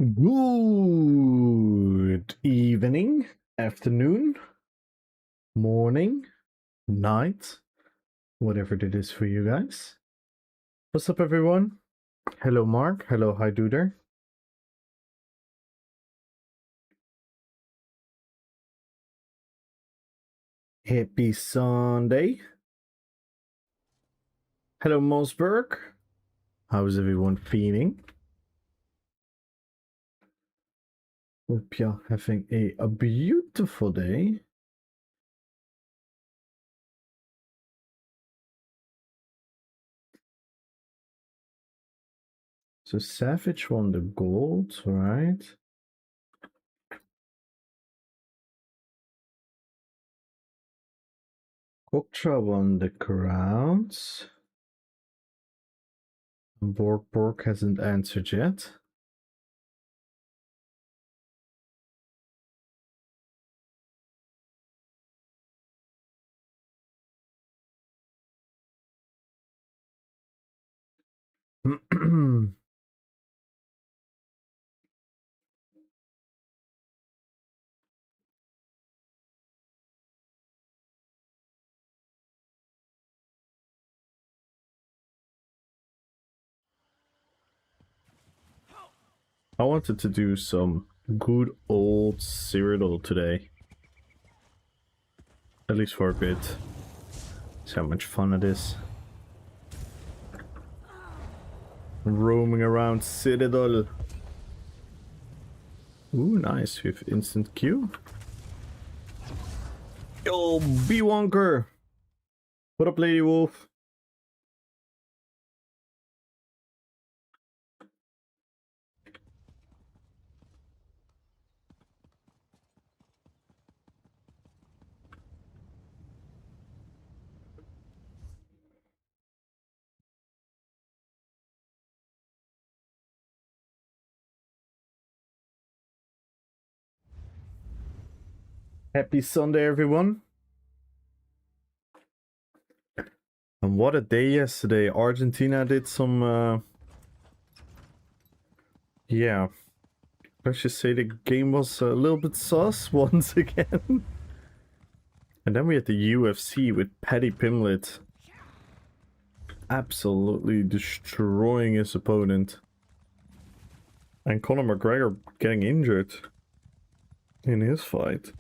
Good evening, afternoon, morning, night, whatever it is for you guys. What's up, everyone? Hello, Mark. Hello, hi, Duder. Happy Sunday. Hello, Mosberg. How's everyone feeling? Hope you're having a beautiful day. So Savage won the gold, right? Koktra won the crowns. Borg hasn't answered yet. I wanted to do some good old Cyrodiil today. At least for a bit. See how much fun it is. Roaming around Cyrodiil. Ooh, nice. We have instant Q. Yo, B-Wonker! What up, Lady Wolf? Happy Sunday, everyone. And what a day yesterday. Argentina did some, yeah. Let's just say the game was a little bit sus once again. And then we had the UFC with Paddy Pimblett absolutely destroying his opponent. And Conor McGregor getting injured in his fight.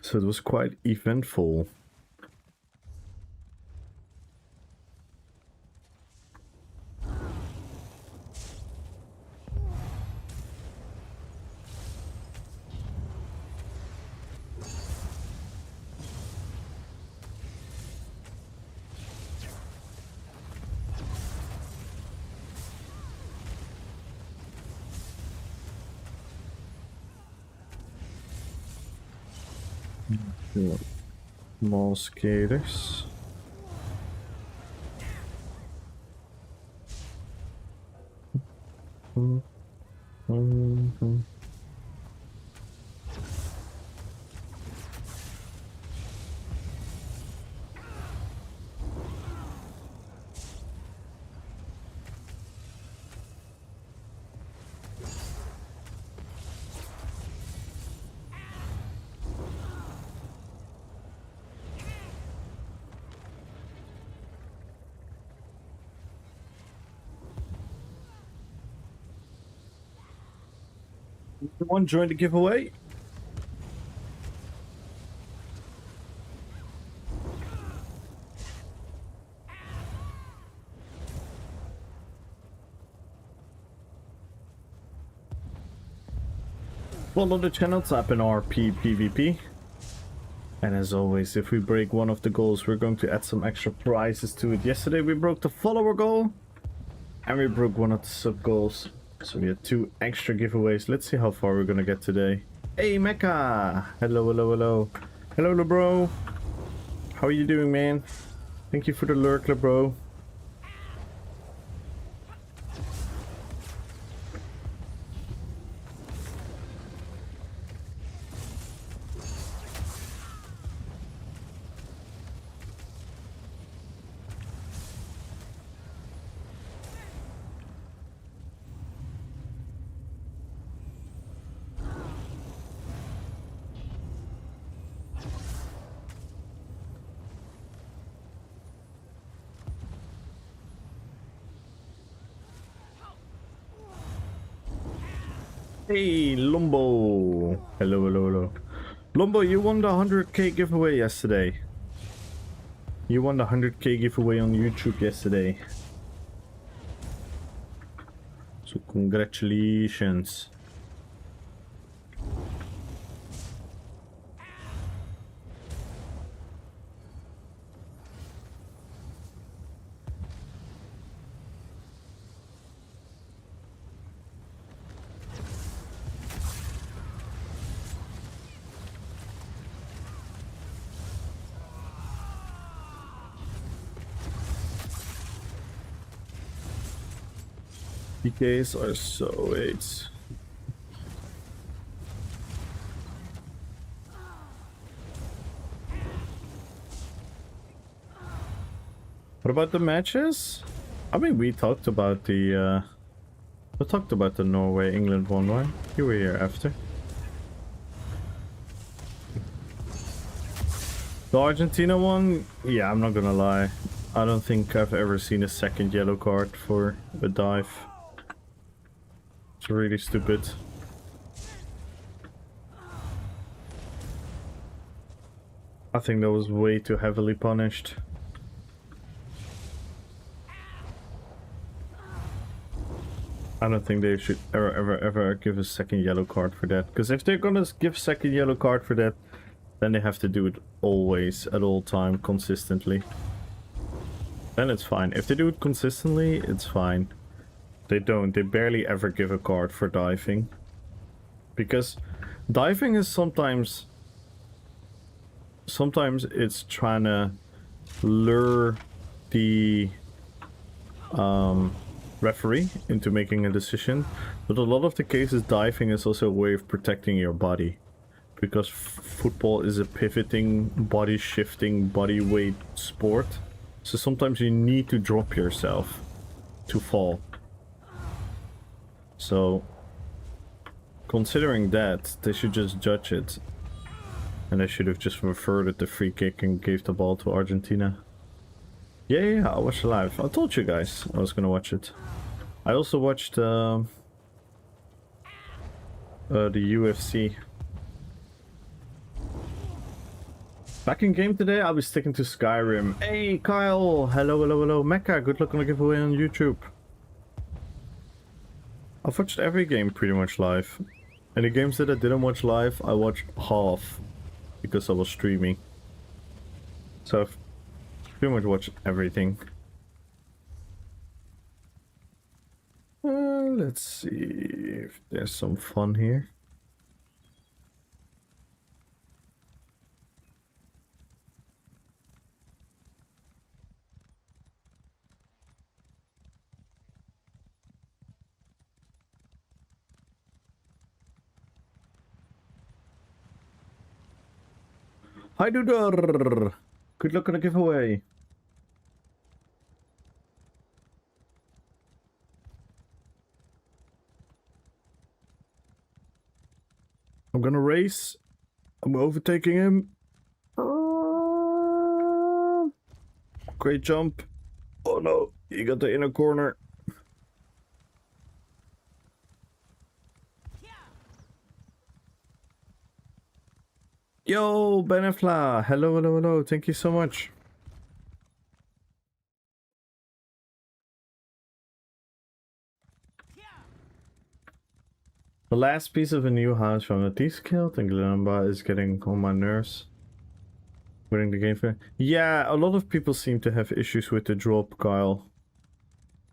So it was quite eventful. Yeah. More skaters. Everyone join the giveaway. Follow the channel, tap in RPPVP. And as always, if we break one of the goals, we're going to add some extra prizes to it. Yesterday we broke the follower goal. And we broke one of the sub goals. So we had 2 extra giveaways. Let's see how far we're gonna get today. Hey Mecha! Hello, hello, hello. Hello, LeBro. How are you doing, man? Thank you for the lurk, LeBro. Hey, Lumbo. Hello, hello, hello. Lumbo, you won the 100k giveaway yesterday. You won the 100k giveaway on YouTube yesterday. So congratulations. PKs are so AIDS. What about the matches? I mean, we talked about the Norway-England one, right? You were here after. The Argentina one, yeah, I'm not gonna lie. I don't think I've ever seen a second yellow card for a dive. It's really stupid. I think that was way too heavily punished. I don't think they should ever give a second yellow card for that. Because if they're gonna give second yellow card for that, then they have to do it always, at all time, consistently. Then it's fine. If they do it consistently, it's fine. They don't. They barely ever give a card for diving. Because diving is sometimes it's trying to lure the referee into making a decision. But a lot of the cases, diving is also a way of protecting your body. Because football is a pivoting, body shifting, body weight sport. So sometimes you need to drop yourself to fall. So, considering that, they should just judge it. And they should have just reverted the free kick and gave the ball to Argentina. Yeah, I watched it live. I told you guys I was gonna watch it. I also watched the UFC. Back in game today, I'll be sticking to Skyrim. Hey, Kyle! Hello, hello, hello. Mecha, good luck on the giveaway on YouTube. I've watched every game pretty much live. And the games that I didn't watch live, I watched half. Because I was streaming. So I've pretty much watched everything. Let's see if there's some fun here. Hi Duder! Good luck on the giveaway. I'm gonna race. I'm overtaking him. Great jump. Oh no, you got the inner corner. Yo, Benefla. Hello, hello, hello. Thank you so much. The last piece of a new house from the T-Skilled and Glenamba is getting on my nerves. Winning the game for... Yeah, a lot of people seem to have issues with the drop, Kyle.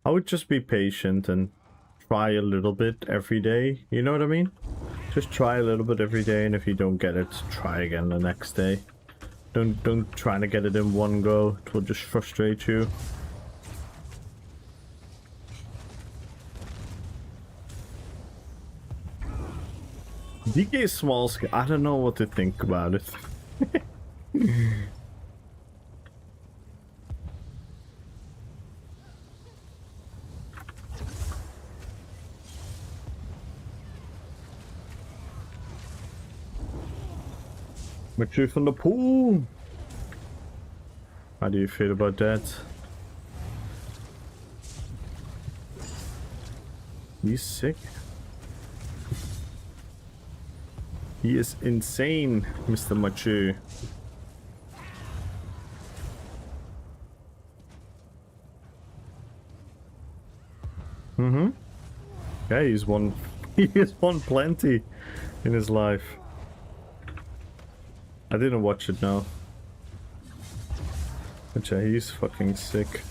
I would just be patient and try a little bit every day. You know what I mean? Just try a little bit every day, and if you don't get it, try again the next day. Don't try to get it in one go. It will just frustrate you. DK small scale. I don't know what to think about it. Matthew from the pool. How do you feel about that? He's sick. He is insane, Mr. Machu. Mm-hmm. Yeah, he's won. He has won plenty in his life. I didn't watch it now. But yeah, he's fucking sick.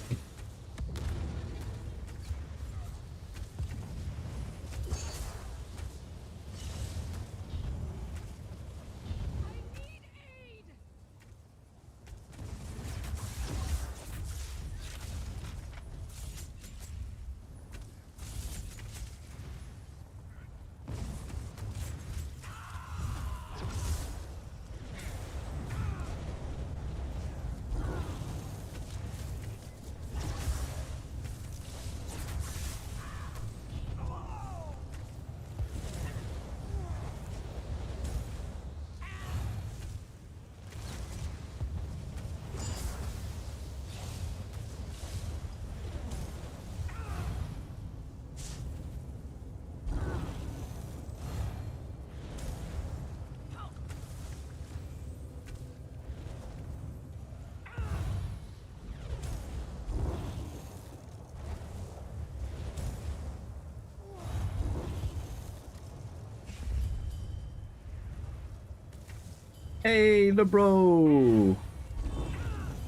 Hey, the bro.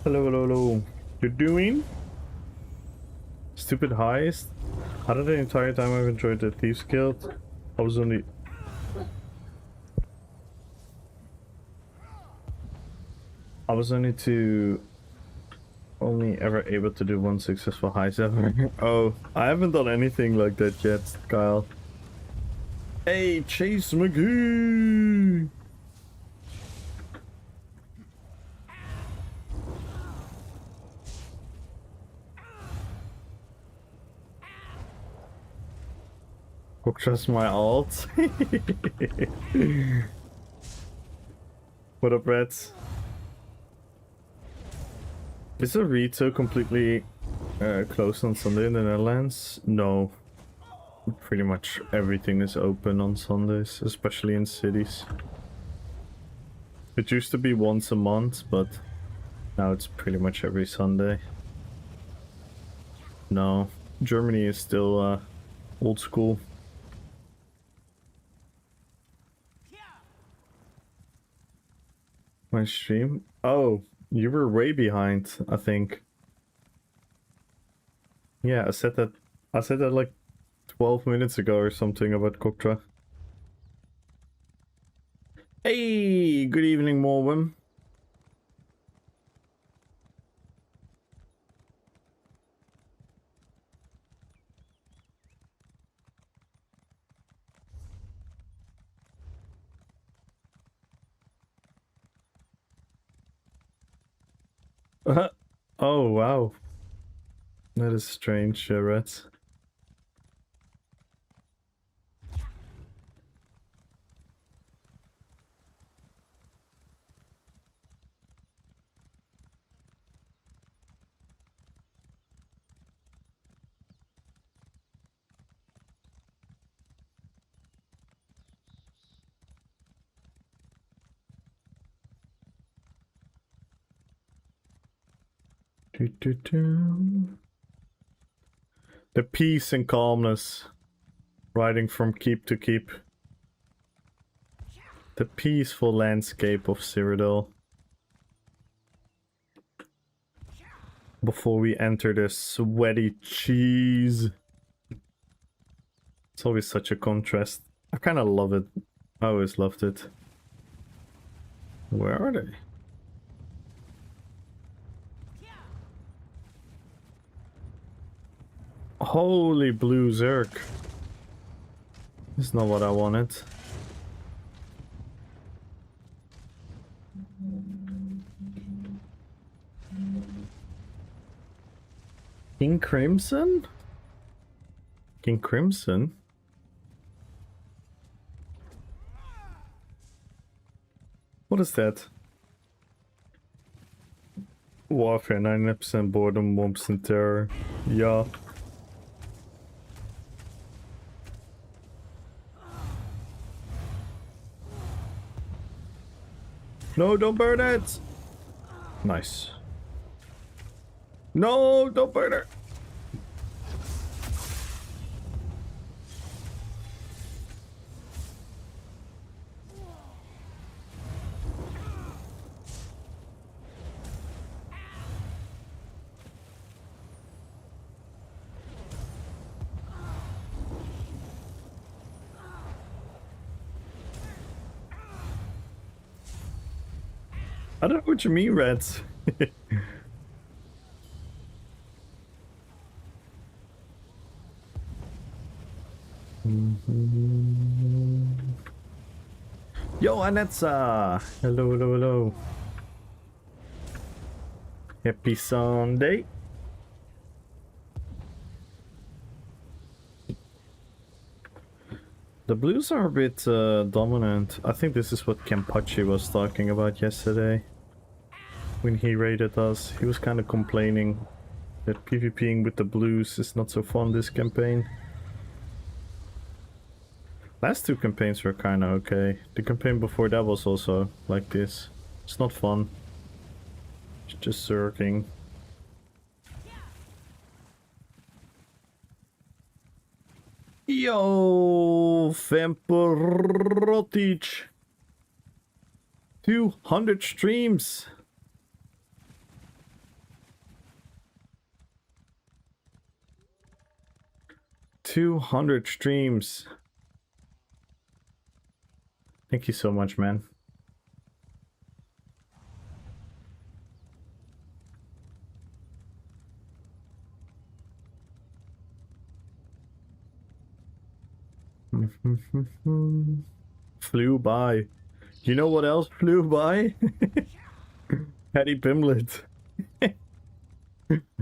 Hello, hello, hello. You're doing? Stupid heist? Out of the entire time I've enjoyed the Thieves Guild, I was only only ever able to do one successful heist ever. Oh, I haven't done anything like that yet, Kyle. Hey, Chase McGee! Hook trust my alt. What up, Reds? Is the Rito completely closed on Sunday in the Netherlands? No. Pretty much everything is open on Sundays, especially in cities. It used to be once a month, but now it's pretty much every Sunday. No, Germany is still old school. My stream? Oh, you were way behind, I think. Yeah, I said that like 12 minutes ago or something about Koktra. Hey, good evening, Morwen. Oh, wow. That is strange, Reds. The peace and calmness, riding from keep to keep. The peaceful landscape of Cyrodiil. Before we enter the sweaty cheese. It's always such a contrast. I kind of love it. I always loved it. Where are they? Holy blue Zerk. This is not what I wanted. King Crimson? King Crimson? What is that? Warfare, 90% boredom, 1% terror. Yeah. No, don't burn it! Nice. No, don't burn her! I don't know what you mean, rats. Yo, Anetsa! Hello, hello, hello. Happy Sunday. The blues are a bit dominant. I think this is what Kempachi was talking about yesterday. When he raided us, he was kind of complaining that PvPing with the blues is not so fun this campaign. Last two campaigns were kind of okay. The campaign before that was also like this. It's not fun. It's just zerking. Yo, Vampirotic. 200 streams. $200 streams. Thank you so much, man. Flew by. You know what else flew by? Paddy Pimlet. And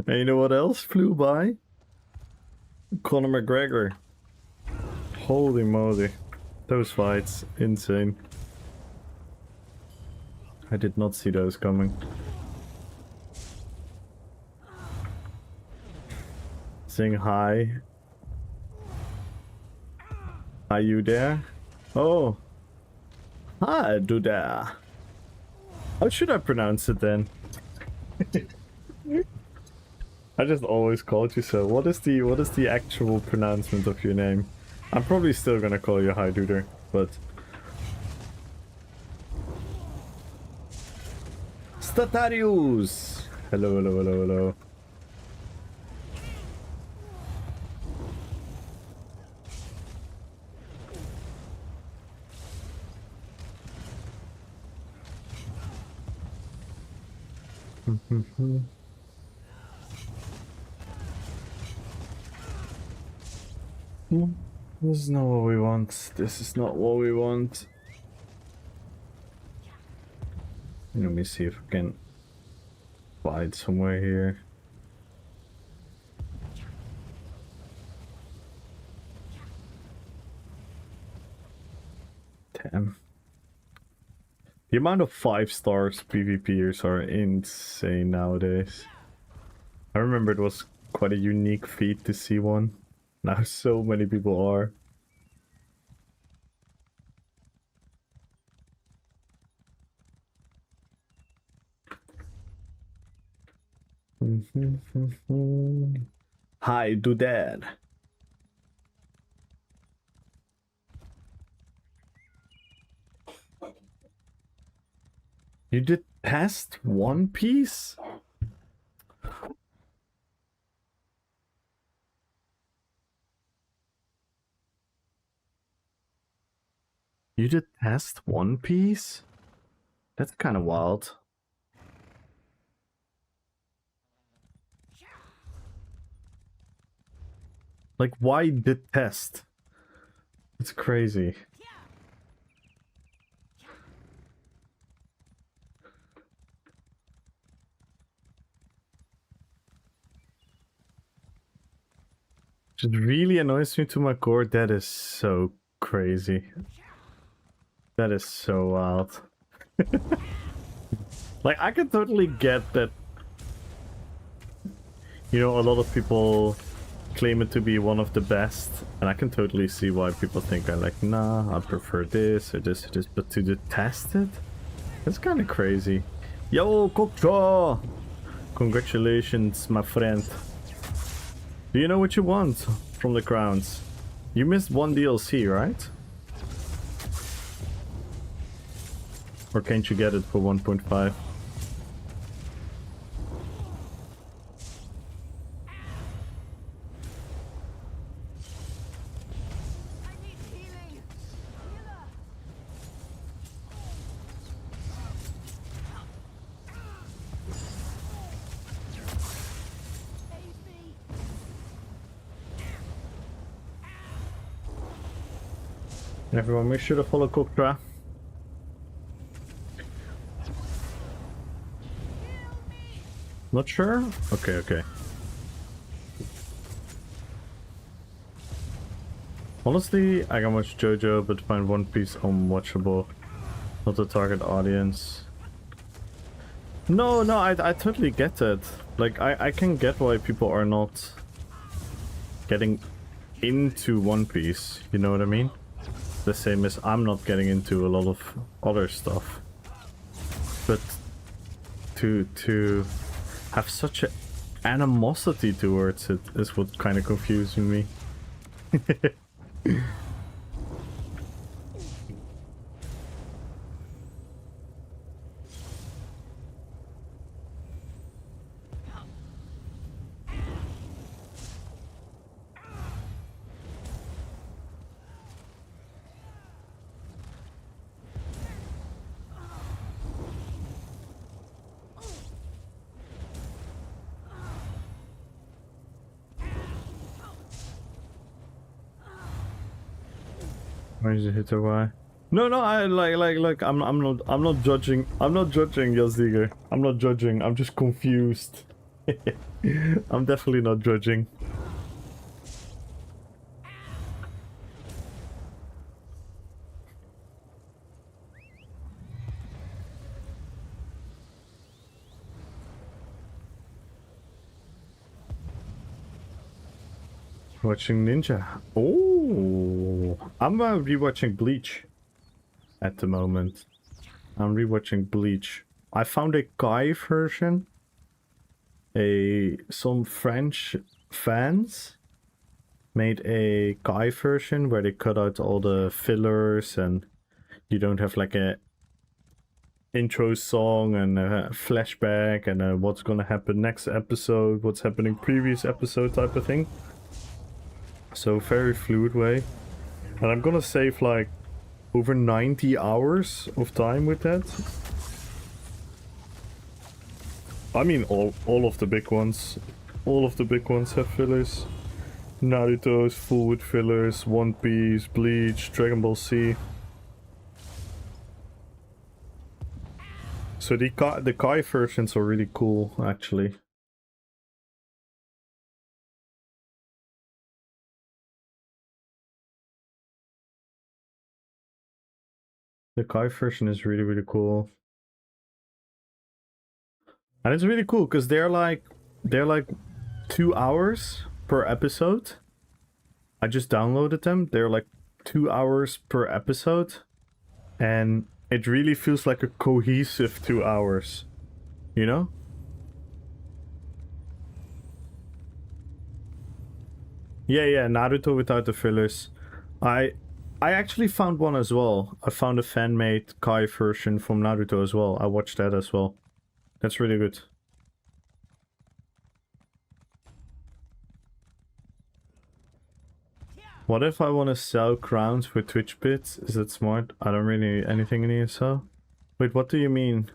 you know what else flew by? Conor McGregor. Holy moly. Those fights, insane. I did not see those coming. Saying hi. Are you there? Oh. Hi, do there. How should I pronounce it then? I just always called you so. What is the actual pronouncement of your name? I'm probably still gonna call you Hi Duder, but Statarius! Hello, hello, hello, hello. This is not what we want. This is not what we want. Let me see if I can find somewhere here. Damn. The amount of 5-stars PvPers are insane nowadays. I remember it was quite a unique feat to see one. Now so many people are. Hi, do that. You did past One Piece? You did past One Piece? That's kind of wild. Like, why the test? It's crazy. It really annoys me to my core. That is so crazy. That is so wild. Like, I can totally get that, you know, a lot of people claim it to be one of the best, and I can totally see why people think I like, nah, I prefer this or this or this, but to test it? It's kind of crazy. Yo, Koktra! Congratulations, my friend. Do you know what you want from the crowns? You missed one DLC, right? Or can't you get it for 1.5? Everyone, make sure to follow Koktra. Not sure? Okay, okay. Honestly, I can watch JoJo, but find One Piece unwatchable. Not the target audience. No, I totally get it. Like, I can get why people are not getting into One Piece. You know what I mean? The same as I'm not getting into a lot of other stuff. But to have such an animosity towards it is what kind of confusing me. Why is it hit or why? No, I like I'm not judging. I'm not judging Yazdiger. I'm not judging. I'm just confused. I'm definitely not judging. Watching Ninja. Oh, I'm rewatching Bleach at the moment. I'm rewatching Bleach. I found a Kai version. Some French fans made a Kai version where they cut out all the fillers and you don't have like a intro song and a flashback and what's gonna happen next episode, what's happening previous episode type of thing. So very fluid way. And I'm gonna save like over 90 hours of time with that. I mean all of the big ones. All of the big ones have fillers. Naruto's full with fillers, One Piece, Bleach, Dragon Ball Z. So the Kai versions are really cool actually. The Kai version is really cool. And it's really cool because they're like 2 hours per episode. I just downloaded them. They're like 2 hours per episode. And it really feels like a cohesive 2 hours. You know? Yeah, Naruto without the fillers. I actually found one as well. I found a fan-made Kai version from Naruto as well. I watched that as well. That's really good. What if I want to sell crowns for Twitch bits? Is that smart? I don't really need anything in ESO. Wait, what do you mean?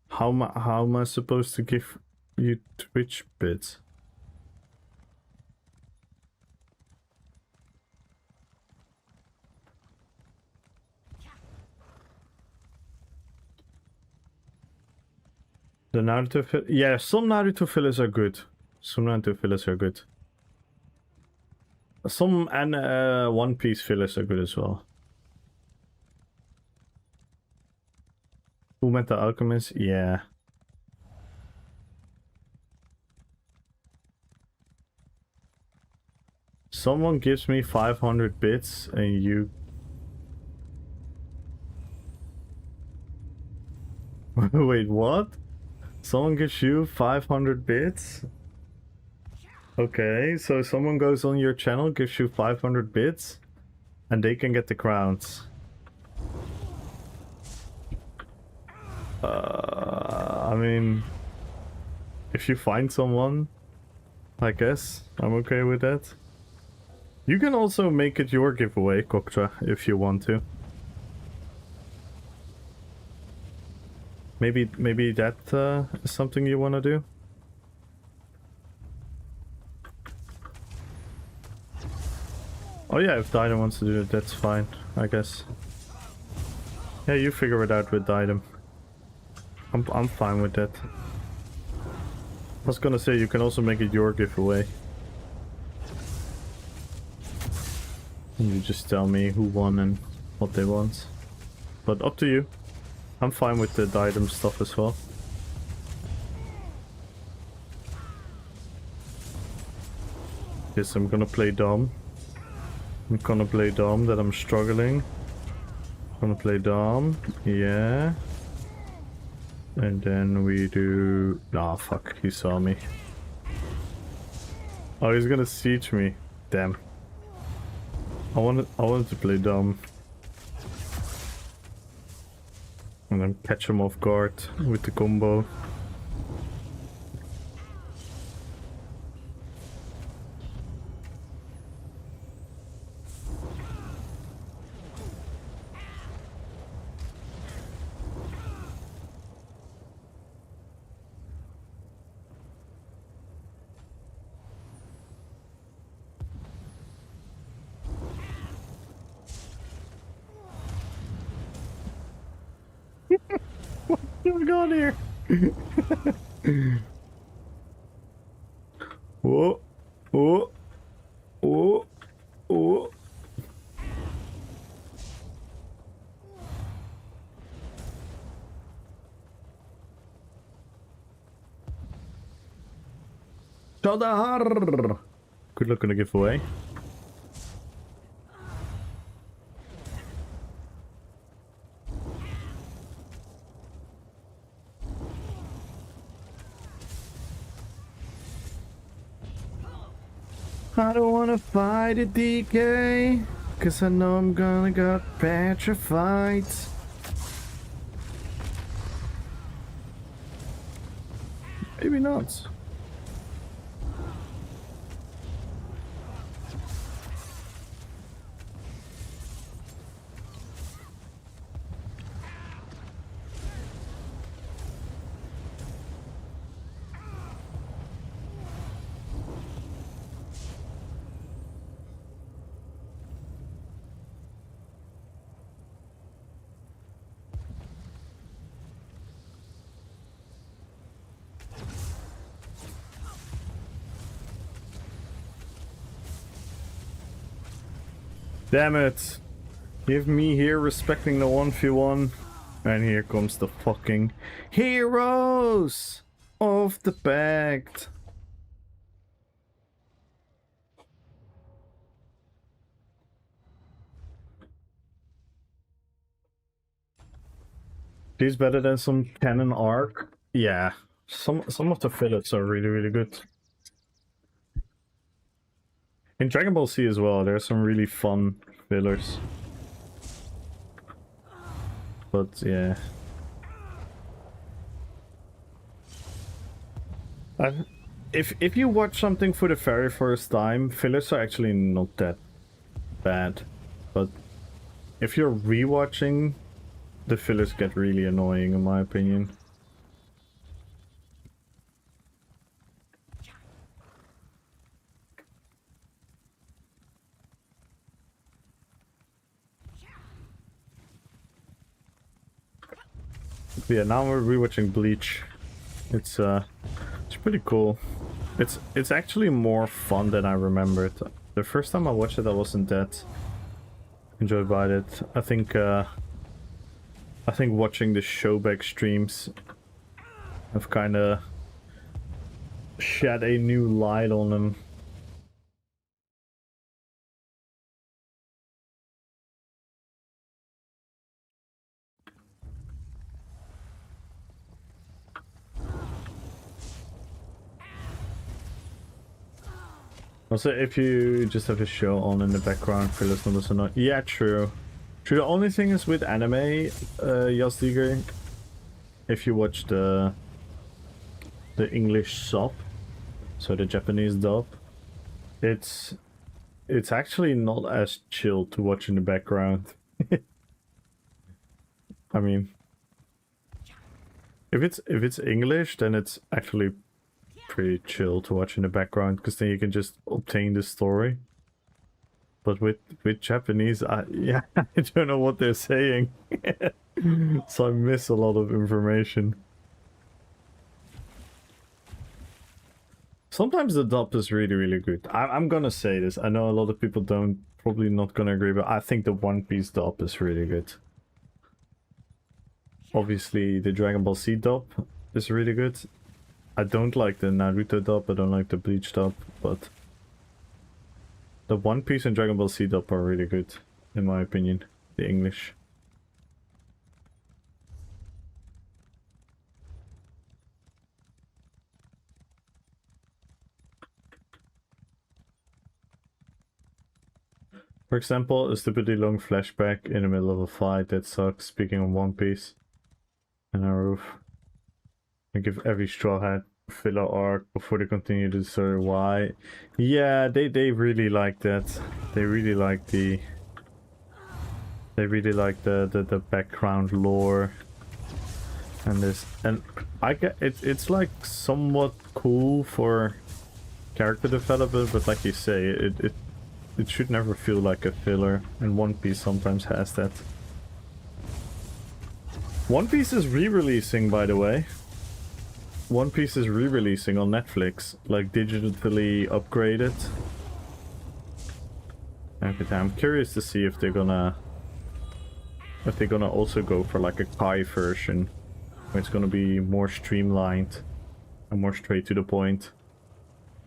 How am I supposed to give you Twitch bits? The Naruto fillers? Yeah, some Naruto fillers are good. Some Naruto fillers are good. Some and One Piece fillers are good as well. Fullmetal Alchemist? Yeah. Someone gives me 500 bits and you... Wait, what? Someone gives you 500 bits? Okay, so someone goes on your channel, gives you 500 bits, and they can get the crowns. I mean, if you find someone, I guess I'm okay with that. You can also make it your giveaway, Koktra, if you want to. Maybe that is something you want to do. Oh yeah, if Didem wants to do it, that's fine, I guess. Yeah, you figure it out with Didem. I'm fine with that. I was gonna say you can also make it your giveaway. And you just tell me who won and what they want. But up to you. I'm fine with the Didem stuff as well. Yes, I'm gonna play Dom. I'm gonna play Dom, that I'm struggling. I'm gonna play Dom, yeah. And then we do... Ah, fuck, he saw me. Oh, he's gonna siege me. Damn. I wanted to play Dom. And then catch him off guard with the combo. What's going on here? Whoa, whoa, whoa, whoa. Shadahar! Good luck on the giveaway. I don't wanna fight a DK, cause I know I'm gonna get petrified. Maybe not. Damn it. Give me here respecting the 1v1. And here comes the fucking heroes of the pact. She's better than some cannon arc. Yeah. Some of the fillets are really good. In Dragon Ball Z as well, there's some really fun fillers. But yeah. If you watch something for the very first time, fillers are actually not that bad. But if you're rewatching, the fillers get really annoying in my opinion. But yeah, now we're rewatching Bleach. It's pretty cool. It's actually more fun than I remembered. The first time I watched it, I wasn't that enjoyed by it. I think watching the showback streams have kind of shed a new light on them. Also, if you just have a show on in the background, fillers numbers are not. Yeah, true. True. The only thing is with anime, Jasdiger, if you watch the English sub, so the Japanese dub, it's actually not as chill to watch in the background. I mean, if it's English, then it's actually pretty chill to watch in the background, because then you can just obtain the story. But with Japanese, yeah, I don't know what they're saying, so I miss a lot of information. Sometimes the dub is really good. I'm gonna say this. I know a lot of people probably not gonna agree, but I think the One Piece dub is really good. Obviously, the Dragon Ball Z dub is really good. I don't like the Naruto dub, I don't like the Bleach dub, but the One Piece and Dragon Ball Z dub are really good, in my opinion, the English. For example, a stupidly long flashback in the middle of a fight that sucks, speaking of One Piece and a roof. I give every Straw Hat filler arc before they continue the story. Why? Yeah, they really like that. They really like the background lore and this, and I get it's like somewhat cool for character development, but like you say, it should never feel like a filler, and One Piece sometimes has that. One Piece is re-releasing, by the way. One Piece is re-releasing on Netflix, like digitally upgraded. Okay, I'm curious to see if they're gonna also go for like a Kai version, where it's gonna be more streamlined and more straight to the point.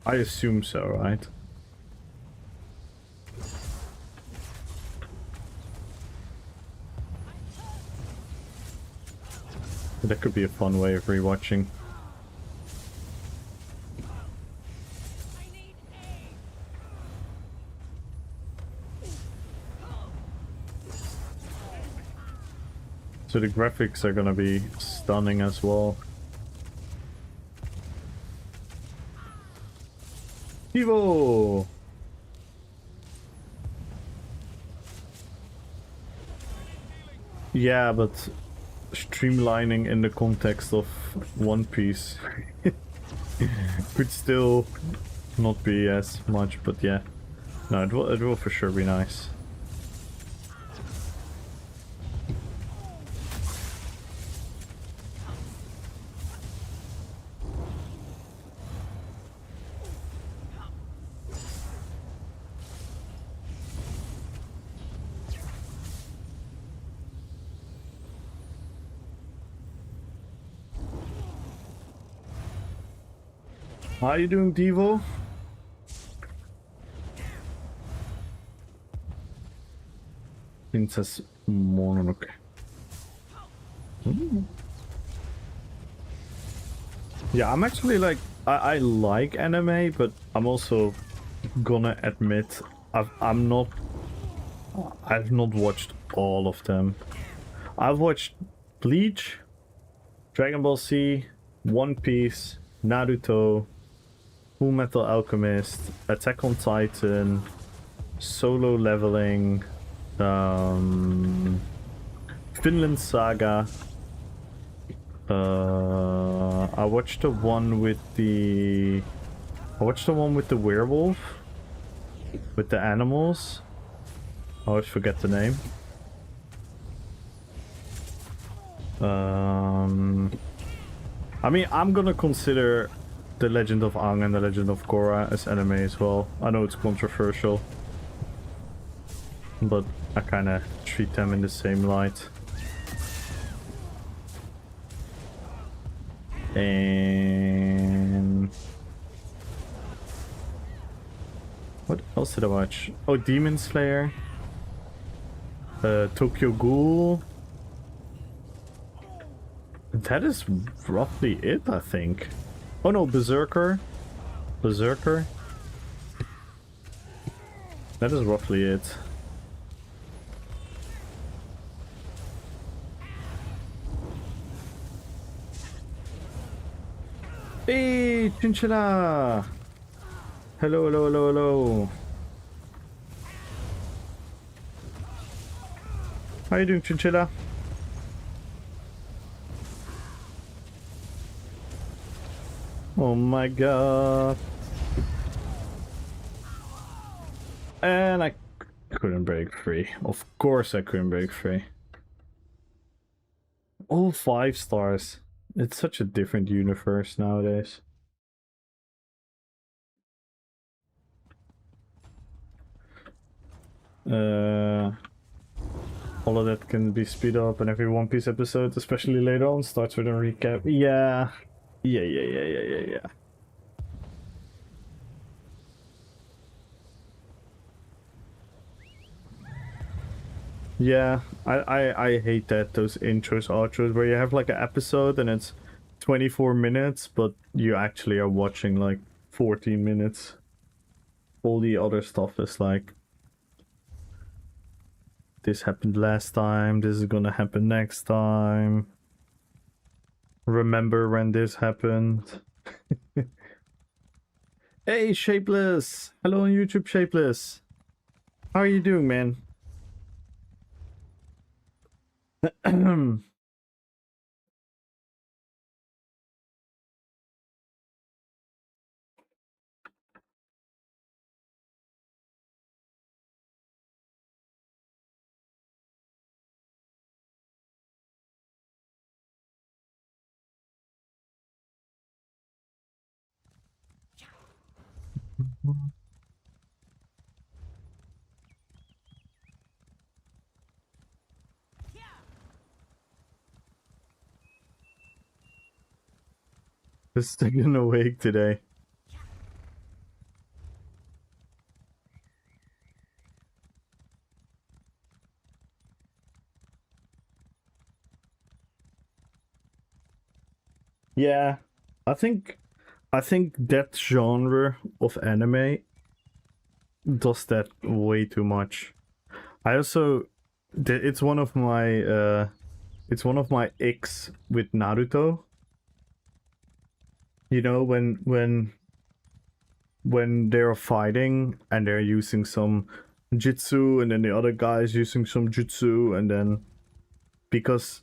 I assume so, right? That could be a fun way of rewatching. So the graphics are gonna be stunning as well. Evo! Yeah, but streamlining in the context of One Piece could still not be as much, but yeah. No, it will for sure be nice. How are you doing, Devo? Princess Mononoke. Yeah, I'm actually like, I like anime, but I'm also gonna admit I've not watched all of them. I've watched Bleach, Dragon Ball Z, One Piece, Naruto, Full Metal Alchemist, Attack on Titan, Solo Leveling, Finland Saga. I watched the one with the werewolf, with the animals. I always forget the name. I mean, I'm gonna consider The Legend of Aang and The Legend of Korra as anime as well. I know it's controversial, but I kind of treat them in the same light. And what else did I watch? Oh, Demon Slayer, Tokyo Ghoul. That is roughly it, I think. Oh no, Berserker. That is roughly it. Hey, Chinchilla! Hello, hello, hello, hello. How you doing, Chinchilla? Oh my god. And I couldn't break free. Of course I couldn't break free. All 5 stars. It's such a different universe nowadays. All of that can be speed up, and every One Piece episode, especially later on, starts with a recap. Yeah. Yeah. Yeah, I hate that, those intros, outros, where you have like an episode and it's 24 minutes, but you actually are watching like 14 minutes. All the other stuff is like, this happened last time, this is gonna happen next time. Remember when this happened? Hey, Shapeless! Hello on YouTube, Shapeless! How are you doing, man? Just staying awake today. Yeah, I think that genre of anime does that way too much. I also it's one of my icks with Naruto. You know, when they're fighting and they're using some jutsu and then the other guy's using some jutsu, and then because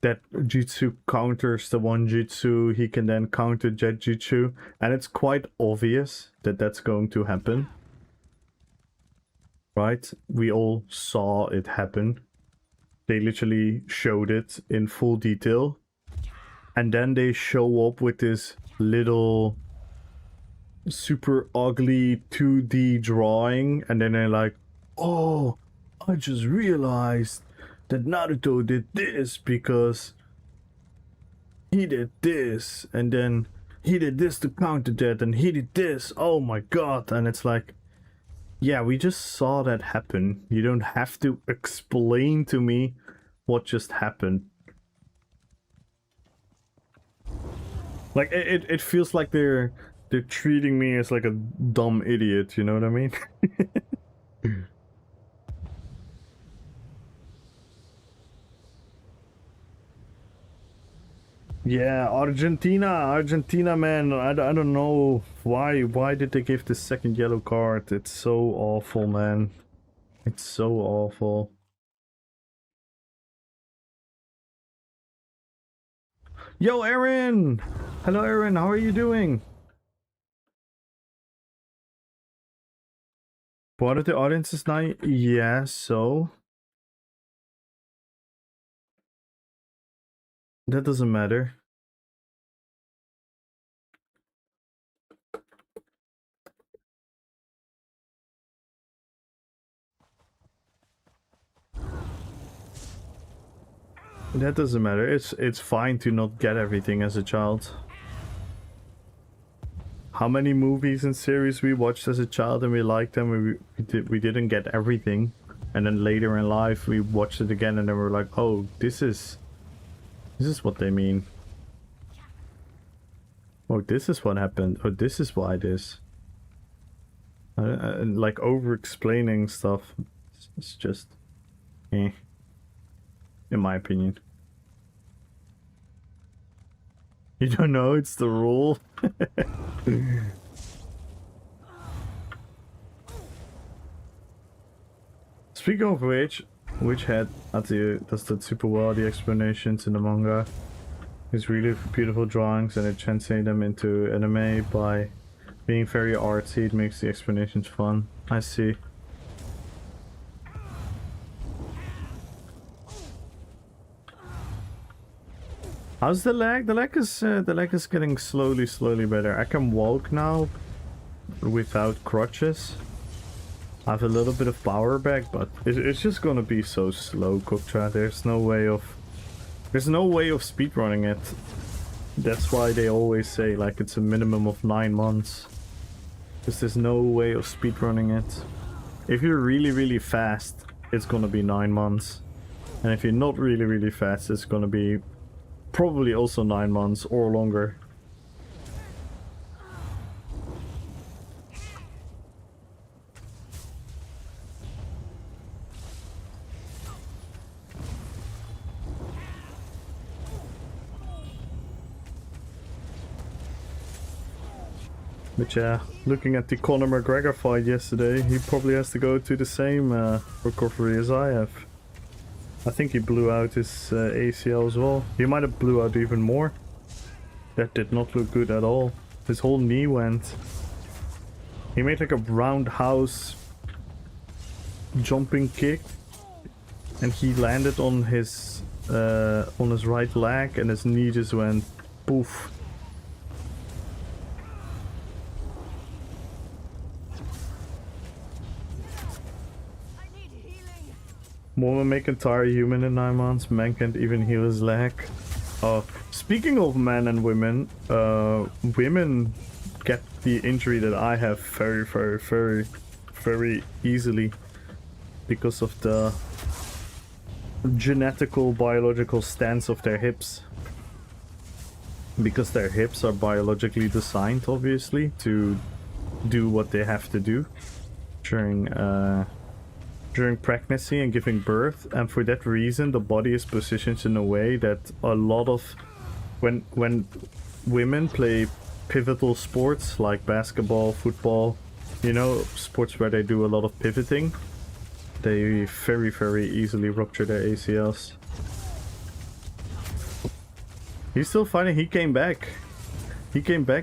that jutsu counters the one jutsu, he can then counter that jutsu, and it's quite obvious that that's going to happen. Right? We all saw it happen. They literally showed it in full detail. And then they show up with this little super ugly 2D drawing, and then they're like, oh, I just realized that Naruto did this because he did this, and then he did this to counter that, and he did this. Oh my god. And it's like, yeah, we just saw that happen. You don't have to explain to me what just happened. Like, it feels like they're treating me as like a dumb idiot, you know what I mean? Yeah, Argentina, man. I don't know why did they give the second yellow card? It's so awful, man. It's so awful. Yo, Aaron! Hello, Aaron. How are you doing? What are the audiences now? Yeah, so that doesn't matter. That doesn't matter. It's fine to not get everything as a child. How many movies and series we watched as a child and we liked them, we didn't get everything, and then later in life we watched it again and then we're like, oh, this is what they mean. Oh, this is what happened. Oh, this is why this. Like over-explaining stuff. It's just, in my opinion. You don't know, it's the rule. Speaking of which head does that super well, the explanations in the manga. It's really beautiful drawings and it translates them into anime by being very artsy. It makes the explanations fun. I see. How's the leg? The leg is getting slowly better. I can walk now without crutches. I have a little bit of power back, but it's just gonna be so slow, Cooktra. There's no way of speedrunning it. That's why they always say like it's a minimum of 9 months. Because there's no way of speedrunning it. If you're really fast, it's gonna be 9 months. And if you're not really fast, it's gonna be probably also 9 months or longer. But yeah, looking at the Conor McGregor fight yesterday, he probably has to go to the same recovery as I have. I think he blew out his ACL as well. He might have blew out even more. That did not look good at all. His whole knee went. He made like a roundhouse jumping kick, and he landed on his right leg, and his knee just went poof. Woman make entire human in 9 months. Man can't even heal his leg. Speaking of men and women, women get the injury that I have very easily because of the genetical biological stance of their hips. Because their hips are biologically designed, obviously, to do what they have to do during pregnancy and giving birth, and for that reason the body is positioned in a way that a lot of when women play pivotal sports like basketball, football, you know, sports where they do a lot of pivoting, they very easily rupture their ACLs. He's still fighting. He came back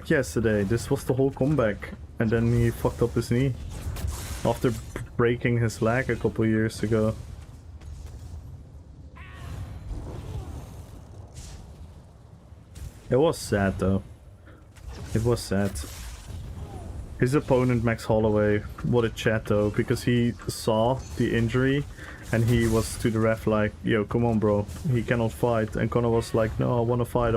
yesterday. This was the whole comeback, and then he fucked up his knee after breaking his leg a couple years ago. It was sad though. It was sad. His opponent, Max Holloway, what a chat though, because he saw the injury and he was to the ref like, yo, come on bro, he cannot fight. And Conor was like, no, I wanna fight.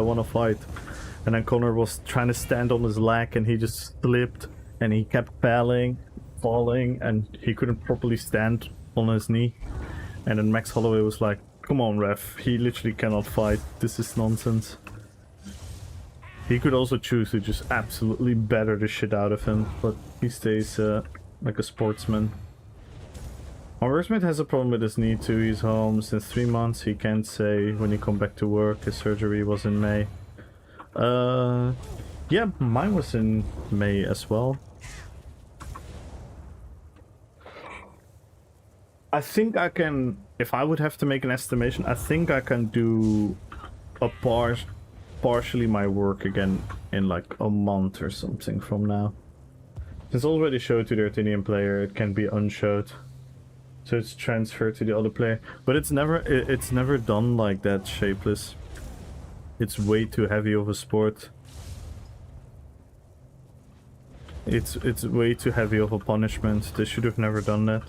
And then Conor was trying to stand on his leg and he just slipped and he kept falling, and he couldn't properly stand on his knee. And then Max Holloway was like, come on ref, he literally cannot fight, this is nonsense. He could also choose to just absolutely batter the shit out of him, but he stays like a sportsman. Our workmate has a problem with his knee too. He's home since 3 months. He can't say when he come back to work. His surgery was in May. Yeah, mine was in May as well. I think I can, if I would have to make an estimation, I think I can do a partially my work again in like a month or something from now. It's already showed to the Artinian player, it can be unshowed. So it's transferred to the other player. But it's never done like that, Shapeless. It's way too heavy of a sport. It's way too heavy of a punishment. They should have never done that.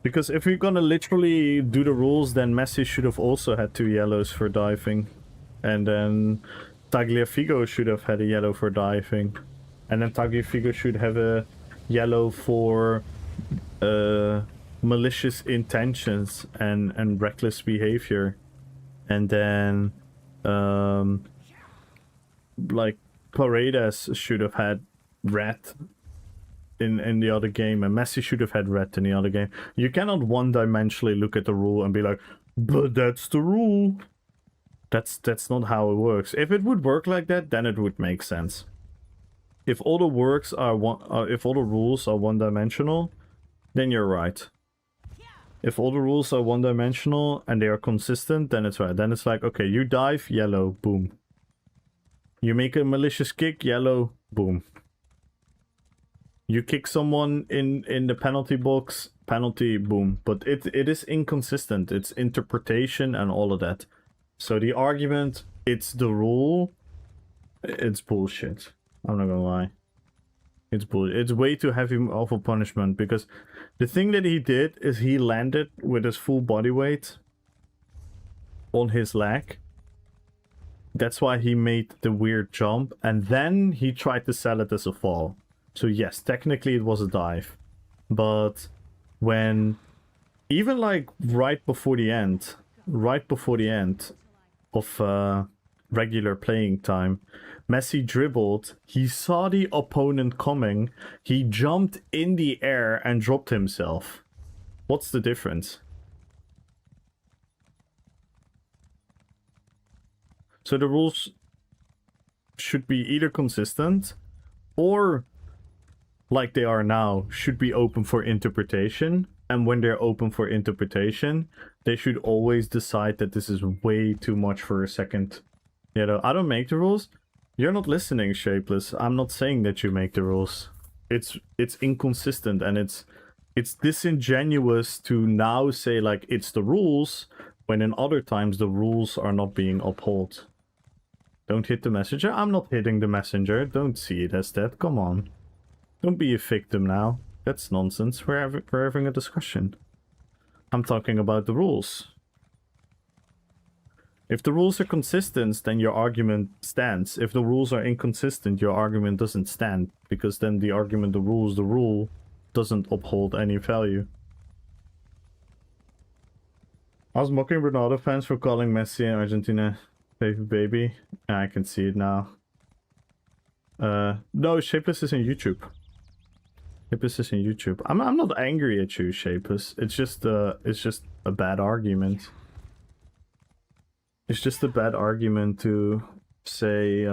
Because if we're gonna literally do the rules, then Messi should have also had 2 yellows for diving. And then Tagliafico should have had a yellow for diving. And then Tagliafico should have a yellow for malicious intentions and reckless behavior. And then like Paredes should have had red in the other game, and Messi should have had red in the other game. You cannot one-dimensionally look at the rule and be like, but that's the rule. That's not how it works. If it would work like that, then it would make sense. If all the works are if all the rules are one-dimensional, then you're right. If all the rules are one-dimensional and they are consistent, then it's right. Then it's like, okay, you dive, yellow, boom. You make a malicious kick, yellow, boom. You kick someone in the penalty box, penalty, boom. But it is inconsistent. It's interpretation and all of that. So the argument, it's the rule, it's bullshit. I'm not gonna lie. It's bullshit. It's way too heavy of a punishment, because the thing that he did is he landed with his full body weight on his leg. That's why he made the weird jump, and then he tried to sell it as a fall. So yes, technically it was a dive. But when, even like right before the end of regular playing time, Messi dribbled, he saw the opponent coming, he jumped in the air and dropped himself. What's the difference? So the rules should be either consistent, or like they are now, should be open for interpretation. And when they're open for interpretation, they should always decide that this is way too much for a second. You know, I don't make the rules. You're not listening, Shapeless. I'm not saying that you make the rules. It's inconsistent, and it's disingenuous to now say like it's the rules when in other times the rules are not being upheld. Don't hit the messenger. I'm not hitting the messenger. Don't see it as that. Come on. Don't be a victim now. That's nonsense. We're having a discussion. I'm talking about the rules. If the rules are consistent, then your argument stands. If the rules are inconsistent, your argument doesn't stand. Because then the argument, the rule, doesn't uphold any value. I was mocking Ronaldo fans for calling Messi and Argentina baby. I can see it now. No, Shapeless is on YouTube. Shapeless is on YouTube. I'm not angry at you, Shapeless. It's just a bad argument. It's just a bad argument to say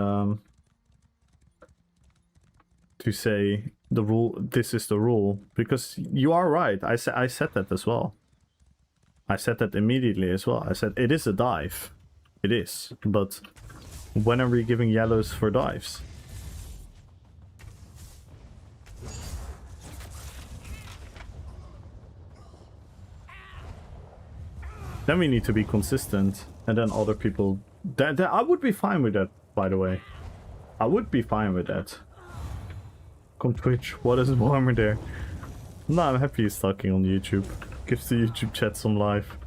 the rule, this is the rule, because you are right. I said that as well. I said that immediately as well. I said it is a dive. It is, but when are we giving yellows for dives? Then we need to be consistent, and then other people... I would be fine with that, by the way. I would be fine with that. Come Twitch, what is warmer there? No, I'm happy he's talking on YouTube. Gives the YouTube chat some life.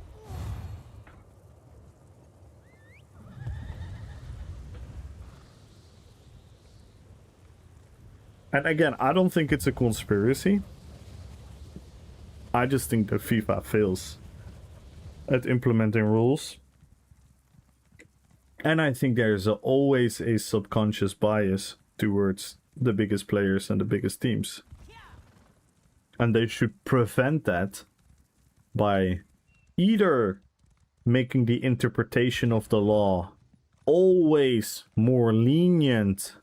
And again, I don't think it's a conspiracy. I just think that FIFA fails at implementing rules. And I think there's always a subconscious bias towards the biggest players and the biggest teams. And they should prevent that by either making the interpretation of the law always more lenient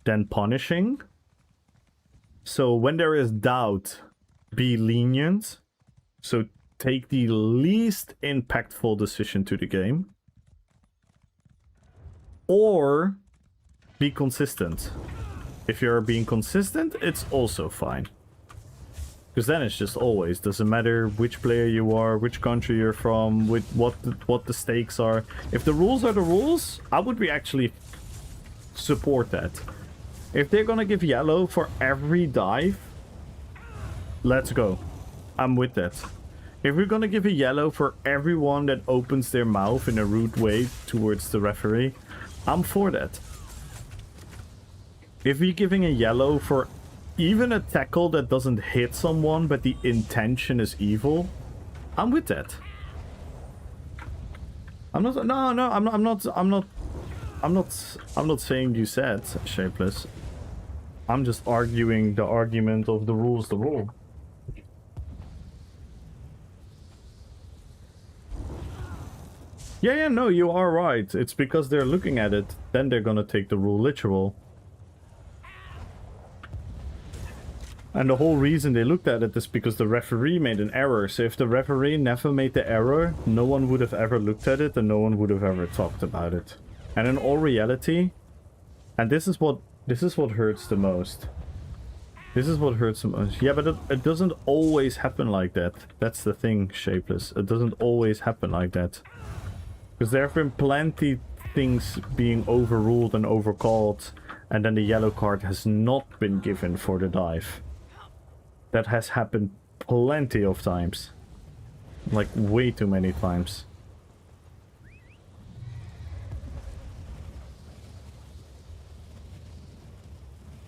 than punishing. So when there is doubt, be lenient. So take the least impactful decision to the game. Or be consistent. If you're being consistent, it's also fine. Because then it's just always, doesn't matter which player you are, which country you're from, with what the stakes are. If the rules are the rules, I would be actually support that. If they're gonna give yellow for every dive, let's go. I'm with that. If we're gonna give a yellow for everyone that opens their mouth in a rude way towards the referee, I'm for that. If we're giving a yellow for even a tackle that doesn't hit someone but the intention is evil, I'm with that. I'm not saying you said, Shapeless. I'm just arguing the argument of the rule's the rule. Yeah, no, you are right. It's because they're looking at it, then they're gonna take the rule literal. And the whole reason they looked at it is because the referee made an error. So if the referee never made the error, no one would have ever looked at it and no one would have ever talked about it. And in all reality, and this is what hurts the most. This is what hurts the most. Yeah, but it doesn't always happen like that. That's the thing, Shapeless. It doesn't always happen like that. Because there have been plenty things being overruled and overcalled, and then the yellow card has not been given for the dive. That has happened plenty of times. Like, way too many times.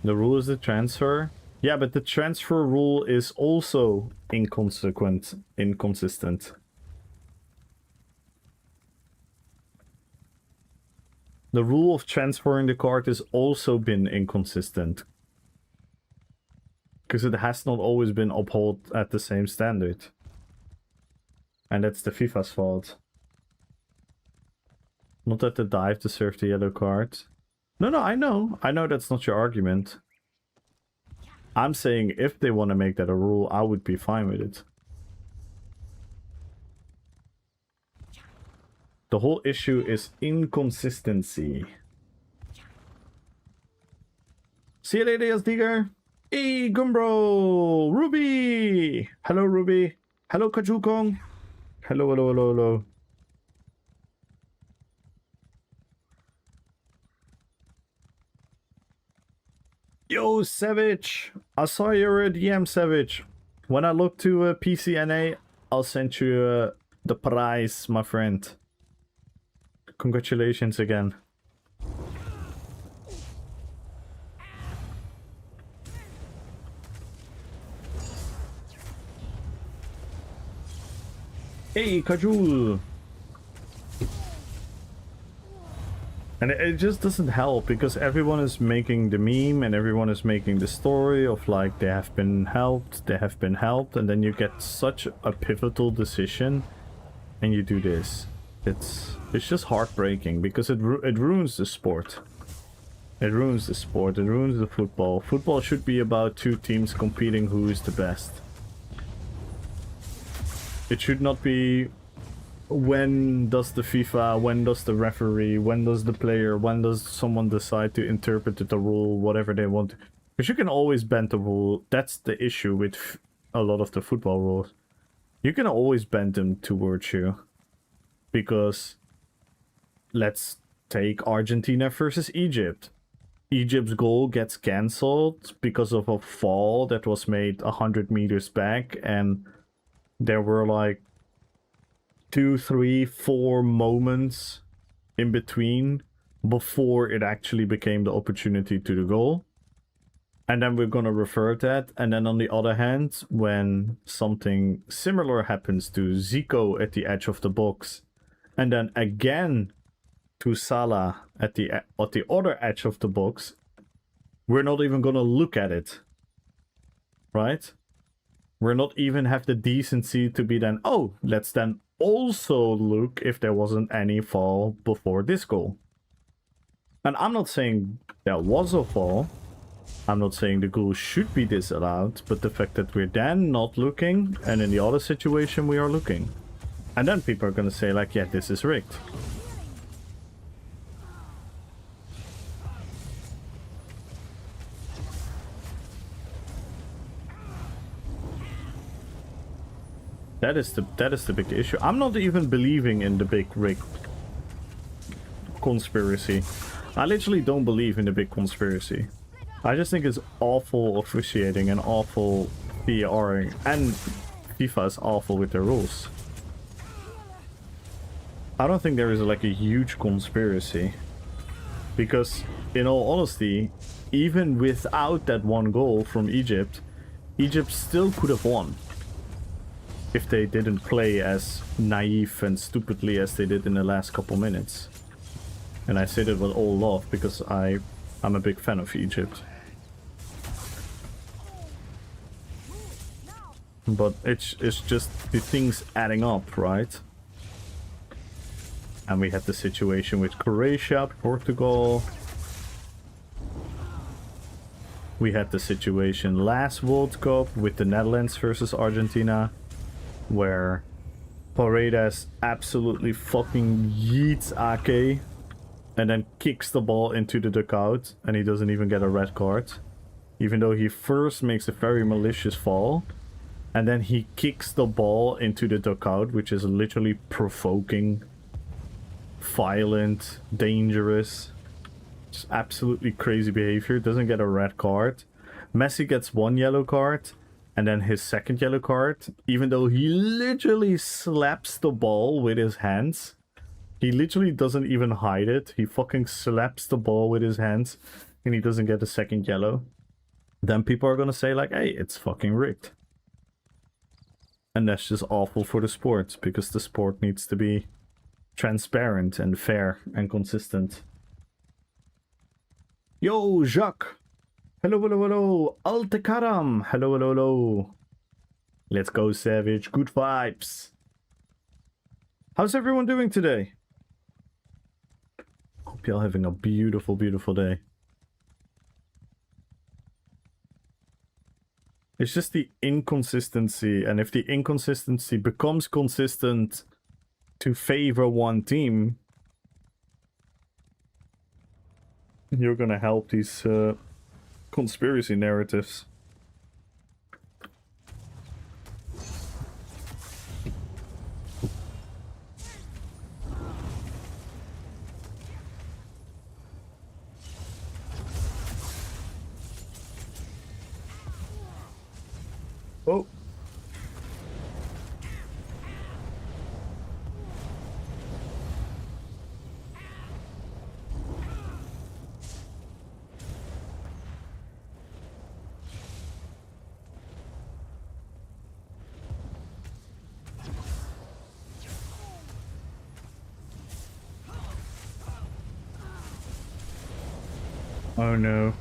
The rule is the transfer. Yeah, but the transfer rule is also inconsistent. The rule of transferring the card has also been inconsistent. Because it has not always been upheld at the same standard. And that's the FIFA's fault. Not that the dive deserved the yellow card. No, I know. I know that's not your argument. I'm saying if they want to make that a rule, I would be fine with it. The whole issue is inconsistency. See you later, yes, Digger. Hey, Gumbro! Ruby! Hello, Ruby. Hello, Kajukong. Hello. Yo, Savage! I saw your DM, Savage. When I look to PCNA, I'll send you the prize, my friend. Congratulations again. Hey, Kajul! And it just doesn't help because everyone is making the meme and everyone is making the story of like they have been helped, and then you get such a pivotal decision and you do this. It's just heartbreaking because it ruins the sport. It ruins the sport, it ruins the football. Football should be about two teams competing who is the best. It should not be when does the FIFA, when does the referee, when does the player, when does someone decide to interpret the rule, whatever they want. Because you can always bend the rule. That's the issue with a lot of the football rules. You can always bend them towards you. Because let's take Argentina versus Egypt. Egypt's goal gets cancelled because of a fall that was made 100 meters back, and there were like 2, 3, 4 moments in between before it actually became the opportunity to the goal. And then we're gonna revert that. And then on the other hand, when something similar happens to Zico at the edge of the box, and then again to Salah at the other edge of the box, we're not even gonna look at it. Right? We're not even have the decency to be then, oh, let's then also look if there wasn't any fall before this goal. And I'm not saying there was a fall. I'm not saying the goal should be disallowed, but the fact that we're then not looking, and in the other situation we are looking. And then people are gonna say like, yeah, this is rigged. That is the big issue. I'm not even believing in the big rig conspiracy. I literally don't believe in the big conspiracy. I just think it's awful officiating and awful PRing, and FIFA is awful with their rules. I don't think there is like a huge conspiracy. Because, in all honesty, even without that one goal from Egypt, Egypt still could have won. If they didn't play as naive and stupidly as they did in the last couple minutes. And I say that with all love because I'm a big fan of Egypt. but it's just the things adding up, right? And we had the situation with Croatia, Portugal. We had the situation last World Cup with the Netherlands versus Argentina, where Paredes absolutely fucking yeets Ake and then kicks the ball into the dugout, and he doesn't even get a red card. Even though he first makes a very malicious fall, and then he kicks the ball into the dugout, which is literally provoking, violent, dangerous. Just absolutely crazy behavior. Doesn't get a red card. Messi gets 1 yellow card, and then his second yellow card, even though he literally slaps the ball with his hands. He literally doesn't even hide it. He fucking slaps the ball with his hands, and he doesn't get a second yellow. Then people are gonna say like, hey, it's fucking rigged. And that's just awful for the sport, because the sport needs to be transparent and fair and consistent. Yo, Jacques! Hello, hello, hello! Altekaram! Hello, hello, hello! Let's go, Savage. Good vibes! How's everyone doing today? Hope y'all having a beautiful, beautiful day. It's just the inconsistency, and if the inconsistency becomes consistent to favor one team, you're gonna help these conspiracy narratives. Oh. Oh no.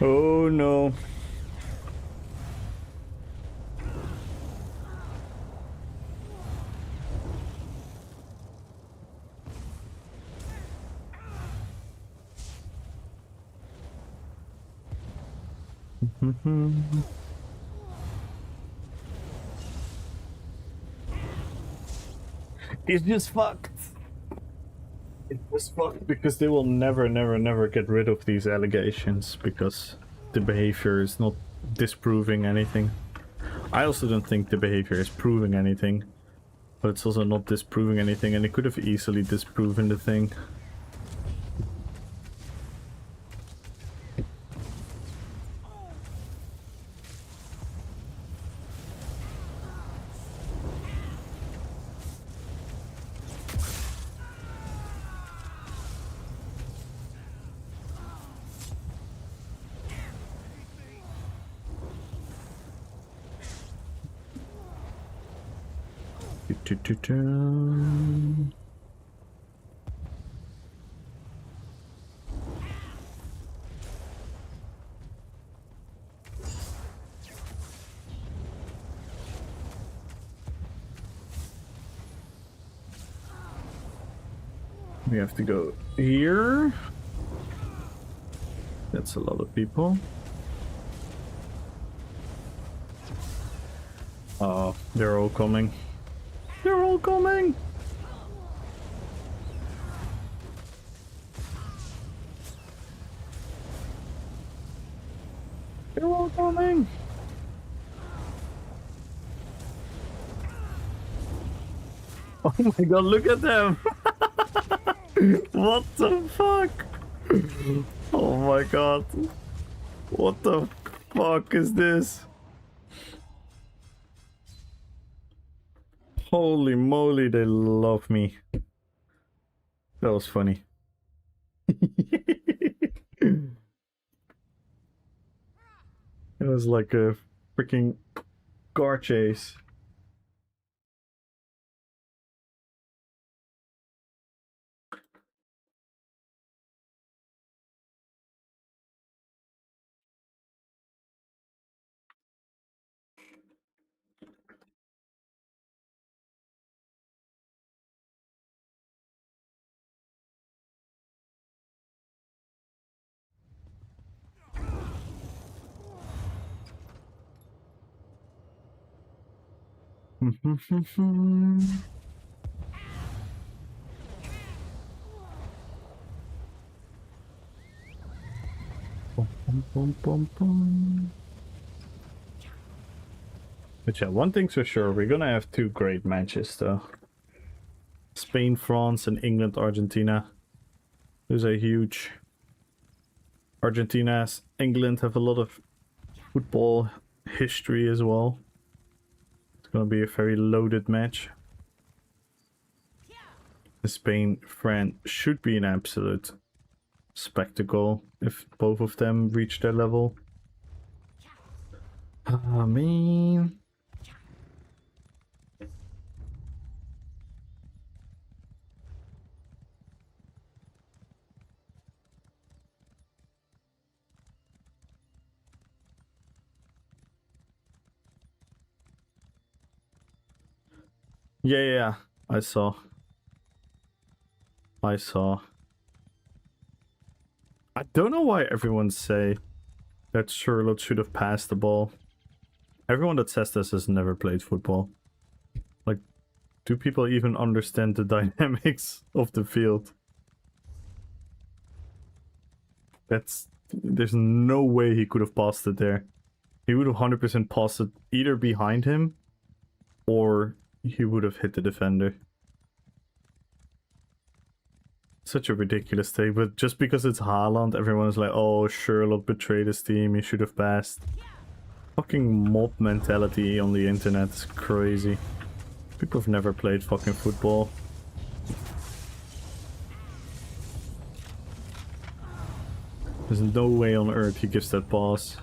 Oh no. It's just fucked. It's just fucked because they will never, never, never get rid of these allegations because the behavior is not disproving anything. I also don't think the behavior is proving anything, but it's also not disproving anything, and it could have easily disproven the thing. We have to go here. That's a lot of people. Oh, they're all coming. They're all coming! They're all coming! Oh my god, look at them! What the fuck? Oh my god. What the fuck is this? Holy moly, they love me. That was funny. It was like a freaking car chase. But yeah, one thing's for sure, we're gonna have two great matches though. Spain, France, and England, Argentina. Those are huge. Argentina, England have a lot of football history as well. It's gonna be a very loaded match. Spain, France should be an absolute spectacle if both of them reach their level. I mean... Yeah, I saw. I don't know why everyone say that Charlotte should have passed the ball. Everyone that says this has never played football. Like, do people even understand the dynamics of the field? There's no way he could have passed it there. He would have 100% passed it either behind him or he would have hit the defender. Such a ridiculous take, but just because it's Haaland, everyone's like, oh, Sherlock betrayed his team, he should have passed. Fucking mob mentality on the internet is crazy. People have never played fucking football. There's no way on earth he gives that pass.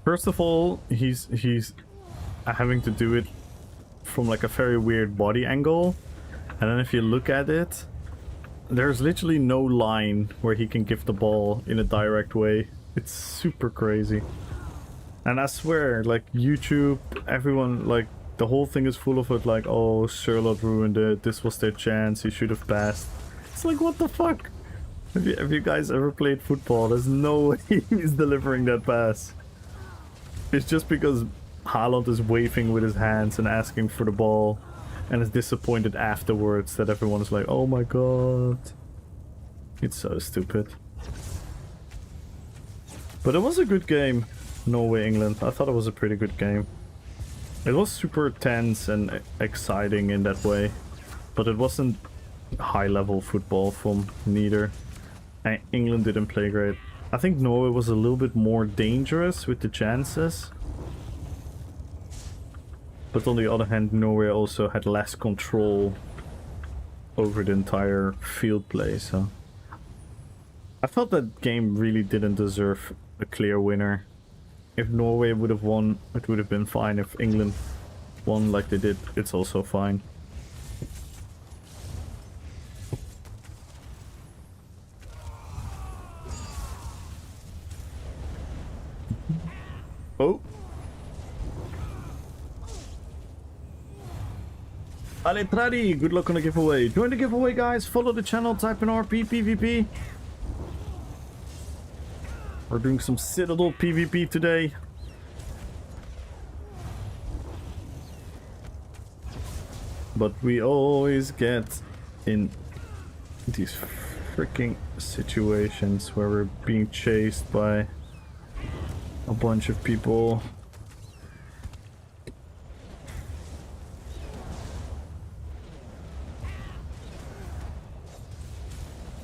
First of all, he's having to do it from like a very weird body angle, and then if you look at it, there's literally no line where he can give the ball in a direct way. It's super crazy. And I swear, like, YouTube, everyone, like, the whole thing is full of it, like, oh, Charlotte ruined it, this was their chance, he should have passed. It's like, what the fuck? Have you guys ever played football? There's no way he's delivering that pass. It's just because Haaland is waving with his hands and asking for the ball and is disappointed afterwards that everyone's like, oh my god. It's so stupid. But it was a good game, Norway-England. I thought it was a pretty good game. It was super tense and exciting in that way, but it wasn't high-level football from neither. And England didn't play great. I think Norway was a little bit more dangerous with the chances. But on the other hand, Norway also had less control over the entire field play, so... I felt that game really didn't deserve a clear winner. If Norway would have won, it would have been fine. If England won like they did, it's also fine. Oh! Aletrari, good luck on the giveaway. Join the giveaway, guys. Follow the channel, type in RPPVP. We're doing some Citadel PvP today. But we always get in these freaking situations where we're being chased by a bunch of people.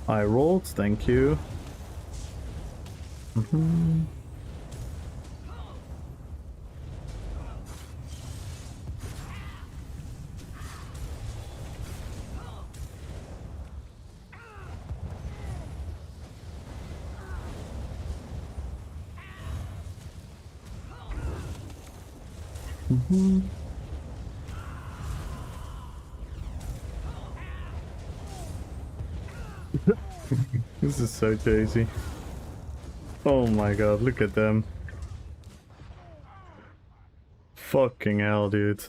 I rolled, thank you. This is so crazy. Oh my god, look at them. Fucking hell, dude.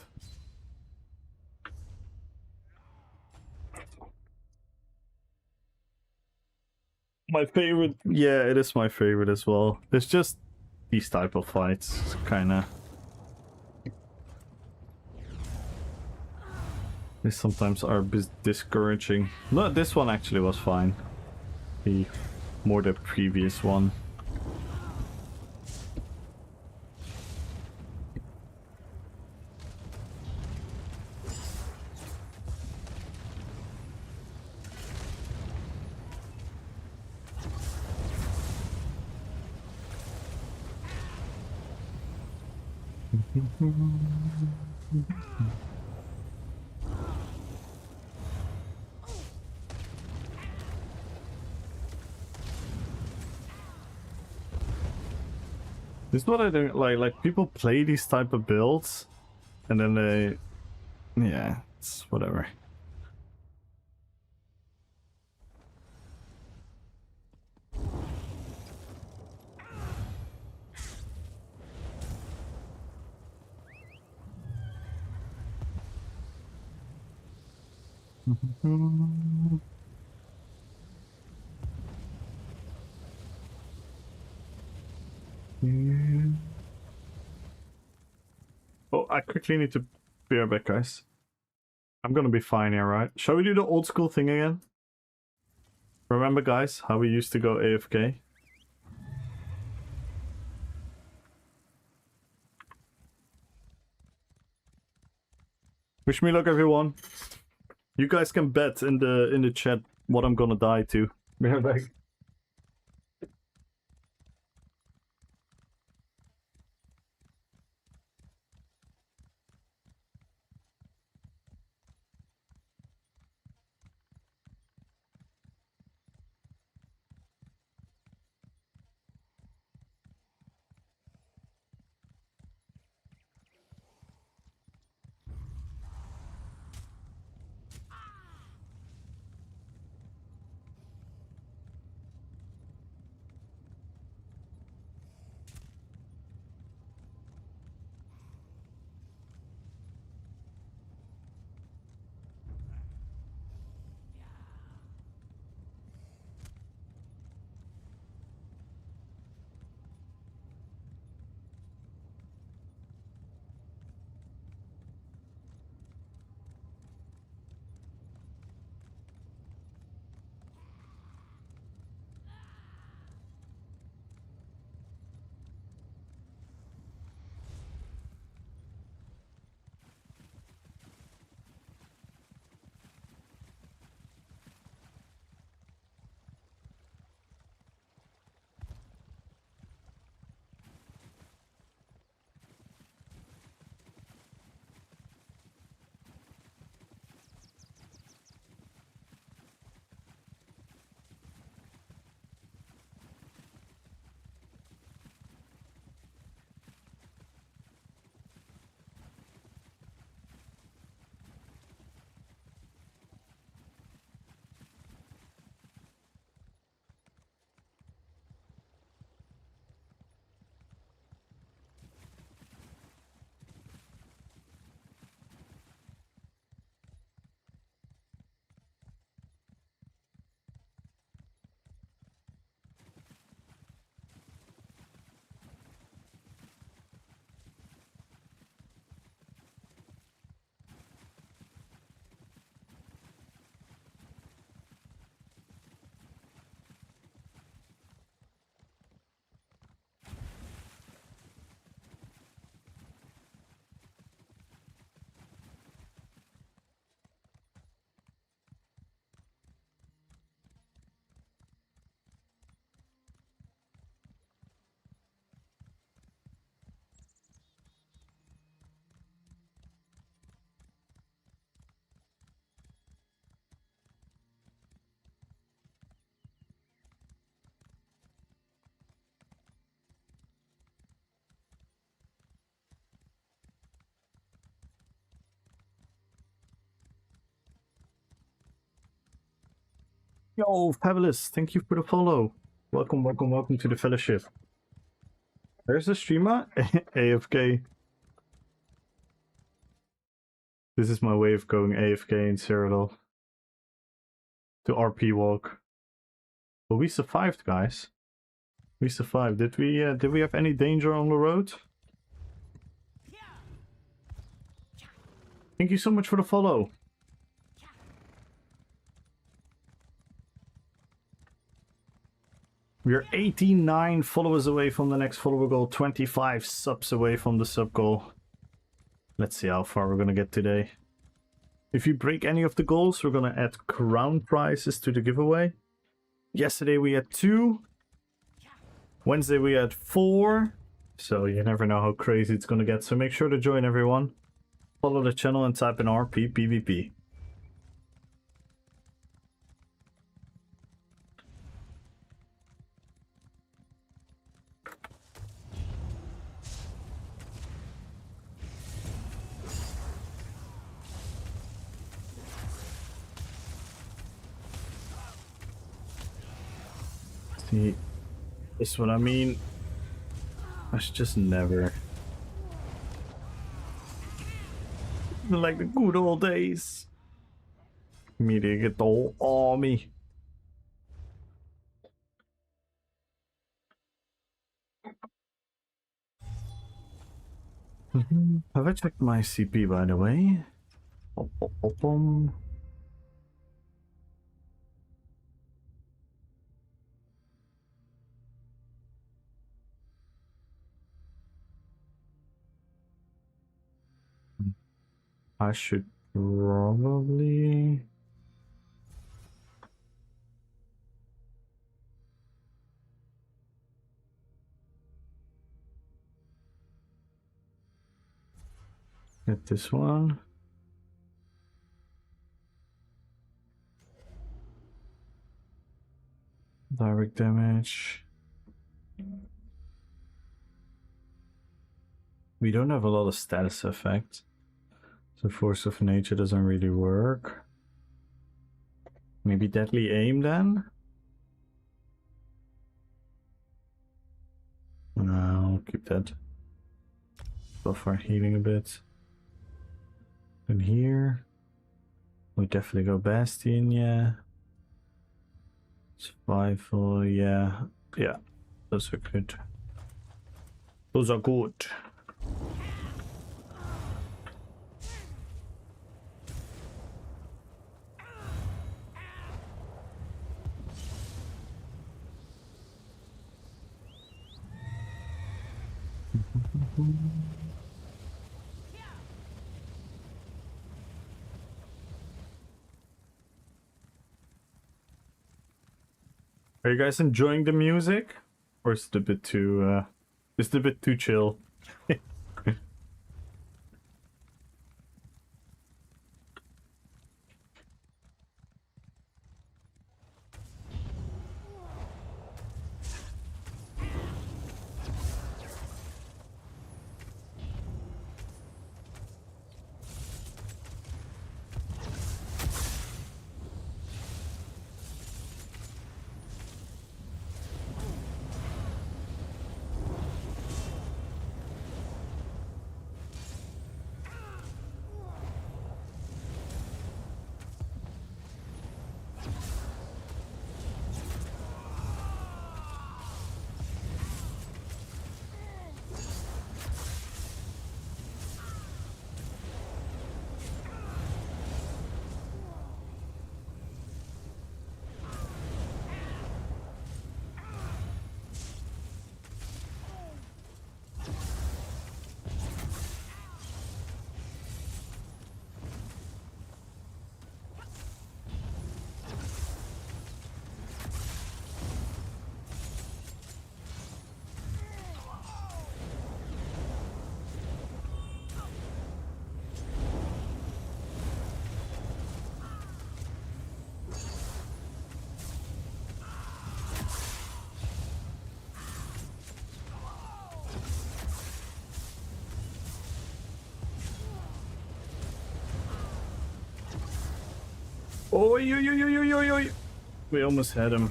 My favorite, yeah, it is my favorite as well. There's just these type of fights, kinda. They sometimes are a bit discouraging. No, this one actually was fine. More the previous one. This is what I don't like. Like, people play these type of builds, and then they, yeah, it's whatever. Oh, I quickly need to be right back, guys. I'm gonna be fine here, right? Shall we do the old school thing again? Remember, guys, how we used to go AFK? Wish me luck, everyone. You guys can bet in the chat what I'm gonna die to. Be right back. Yo, Fabulous, thank you for the follow. Welcome, welcome, welcome to the fellowship. There's the streamer, AFK. This is my way of going AFK in Cyrodiil. To RP walk. But we survived, guys. We survived. Did we have any danger on the road? Thank you so much for the follow. We're 89 followers away from the next follower goal, 25 subs away from the sub goal. Let's see how far we're gonna get today. If you break any of the goals, we're gonna add crown prizes to the giveaway. Yesterday we had 2. Wednesday we had 4. So you never know how crazy it's gonna get. So make sure to join, everyone. Follow the channel and type in RPPVP. See, this is what I mean. I should just never. Like the good old days. Me to get the whole army. Have I checked my CP, by the way? I should probably... get this one. Direct damage. We don't have a lot of status effects. So Force of Nature doesn't really work. Maybe Deadly Aim then? No, I'll keep that. Buff our healing a bit. And here, we definitely go Bastion, yeah. Survival, yeah. Yeah, those are good. Those are good. Are you guys enjoying the music? Or is it a bit too chill? Oh, we almost had him.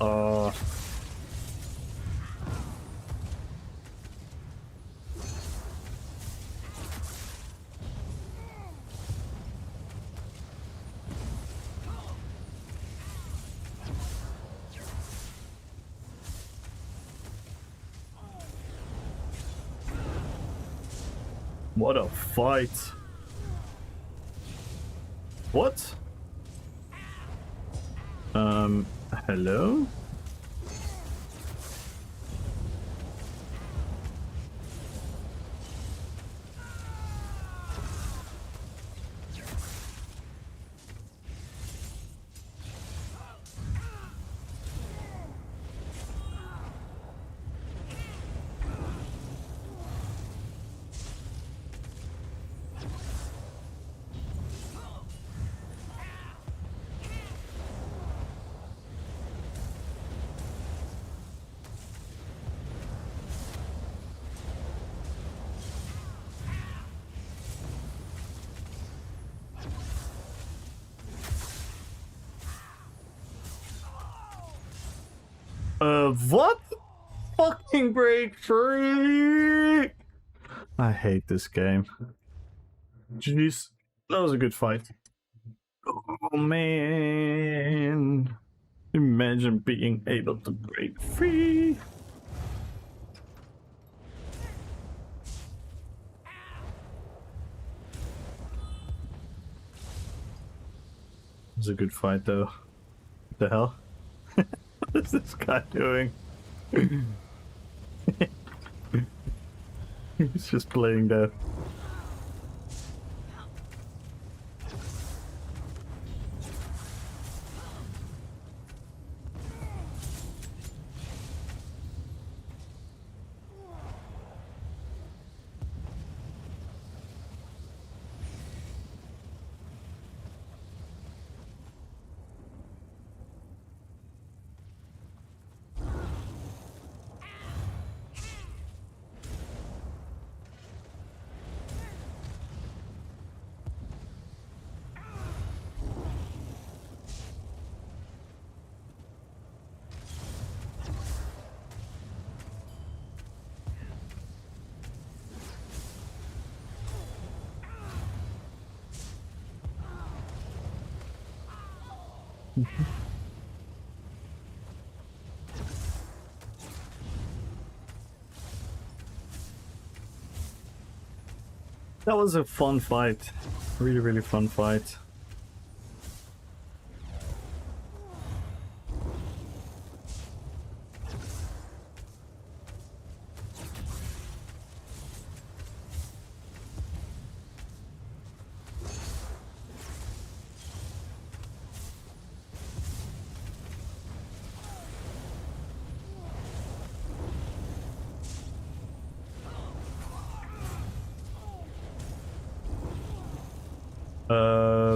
Uh... What a fight! What? Hello? What? Fucking break free! I hate this game. Jeez, that was a good fight. Oh man. Imagine being able to break free. It was a good fight though. What the hell? What is this guy doing? He's just playing there. That was a fun fight. Really, really fun fight.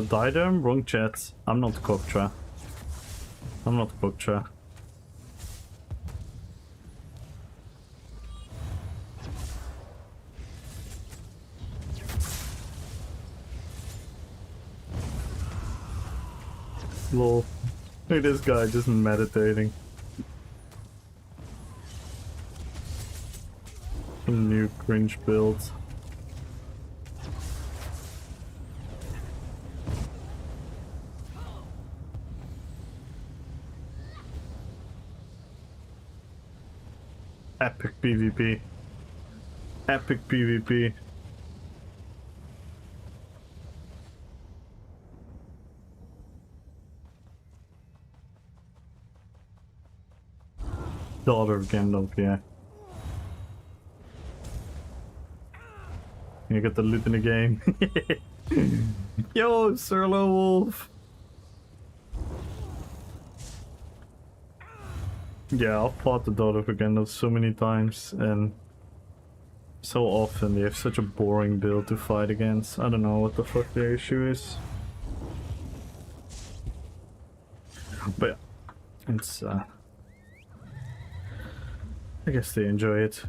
Diadem? Wrong chat. I'm not Koktra. I'm not Koktra. Lol. Look at this guy just meditating. Some new cringe builds. Epic PvP. Epic PvP. Daughter of Gandalf, yeah. You get the loot in the game. Yo, Sirlo Wolf. Yeah, I've fought the Daughter of Gandalf so many times, and so often they have such a boring build to fight against. I don't know what the fuck their issue is. But yeah, it's I guess they enjoy it.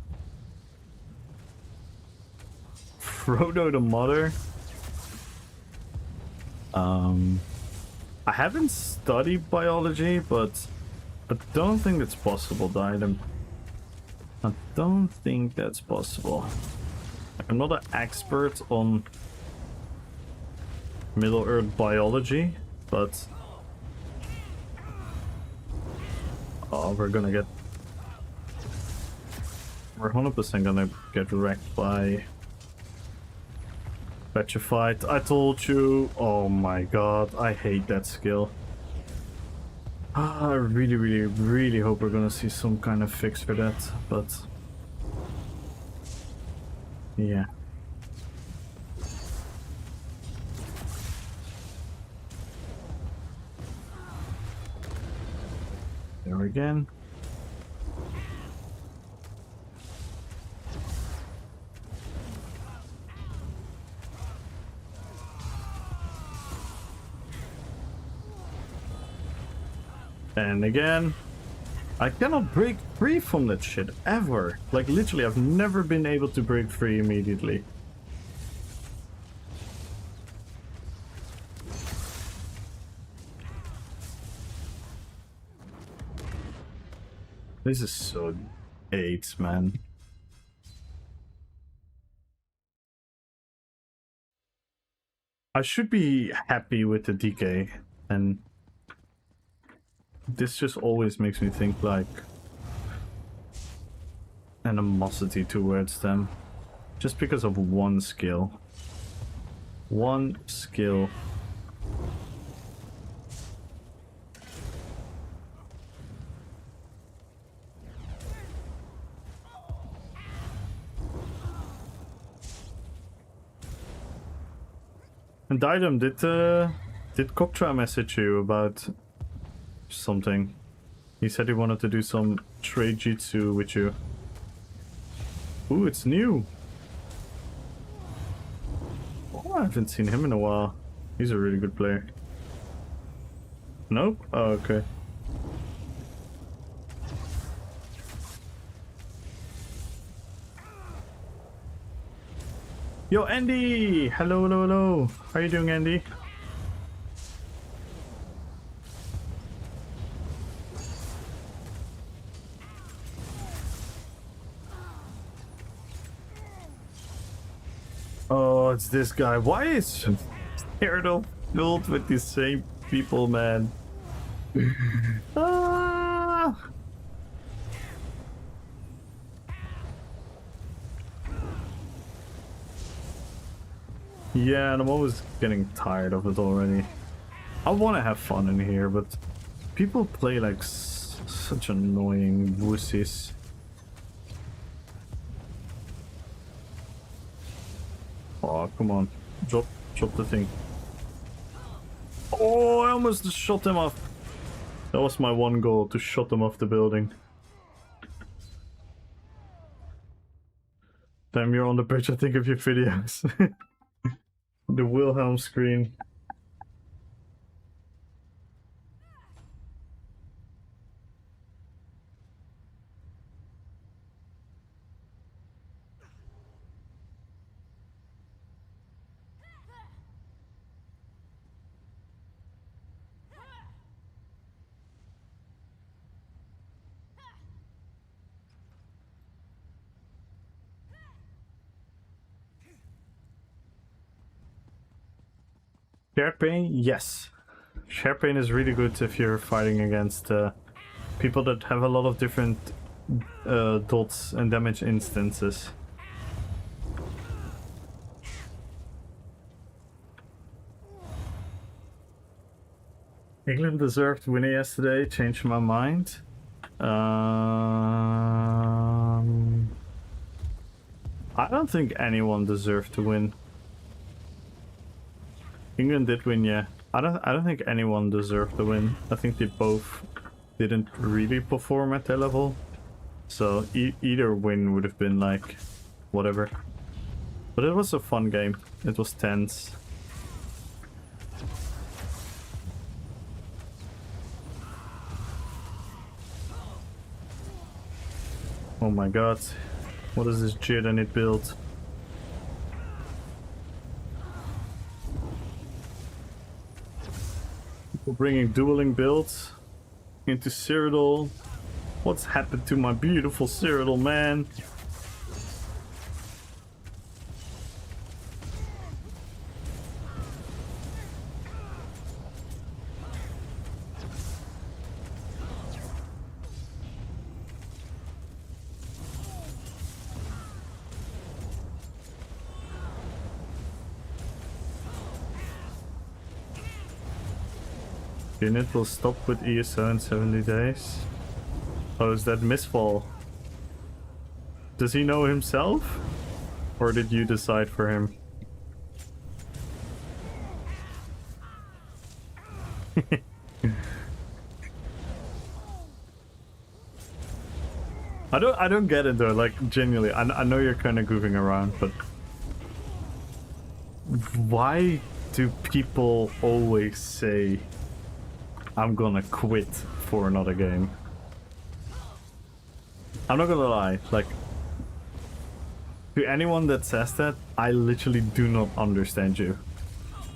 Frodo the Mother. I haven't studied biology, but I don't think it's possible to item. I don't think that's possible. I'm not an expert on Middle Earth biology, but... Oh, we're 100% gonna get wrecked by... Petrified. I told you. Oh my god, I hate that skill. I really hope we're gonna see some kind of fix for that, but... Yeah. There again. And again. I cannot break free from that shit ever. Like literally, I've never been able to break free immediately. This is so AIDS, man. I should be happy with the DK, and this just always makes me think like animosity towards them. Just because of one skill. One skill. And Didem, did Koktra message you about something? He said he wanted to do some trade jutsu with you. Ooh, it's new. Oh, I haven't seen him in a while. He's a really good player. Nope? Oh, okay. Yo, Andy! Hello, hello, hello. How you doing, Andy? Oh, it's this guy. Why is Gyarados filled with these same people, man? Ah! Yeah, and I'm always getting tired of it already. I want to have fun in here, but people play like such annoying wussies. Oh, come on. Drop the thing. Oh, I almost just shot him off. That was my one goal, to shot him off the building. Damn, you're on the bridge, I think, of your videos. The Wilhelm screen. Shared pain? Yes. Shared pain is really good if you're fighting against people that have a lot of different dots and damage instances. England deserved winning yesterday, changed my mind. I don't think anyone deserved to win. England did win, yeah. I don't think anyone deserved to win. I think they both didn't really perform at their level. So either win would have been like whatever. But it was a fun game. It was tense. Oh my god. What is this Jid and it built? We're bringing dueling builds. into Cyrodiil. What's happened to my beautiful Cyrodiil, man? Unit will stop with ESO in 70 days. Oh, is that misfall? Does he know himself? Or did you decide for him? I don't get it though, like genuinely. I know you're kind of goofing around, but why do people always say I'm gonna quit for another game? I'm not gonna lie, like, to anyone that says that, I literally do not understand you.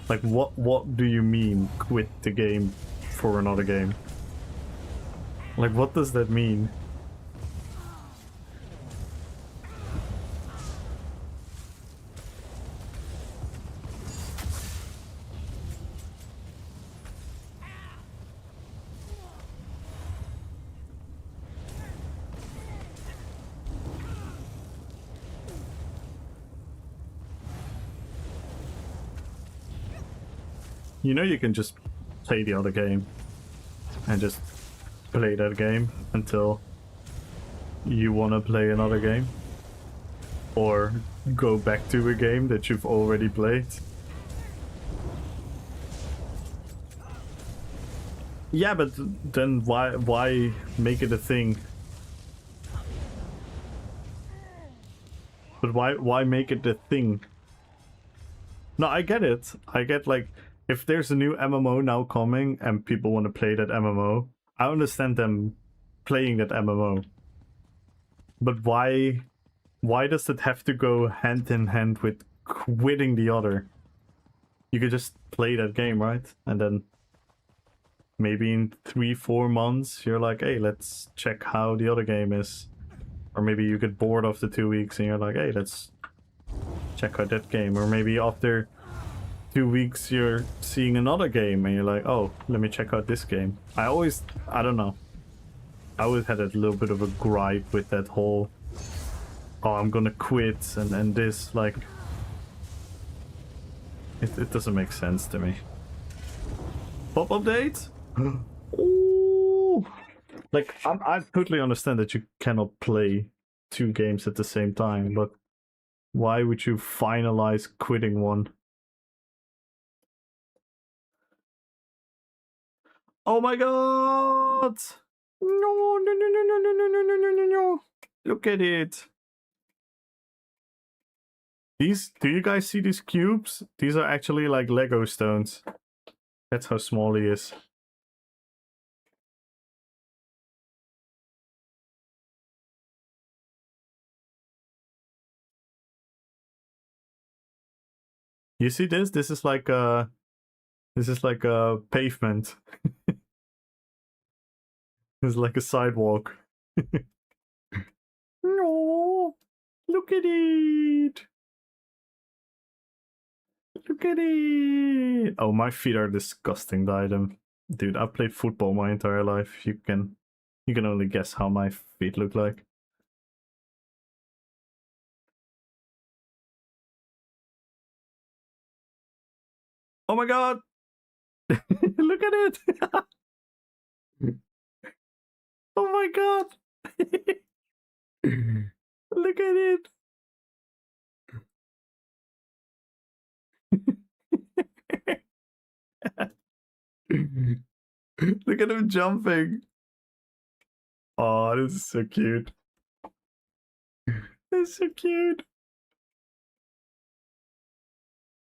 Like, what do you mean, quit the game for another game? Like, what does that mean? You know you can just play the other game and just play that game until you want to play another game, or go back to a game that you've already played. Yeah, but then why make it a thing? But why make it a thing? No, I get it. I get, like, if there's a new MMO now coming and people want to play that MMO, I understand them playing that MMO. But why does it have to go hand in hand with quitting the other? You could just play that game, right? And then maybe in 3-4 months you're like, hey, let's check how the other game is. Or maybe you get bored after 2 weeks and you're like, hey, let's check out that game. Or maybe after 2 weeks you're seeing another game and you're like, oh, let me check out this game. I don't know. I always had a little bit of a gripe with that whole, oh, I'm gonna quit and this, like, it doesn't make sense to me. Pop update? Ooh. Like, I totally understand that you cannot play 2 games at the same time, but why would you finalize quitting one? Oh my god! No, no, no, no, no, no, no, no, no, no, no, no. Look at it. These, do you guys see these cubes? These are actually like Lego stones. That's how small he is. You see this? This is like a pavement. It's like a sidewalk. No, look at it. Look at it. Oh, my feet are disgusting, Diadem. Dude, I've played football my entire life. You can only guess how my feet look like. Oh my god! Look at it! Oh my god! Look at it! Look at him jumping! Oh, this is so cute. This is so cute.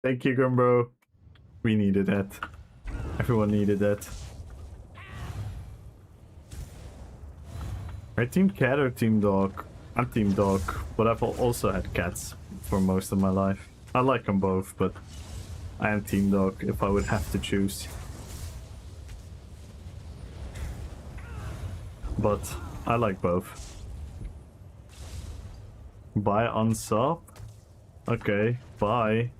Thank you, Gumbo. We needed that. Everyone needed that. Are team cat or team dog? I'm team dog, but I've also had cats for most of my life. I like them both, but I am team dog if I would have to choose. but I like both. Buy unsub? Okay, bye.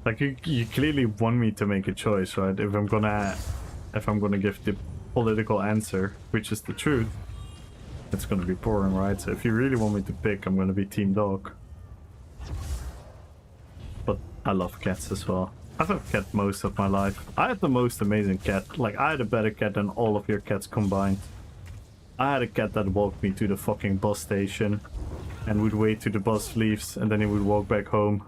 Like you clearly want me to make a choice, right? If I'm gonna give the political answer, which is the truth, it's gonna be boring, right? So if you really want me to pick, I'm gonna be team dog. But I love cats as well. I've had a cat most of my life. I had the most amazing cat. Like, I had a better cat than all of your cats combined. I had a cat that walked me to the fucking bus station and would wait till the bus leaves and then he would walk back home.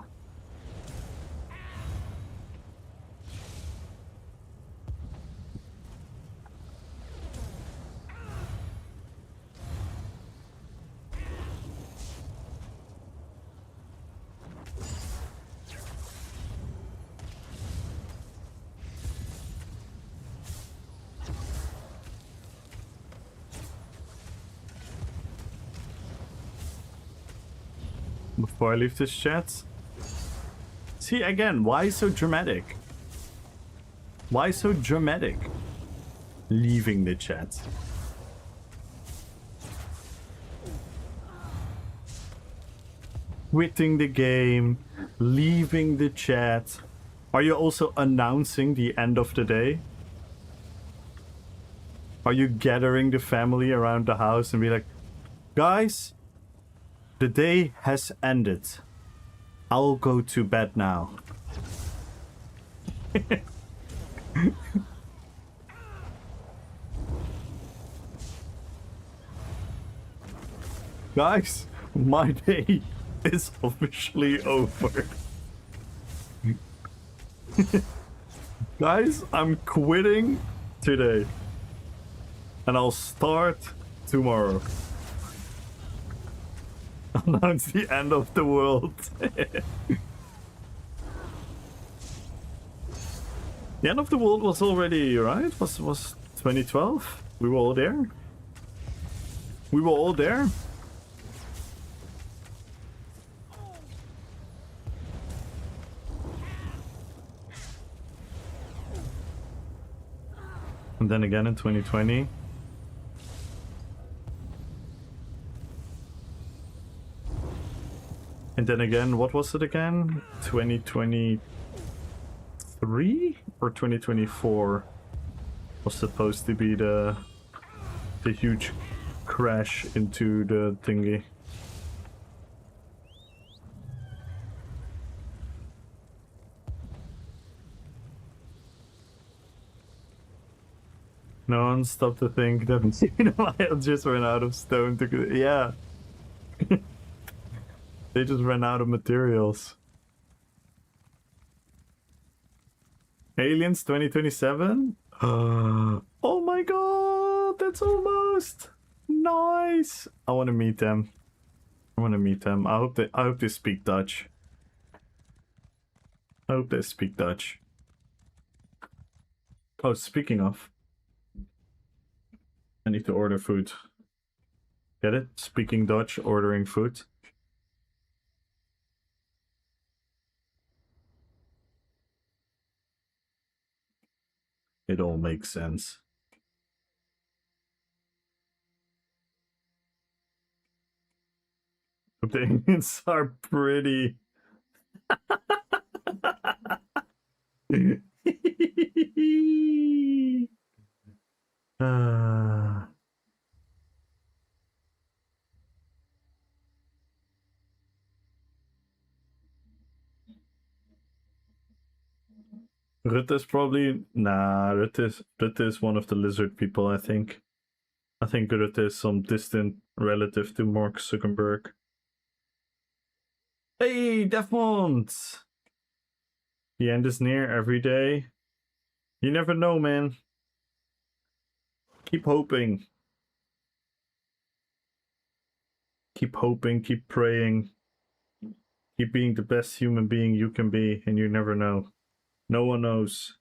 Before I leave this chat. See, again, why so dramatic? Why so dramatic? Leaving the chat. Quitting the game. Leaving the chat. Are you also announcing the end of the day? Are you gathering the family around the house and be like, guys, the day has ended. I'll go to bed now. Guys, my day is officially over. Guys, I'm quitting today. And I'll start tomorrow. Announce the end of the world. The end of the world was already, right? Was 2012? We were all there? We were all there? And then again in 2020. And then again, what was it again? 2023 or 2024 was supposed to be the huge crash into the thingy. No one stopped to think that I just ran out of stone to... Yeah. They just ran out of materials. Aliens 2027? Oh my god, that's almost nice. I want to meet them. I want to meet them. I hope they speak Dutch. I hope they speak Dutch. Oh, speaking of, I need to order food. Get it? Speaking Dutch, ordering food. It all makes sense. But the aliens are pretty. Rutte is probably... Nah, Rutte is one of the lizard people, I think. I think Rutte is some distant relative to Mark Zuckerberg. Hey, Defmont! The end is near every day. You never know, man. Keep hoping. Keep hoping, keep praying. Keep being the best human being you can be, and you never know. No one knows.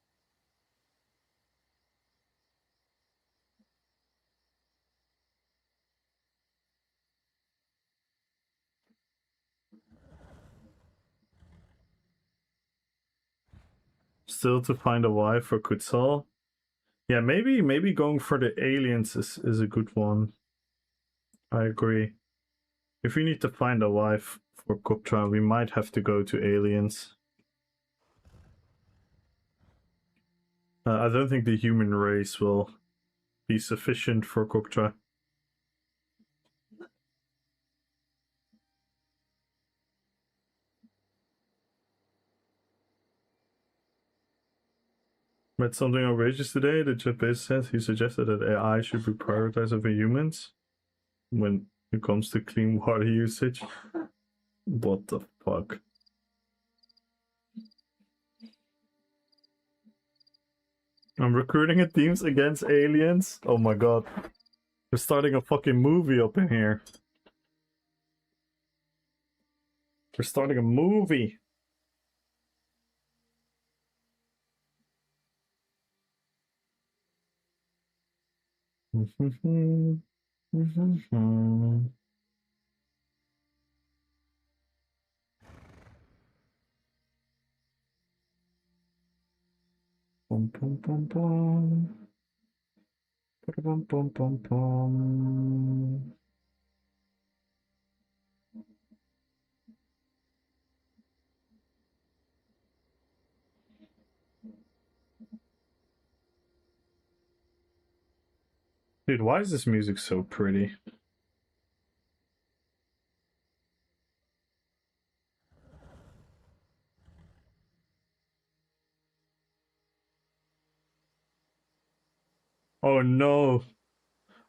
still to find a wife for Kutsal. Yeah, maybe going for the aliens is a good one. I agree. If we need to find a wife for Koptra, we might have to go to aliens. I don't think the human race will be sufficient for Koptra. Read something outrageous today. The Japanese said he suggested that AI should be prioritized over humans when it comes to clean water usage. What the fuck? I'm recruiting a teams against aliens? Oh my god. We're starting a fucking movie up in here. We're starting a movie. Bum, bum, bum, bum. Bum, bum, bum, bum. Dude, why is this music so pretty? Oh no.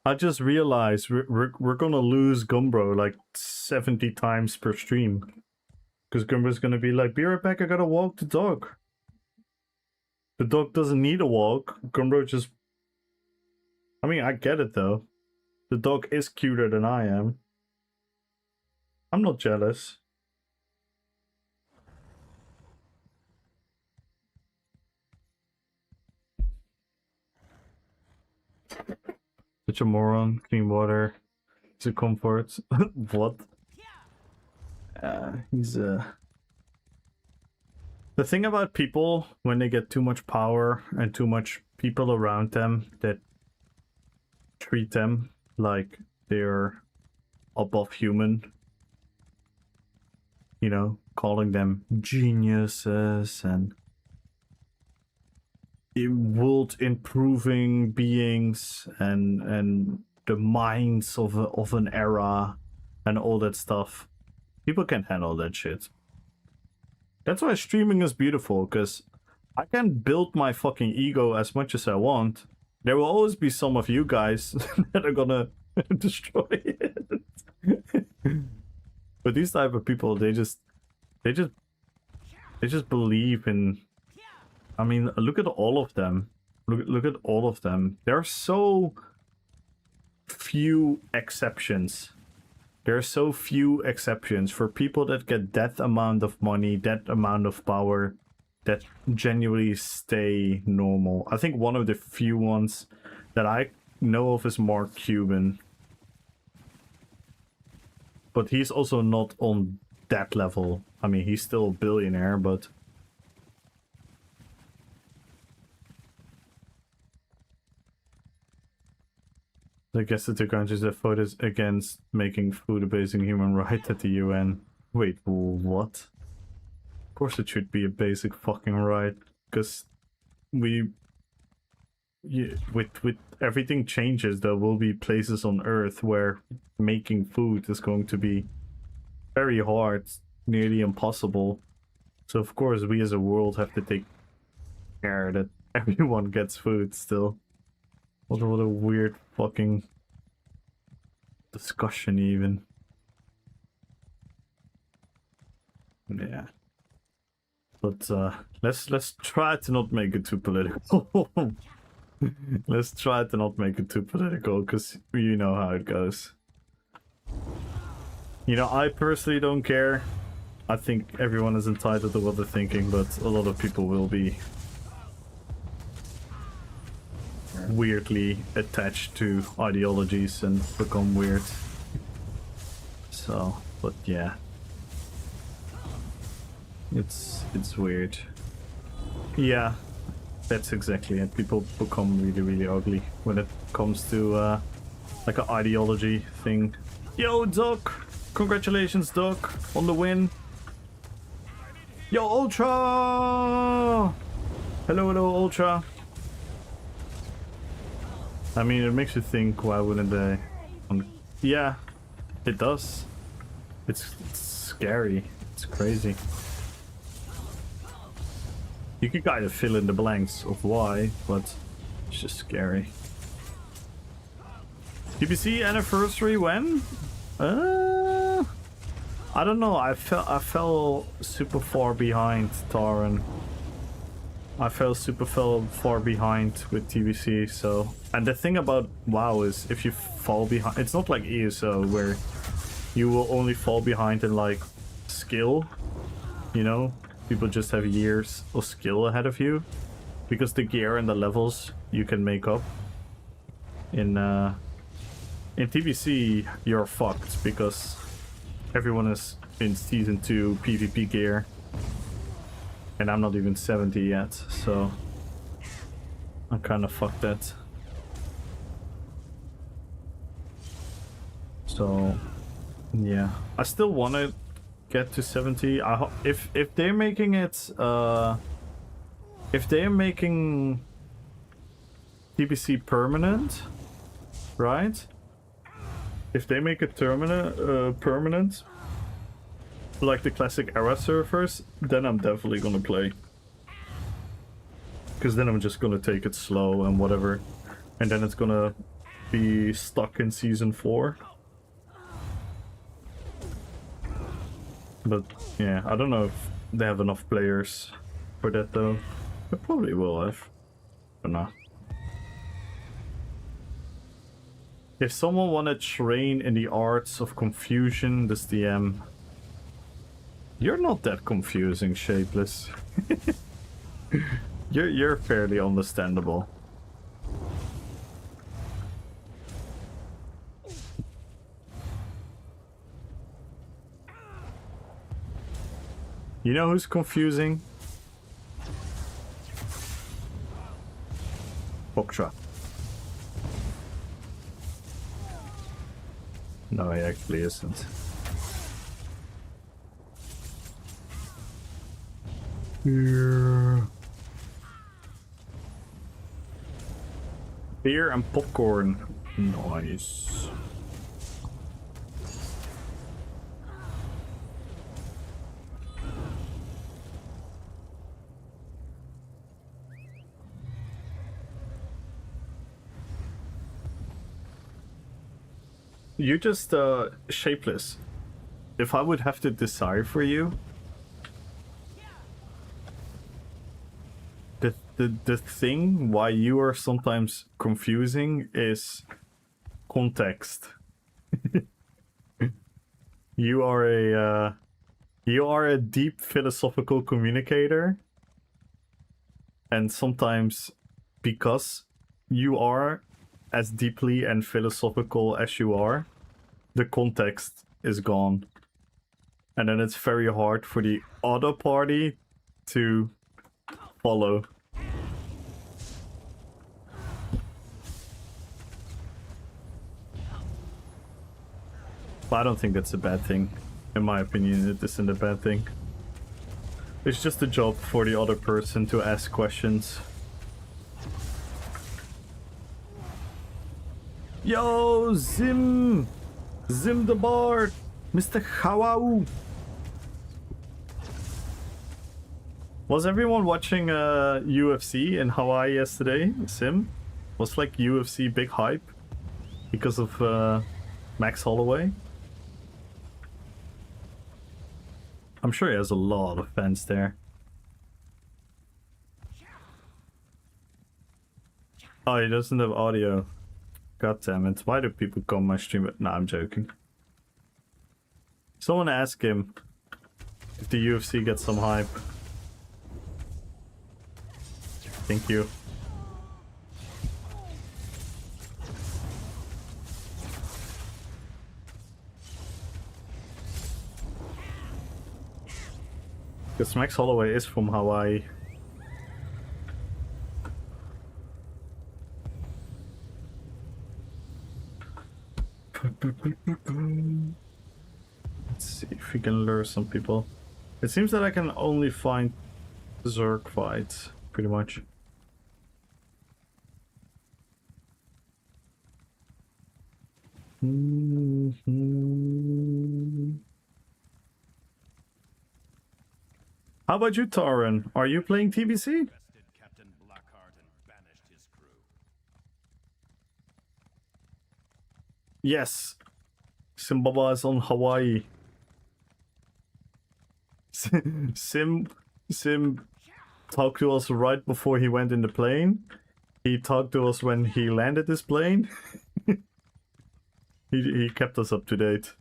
I just realized we're gonna lose Gumbro like 70 times per stream. Because Gumbro's gonna be like, be right back, I gotta walk the dog. The dog doesn't need a walk. Gumbro just... I mean, I get it though. The dog is cuter than I am. I'm not jealous. Such a moron. Clean water. It's a comfort. What? He's The thing about people, when they get too much power and too much people around them that treat them like they're above human, you know, calling them geniuses and world improving beings and the minds of an era and all that stuff. People can't handle that shit. That's why streaming is beautiful, because I can build my fucking ego as much as I want. There will always be some of you guys that are gonna destroy it. But these type of people, they just believe in... I mean, look at all of them. Look at all of them. There are so few exceptions. There are so few exceptions for people that get that amount of money, that amount of power, that genuinely stay normal. I think one of the few ones that I know of is Mark Cuban. But he's also not on that level. I mean, he's still a billionaire, but... I guess the two countries that voted against making food a basic human right at the UN. Wait, what? Of course it should be a basic fucking right, because with everything changes, there will be places on Earth where making food is going to be very hard, nearly impossible. So of course we as a world have to take care that everyone gets food still. What a weird fucking discussion even. Yeah. But let's try to not make it too political. Let's try to not make it too political, because you know how it goes. You know, I personally don't care. I think everyone is entitled to what they're thinking, but a lot of people will be weirdly attached to ideologies and become weird. So, but yeah. It's weird. Yeah, that's exactly it. People become really, really ugly when it comes to like an ideology thing. Yo, Duck! Congratulations, Duck, on the win. Yo, Ultra! Hello, hello, Ultra. I mean, it makes you think, why wouldn't they? Yeah, it does. It's scary. It's crazy. You could kind of fill in the blanks of why, but it's just scary. TBC anniversary when? I don't know. I fell super far behind, Taran. I fell super far behind with TBC. So, and the thing about WoW is, if you fall behind, it's not like ESO where you will only fall behind in like skill. You know, people just have years of skill ahead of you, because the gear and the levels you can make up. In TBC, you're fucked because everyone is in Season 2 PvP gear. And I'm not even 70 yet, so I'm kind of fucked that. So, yeah. I still want to get to 70. If they're making it, if they're making TBC permanent, right? If they make it permanent, like the classic era servers, then I'm definitely gonna play. Because then I'm just gonna take it slow and whatever. And then it's gonna be stuck in Season 4. But yeah, I don't know if they have enough players for that though. They probably will have. But no. If someone wanna train in the arts of confusion, this DM. You're not that confusing, Shapeless. You're fairly understandable. You know who's confusing? Boksha. No, he actually isn't. Beer and popcorn. Nice. You just Shapeless. If I would have to decide for you, the thing why you are sometimes confusing is context. You are a deep philosophical communicator, and sometimes because you are as deeply and philosophical as you are, the context is gone, and then it's very hard for the other party to follow. But I don't think that's a bad thing. In my opinion, it isn't a bad thing. It's just a job for the other person to ask questions. Yo, Zim the Bard, Mr. Hawau. Was everyone watching UFC in Hawaii yesterday? Sim? Was like UFC big hype because of Max Holloway? I'm sure he has a lot of fans there. Oh, he doesn't have audio. God damn it. Why do people come my stream? No, I'm joking. Someone ask him if the UFC gets some hype. Thank you. Because Max Holloway is from Hawaii. Let's see if we can lure some people. It seems that I can only find Zerg fights, pretty much. How about you, Taran? Are you playing TBC? Yes. Simbaba is on Hawaii. Sim talked to us right before he went in the plane. He talked to us when he landed his plane. he kept us up to date.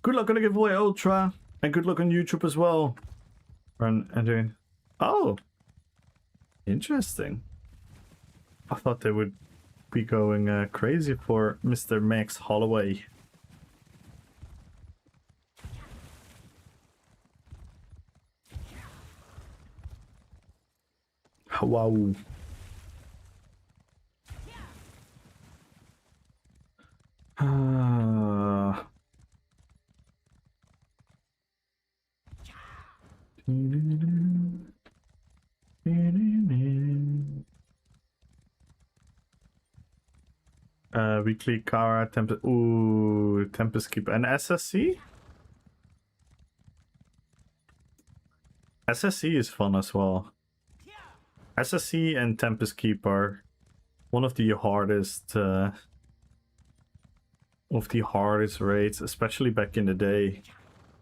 Good luck on the giveaway, Ultra, and good luck on YouTube as well. And doing. Oh, interesting. I thought they would be going crazy for Mr. Max Holloway. Wow. Weekly Kara Tempest. Ooh, Tempest Keeper and SSC. SSC is fun as well. SSC and Tempest Keeper, one of the hardest raids, especially back in the day.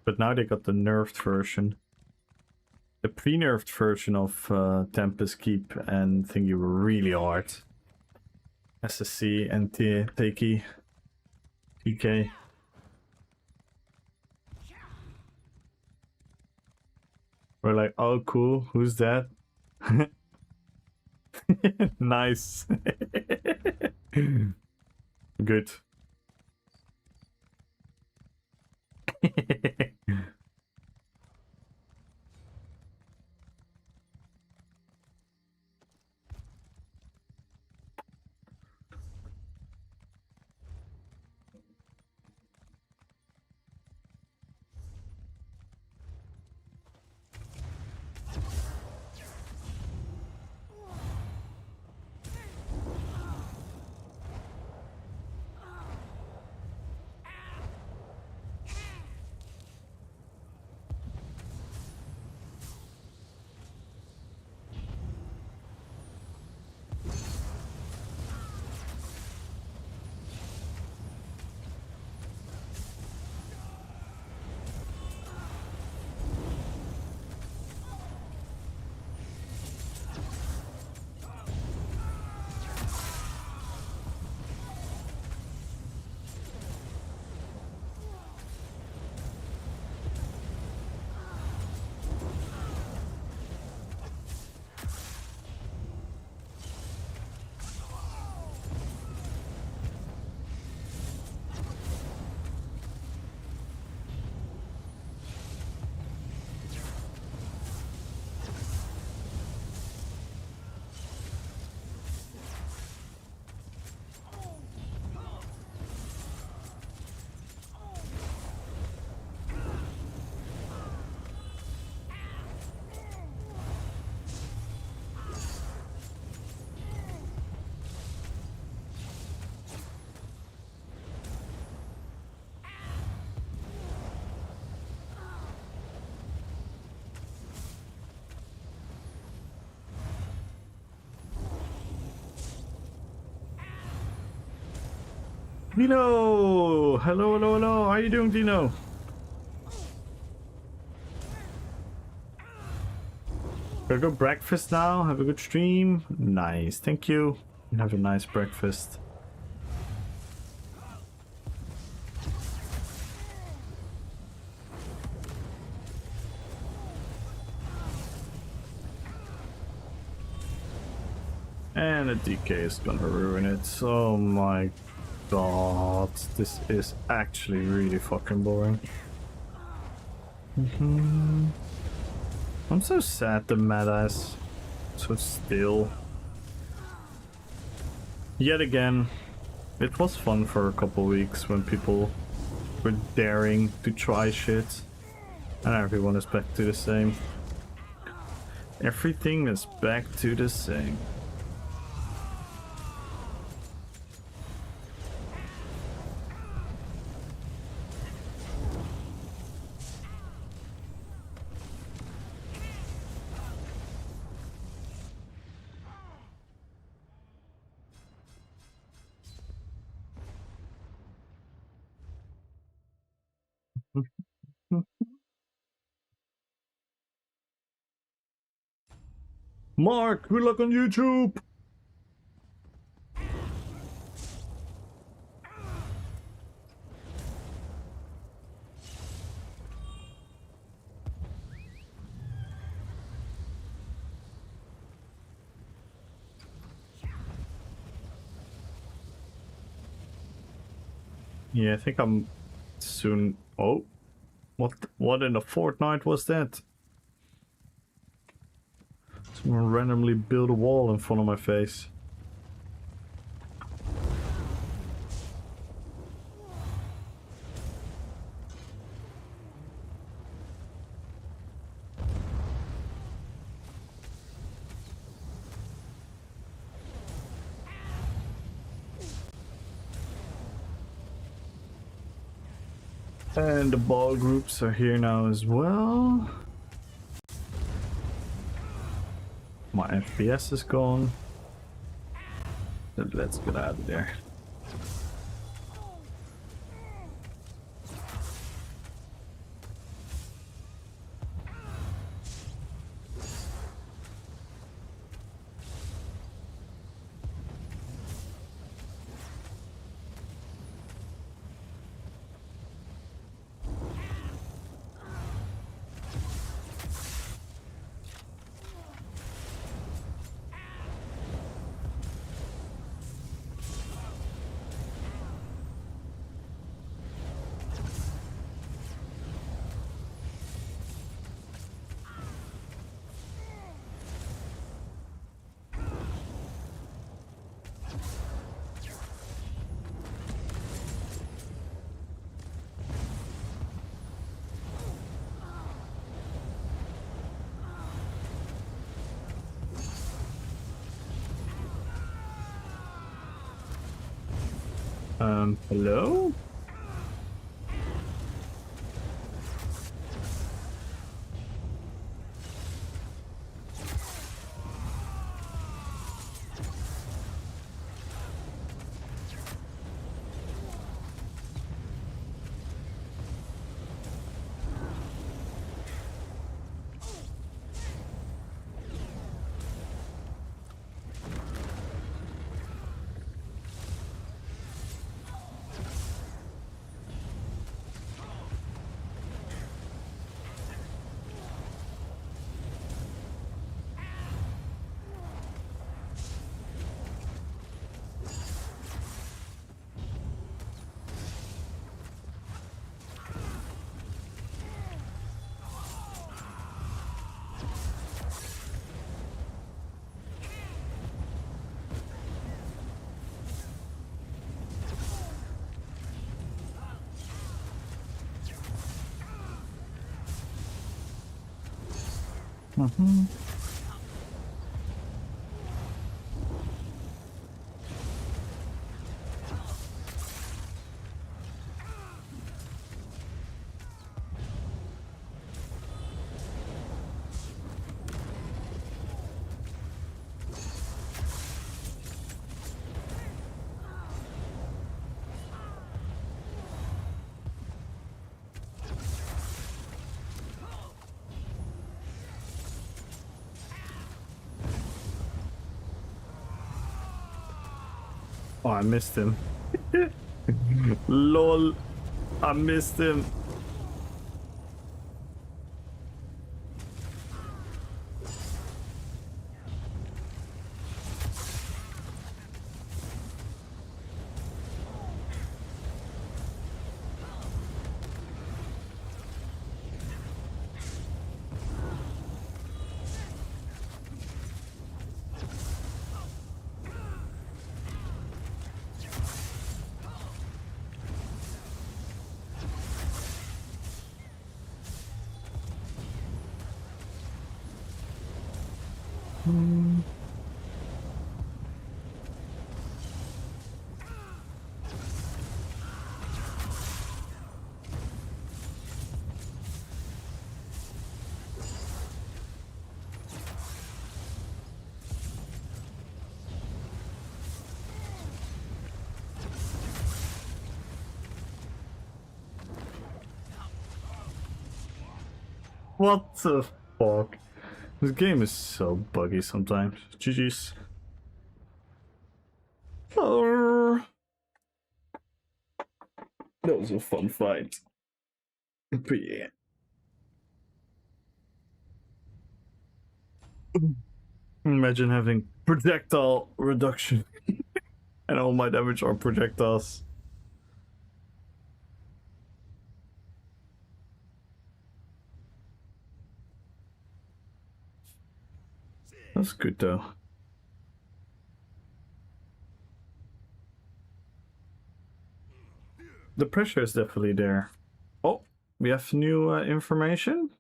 But now they got the nerfed version. The pre-nerfed version of Tempest Keep and thingy were really hard. SSC and TK. We're like, oh cool, who's that? Nice. Good. Dino! Hello, hello, hello. How are you doing, Dino? Gotta go breakfast now. Have a good stream. Nice. Thank you. Have a nice breakfast. And a DK is gonna ruin it. Oh my god. This is actually really fucking boring. I'm so sad the meta is so still. Yet again, it was fun for a couple weeks when people were daring to try shit. And everyone is back to the same. Everything is back to the same. Mark, good luck on YouTube! Yeah, I think I'm soon... Oh, what in the fortnight was that? Someone randomly built a wall in front of my face. And the ball groups are here now as well. My FPS is gone. Let's get out of there. Hello? Mm-hmm. Oh, I missed him. Lol, I missed him. What the fuck? This game is so buggy sometimes. GG's. Oh, that was a fun fight. But yeah. Imagine having projectile reduction and all my damage are projectiles. That's good though. The pressure is definitely there. Oh, we have new information.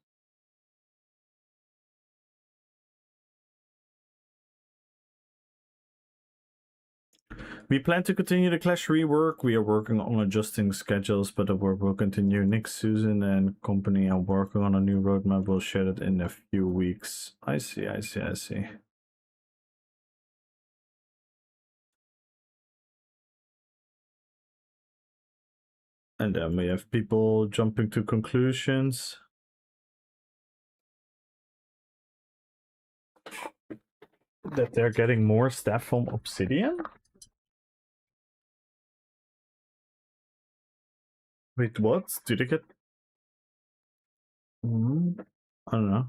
We plan to continue the Clash rework. We are working on adjusting schedules, but the work will continue. Nick, Susan, and company are working on a new roadmap. We'll share it in a few weeks. I see. And then we have people jumping to conclusions. That they're getting more staff from Obsidian? Wait, what? Did they get... I don't know.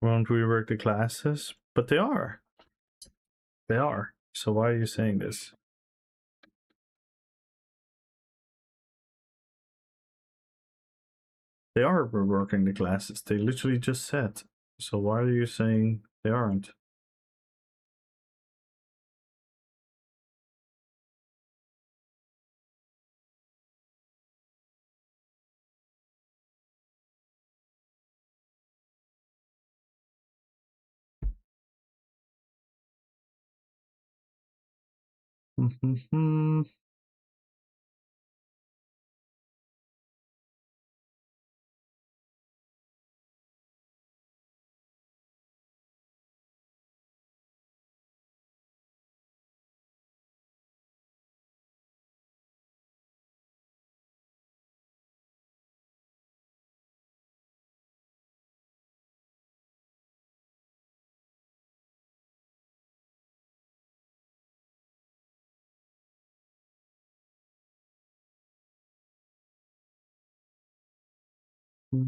Won't rework the classes? But they are. They are. So why are you saying this? They are reworking the classes. They literally just said. So why are you saying they aren't? The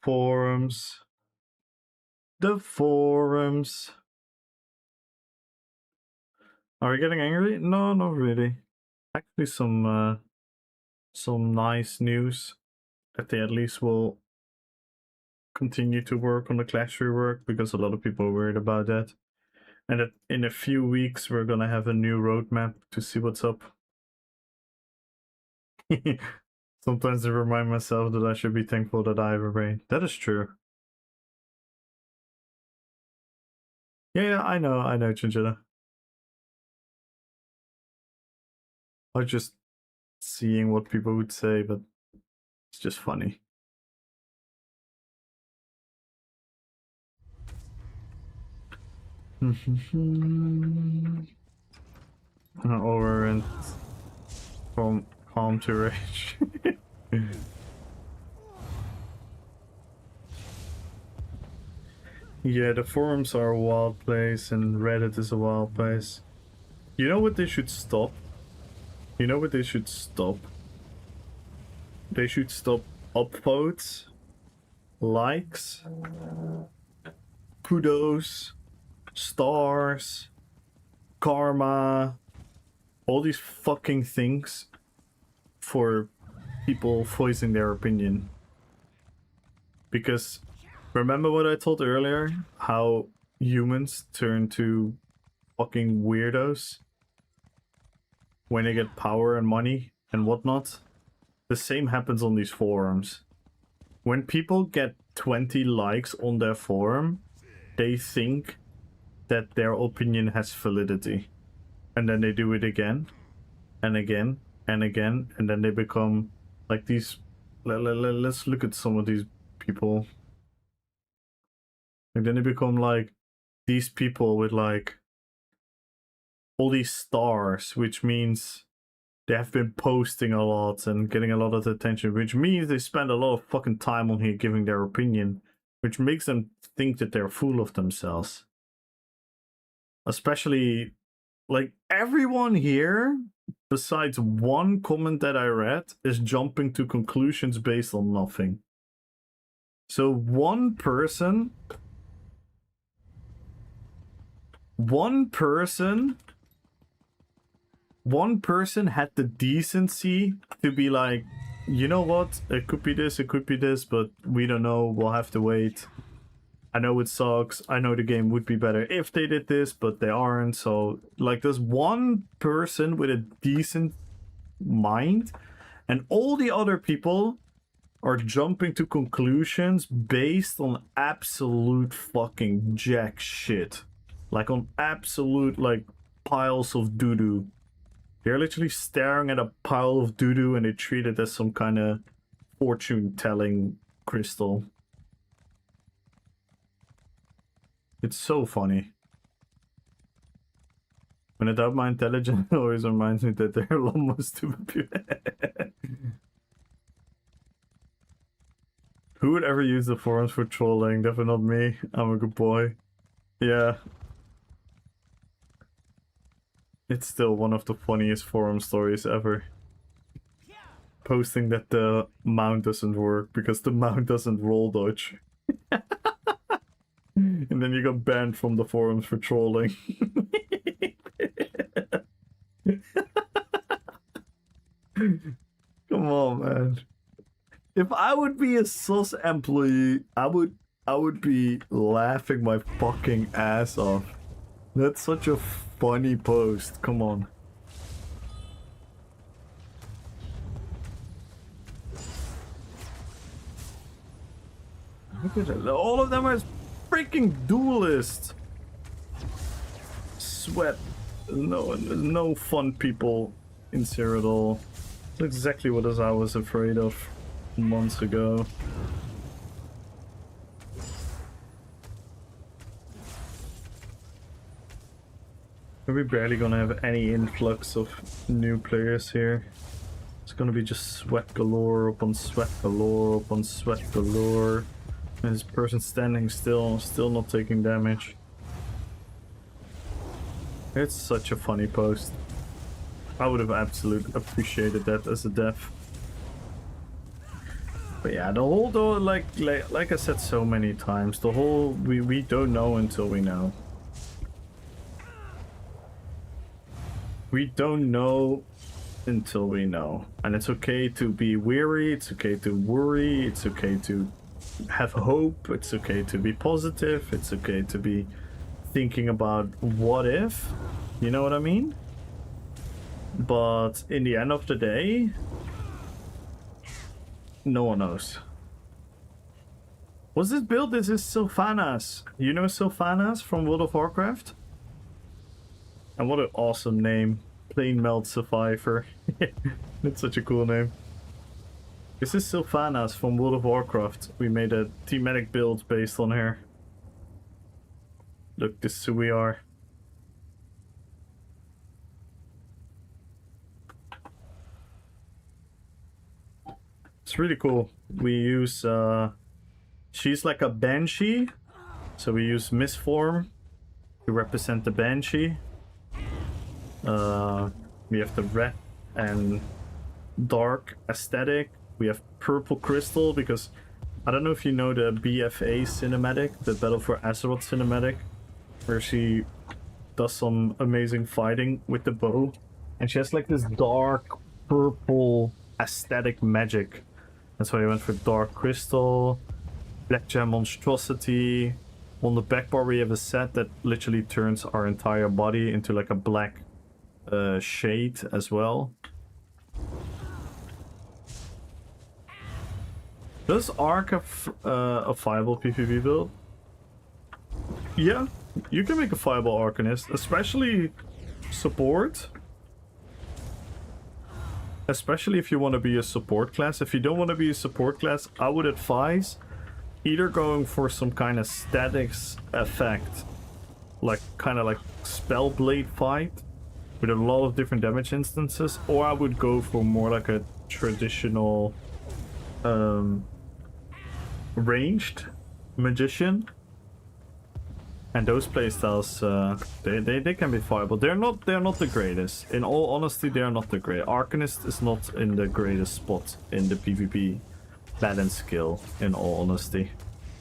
forums. The forums. Are we getting angry? No, not really. Actually, some nice news that they at least will continue to work on the Clash rework, because a lot of people are worried about that. And that in a few weeks we're gonna have a new roadmap to see what's up. Sometimes I remind myself that I should be thankful that I have a brain. That is true. Yeah, I know, Chinchilla. I was just seeing what people would say, but it's just funny. Over from calm to rage. Yeah, the forums are a wild place and Reddit is a wild place. You know what they should stop? You know what they should stop? they should stop upvotes, likes, kudos, stars, karma, all these fucking things for people voicing their opinion. Because remember what I told earlier? How humans turn to fucking weirdos when they get power and money and whatnot? The same happens on these forums. When people get 20 likes on their forum, they think that their opinion has validity. And then they do it again and again and again, and then they become like these. Let's look at some of these people. And then they become like these people with like all these stars, which means they have been posting a lot and getting a lot of attention, which means they spend a lot of fucking time on here giving their opinion, which makes them think that they're full of themselves. Especially, like, everyone here, besides one comment that I read, is jumping to conclusions based on nothing. So one person had the decency to be like, you know what, it could be this, but we don't know, we'll have to wait. I know it sucks, I know the game would be better if they did this, but they aren't. So like, there's one person with a decent mind, and all the other people are jumping to conclusions based on absolute fucking jack shit. Like on absolute like piles of doo-doo. They're literally staring at a pile of doo-doo and they treat it as some kind of fortune-telling crystal. It's so funny. When I doubt my intelligence, it always reminds me that there are a lot more stupid people. Who would ever use the forums for trolling? Definitely not me. I'm a good boy. Yeah. It's still one of the funniest forum stories ever. Posting that the mount doesn't work because the mount doesn't roll dodge. And then you got banned from the forums for trolling. Come on, man. If I would be a sus employee, I would be laughing my fucking ass off. That's such a funny post. Come on. Look at it. All of them are freaking duelists. Sweat. No fun people in Cyrodiil. That's exactly what I was afraid of months ago. We're barely gonna have any influx of new players here. It's gonna be just sweat galore upon sweat galore upon sweat galore. And this person standing still not taking damage. It's such a funny post. I would have absolutely appreciated that as a dev. But yeah, the whole though, like I said so many times, the whole we don't know until we know. We don't know until we know. And it's okay to be weary, it's okay to worry, it's okay to have hope, it's okay to be positive, it's okay to be thinking about what if, you know what I mean? But in the end of the day, no one knows. What's this build? This is Sylvanas. You know Sylvanas from World of Warcraft? And what an awesome name. Plain Melt Survivor. That's such a cool name. This is Sylvanas from World of Warcraft. We made a thematic build based on her. Look, this is who we are. It's really cool. We use she's like a banshee, so we use misform to represent the banshee. We have the red and dark aesthetic We have purple crystal because I don't know if you know the BFA cinematic, the Battle for Azeroth cinematic, where she does some amazing fighting with the bow, and she has like this dark purple aesthetic magic. That's why I went for dark crystal, black gem monstrosity. On the back bar we have a set that literally turns our entire body into like a black shade as well. Does Arc have a viable PvP build? Yeah, you can make a viable Arcanist, especially support. Especially if you want to be a support class. If you don't want to be a support class, I would advise either going for some kind of statics effect, like kind of like Spellblade fight with a lot of different damage instances, or I would go for more like a traditional ranged magician. And those playstyles, they can be viable. They're not the greatest. In all honesty, they're not the great. Arcanist is not in the greatest spot in the PvP balance skill, in all honesty.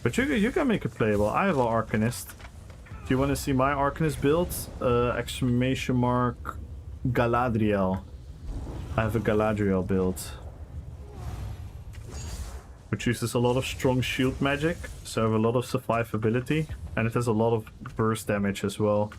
But you can make it playable. I have an Arcanist. If you want to see my Arcanist build, exclamation mark Galadriel. I have a Galadriel build, which uses a lot of strong shield magic, so I have a lot of survivability, and it has a lot of burst damage as well.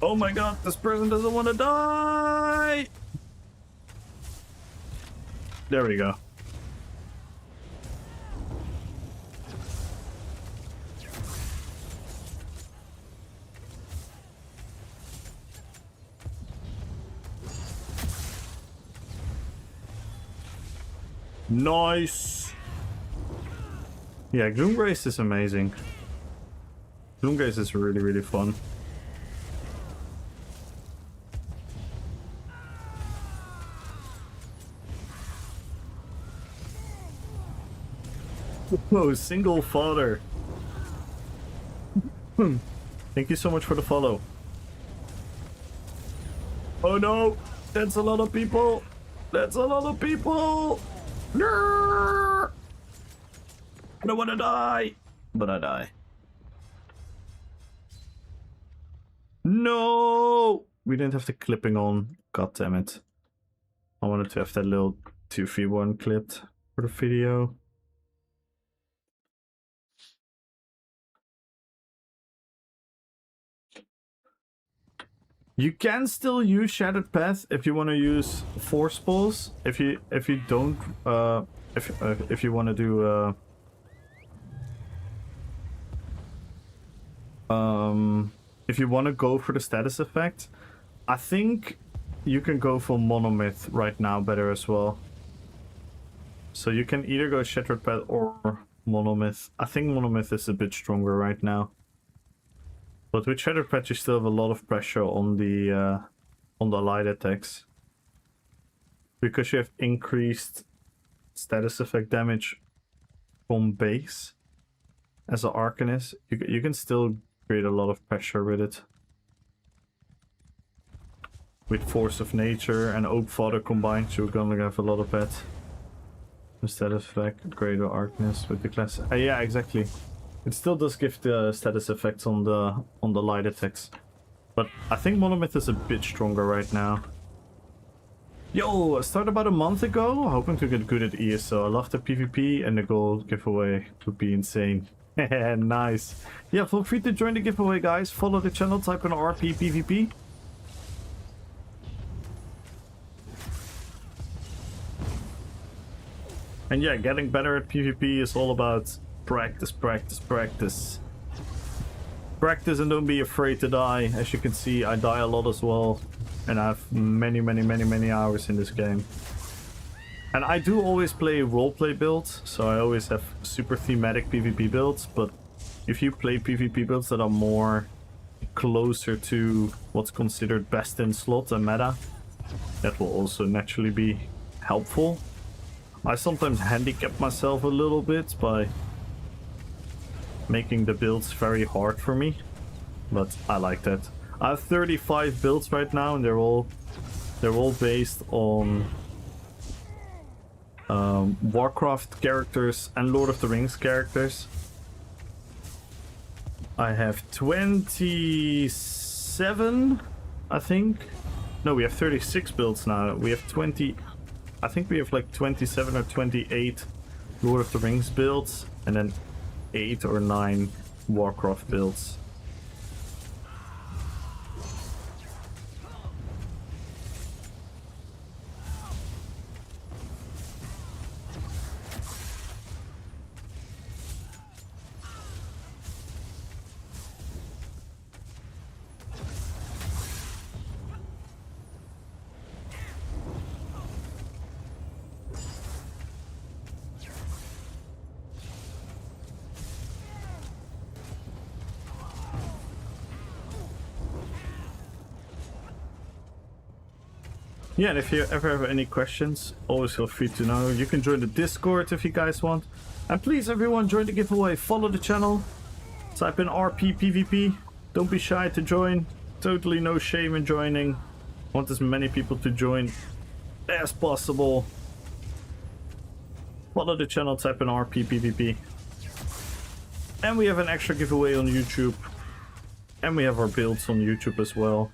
Oh my god, this person doesn't want to die! There we go. Nice! Yeah, Gloomgrace is amazing. Gloomgrace is really, really fun. Whoa, single father. Thank you so much for the follow. Oh no, that's a lot of people. That's a lot of people. No! I don't want to die, but I die. No! We didn't have the clipping on. God damn it. I wanted to have that little 2v1 clipped for the video. You can still use Shattered Path if you want to use force pulls. If you don't, if you want to do if you want to go for the status effect, I think you can go for Monomyth right now better as well. So you can either go Shattered Path or Monomyth. I think Monomyth is a bit stronger right now. But with Shattered Path you still have a lot of pressure on the light attacks. Because you have increased status effect damage from base as an Arcanist, you can still create a lot of pressure with it. With Force of Nature and Oak Father combined, you're gonna have a lot of that. Status effect, greater Arcanist with the class. Yeah, exactly. It still does give the status effects on the light attacks. But I think Monomyth is a bit stronger right now. Yo, I started about a month ago, hoping to get good at ESO. I love the PvP and the gold giveaway would be insane. Nice. Yeah, feel free to join the giveaway, guys. Follow the channel, type in RPPVP. And yeah, getting better at PvP is all about practice, practice, practice. Practice and don't be afraid to die. As you can see, I die a lot as well. And I have many hours in this game. And I do always play roleplay builds, so I always have super thematic PvP builds, but if you play PvP builds that are more closer to what's considered best in slot and meta, that will also naturally be helpful. I sometimes handicap myself a little bit by making the builds very hard for me, but I like that. I have 35 builds right now, and they're all based on Warcraft characters and Lord of the Rings characters. I have 27, I think. No, we have 36 builds now. We have 20. I think we have like 27 or 28 Lord of the Rings builds, and then 8 or 9 Warcraft builds. Yeah, and if you ever have any questions, always feel free to know. You can join the Discord if you guys want. And please, everyone, join the giveaway. Follow the channel. Type in RPPVP. Don't be shy to join. Totally no shame in joining. Want as many people to join as possible. Follow the channel, type in RPPVP. And we have an extra giveaway on YouTube. And we have our builds on YouTube as well.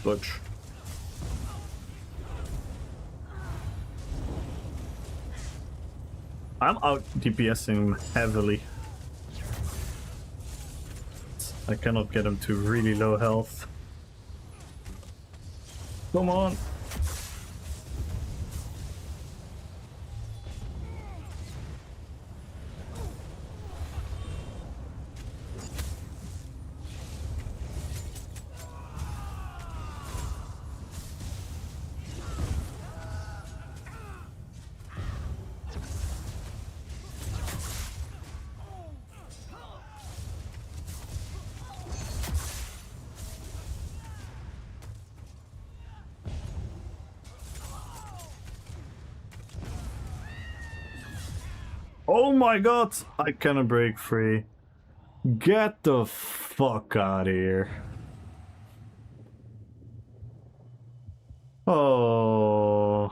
Touch. I'm out DPSing him heavily. I cannot get him to really low health. Come on. Oh my god! I cannot break free. Get the fuck out of here. Oh.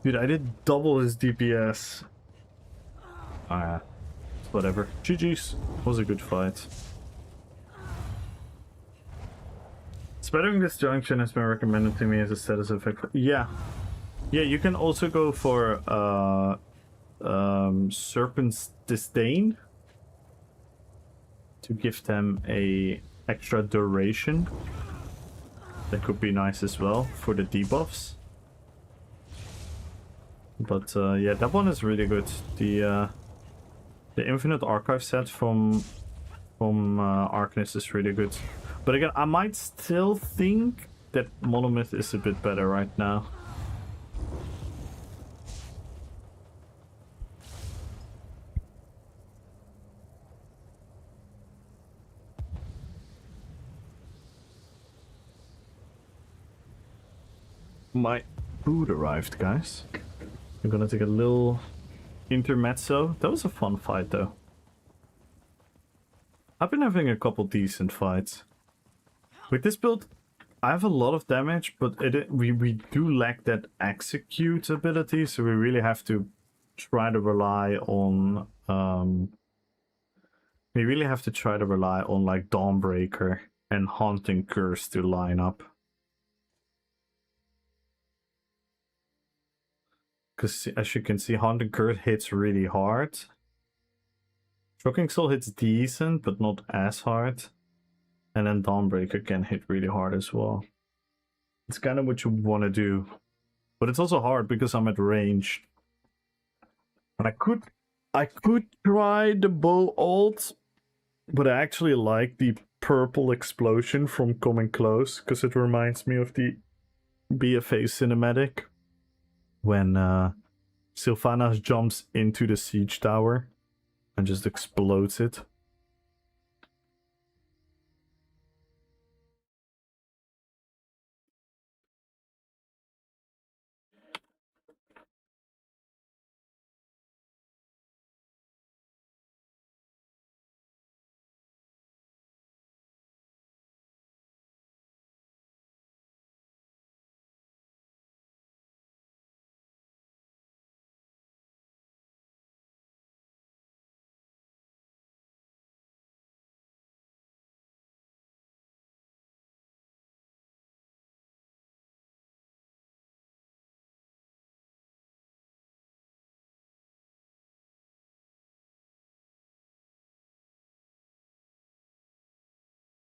Dude, I did double his DPS. Ah, whatever. GG's. Was a good fight. Spattering this junction has been recommended to me as a status effect. Yeah. Yeah, you can also go for Serpent's Disdain to give them a extra duration. That could be nice as well for the debuffs. But yeah, that one is really good. The Infinite Archive set from Arcanist is really good. But again, I might still think that Monomyth is a bit better right now. My food arrived, guys. I'm gonna take a little intermezzo. That was a fun fight, though. I've been having a couple decent fights. With this build, I have a lot of damage, but we do lack that execute ability, so we really have to try to rely on like Dawnbreaker and Haunting Curse to line up. Because as you can see, Haunting Curse hits really hard. Shocking Soul hits decent, but not as hard. And then Dawnbreaker can hit really hard as well. It's kind of what you want to do. But it's also hard because I'm at range. And I could try the bow ult, but I actually like the purple explosion from Coming Close because it reminds me of the BFA cinematic when Sylvanas jumps into the siege tower and just explodes it.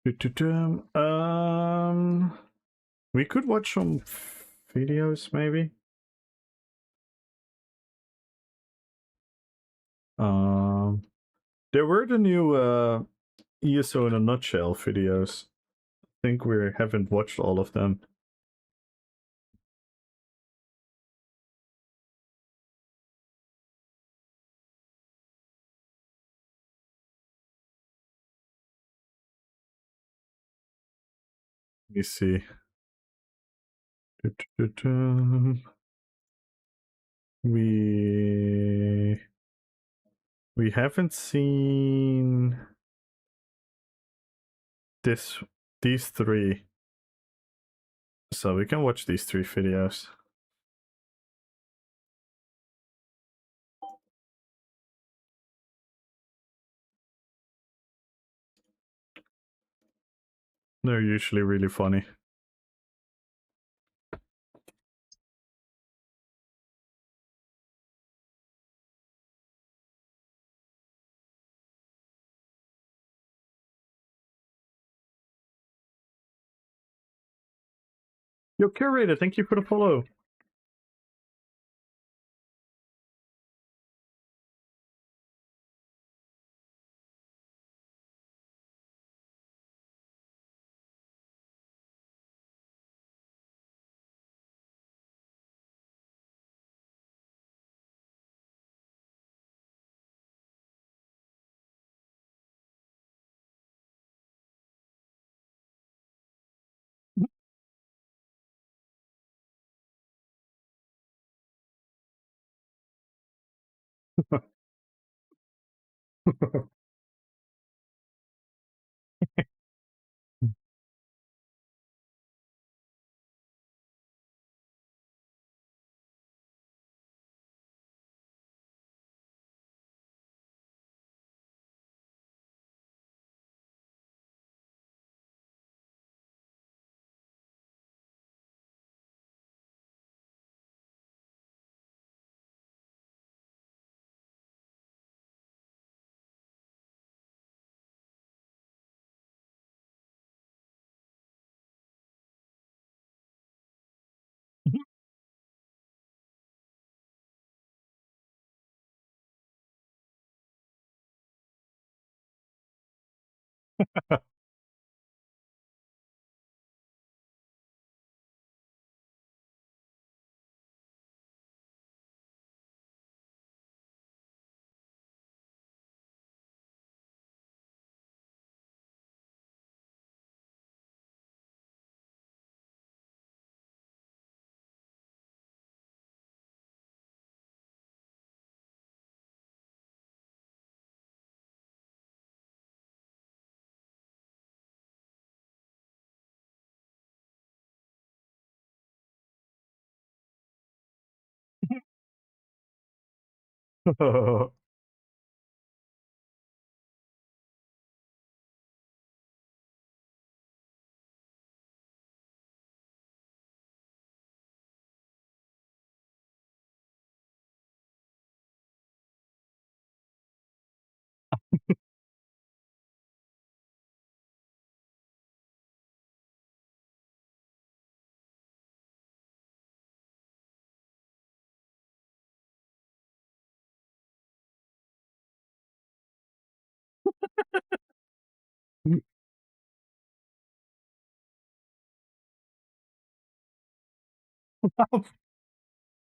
We could watch some videos, maybe. There were the new ESO in a nutshell videos. I think we haven't watched all of them. Let me see. We haven't seen these three, so we can watch these three videos. They're usually really funny. Yo, curator, thank you for the follow.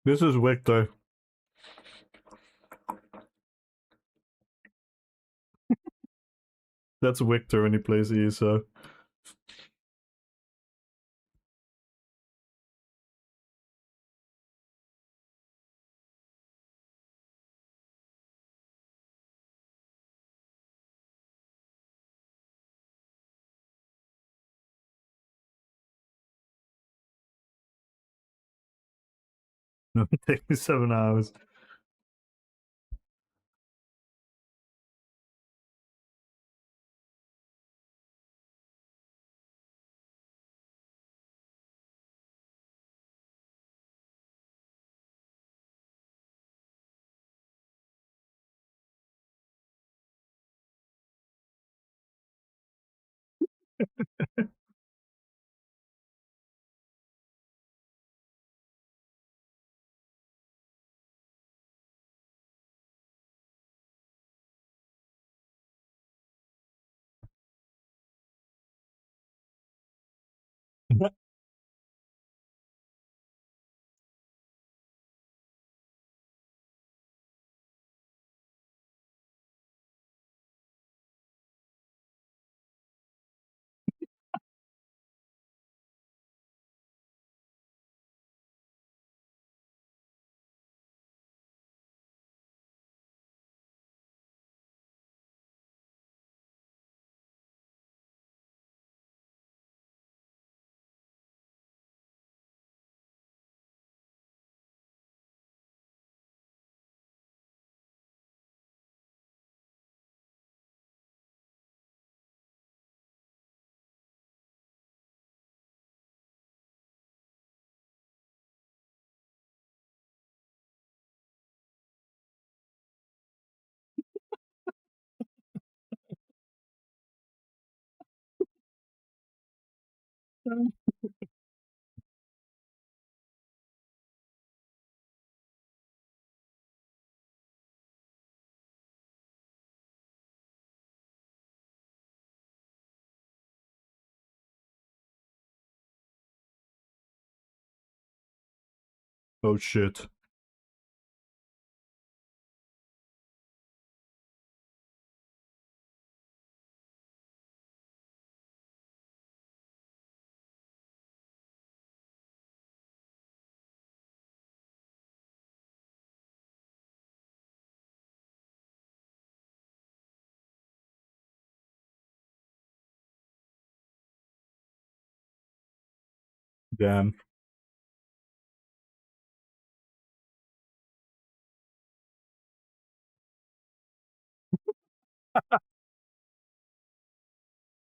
This is Victor. That's Victor when he plays ESO. No, it takes me 7 hours. Oh shit. Damn.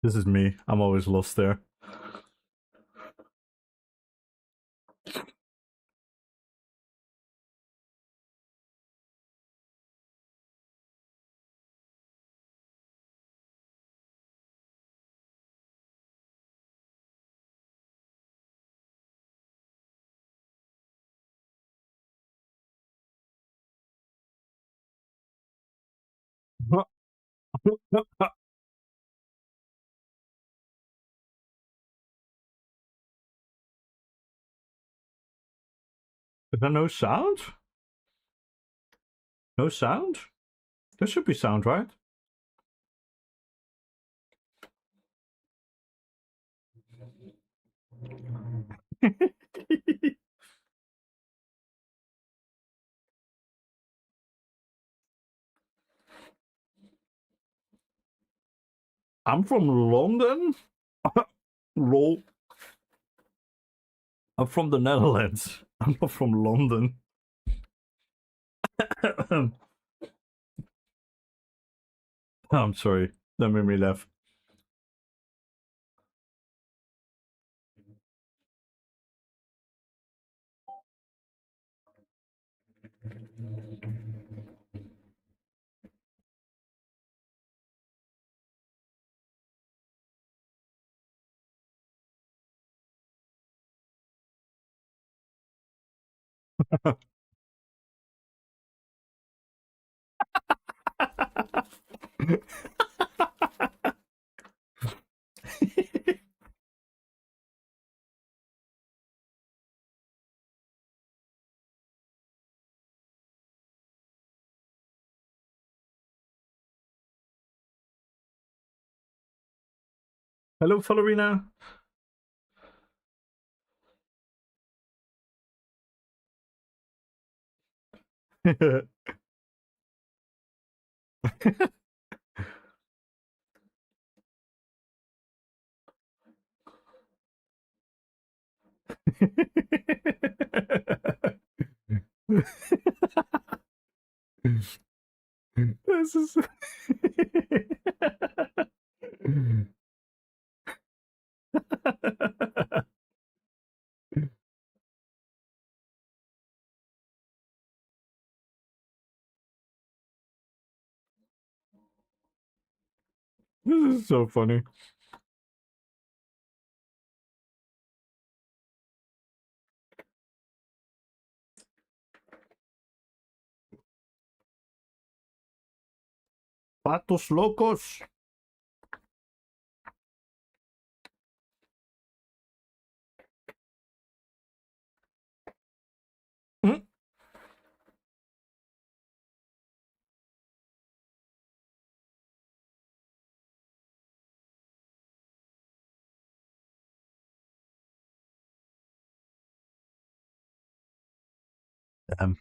This is me. I'm always lost there. Is there no sound? No sound? There should be sound, right? I'm from London? Lol. I'm from the Netherlands. I'm not from London. I'm sorry. That made me laugh. Hello, Fallerina. This is. This is so funny. Patos locos. Mm. Damn.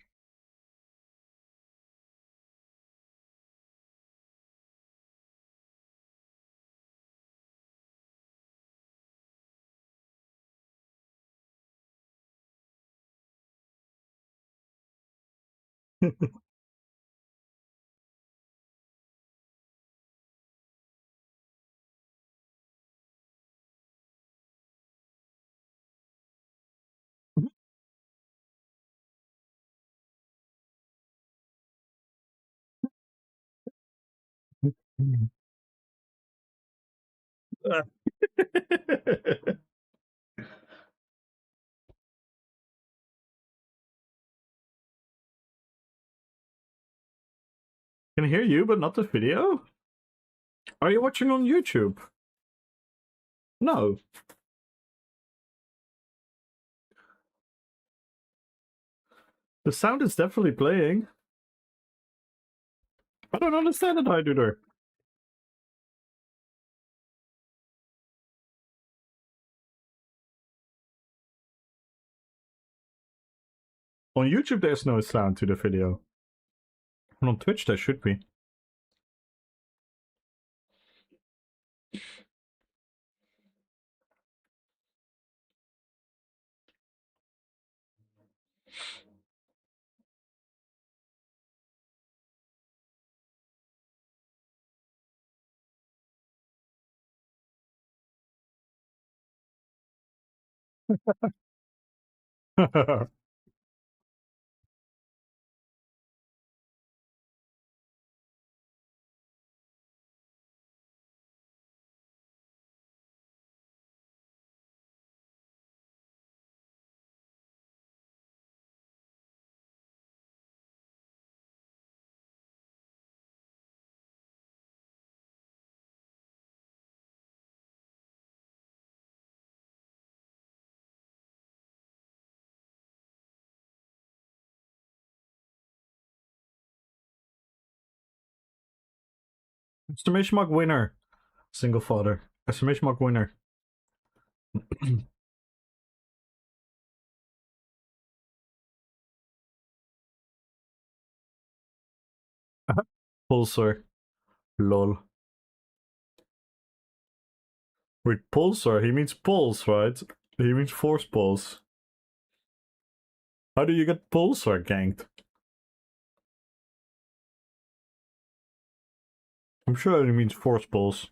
Can hear you, but not the video? Are you watching on YouTube? No. The sound is definitely playing. I don't understand it either. On YouTube, there's no sound to the video. And on Twitch, there should be. Exclamation mark winner. Single father. Exclamation mark winner. Pulsar. Lol. Wait, pulsar? He means pulse, right? He means force pulse. How do you get pulsar ganked? I'm sure it means force pulse.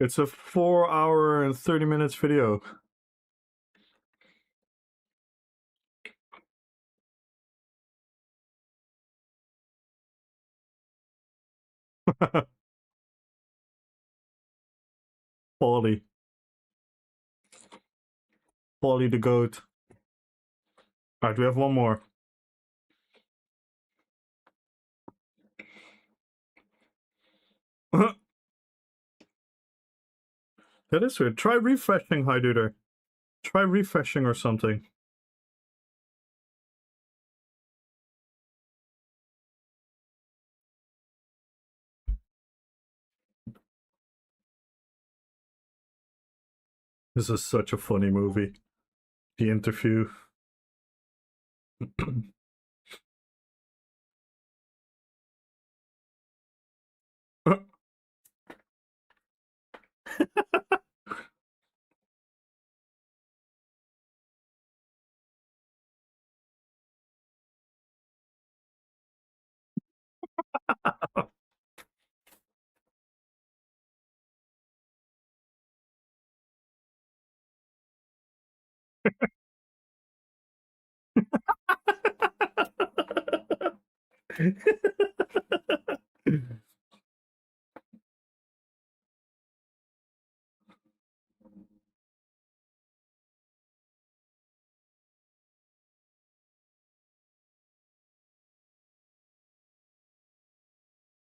It's a 4 hour and 30 minutes video. Paulie. Paulie the goat. Alright, we have one more. That is weird. Try refreshing, Hyduder. Try refreshing or something. This is such a funny movie. The interview.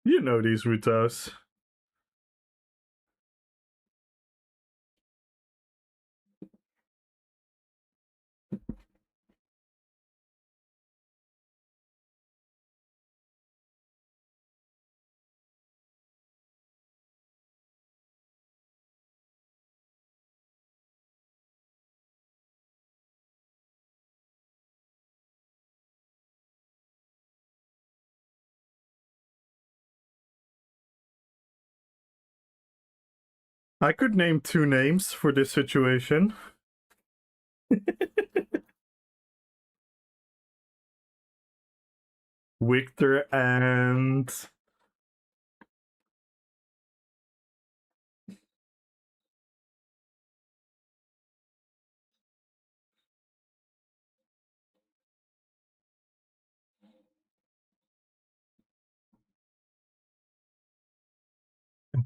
You know these Rutos. I could name 2 names for this situation. Victor and...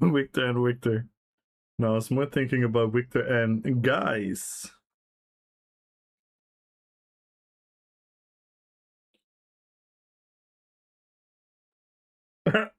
Victor and Victor. No, I was more thinking about Victor and guys. That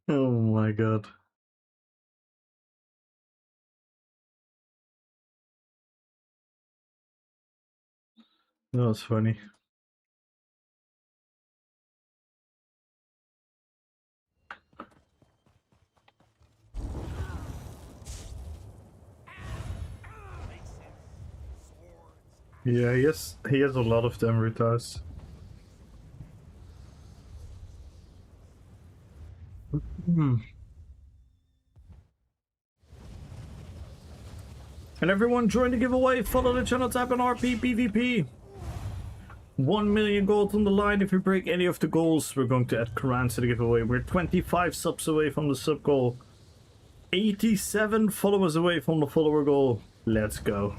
oh my god. That was funny. Yeah, he has a lot of them, Rutas. Hmm. And everyone join the giveaway, follow the channel, tap on RPPVP. 1 million gold on the line. If we break any of the goals, we're going to add Quran to the giveaway. We're 25 subs away from the sub goal. 87 followers away from the follower goal. Let's go.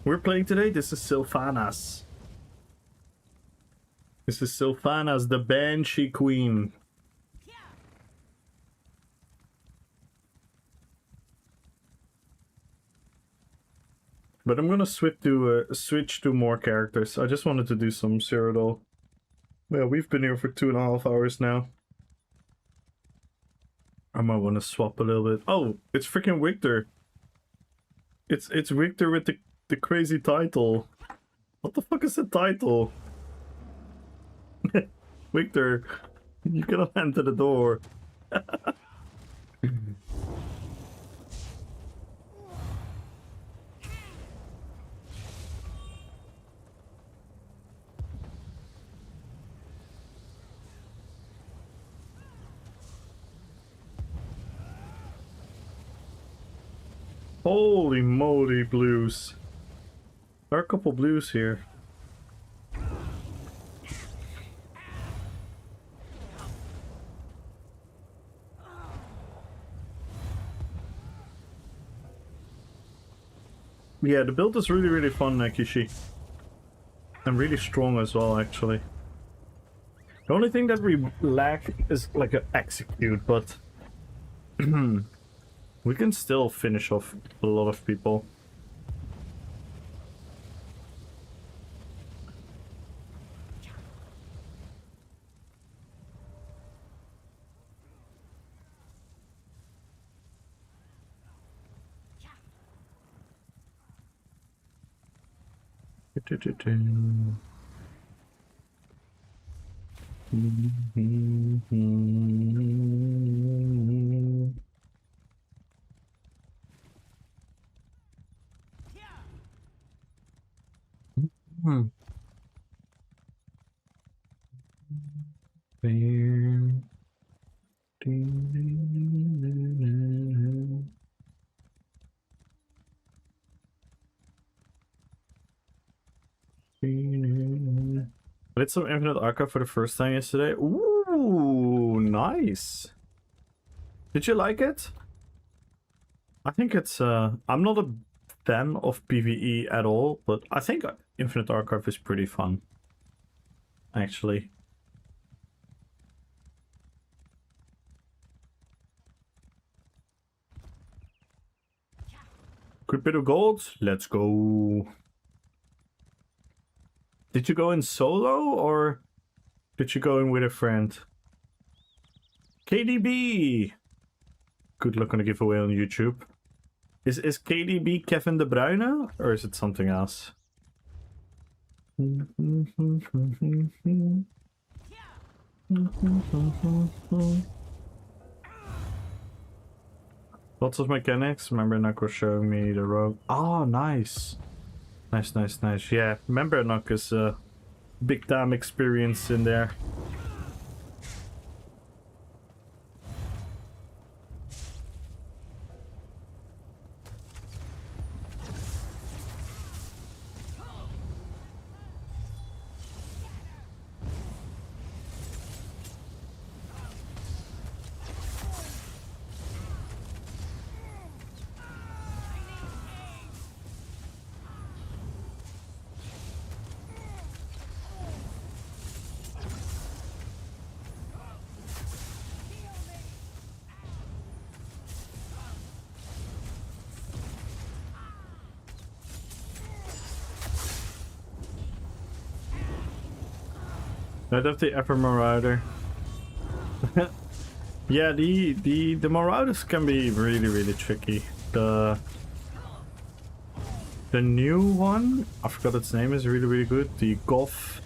We're playing today. This is Sylvanas. This is Sylvanas, the Banshee Queen. But I'm gonna switch to more characters. I just wanted to do some Cyrodiil. Well, we've been here for 2.5 hours now. I might want to swap a little bit. Oh, it's freaking Victor. It's Victor with the crazy title. What the fuck is the title? Victor, you cannot enter the door. Holy moly, blues. There are a couple blues here. Yeah, the build is really fun, Kishi. And really strong as well, actually. The only thing that we lack is like an execute, but we can still finish off a lot of people. I did some Infinite Archive for the first time yesterday. Ooh, nice. Did you like it? I think it's I'm not a fan of PvE at all, but I think Infinite Archive is pretty fun. Actually. Good bit of gold. Let's go. Did you go in solo or did you go in with a friend? KDB! Good luck on the giveaway on YouTube. Is KDB Kevin De Bruyne or is it something else? Lots of mechanics. Remember Nock was showing me the road. Oh, nice. Nice. Yeah, remember Nock is a big time experience in there. I'd have the Ever Marauder. Yeah, the Marauders can be really tricky. The new one, I forgot its name, is really good. The Goth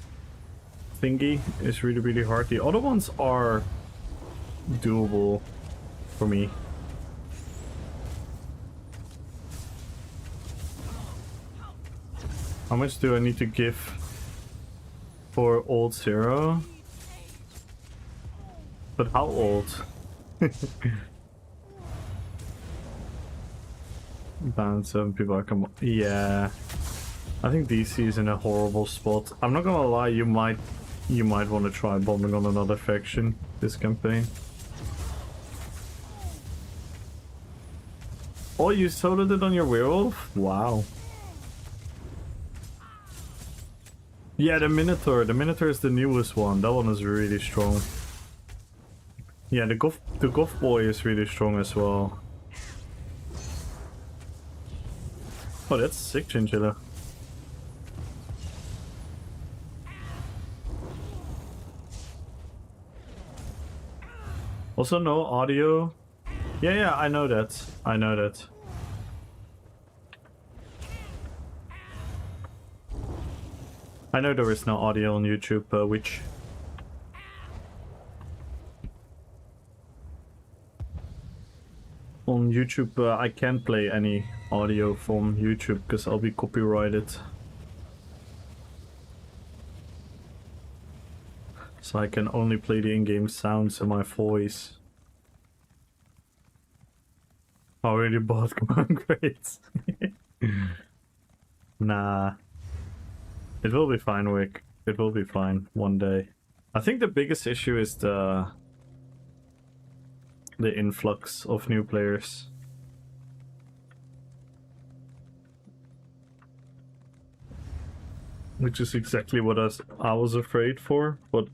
thingy is really hard. The other ones are doable for me. How much do I need to give for old Zero? But how old? Down 7 people are come. Yeah, I think DC is in a horrible spot. I'm not gonna lie, you might want to try bombing on another faction this campaign. Oh, you soloed it on your werewolf? Wow. Yeah, the Minotaur. The Minotaur is the newest one. That one is really strong. Yeah, the Goth boy is really strong as well. Oh, that's sick, Chinchilla. Also, no audio. Yeah, I know that. I know that. I know there is no audio on YouTube, which... On YouTube, I can't play any audio from YouTube because I'll be copyrighted. So I can only play the in-game sounds and my voice. Already bought command grades. Nah. It will be fine, Wick. It will be fine one day. I think the biggest issue is the influx of new players. Which is exactly what I was afraid for, but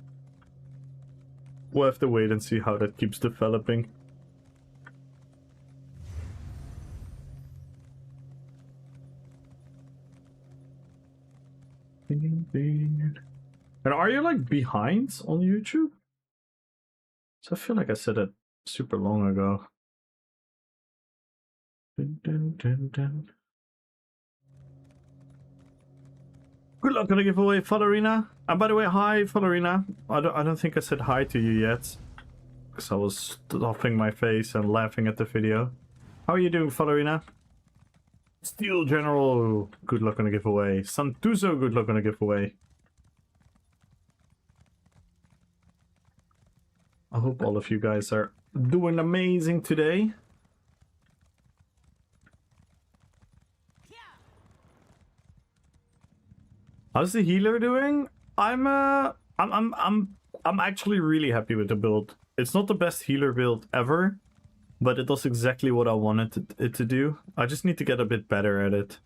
we'll have to wait and see how that keeps developing. And are you like behind on YouTube? So I feel like I said that super long ago. Good luck on the giveaway, Fallerina. And by the way, hi Fallerina. I don't think I said hi to you yet, because I was stuffing my face and laughing at the video. How are you doing, Fallerina? Steel General, good luck on the giveaway. Santuzo, good luck on the giveaway. I hope all of you guys are doing amazing today. How's the healer doing? I'm actually really happy with the build. It's not the best healer build ever, but it does exactly what I wanted it to do. I just need to get a bit better at it.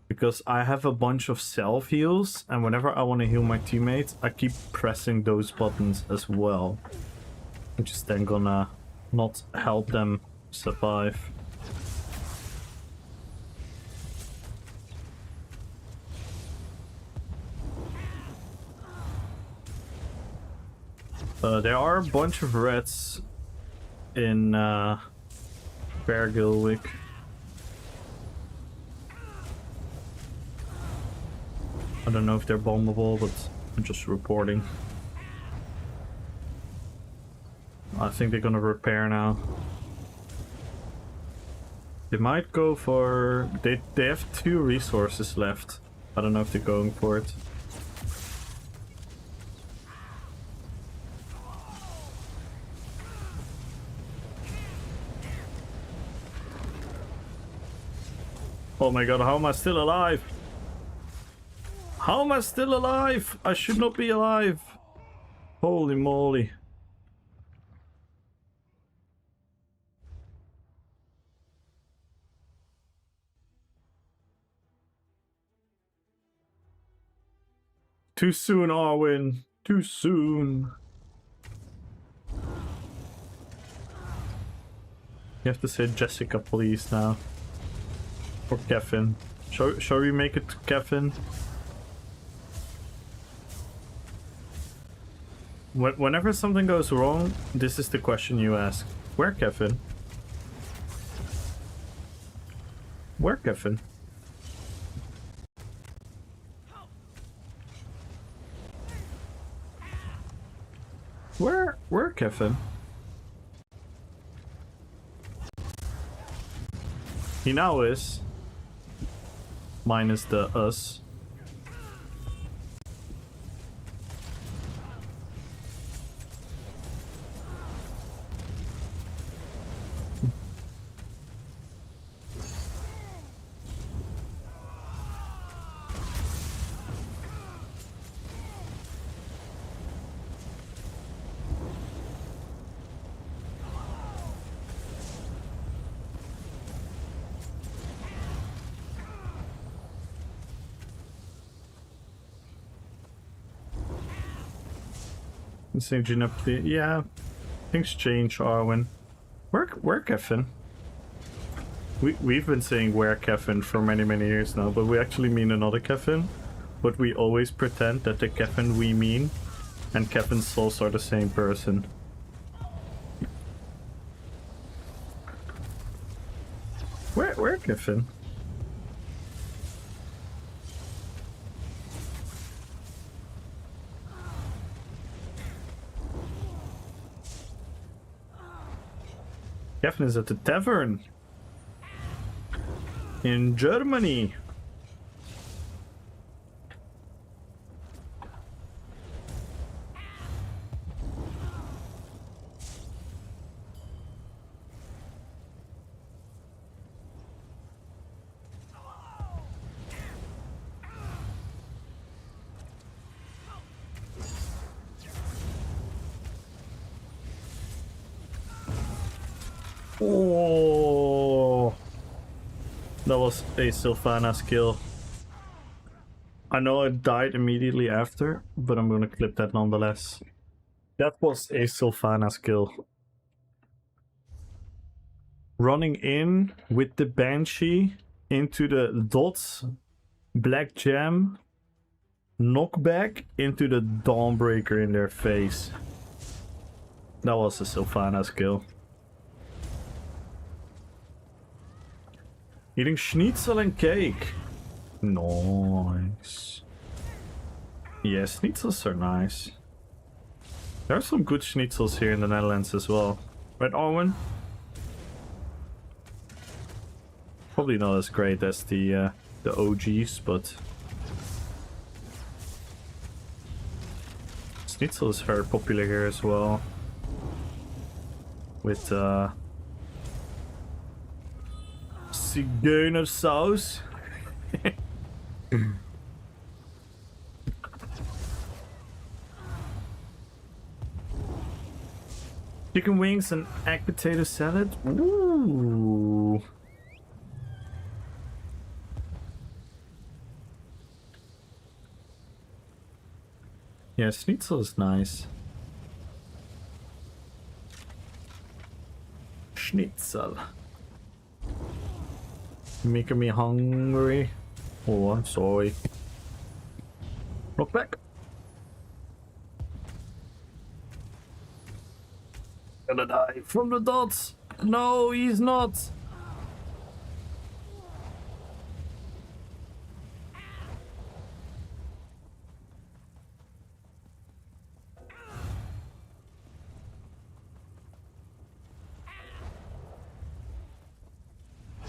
Because I have a bunch of self heals, and whenever I want to heal my teammates, I keep pressing those buttons as well. Which is then gonna not help them survive. There are a bunch of reds in Beargilwick. I don't know if they're bombable, but I'm just reporting. I think they're gonna repair now. They might go for... They have 2 resources left. I don't know if they're going for it. Oh my god, how am I still alive? How am I still alive? I should not be alive. Holy moly. Too soon, Arwen. Too soon. You have to say Jessica, please, now. Or Kevin. Shall we make it Kevin? Whenever something goes wrong, this is the question you ask. Where Kevin? Where Kevin? Where Kevin? He now is. Minus the us. Changing up the... Yeah. Things change, Arwen. Where Kevin? We've been saying where Kevin for many years now, but we actually mean another Kevin. But we always pretend that the Kevin we mean and Kevin Souls are the same person. Where Kevin? Kevin is at the tavern in Germany. Oh, that was a Sylvanas kill. I know it died immediately after, but I'm gonna clip that nonetheless. That was a Sylvanas kill. Running in with the Banshee into the dots, Black Jam, knockback into the Dawnbreaker in their face. That was a Sylvanas kill. Eating schnitzel and cake. Nice. Yeah, schnitzels are nice. There are some good schnitzels here in the Netherlands as well. Right, Arwen? Probably not as great as the OGs, but... Schnitzel is very popular here as well. With Zigeuner sauce. Chicken wings and egg potato salad. Ooh. Yeah, schnitzel is nice. Schnitzel. Making me hungry. Oh, I'm sorry. Look back. Gonna die from the dots. No, he's not.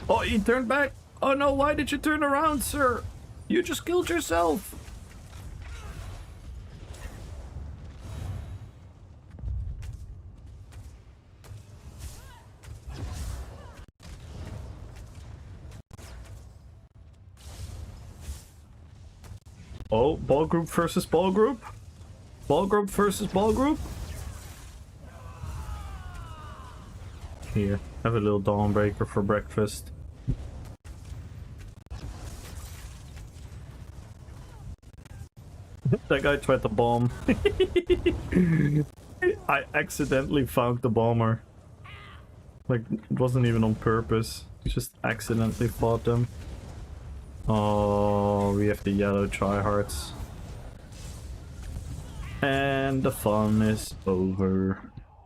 Oh, he turned back. Oh no, why did you turn around, sir? You just killed yourself. Oh, ball group versus ball group? Ball group versus ball group? Here, have a little Dawnbreaker for breakfast. That guy tried to bomb. I accidentally found the bomber. Like, it wasn't even on purpose. He just accidentally fought them. Oh, we have the yellow tryhards. And the fun is over.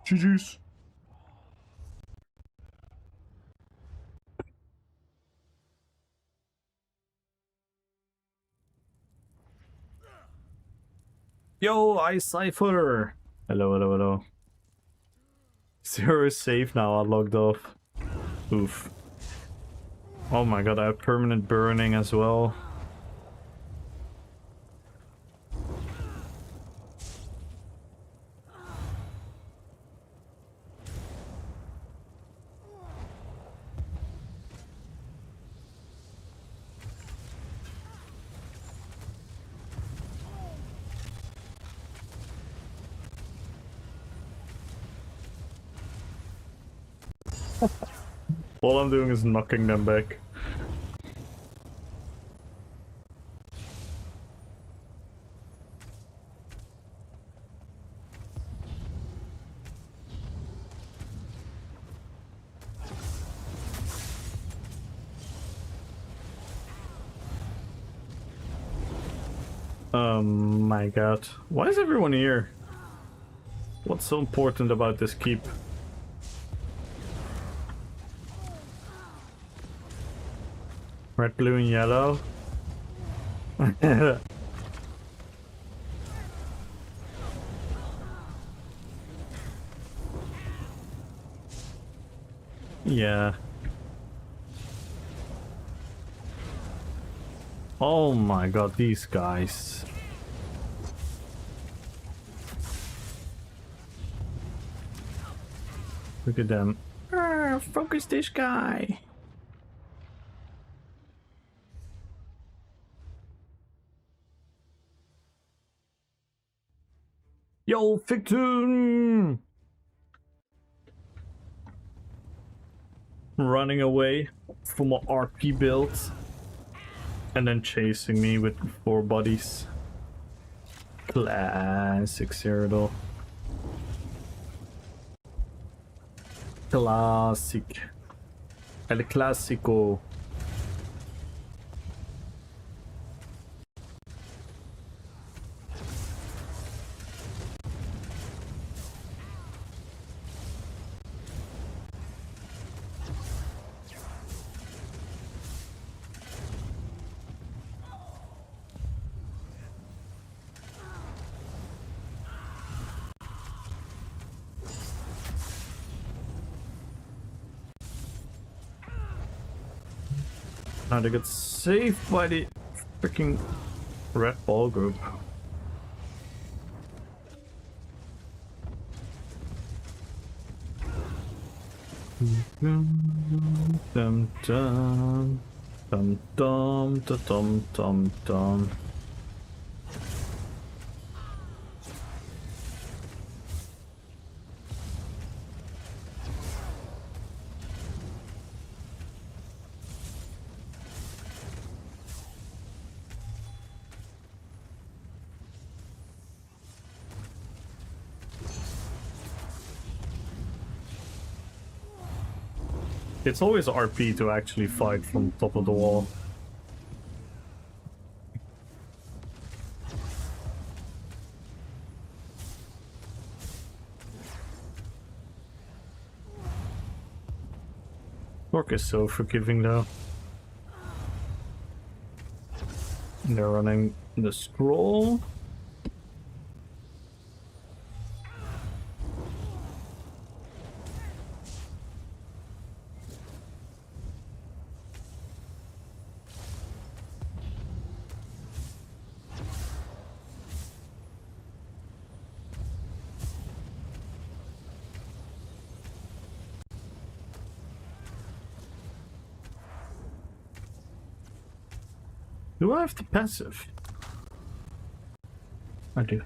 GG's. Yo, iCypher! Hello, hello, hello. Zero is safe now, I logged off. Oof. Oh my god, I have permanent burning as well. All I'm doing is knocking them back. My god. Why is everyone here? What's so important about this keep? Red, blue, and yellow. Yeah. Oh my god, these guys. Look at them. Focus this guy. Yo, Victor! Running away from my RP build. And then chasing me with 4 bodies. Classic Cyrodiil. Classic. El Clásico. Now they get saved by the freaking red ball group. Dum dum dum dum dum dum dum dum. It's always RP to actually fight from top of the wall. Orc is so forgiving though. They're running the scroll. Do I have the passive? I do.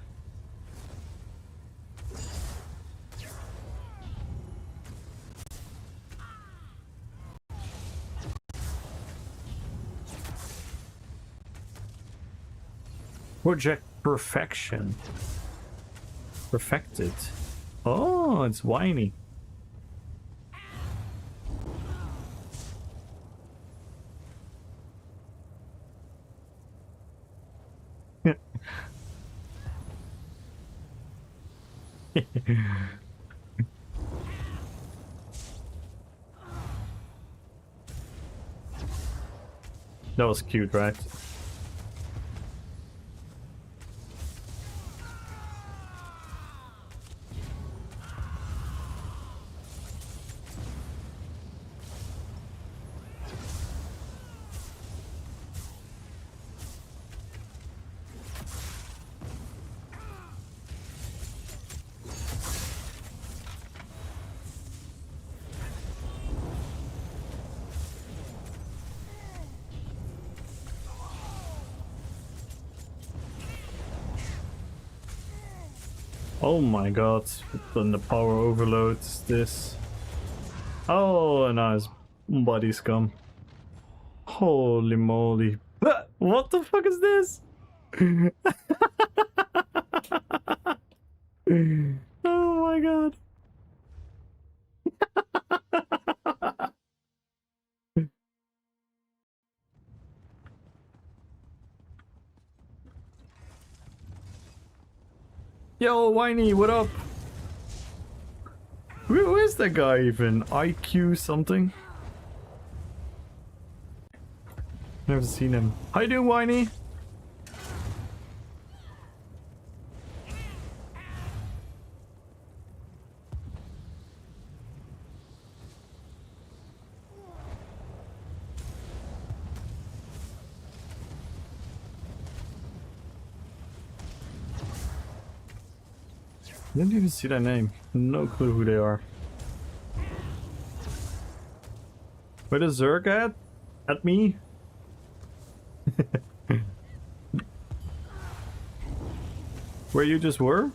Project Perfection. Perfected. Oh, it's whiny. That was cute, right? Oh my god, then the power overload is this. Oh, and now his body's come. Holy moly. What the fuck is this? Oh my god. Yo, Whiny, what up? Who is that guy even? IQ something? Never seen him. How you doing, Whiny? I didn't even see that name. No clue who they are. Where the Zerg at? At me? Where you just were?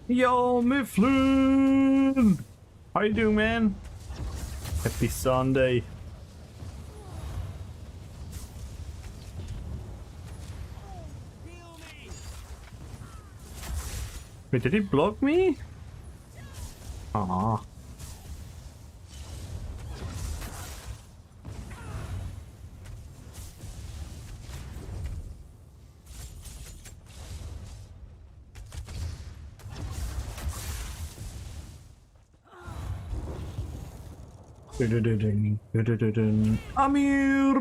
Yo, Mifflin! How you doing, man? Happy Sunday. Wait, did he block me? Ah. Amir!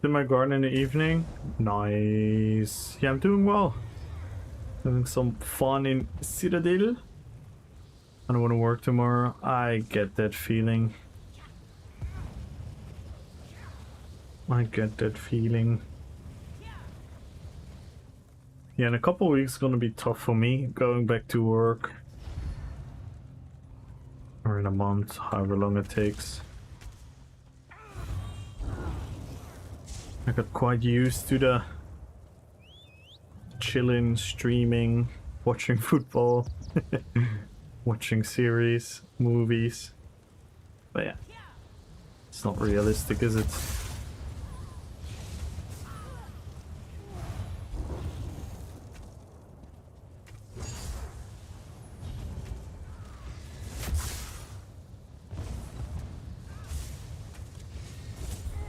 In my garden in the evening. Nice. Yeah, I'm doing well. Having some fun in Citadel. I don't want to work tomorrow. I get that feeling. I get that feeling. Yeah, in a couple of weeks it's gonna be tough for me going back to work. Or in a month, however long it takes. I got quite used to the chilling, streaming, watching football, watching series, movies. But yeah, it's not realistic, is it?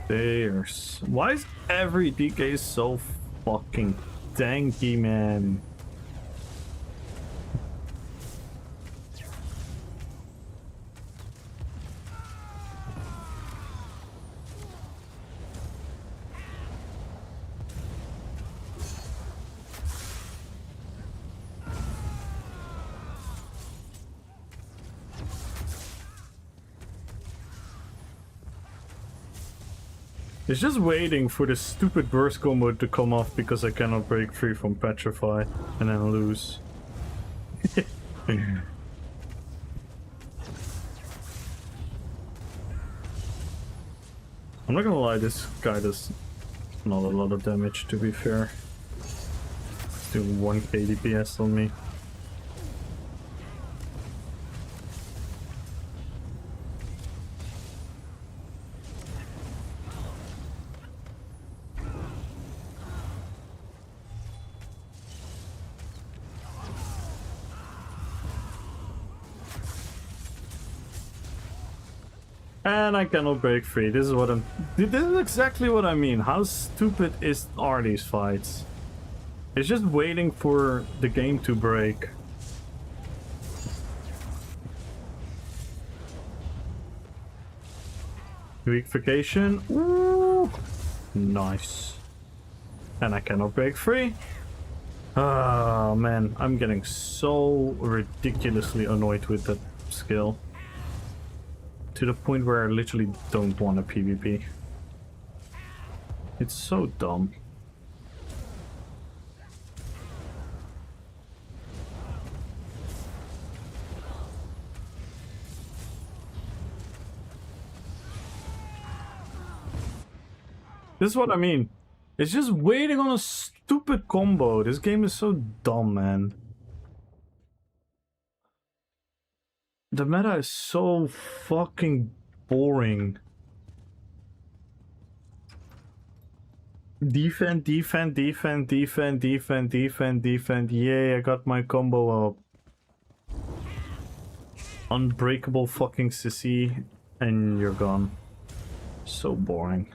There's... Why is every DK so fucking tanky, man? It's just waiting for the stupid burst combo to come off because I cannot break free from Petrify and then lose. I'm not gonna lie, this guy does not a lot of damage, to be fair. He's doing 1k DPS on me. And I cannot break free. This is what I'm... This is exactly what I mean. How stupid are these fights? It's just waiting for the game to break. Weakification. Ooh. Nice. And I cannot break free. Oh man, I'm getting so ridiculously annoyed with that skill. To the point where I literally don't want a PvP. It's so dumb. This is what I mean. It's just waiting on a stupid combo. This game is so dumb, man. The meta is so fucking boring. Defend, defend, defend, defend, defend, defend, defend. Yay, I got my combo up. Unbreakable fucking sissy, and you're gone. So boring.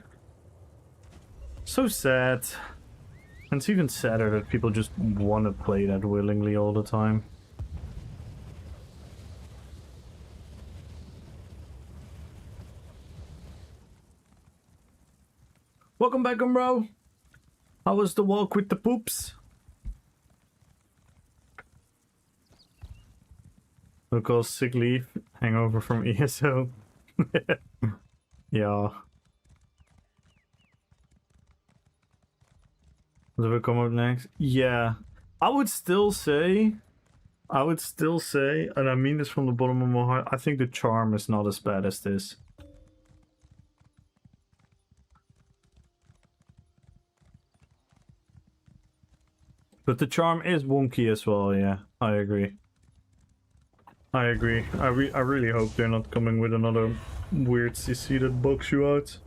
So sad. And it's even sadder that people just want to play that willingly all the time. Welcome back, bro. How was the walk with the poops? Because sick leave, hangover from ESO. Yeah. Does it come up next? Yeah. I would still say, and I mean this from the bottom of my heart, I think the charm is not as bad as this. But the charm is wonky as well, yeah. I agree. I agree. I really hope they're not coming with another weird CC that bugs you out.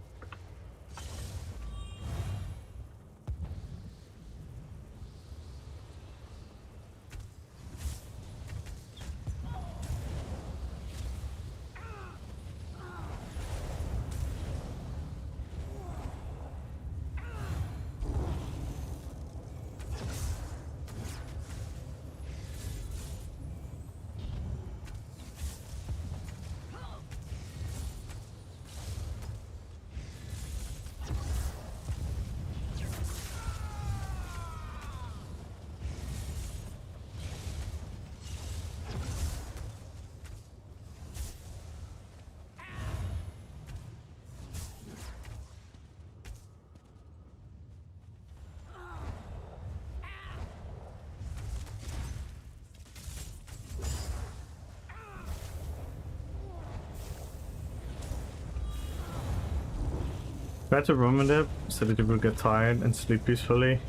Better woman dip so that you will get tired and sleep peacefully.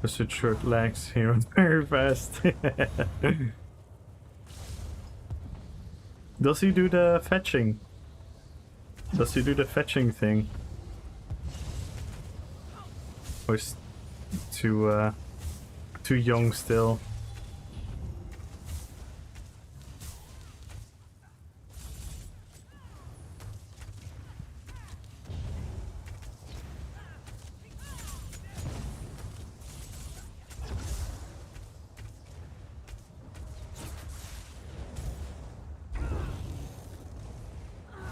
Just with short legs here and very fast. Does he do the fetching? Does he do the fetching thing? Or is too young still?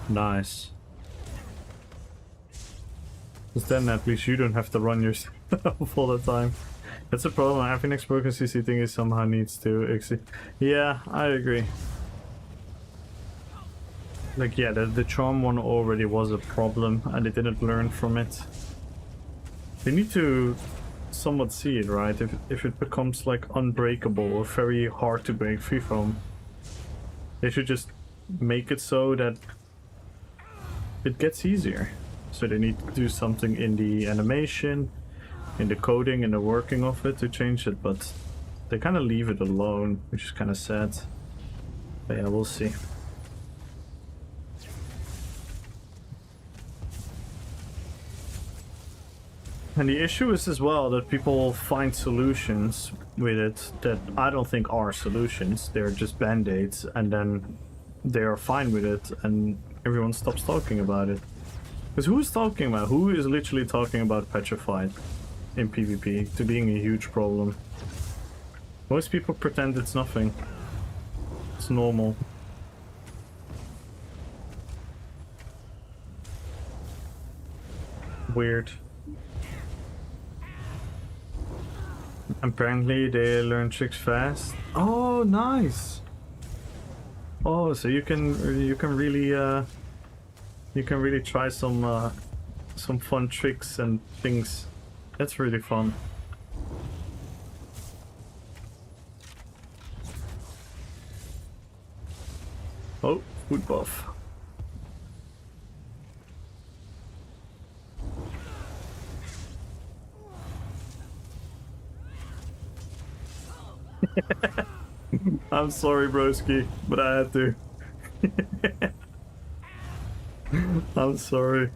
Nice. Because then at least you don't have to run yourself all the time. That's a problem. Having an broken CC thing is somehow needs to exit. Yeah, I agree. Like, yeah, the charm one already was a problem and they didn't learn from it. They need to somewhat see it, right? If it becomes like unbreakable or very hard to break free from, they should just make it so that it gets easier. So they need to do something in the animation, in the coding, in the working of it to change it, but they kind of leave it alone, which is kind of sad. But yeah, we'll see. And the issue is as well that people find solutions with it that I don't think are solutions. They're just band-aids, and then they are fine with it, and everyone stops talking about it. Because who's talking about? Who is literally talking about petrified in PvP to being a huge problem? Most people pretend it's nothing. It's normal. Weird. Apparently they learn tricks fast. Oh, nice. Oh, so you can really try some fun tricks and things. That's really fun. Oh, food buff. I'm sorry, broski, but I had to. I'm sorry.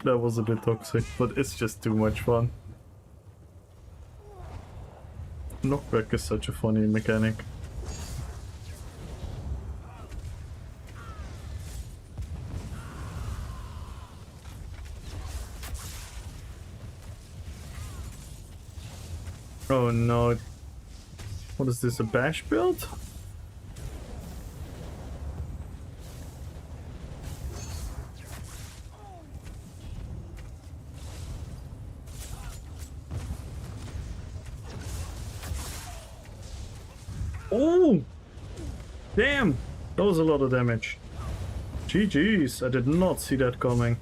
That was a bit toxic, but it's just too much fun. Knockback is such a funny mechanic. Oh no. What is this, a bash build? Oh! Damn! That was a lot of damage. GG's, I did not see that coming.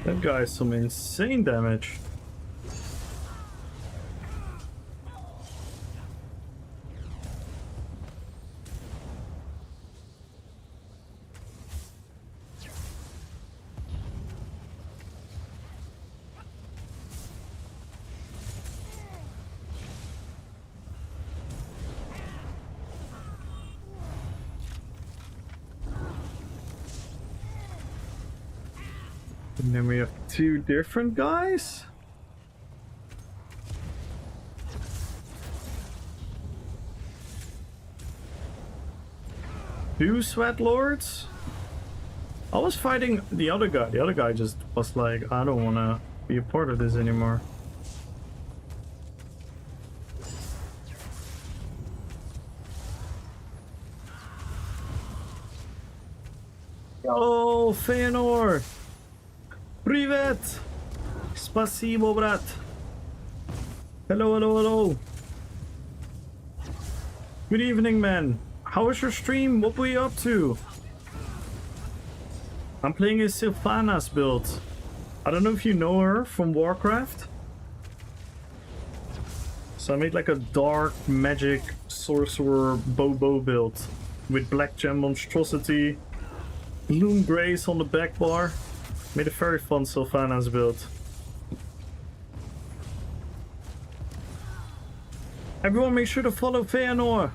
That guy has some insane damage. And then we have two different guys? Two sweat lords? I was fighting the other guy. The other guy just was like, I don't wanna be a part of this anymore. Yo, Feanor! Привет! Спасибо, brat! Hello, hello, hello! Good evening, man! How was your stream? What were you up to? I'm playing a Sylvanas build. I don't know if you know her from Warcraft. So I made like a dark magic sorcerer bow build with black gem monstrosity, Loom Grace on the back bar. Made a very fun Sylvanas build. Everyone make sure to follow Feanor.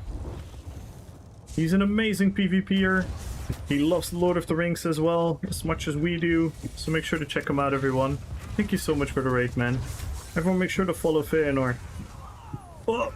He's an amazing PvPer. He loves Lord of the Rings as well, as much as we do. So make sure to check him out, everyone. Thank you so much for the raid, man. Everyone make sure to follow Feanor. Oh.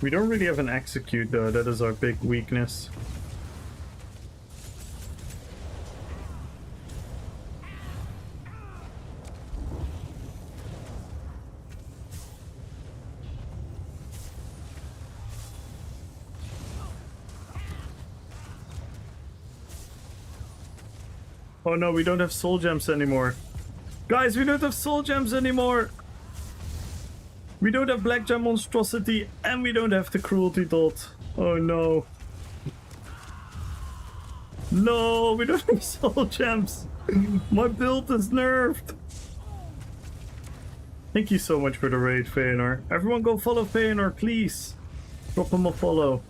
We don't really have an execute though, that is our big weakness. Oh no, we don't have soul gems anymore. Guys, we don't have soul gems anymore! We don't have black gem monstrosity and we don't have the cruelty dot. Oh no. No, we don't have soul gems. My build is nerfed. Thank you so much for the raid, Feanor. Everyone go follow Feanor, please. Drop him a follow.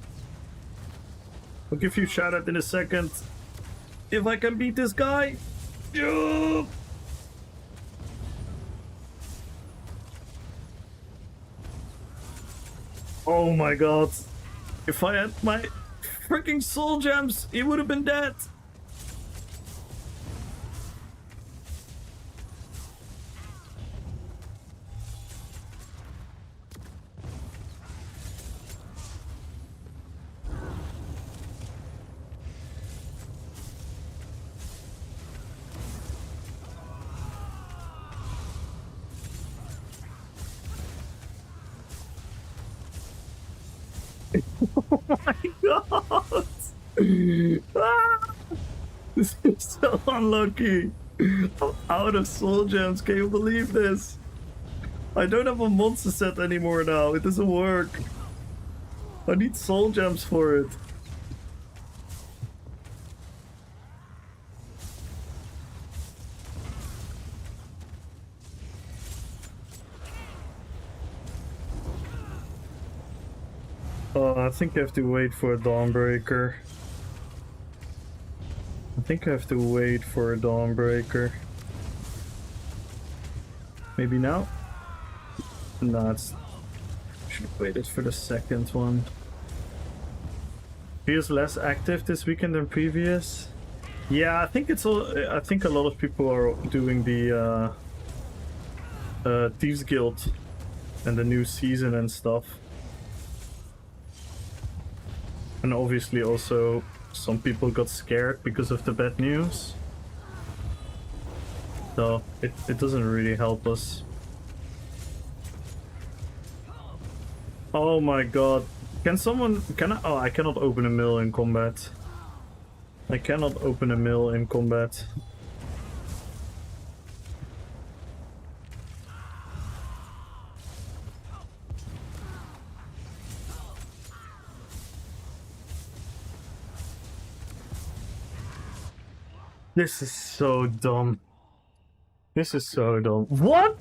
I'll give you a shout out in a second. If I can beat this guy. Yeah. Oh my god. If I had my freaking soul gems, he would have been dead. Oh my god! Ah, this is so unlucky. I'm out of soul gems. Can you believe this? I don't have a monster set anymore now. It doesn't work. I need soul gems for it. I think I have to wait for a Dawnbreaker. Maybe now? No, it's... should have waited for the second one. Feels less active this weekend than previous. Yeah, I think it's all... I think a lot of people are doing the Thieves Guild and the new season and stuff. And obviously also some people got scared because of the bad news. So it doesn't really help us. Oh my god. Can someone... can I... oh, I cannot open a mill in combat. I cannot open a mill in combat. This is so dumb. This is so dumb. What?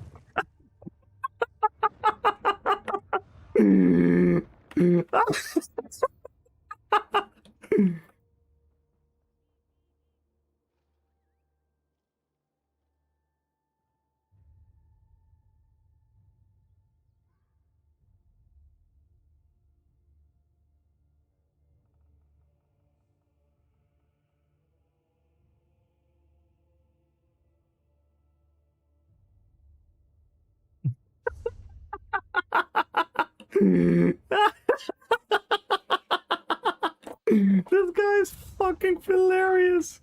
This guy is fucking hilarious.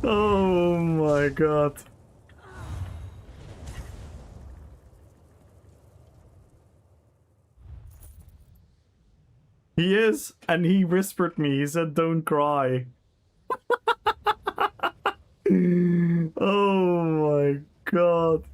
Oh my god. He is, and he whispered me. He said, "Don't cry." Oh my god.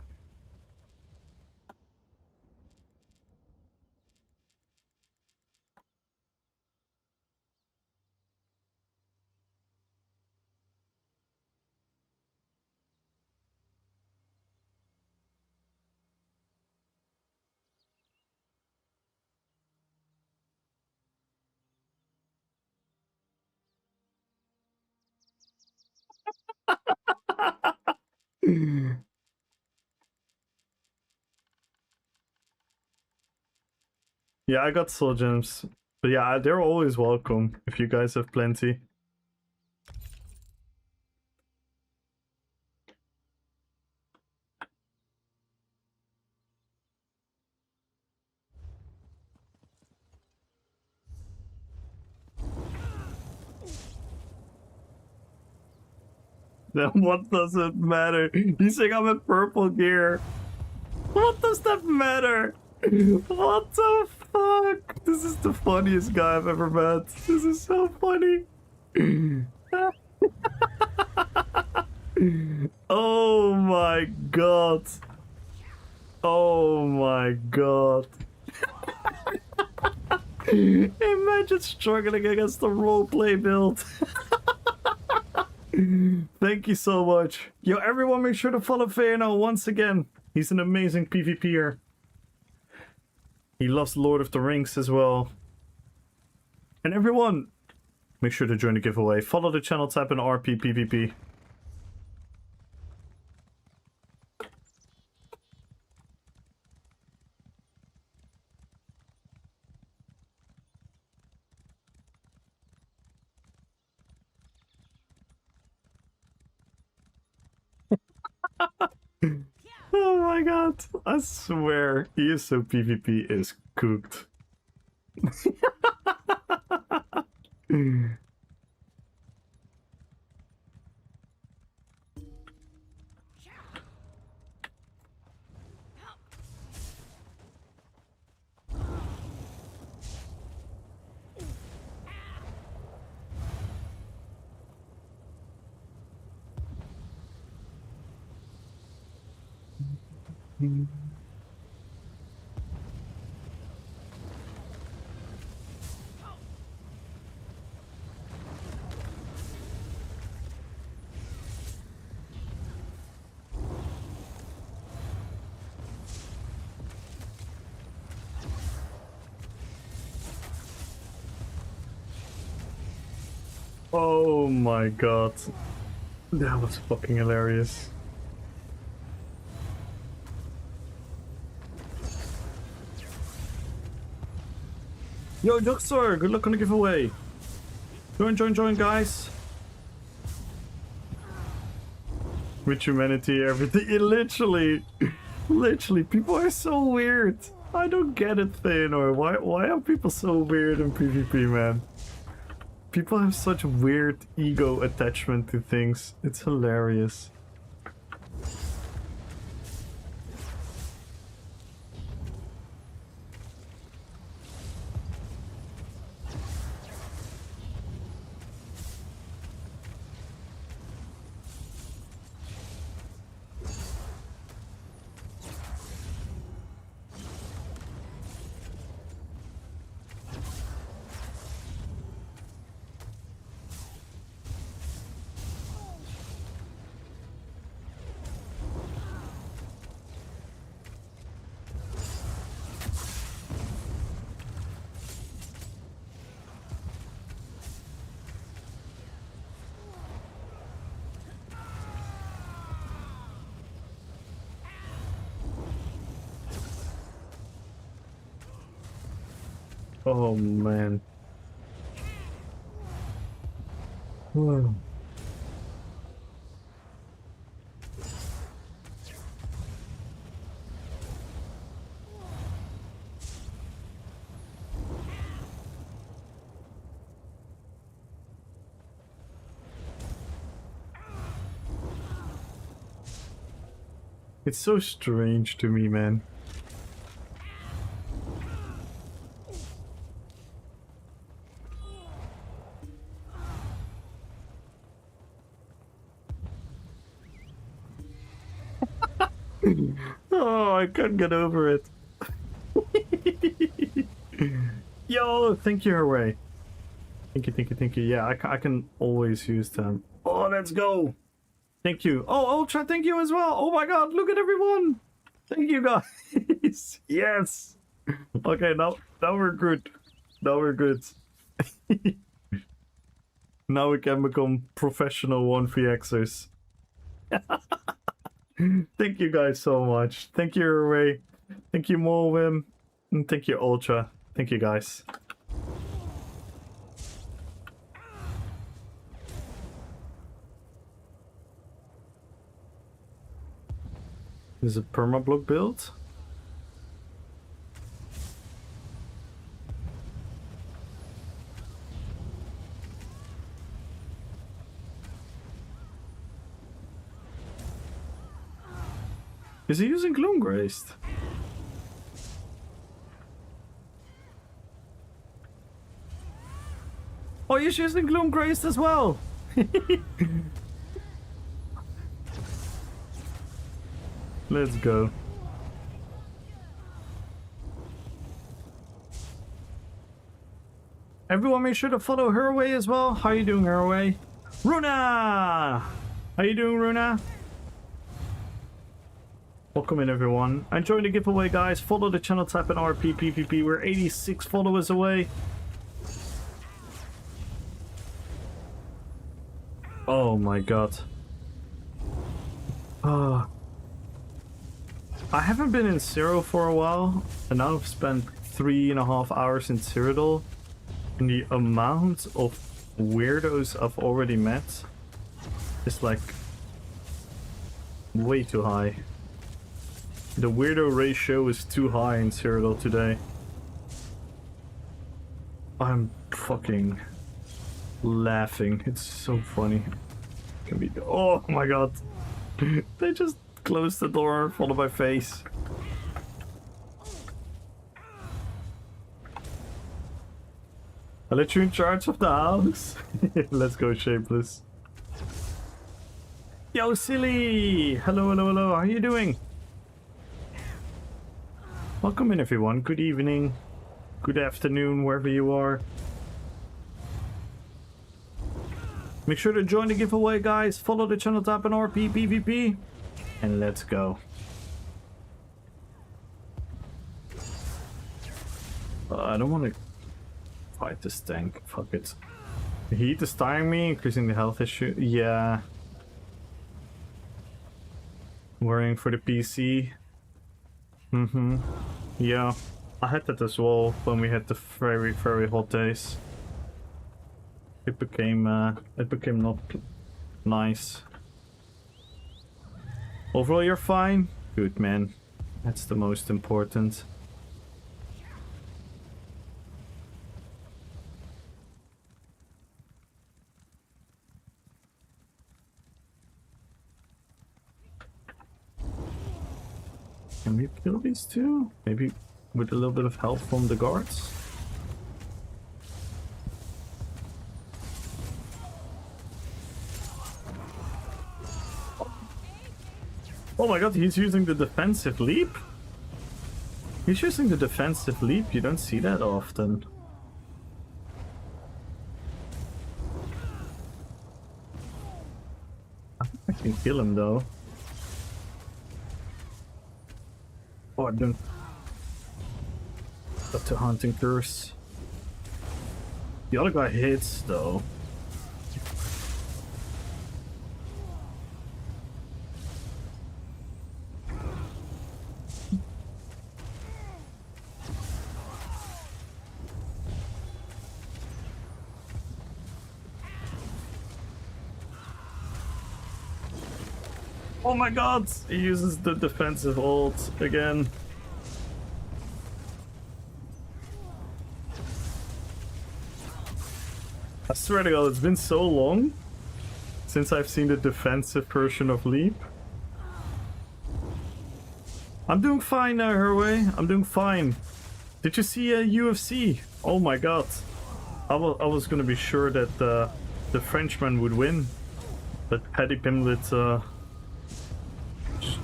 Yeah, I got soul gems. But yeah, they're always welcome if you guys have plenty. Then what does it matter? He's saying I'm in purple gear. What does that matter? What the fuck? This is the funniest guy I've ever met. This is so funny. Oh my god. Oh my god. Imagine struggling against the roleplay build. Thank you so much. Yo, everyone make sure to follow Feyeno once again. He's an amazing PvPer. He loves Lord of the Rings as well. And everyone, make sure to join the giveaway. Follow the channel, type in RPPVP. Oh my god, I swear, ESO PvP is cooked. Oh my god. That was fucking hilarious. Yo, Juxor, good luck on the giveaway. Join, guys. With humanity, everything. Literally, people are so weird. I don't get it, Theanor. Why are people so weird in PvP, man? People have such weird ego attachment to things. It's hilarious. Oh man. Whoa. It's so strange to me, man. Oh, I can't get over it. Yo, thank you, Herway. Thank you. Yeah, I can always use them. Oh, let's go. Thank you. Oh, Ultra, thank you as well. Oh my god, look at everyone. Thank you, guys. Yes. Okay, now we're good. Now we're good. Now we can become professional 1vxers. Thank you guys so much. Thank you, Ray. Thank you, Morwim. And thank you, Ultra. Thank you, guys. This is a permablock build. Is he using Gloomgraced? Oh, he's using Gloomgraced as well! Let's go. Everyone make sure to follow Herway as well. How are you doing, Herway? Runa! How you doing, Runa? Welcome in, everyone. And join the giveaway, guys. Follow the channel, type in RPPVP. We're 86 followers away. Oh my god. I haven't been in Zero for a while, and now I've spent 3.5 hours in Cyrodiil. And the amount of weirdos I've already met is like way too high. The weirdo ratio is too high in Cyrodiil today. I'm fucking laughing. It's so funny. Can be. Oh my god. They just closed the door, followed by face. I'll let you in charge of the house. Let's go, Shapeless. Yo, Silly! Hello, hello, hello. How are you doing? Welcome in, everyone. Good evening. Good afternoon, wherever you are. Make sure to join the giveaway, guys. Follow the channel, tap on RPPVP. And let's go. I don't want to fight this tank. Fuck it. The heat is tiring me, increasing the health issue. Yeah. Worrying for the PC. Yeah. I had that as well when we had the very, very hot days. It became not nice. Overall, you're fine? Good, man. That's the most important. Can we kill these two? Maybe with a little bit of help from the guards? Oh my god, he's using the defensive leap? He's using the defensive leap, you don't see that often. I think I can kill him though. Oh, I don't. Got to hunting curse. The other guy hits though. Oh my god! He uses the defensive ult again. I swear to god, it's been so long since I've seen the defensive version of Leap. I'm doing fine now, Herway. I'm doing fine. Did you see UFC? Oh my god. I was gonna be sure that the Frenchman would win. But Paddy Pimblett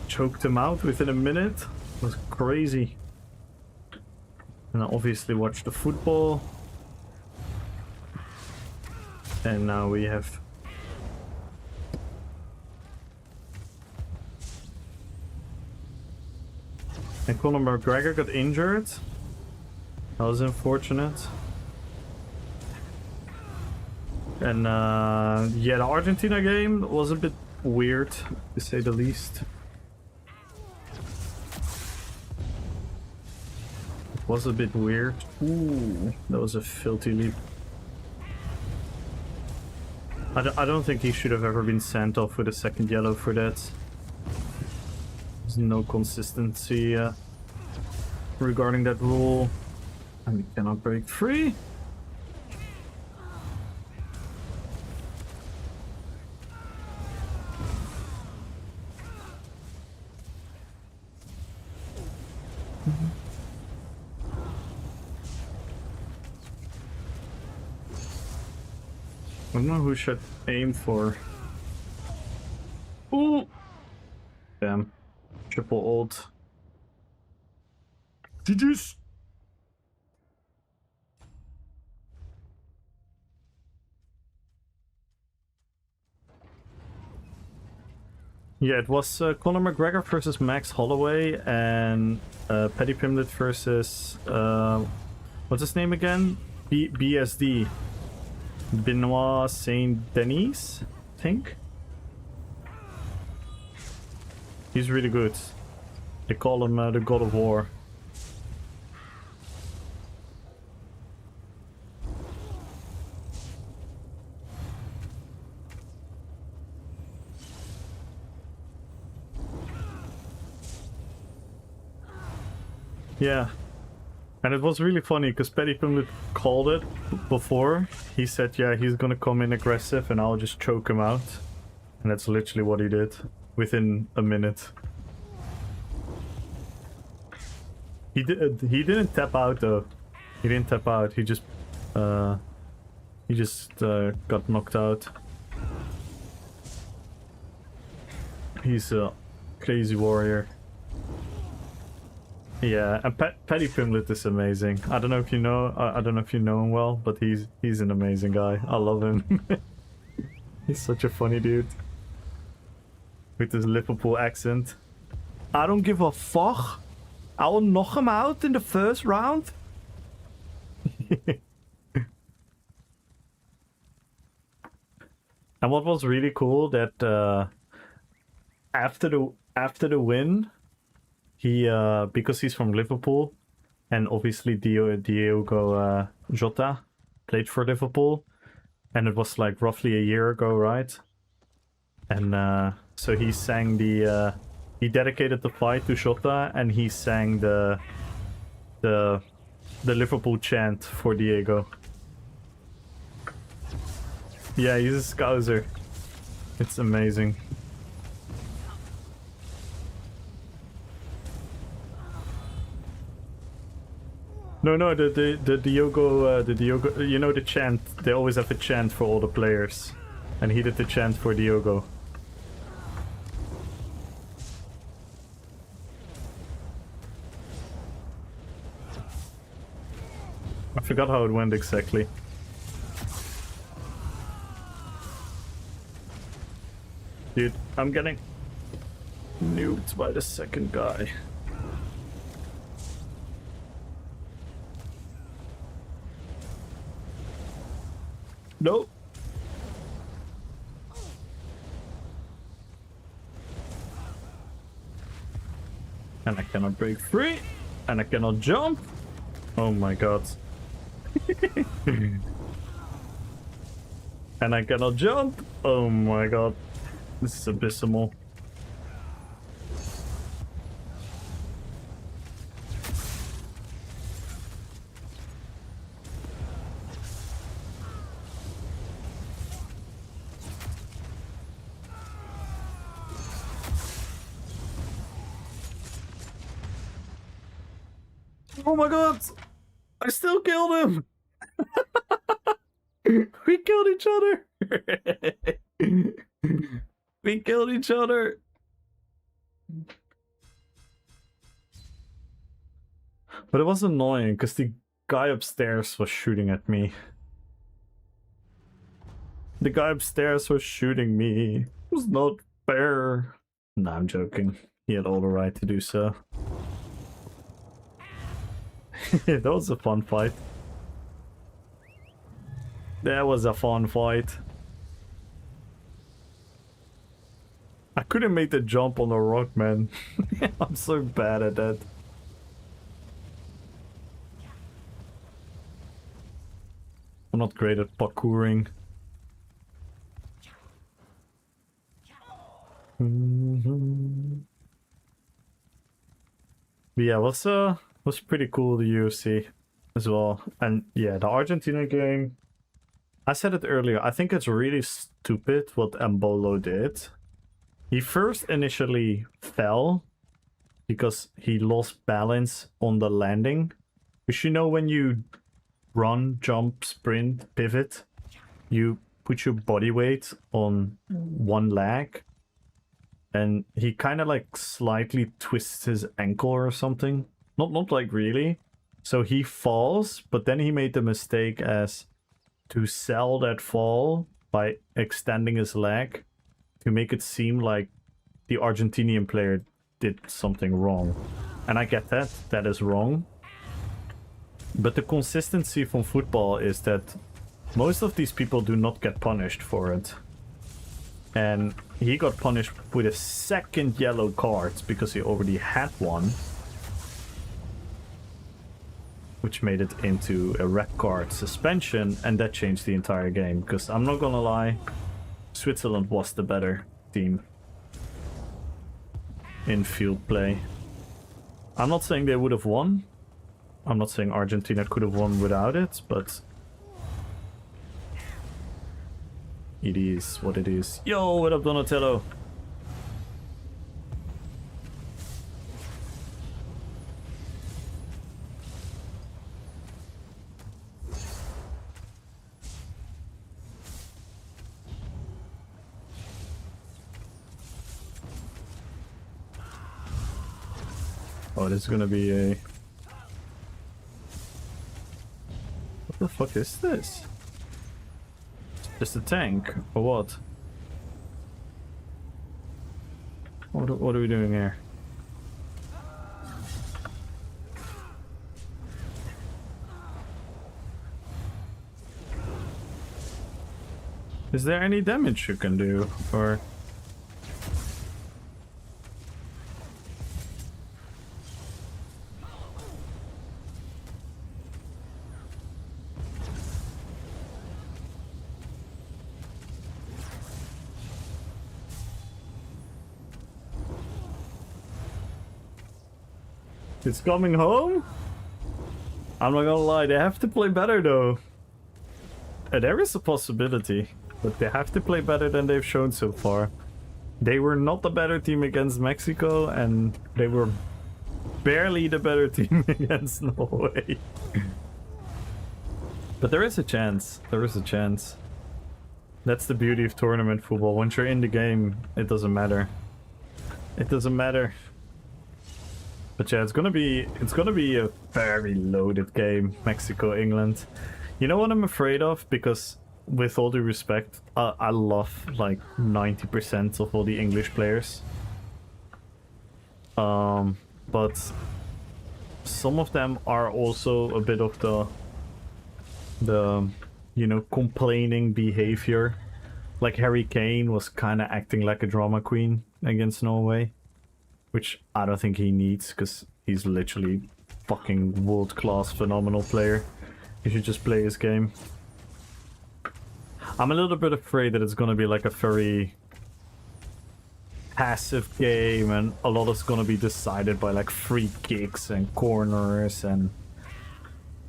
choked him out within a minute. It was crazy. And I obviously watched the football. And now we have... And Conor McGregor got injured. That was unfortunate. And yeah, the Argentina game was a bit weird, to say the least. It was a bit weird. Ooh, that was a filthy leap. I don't think he should have ever been sent off with a second yellow for that. There's no consistency regarding that rule. And we cannot break free. I don't know who should aim for. Ooh! Damn. Triple ult. GG's! Yeah, it was Conor McGregor versus Max Holloway and Paddy Pimblett versus what's his name again? BSD. Benoit Saint Denis, I think. He's really good. They call him the God of War. Yeah. And it was really funny because Paddy Pimblett called it before. He said, yeah, he's gonna come in aggressive and I'll just choke him out. And that's literally what he did within a minute. He didn't tap out though. He didn't tap out. He just got knocked out. He's a crazy warrior. Yeah, and Paddy Pimblett is amazing. I don't know if you know. I don't know if you know him well, but he's an amazing guy. I love him. He's such a funny dude with his Liverpool accent. I don't give a fuck. I will knock him out in the first round. And what was really cool that after the win. He, because he's from Liverpool, and obviously Diogo Jota played for Liverpool, and it was like roughly a year ago, right? And so he sang he dedicated the fight to Jota, and he sang the Liverpool chant for Diego. Yeah, he's a Scouser. It's amazing. No, the Diogo, you know the chant, they always have a chant for all the players. And he did the chant for Diogo. I forgot how it went exactly. Dude, I'm getting nuked by the second guy. Nope. And I cannot break free. And I cannot jump. Oh my god. And I cannot jump. Oh my god. This is abysmal. Oh my god! I still killed him! We killed each other! We killed each other! But it was annoying because the guy upstairs was shooting at me. The guy upstairs was shooting me. It was not fair. Nah, I'm joking. He had all the right to do so. That was a fun fight. That was a fun fight. I couldn't make the jump on the rock, man. I'm so bad at that. I'm not great at parkouring. But yeah, was pretty cool, the UFC as well. And yeah, the Argentina game, I said it earlier, I think it's really stupid what Embolo did. He first initially fell because he lost balance on the landing. Because you know when you run, jump, sprint, pivot, you put your body weight on one leg. And he kind of like slightly twists his ankle or something. Not like really. So he falls, but then he made the mistake as to sell that fall by extending his leg to make it seem like the Argentinian player did something wrong. And I get that, that is wrong. But the consistency from football is that most of these people do not get punished for it. And he got punished with a second yellow card because he already had one. Which made it into a red card suspension, and that changed the entire game. Because I'm not gonna lie, Switzerland was the better team in field play. I'm not saying they would have won. I'm not saying Argentina could have won without it, but it is what it is. Yo, what up, Donatello? Oh, this is gonna be a... What the fuck is this? Just a tank, or what? What are we doing here? Is there any damage you can do, or... It's coming home? I'm not gonna lie, they have to play better though. There is a possibility, but they have to play better than they've shown so far. They were not the better team against Mexico, and they were barely the better team against Norway. But there is a chance, there is a chance. That's the beauty of tournament football. Once you're in the game, it doesn't matter. It doesn't matter. But yeah, it's gonna be a very loaded game, Mexico, England. You know what I'm afraid of? Because with all due respect, I love like 90% of all the English players. But some of them are also a bit of the you know, complaining behavior. Like Harry Kane was kind of acting like a drama queen against Norway. Which I don't think he needs, because he's literally fucking world-class phenomenal player. He should just play his game. I'm a little bit afraid that it's gonna be like a very passive game, and a lot is gonna be decided by like free kicks and corners and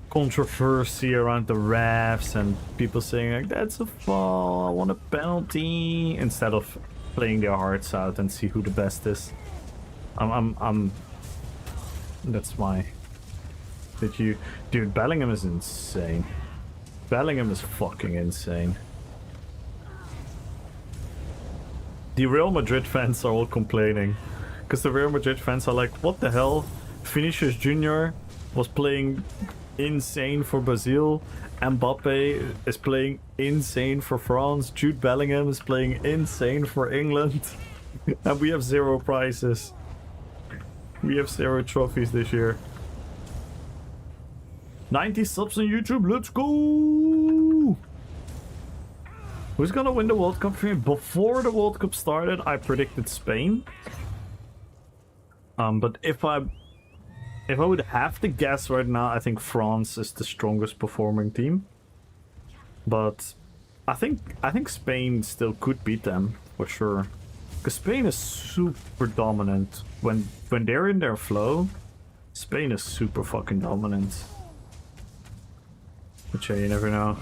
controversy around the refs and people saying like, that's a foul, I want a penalty, instead of playing their hearts out and see who the best is. That's my... Dude, Bellingham is insane. Bellingham is fucking insane. The Real Madrid fans are all complaining. Because the Real Madrid fans are like, what the hell? Vinicius Jr. was playing insane for Brazil. Mbappe is playing insane for France. Jude Bellingham is playing insane for England. And we have 0 prizes. We have 0 trophies this year. 90 subs on YouTube, let's go! Who's gonna win the World Cup for me? Before the World Cup started, I predicted Spain. But if I would have to guess right now, I think France is the strongest performing team. But I think Spain still could beat them, for sure. Because Spain is super dominant. When they're in their flow, Spain is super fucking dominant. But yeah, you never know.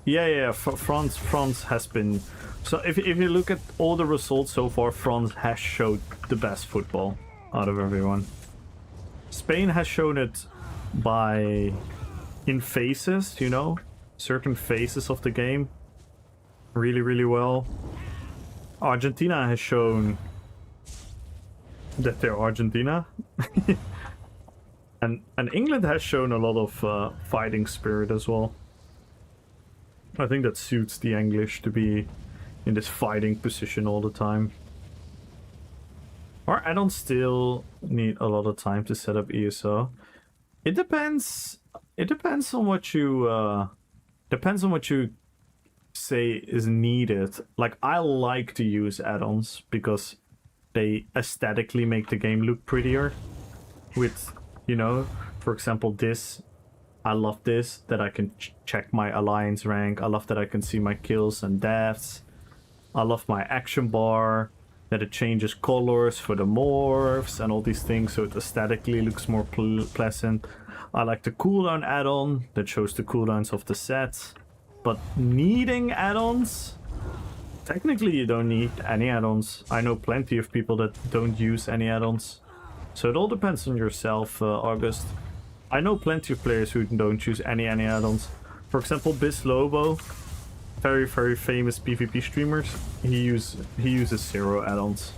Yeah, France has been... So if you look at all the results so far, France has showed the best football out of everyone. Spain has shown it by... in phases, you know? Certain phases of the game. Really, really well. Argentina has shown that they're Argentina. and England has shown a lot of fighting spirit as well. I think that suits the English to be in this fighting position all the time. Or I don't still need a lot of time to set up ESO. It depends. It depends on what you say is needed. Like, I like to use add-ons because they aesthetically make the game look prettier. With, you know, for example, this. I love this, that I can check my alliance rank. I love that I can see my kills and deaths. I love my action bar, that it changes colors for the morphs and all these things, so it aesthetically looks more pleasant. I like the cooldown add-on that shows the cooldowns of the sets. But needing add-ons? Technically you don't need any add-ons. I know plenty of people that don't use any add-ons. So it all depends on yourself, August. I know plenty of players who don't use any add-ons. For example, Lobo, very famous PvP streamers. He uses 0 add-ons.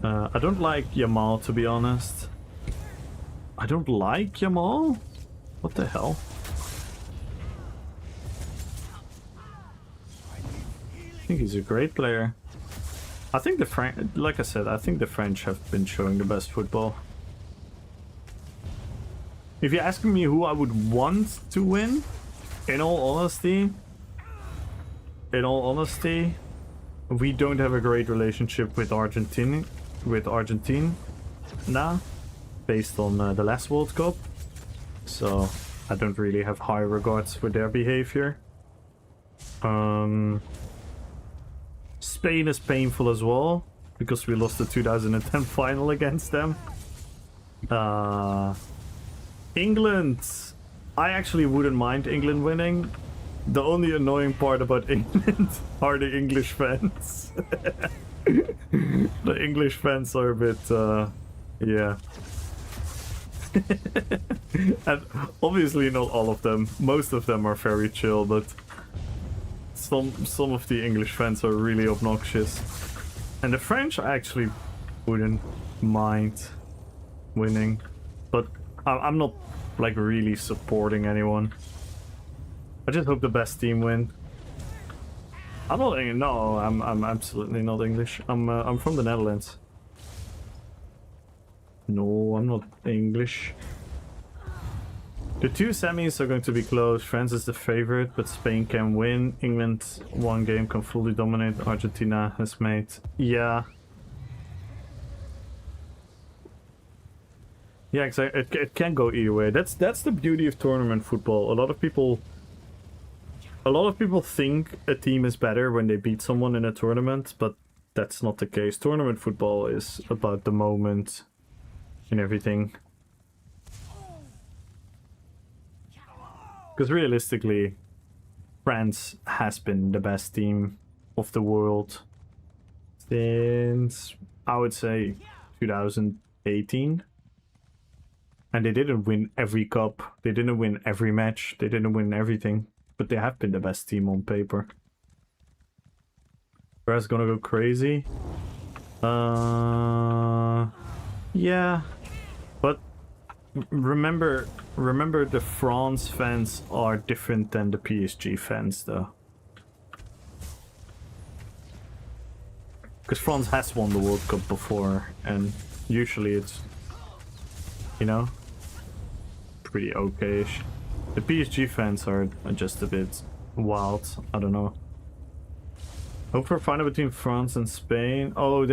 I don't like Yamal, to be honest. I don't like Yamal? What the hell? I think he's a great player. I think the French, like I said, I think the French have been showing the best football. If you're asking me who I would want to win, in all honesty, we don't have a great relationship with Argentina, based on the last World Cup. So I don't really have high regards for their behavior. Spain is painful as well, because we lost the 2010 final against them. England, I actually wouldn't mind England winning. The only annoying part about England are the English fans. The English fans are a bit, yeah. And obviously not all of them. Most of them are very chill, but some of the English fans are really obnoxious. And the French I actually wouldn't mind winning, but I'm not like really supporting anyone. I just hope the best team win. I'm not English. No, I'm absolutely not English. I'm from the Netherlands. No, I'm not English. The 2 semis are going to be close. France is the favorite, but Spain can win. England, 1 game, can fully dominate. Argentina has made... Yeah. Yeah, exactly. It can go either way. That's the beauty of tournament football. A lot of people think a team is better when they beat someone in a tournament, but that's not the case. Tournament football is about the moment and everything. Because realistically, France has been the best team of the world since, I would say, 2018. And they didn't win every cup, they didn't win every match, they didn't win everything, but they have been the best team on paper. Where's gonna go crazy? Yeah, but remember the France fans are different than the PSG fans, though. Because France has won the World Cup before, and usually it's, you know, pretty okay-ish. The PSG fans are just a bit wild. I don't know. Hope for a final between France and Spain. Oh,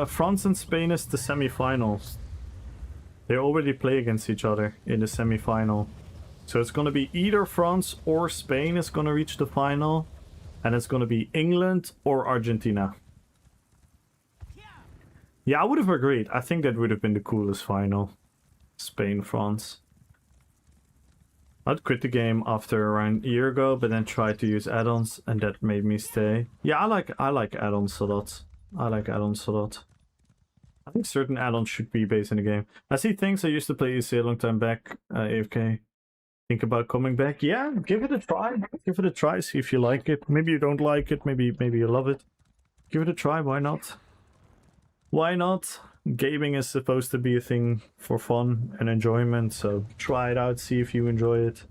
France and Spain is the semi-finals. They already play against each other in the semi-final. So it's going to be either France or Spain is going to reach the final. And it's going to be England or Argentina. Yeah, I would have agreed. I think that would have been the coolest final. Spain-France. I'd quit the game after around a year ago, but then tried to use add-ons, and that made me stay. Yeah, I like add-ons a lot. I think certain add-ons should be based in the game. I see things I used to play EC a long time back, AFK. Think about coming back? Yeah, give it a try. Give it a try, see if you like it. Maybe you don't like it, maybe you love it. Give it a try, why not? Why not? Gaming is supposed to be a thing for fun and enjoyment, so try it out, see if you enjoy it.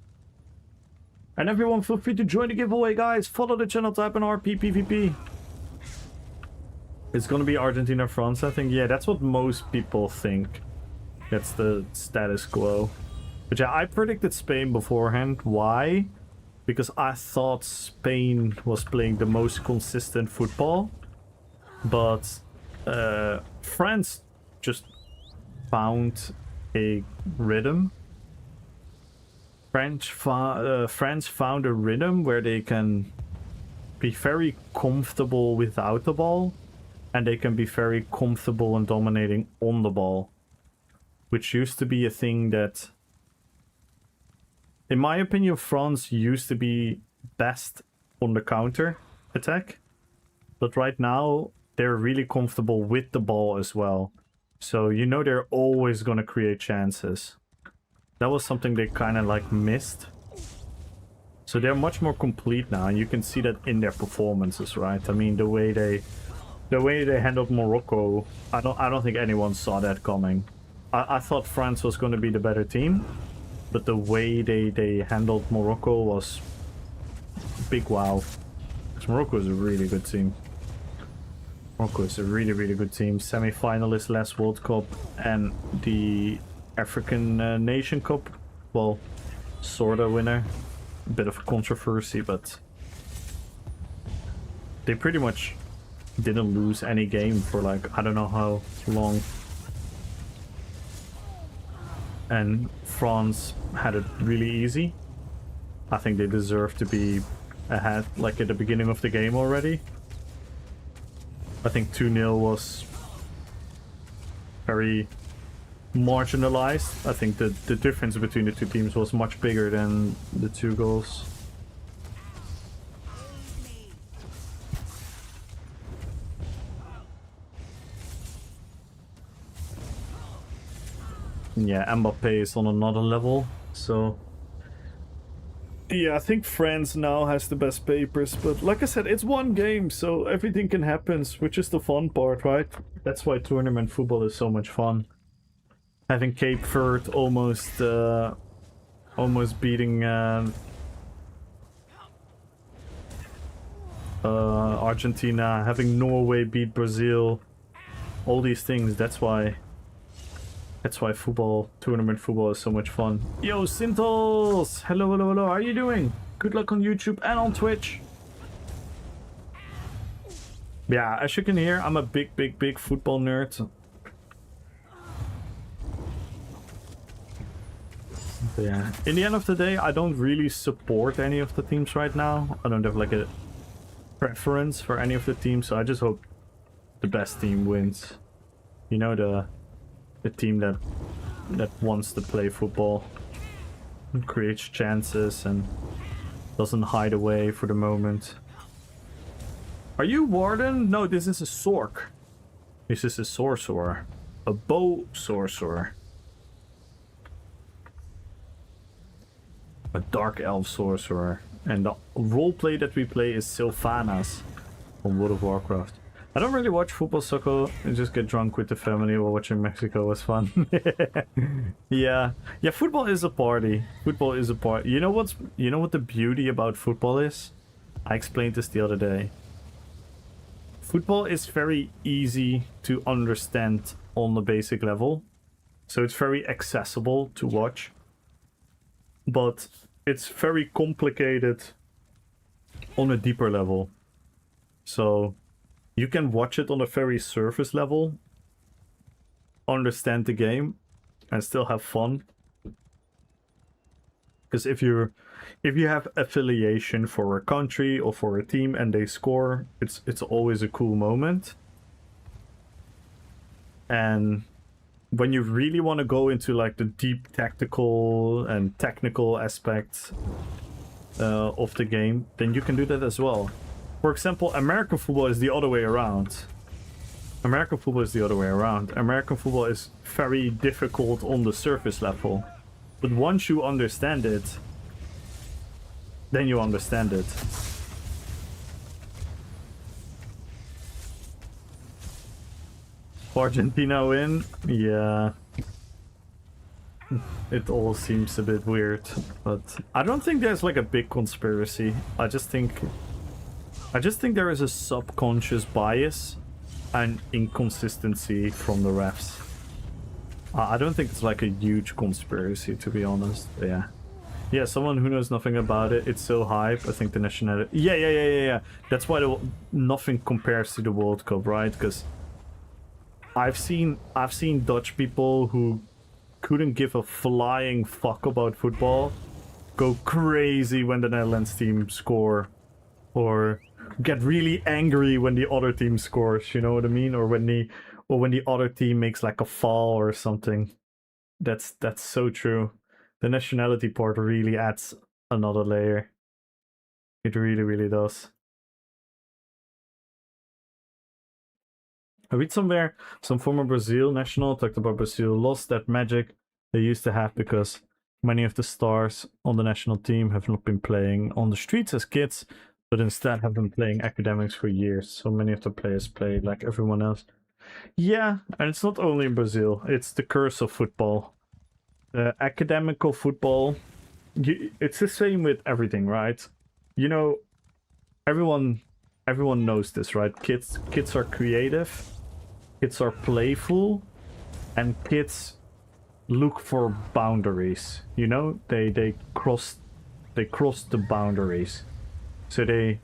And everyone, feel free to join the giveaway, guys. Follow the channel, type in RPPVP. It's gonna be Argentina, France, I think. Yeah, that's what most people think. That's the status quo. But yeah, I predicted Spain beforehand. Why? Because I thought Spain was playing the most consistent football. But France just found a rhythm. France found a rhythm where they can be very comfortable without the ball, and they can be very comfortable and dominating on the ball, which used to be a thing that, in my opinion, France used to be best on the counter attack, but right now they're really comfortable with the ball as well. So you know they're always gonna create chances. That was something they kind of like missed. So they're much more complete now, and you can see that in their performances, right? I mean, the way they handled Morocco, I don't think anyone saw that coming. I thought France was going to be the better team, but the way they handled Morocco was big wow. Because Morocco is a really good team. Morocco is a really, really good team. Semi-finalist last World Cup, and the African Nation Cup, well, sorta winner. A bit of controversy, but they pretty much didn't lose any game for like I don't know how long. And France had it really easy. I think they deserve to be ahead like at the beginning of the game already. I think 2-0 was very marginalized. I think the difference between the two teams was much bigger than the 2 goals. Yeah, Mbappé is on another level, so yeah, I think France now has the best papers, but like I said, it's one game, so everything can happen, which is the fun part, right? That's why tournament football is so much fun. Having Cape Verde almost beating Argentina, having Norway beat Brazil, all these things. That's why football, tournament football is so much fun. Yo, Sintos! Hello, hello, hello. How are you doing? Good luck on YouTube and on Twitch. Yeah, as you can hear, I'm a big football nerd. But yeah, in the end of the day, I don't really support any of the teams right now. I don't have like a preference for any of the teams, so I just hope the best team wins. You know, the team that wants to play football, and creates chances and doesn't hide away for the moment. Are you Warden? No, this is a Sork. This is a sorcerer. A bow sorcerer. A dark elf sorcerer. And the roleplay that we play is Sylvanas from World of Warcraft. I don't really watch football, soccer. I just get drunk with the family while watching Mexico. Was fun. Yeah, football is a party. Football is a party. You know what the beauty about football is? I explained this the other day. Football is very easy to understand on the basic level. So it's very accessible to watch. But it's very complicated on a deeper level. So you can watch it on a very surface level, understand the game, and still have fun. Because if you have affiliation for a country or for a team and they score, it's always a cool moment. And when you really want to go into like the deep tactical and technical aspects of the game, then you can do that as well. For example, American football is the other way around. American football is very difficult on the surface level. But once you understand it, then you understand it. Argentina win? Yeah. It all seems a bit weird, but I don't think there's like a big conspiracy. I just think there is a subconscious bias an inconsistency from the refs. I don't think it's like a huge conspiracy, to be honest. Yeah. Yeah, someone who knows nothing about it, it's so hype. I think the nationality... Yeah. That's why nothing compares to the World Cup, right? Because I've seen Dutch people who couldn't give a flying fuck about football go crazy when the Netherlands team score, or get really angry when the other team scores, you know what I mean? Or when the other team makes like a foul or something. That's so true. The nationality part really adds another layer. It really does. I read somewhere some former Brazil national talked about Brazil lost that magic they used to have because many of the stars on the national team have not been playing on the streets as kids, but instead have been playing academics for years. So many of the players play like everyone else. Yeah, and it's not only in Brazil. It's the curse of football. Academical football, it's the same with everything, right? You know, everyone knows this, right? Kids are creative, kids are playful, and kids look for boundaries. You know, they cross the boundaries, so they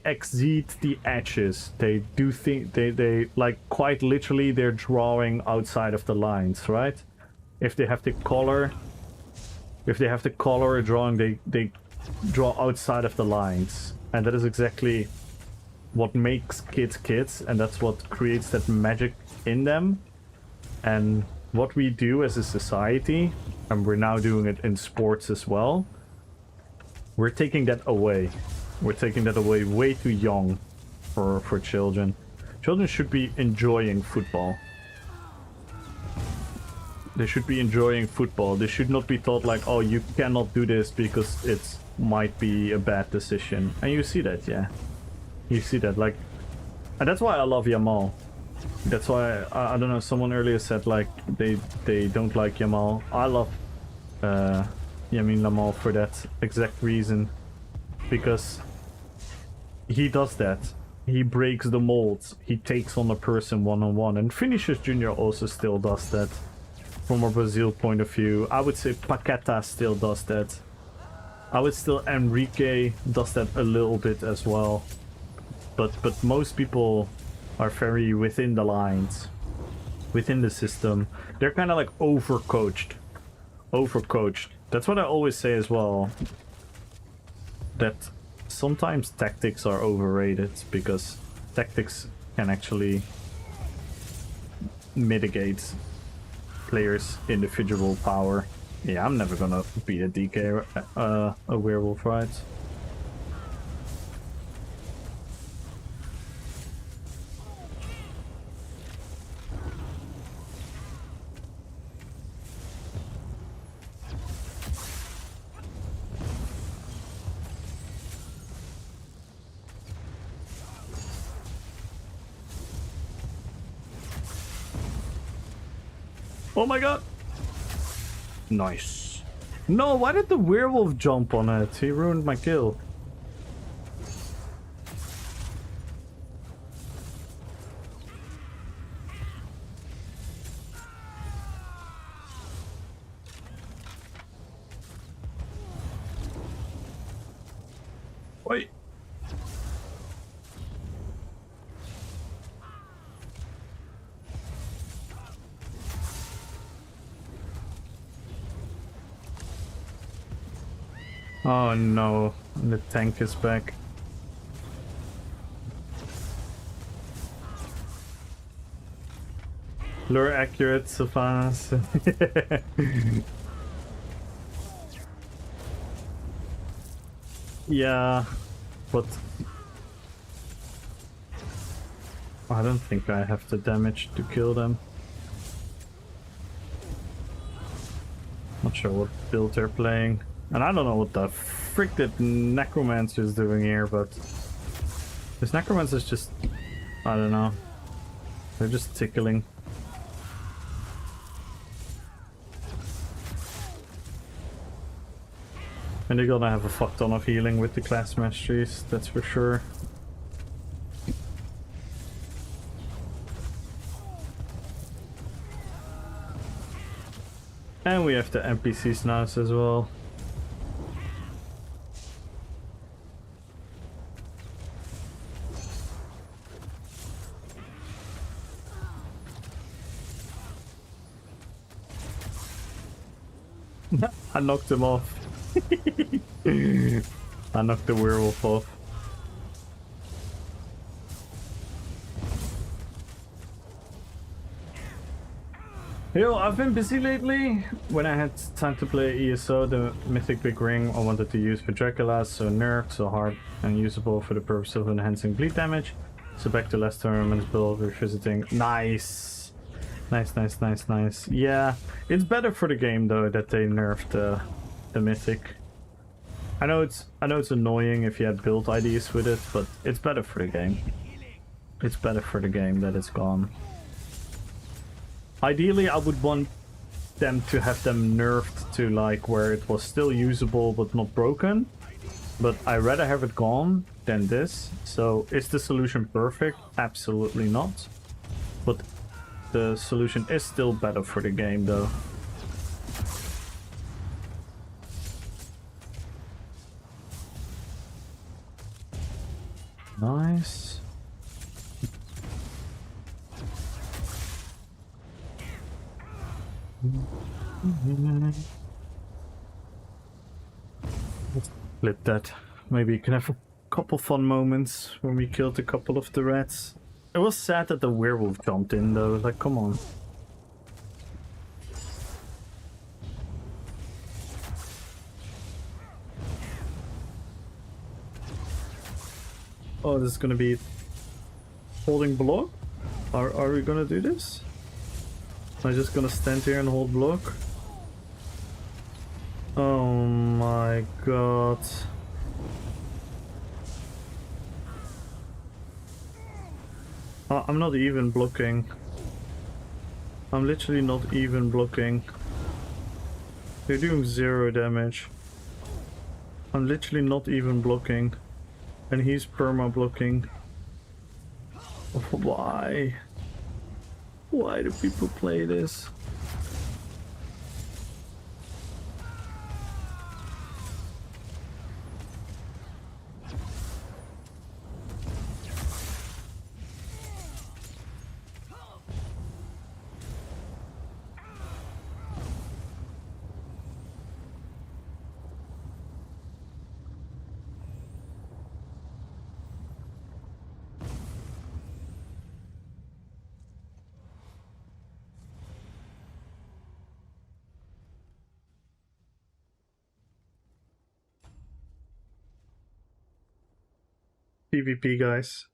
exceed the edges. They do think they like quite literally they're drawing outside of the lines, right? If they have to color a drawing, they draw outside of the lines, and that is exactly what makes kids, and that's what creates that magic in them. And what we do as a society, and we're now doing it in sports as well, we're taking that away. We're taking that away way too young for children. Children should be enjoying football. They should be enjoying football. They should not be taught like, oh, you cannot do this because it might be a bad decision. And you see that, yeah. You see that, like... And that's why I love Yamal. That's why, I don't know, someone earlier said, like, they don't like Yamal. I love Yamin Lamal for that exact reason. Because he does that. He breaks the molds. He takes on a person one-on-one. And Vinicius Jr. also still does that. From a Brazil point of view, I would say Paqueta still does that. I would still Enrique does that a little bit as well. But most people are very within the lines, within the system. They're kind of like overcoached. That's what I always say as well. That sometimes tactics are overrated because tactics can actually mitigate players' individual power. Yeah, I'm never gonna beat a DK, a werewolf, right? Oh my god! Nice. No, why did the werewolf jump on it? He ruined my kill. Wait. Oh no, the tank is back. Lure accurate so fast. Yeah, but I don't think I have the damage to kill them. Not sure what build they're playing. And I don't know what the frick that Necromancer is doing here, but this Necromancer is just, I don't know. They're just tickling. And they're gonna have a fuck ton of healing with the class masteries, that's for sure. And we have the NPCs now as well. I knocked him off. I knocked the werewolf off. Yo, I've been busy lately. When I had time to play ESO, the Mythic Big Ring I wanted to use for Dracula, so nerfed, so hard and usable for the purpose of enhancing bleed damage. So back to last tournament's build, revisiting. Nice! Nice. Yeah, it's better for the game though that they nerfed the Mythic. I know it's annoying if you had build IDs with it, but it's better for the game. It's better for the game that it's gone. Ideally, I would want them to have them nerfed to like where it was still usable but not broken. But I'd rather have it gone than this. So is the solution perfect? Absolutely not. But the solution is still better for the game though. Nice. Let's flip that. Maybe you can have a couple fun moments when we killed a couple of the rats. It was sad that the werewolf jumped in though, like come on. Oh, this is gonna be holding block? Are we gonna do this? Am I just gonna stand here and hold block? Oh my god. I'm not even blocking. I'm literally not even blocking. They're doing 0 damage. I'm literally not even blocking. And he's perma blocking. Why? Why do people play this? PvP, guys.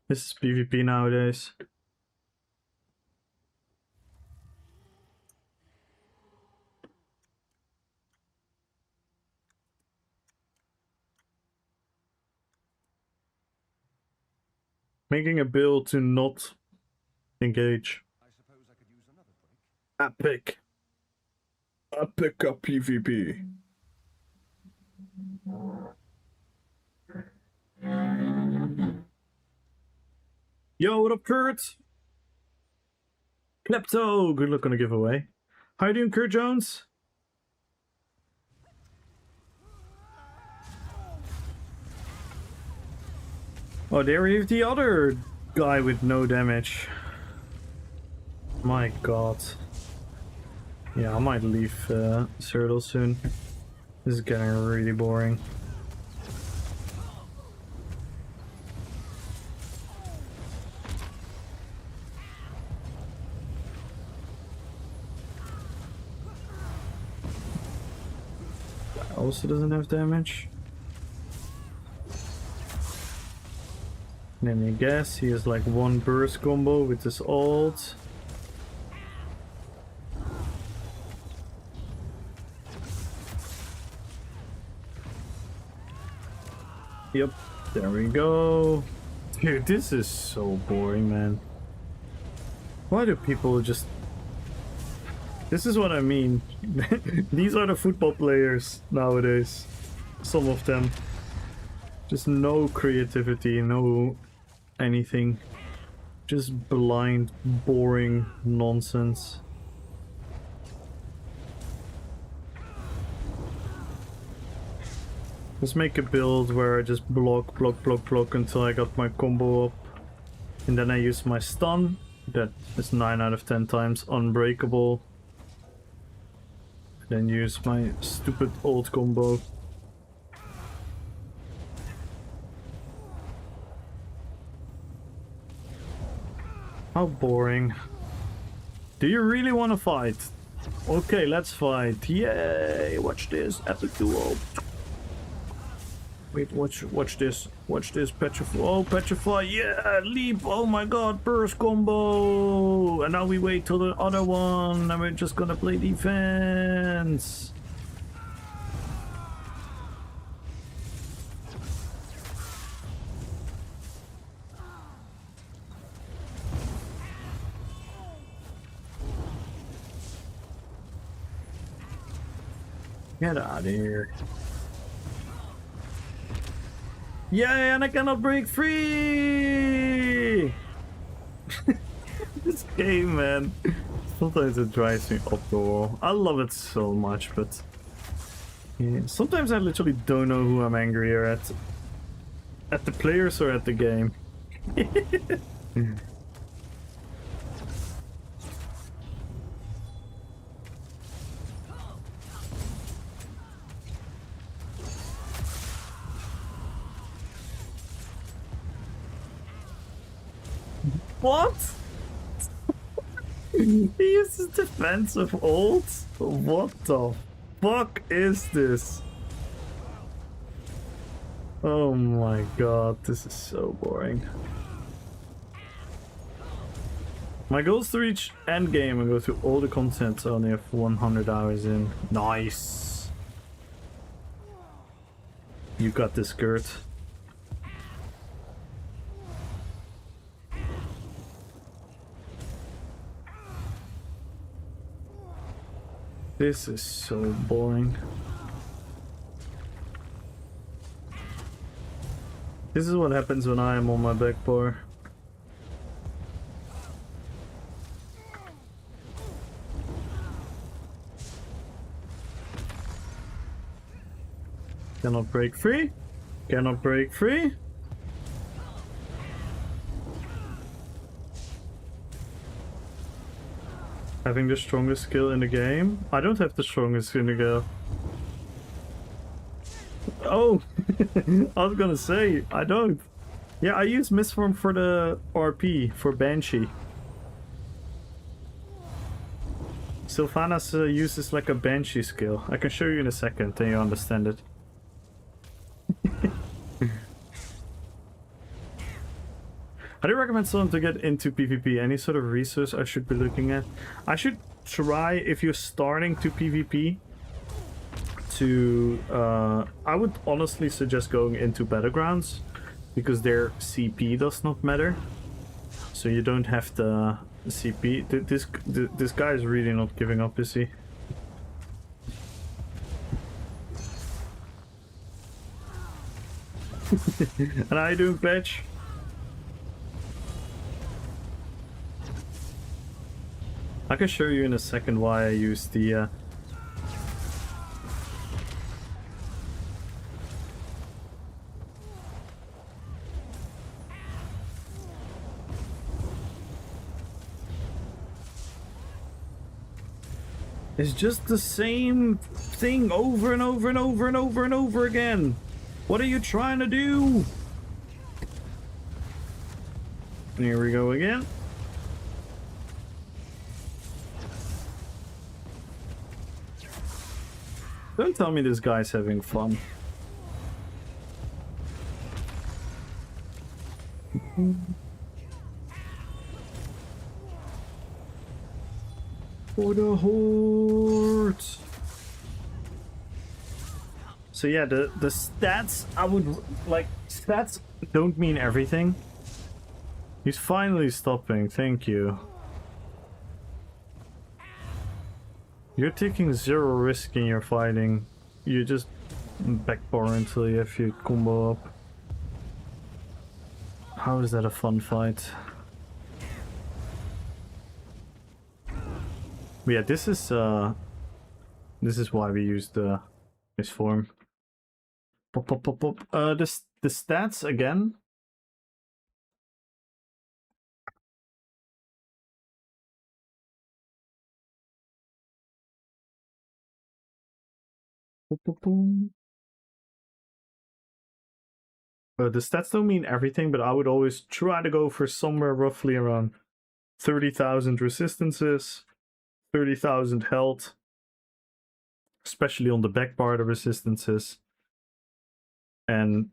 This is PvP nowadays. Making a build to not engage. I suppose I could use another break. Epic up PvP. Yo, what up, Kurt? Klepto, good luck on the giveaway. How you doing, Kurt Jones? Oh, there we have the other guy with no damage. My god. Yeah, I might leave Cyril soon. This is getting really boring. Also doesn't have damage. Let me guess, he has like one burst combo with his ult. Yep, there we go. Dude, this is so boring, man. Why do people just... This is what I mean. These are the football players nowadays. Some of them. Just no creativity, no anything. Just blind, boring nonsense. Let's make a build where I just block until I got my combo up. And then I use my stun. That is 9 out of 10 times unbreakable. Then use my stupid old combo. How boring. Do you really want to fight? Okay, let's fight. Yay! Watch this. Epic duo. Wait, watch this. Watch this. Petrify. Oh, Petrify. Yeah! Leap. Oh my god. Burst combo. And now we wait till the other one. And we're just gonna play defense. Get out of here. Yay, and I cannot break free! This game, man. Sometimes it drives me up the wall. I love it so much, but... yeah, sometimes I literally don't know who I'm angrier at. At the players or at the game. What? He uses defensive ult? What the fuck is this? Oh my god, this is so boring. My goal is to reach endgame and go through all the content. I only have 100 hours in. Nice! You got this, Gert. This is so boring. This is what happens when I am on my back bar. Cannot break free. Cannot break free. Having the strongest skill in the game? I don't have the strongest skill in the game. Oh! I was gonna say, I don't. Yeah, I use Mistform for the RP, for Banshee. Sylvanas uses like a Banshee skill. I can show you in a second, then you understand it. I do recommend someone to get into PvP. Any sort of resource I should be looking at? I should try, if you're starting to PvP, to... I would honestly suggest going into Battlegrounds, because their CP does not matter. So you don't have the CP. This guy is really not giving up, is he? And how you doing, Pledge? I can show you in a second why I use the It's just the same thing over and over and over and over and over again. What are you trying to do? Here we go again. Don't tell me this guy's having fun. For the horde. So yeah, the stats, I would like, stats don't mean everything. He's finally stopping, thank you. You're taking zero risk in your fighting. You just backbar until you have your combo up. How is that a fun fight? But yeah, this is why we use this form. The stats again. The stats don't mean everything, but I would always try to go for somewhere roughly around 30,000 resistances, 30,000 health, especially on the back bar, the resistances. And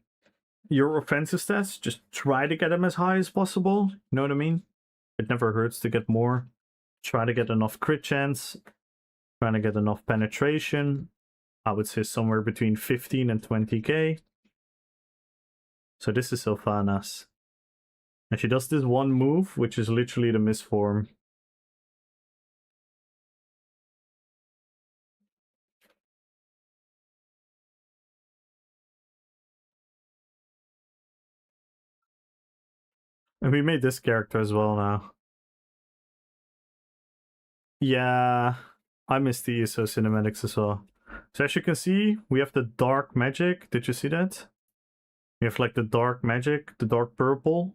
your offensive stats, just try to get them as high as possible. You know what I mean? It never hurts to get more. Try to get enough crit chance. Trying to get enough penetration. I would say somewhere between 15 and 20k. So this is Sylvanas. And she does this one move, which is literally the misform. And we made this character as well now. Yeah, I missed the ESO cinematics as well. So as you can see, we have the dark magic. Did you see that? We have like the dark magic, the dark purple.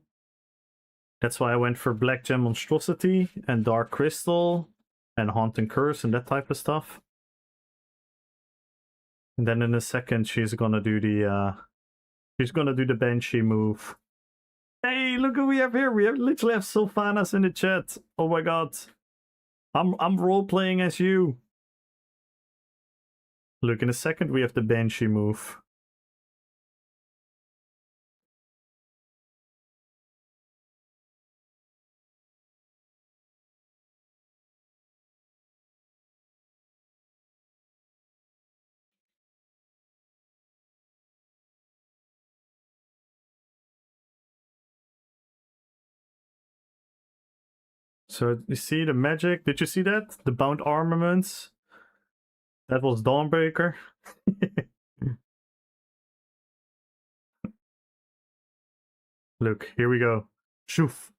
That's why I went for Black Gem Monstrosity and Dark Crystal and Haunt and Curse and that type of stuff. And then in a second she's gonna do the Banshee move. Hey, look who we have here. We literally have Sylvanas in the chat. Oh my god. I'm role-playing as you. Look, in a second we have the Banshee move. So you see the magic? Did you see that? The bound armaments? That was Dawnbreaker. Look, here we go. Shoof.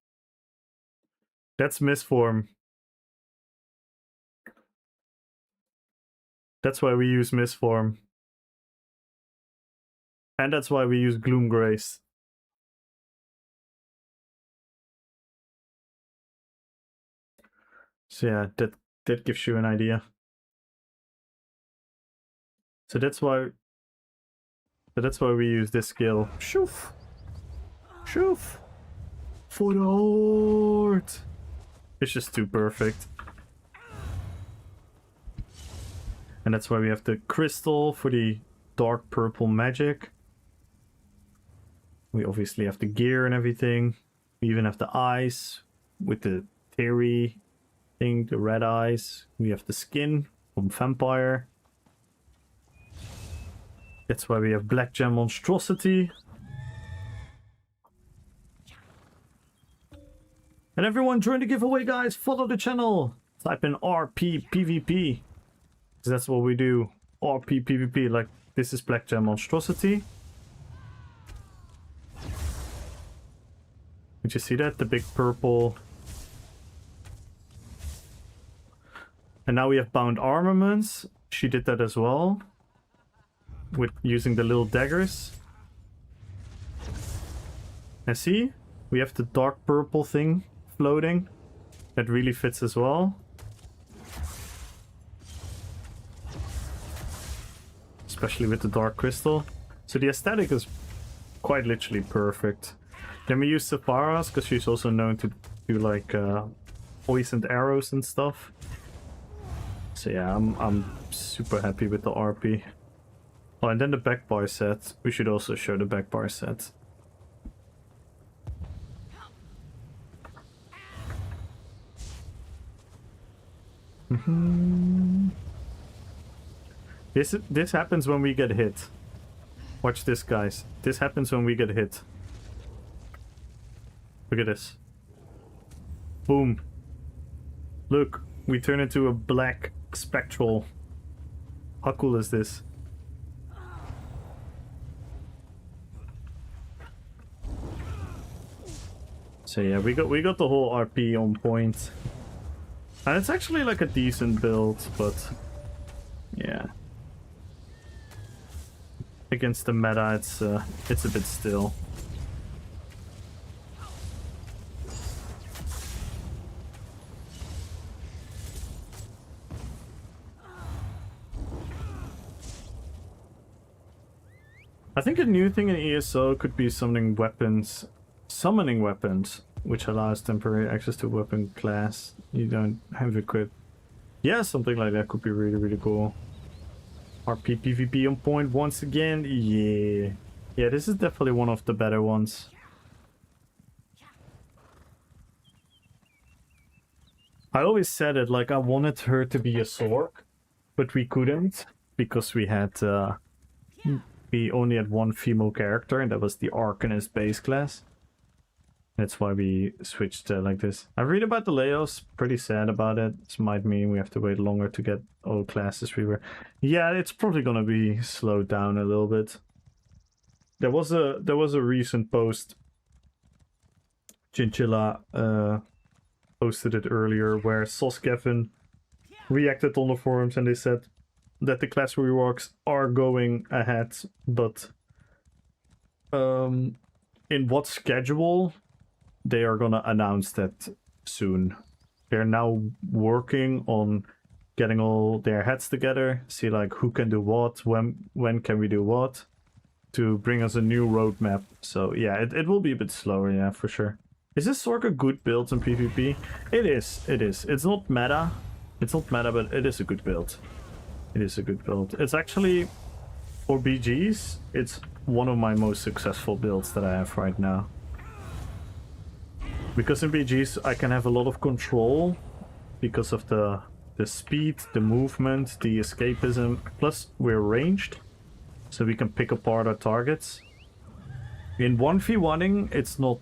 That's misform. That's why we use misform. And that's why we use Gloom Grace. So yeah, that gives you an idea. So that's why we use this skill. Shoof! Shoof! For the Horde! It's just too perfect. And that's why we have the crystal for the dark purple magic. We obviously have the gear and everything. We even have the eyes with the theory thing, the red eyes. We have the skin from Vampire. That's why we have Black Gem Monstrosity. And everyone join the giveaway, guys. Follow the channel. Type in RPPVP. Because that's what we do. RPPVP. Like, this is Black Gem Monstrosity. Did you see that? The big purple. And now we have Bound Armaments. She did that as well. With using the little daggers. And see? We have the dark purple thing floating. That really fits as well. Especially with the dark crystal. So the aesthetic is quite literally perfect. Then we use Sephiroth because she's also known to do like poisoned arrows and stuff. So yeah, I'm super happy with the RP. Oh, and then the back bar set. We should also show the back bar set. This happens when we get hit. Watch this, guys. This happens when we get hit. Look at this. Boom. Look, we turn into a black spectral. How cool is this? So yeah, we got the whole RP on point. And it's actually like a decent build, but yeah. against the meta, it's a bit still. I think a new thing in ESO could be summoning weapons, which allows temporary access to weapon class you don't have equipped. Yeah, something like that could be really, really cool. RPPVP on point once again. Yeah. Yeah, this is definitely one of the better ones. I always said it, like I wanted her to be a Sork, but we couldn't because we only had one female character, and that was the Arcanist base class. That's why we switched like this. I read about the layoffs, pretty sad about it. This might mean we have to wait longer to get all classes we were. Yeah, it's probably gonna be slowed down a little bit. There was a recent post. Chinchilla posted it earlier where Soskevin reacted on the forums, and they said that the class reworks are going ahead, but in what schedule? They are gonna announce that soon. They're now working on getting all their heads together, see like who can do what, when can we do what, to bring us a new roadmap. So yeah, it will be a bit slower, yeah, for sure. Is this Sork a good build in PvP? It is, it is. It's not meta. It's not meta, but it is a good build. It is a good build. It's actually, for BGs, it's one of my most successful builds that I have right now. Because in BGs I can have a lot of control because of the speed, the movement, the escapism, plus we're ranged, so we can pick apart our targets. In 1v1ing it's not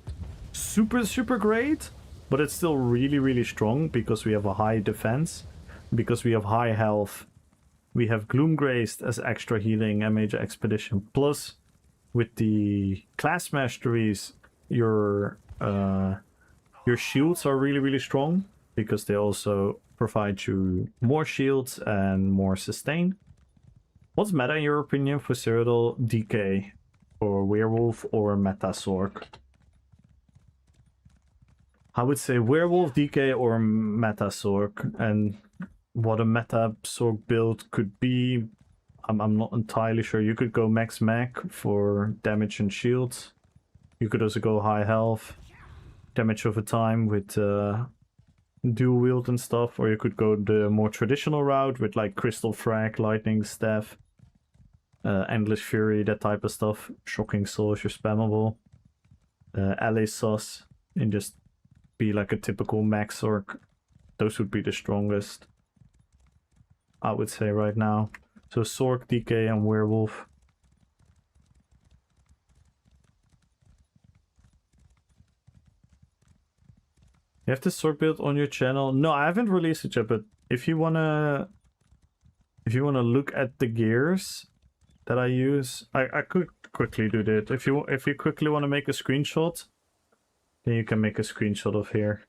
super great, but it's still really strong because we have a high defense, because we have high health. We have Gloomgraced as extra healing and Major Expedition, plus with the class masteries your shields are really strong because they also provide you more shields and more sustain. What's meta in your opinion for Cyrodiil, DK, or Werewolf, or Meta Sork? I would say Werewolf, DK, or Meta Sork, and what a Meta Sork build could be, I'm not entirely sure. You could go max mag for damage and shields. You could also go high health, damage over time with dual wield and stuff, or you could go the more traditional route with like Crystal Frag, Lightning Staff, Endless Fury, that type of stuff. Shocking Soul if you're spammable. LA Sus, and just be like a typical max Sork. Those would be the strongest, I would say, right now. So Sork, DK, and Werewolf. You have this Sork build on your channel? No, I haven't released it yet, but if you wanna look at the gears that I use, I could quickly do that. If you quickly want to make a screenshot, then you can make a screenshot of here.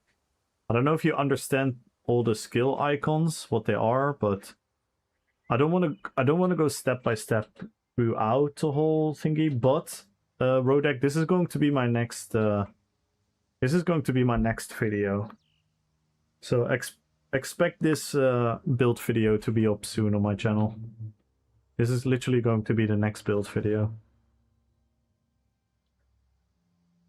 I don't know if you understand all the skill icons, what they are, but I don't want to go step by step throughout the whole thingy. But Rodek, this is going to be my next. This is going to be my next video. So expect this build video to be up soon on my channel. This is literally going to be the next build video.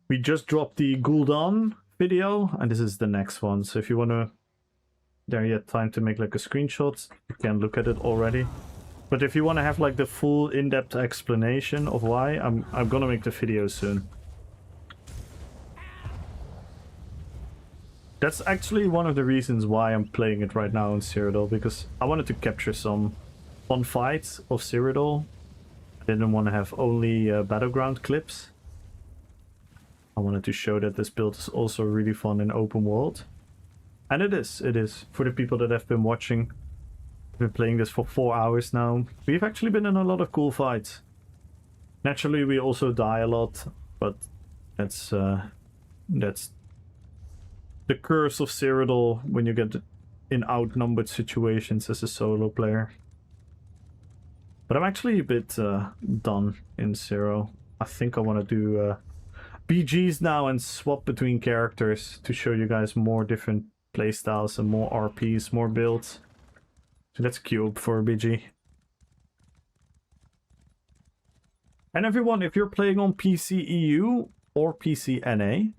We just dropped the Gul'dan video, and this is the next one. So if you want to, there you have time to make like a screenshot, you can look at it already. But if you want to have like the full in-depth explanation of why, I'm gonna make the video soon. That's actually one of the reasons why I'm playing it right now in Cyrodiil, because I wanted to capture some fun fights of Cyrodiil. I didn't want to have only battleground clips. I wanted to show that this build is also really fun in open world. And it is. For the people that have been watching, I've been playing this for 4 hours now. We've actually been in a lot of cool fights. Naturally, we also die a lot, but that's the curse of Cyrodiil when you get in outnumbered situations as a solo player. But I'm actually a bit done in Zero. I think I want to do BGs now and swap between characters to show you guys more different playstyles and more RPs, more builds. So let's queue up for a BG. And everyone, if you're playing on PC EU or PC NA,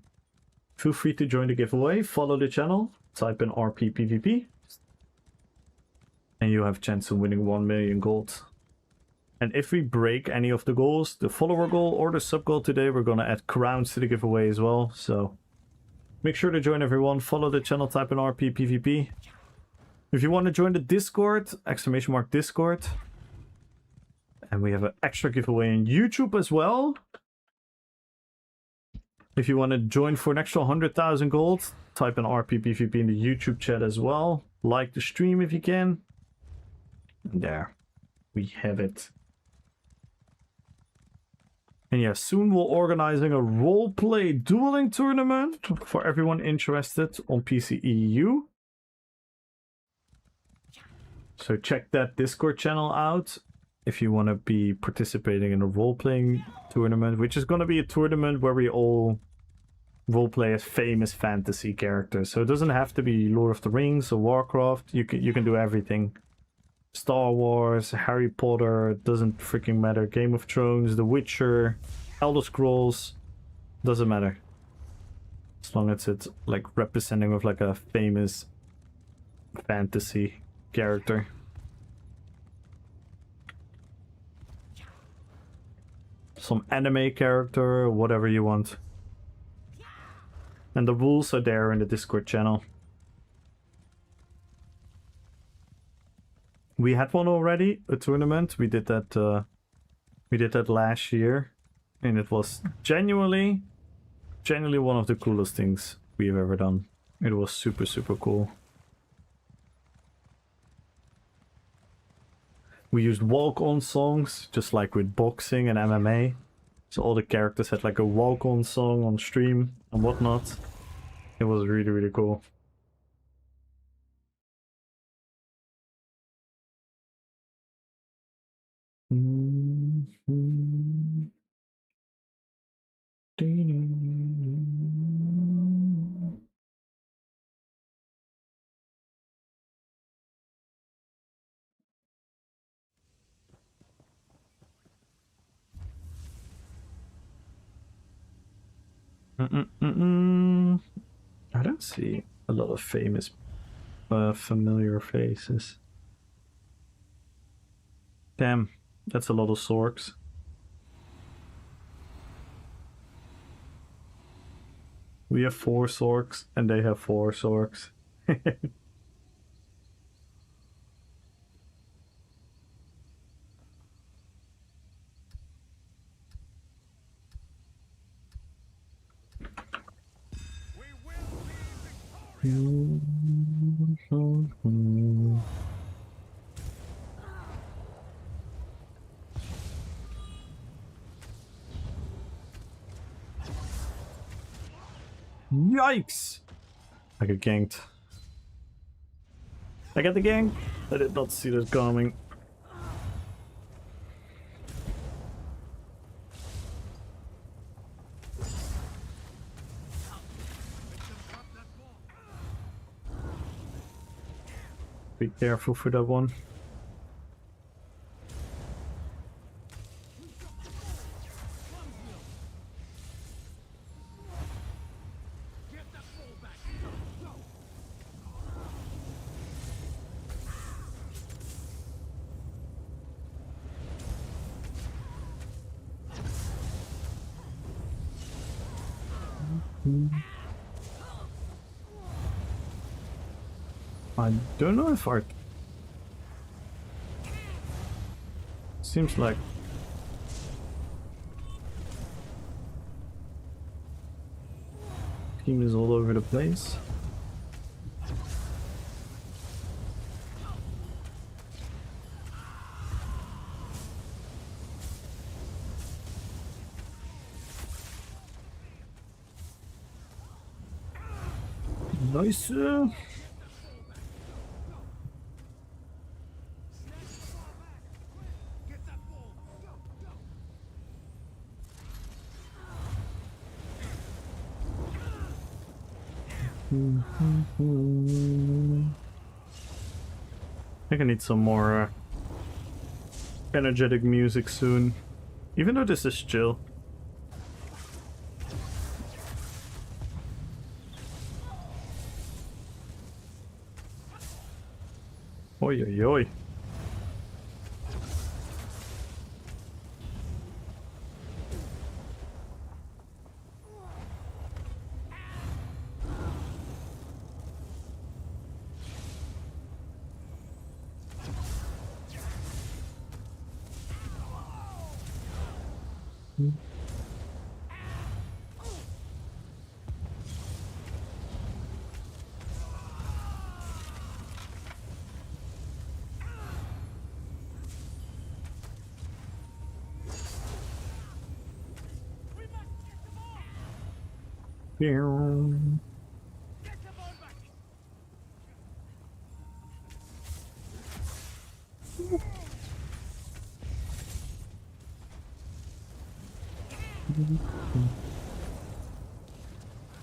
feel free to join the giveaway, follow the channel, type in RPPVP, and you have a chance of winning 1 million gold. And if we break any of the goals, the follower goal or the sub goal today, we're gonna add crowns to the giveaway as well. So make sure to join everyone, follow the channel, type in RPPVP. If you want to join the Discord, !Discord. And we have an extra giveaway in YouTube as well. If you want to join for an extra 100,000 gold, type in RPPVP in the YouTube chat as well. Like the stream if you can. And there, we have it. And yeah, soon we're organizing a roleplay dueling tournament for everyone interested on PC EU. So check that Discord channel out if you want to be participating in a role-playing tournament, which is going to be a tournament where we all role-play as famous fantasy characters. So it doesn't have to be Lord of the Rings or Warcraft. You can do everything. Star Wars, Harry Potter, it doesn't freaking matter. Game of Thrones, The Witcher, Elder Scrolls, doesn't matter. As long as it's like representing with like a famous fantasy character. Some anime character, whatever you want. And the rules are there in the Discord channel. We had one already, a tournament. We did that last year, and it was genuinely one of the coolest things we've ever done. It was super cool. We used walk-on songs, just like with boxing and MMA. So all the characters had like a walk-on song on stream and whatnot. It was really cool. I don't see a lot of famous, familiar faces. Damn, that's a lot of Sorks. We have 4 Sorks, and they have 4 Sorks. Yikes! I got ganked. I got the gank. I did not see this coming. Be careful for that one. I don't know if our... Seems like... Team is all over the place. Nice. think I need some more energetic music soon. Even though this is chill. Oi, oi, oi.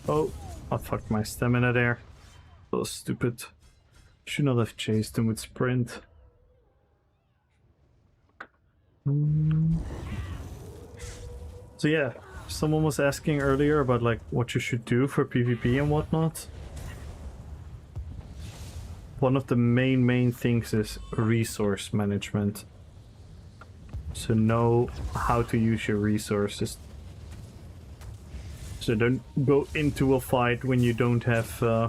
Oh, I fucked my stamina there. So stupid. Should not have chased him with sprint. So yeah, someone was asking earlier about like what you should do for PvP and whatnot. One of the main things is resource management. So know how to use your resources. So don't go into a fight when you don't have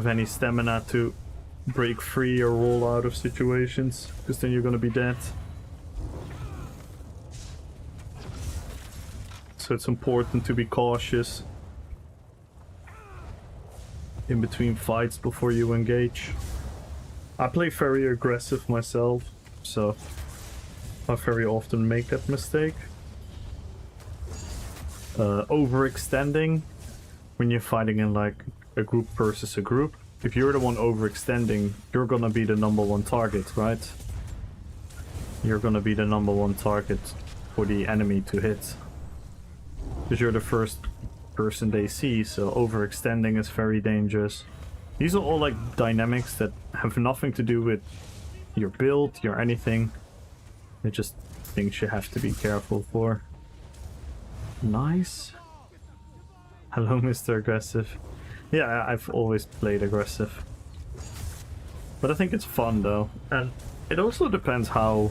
any stamina to break free or roll out of situations, because then you're gonna be dead. So it's important to be cautious in between fights before you engage. I play very aggressive myself, so I very often make that mistake. Overextending when you're fighting in like a group versus a group. If you're the one overextending, you're gonna be the #1 target, right? You're gonna be the #1 target for the enemy to hit. Because you're the first person they see, so overextending is very dangerous. These are all like dynamics that have nothing to do with your build, your anything. They're just things you have to be careful for. Nice. Hello, Mr. Aggressive. Yeah, I've always played aggressive. But I think it's fun though. And it also depends how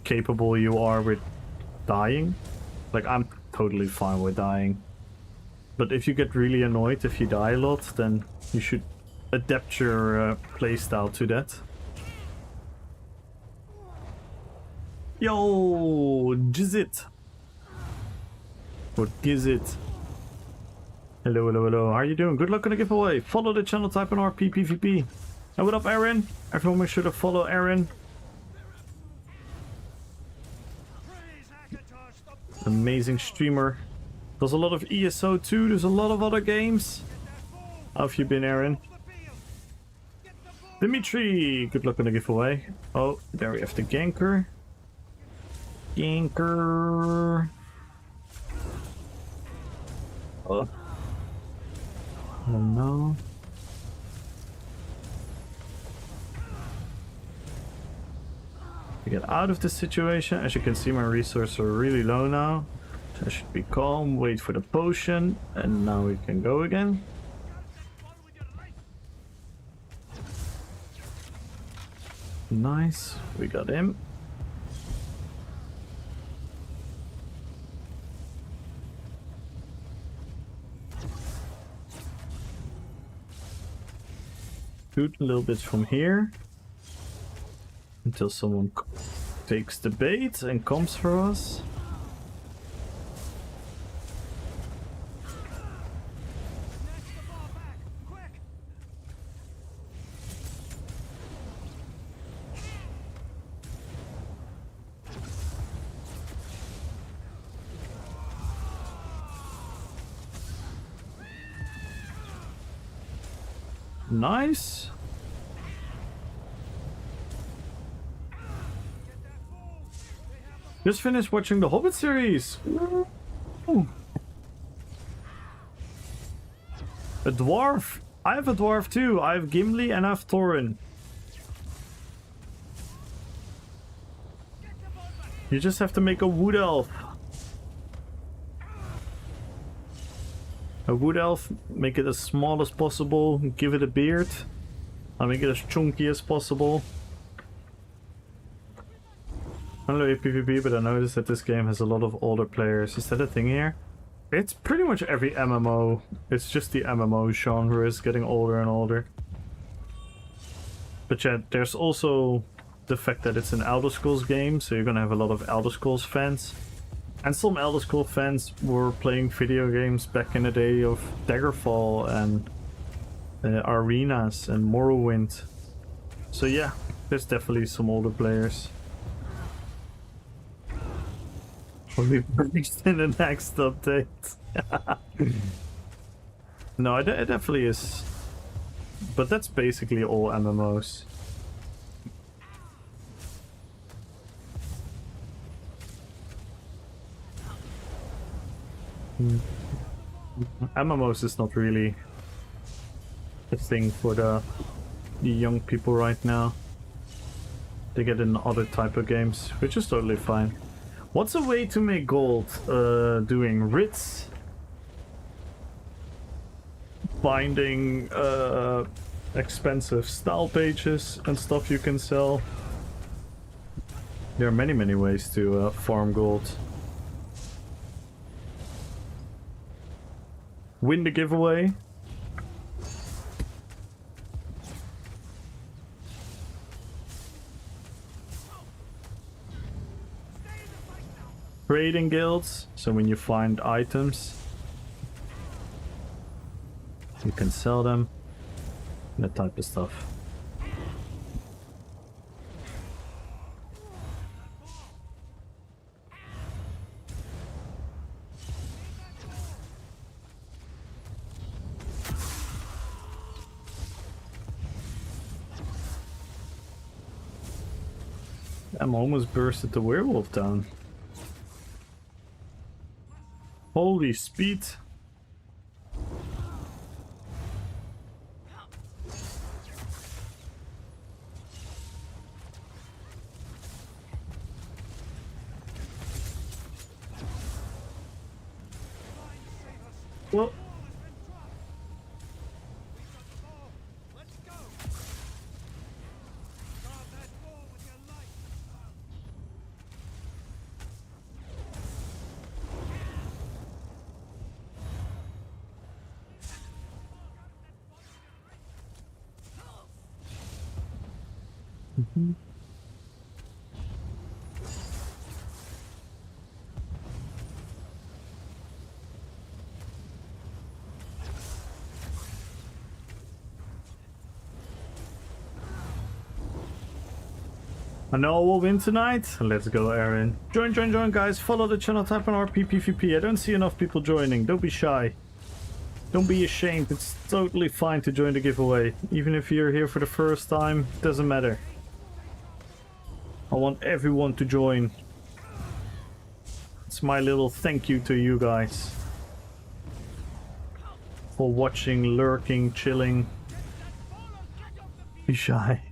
capable you are with dying. Like, I'm totally fine with dying. But if you get really annoyed if you die a lot, then you should adapt your playstyle to that. Yo, Jizzit! What is it? Hello, hello, hello. How are you doing? Good luck on the giveaway. Follow the channel, type in RPPVP. And what up, Aaron? Everyone make sure to follow Aaron. Amazing streamer. Does a lot of ESO too. There's a lot of other games. How have you been, Aaron? Dimitri! Good luck on the giveaway. Oh, there we have the ganker. Ganker. Oh. Oh no. To get out of this situation, as you can see, my resources are really low now. So I should be calm, wait for the potion, and now we can go again. Nice, we got him. Shoot a little bit from here until someone takes the bait and comes for us. Nice. Just finished watching the Hobbit series. Ooh. A dwarf! I have a dwarf too. I have Gimli and I have Thorin. You just have to make a wood elf. A wood elf, make it as small as possible, give it a beard. I'll make it as chunky as possible. I don't know PvP, but I noticed that this game has a lot of older players. Is that a thing here? It's pretty much every MMO. It's just the MMO genre is getting older and older. But yeah, there's also the fact that it's an Elder Scrolls game, so you're gonna have a lot of Elder Scrolls fans. And some Elder Scrolls fans were playing video games back in the day of Daggerfall and Arenas and Morrowind. So yeah, there's definitely some older players. Will be finished in the next update. No, it definitely is. But that's basically all MMOs. MMOs is not really a thing for the young people right now. They get in other type of games, which is totally fine. What's a way to make gold? Doing writs, finding expensive style pages and stuff you can sell. There are many ways to farm gold. Win the giveaway. Trading guilds, so when you find items you can sell them, that type of stuff. I'm almost bursted the werewolf down. Holy speed. Well, I know we'll win tonight. Let's go, Aaron. Join, guys. Follow the channel, type on RPPVP. I don't see enough people joining. Don't be shy. Don't be ashamed. It's totally fine to join the giveaway. Even if you're here for the first time, doesn't matter. I want everyone to join. It's my little thank you to you guys. For watching, lurking, chilling. Be shy.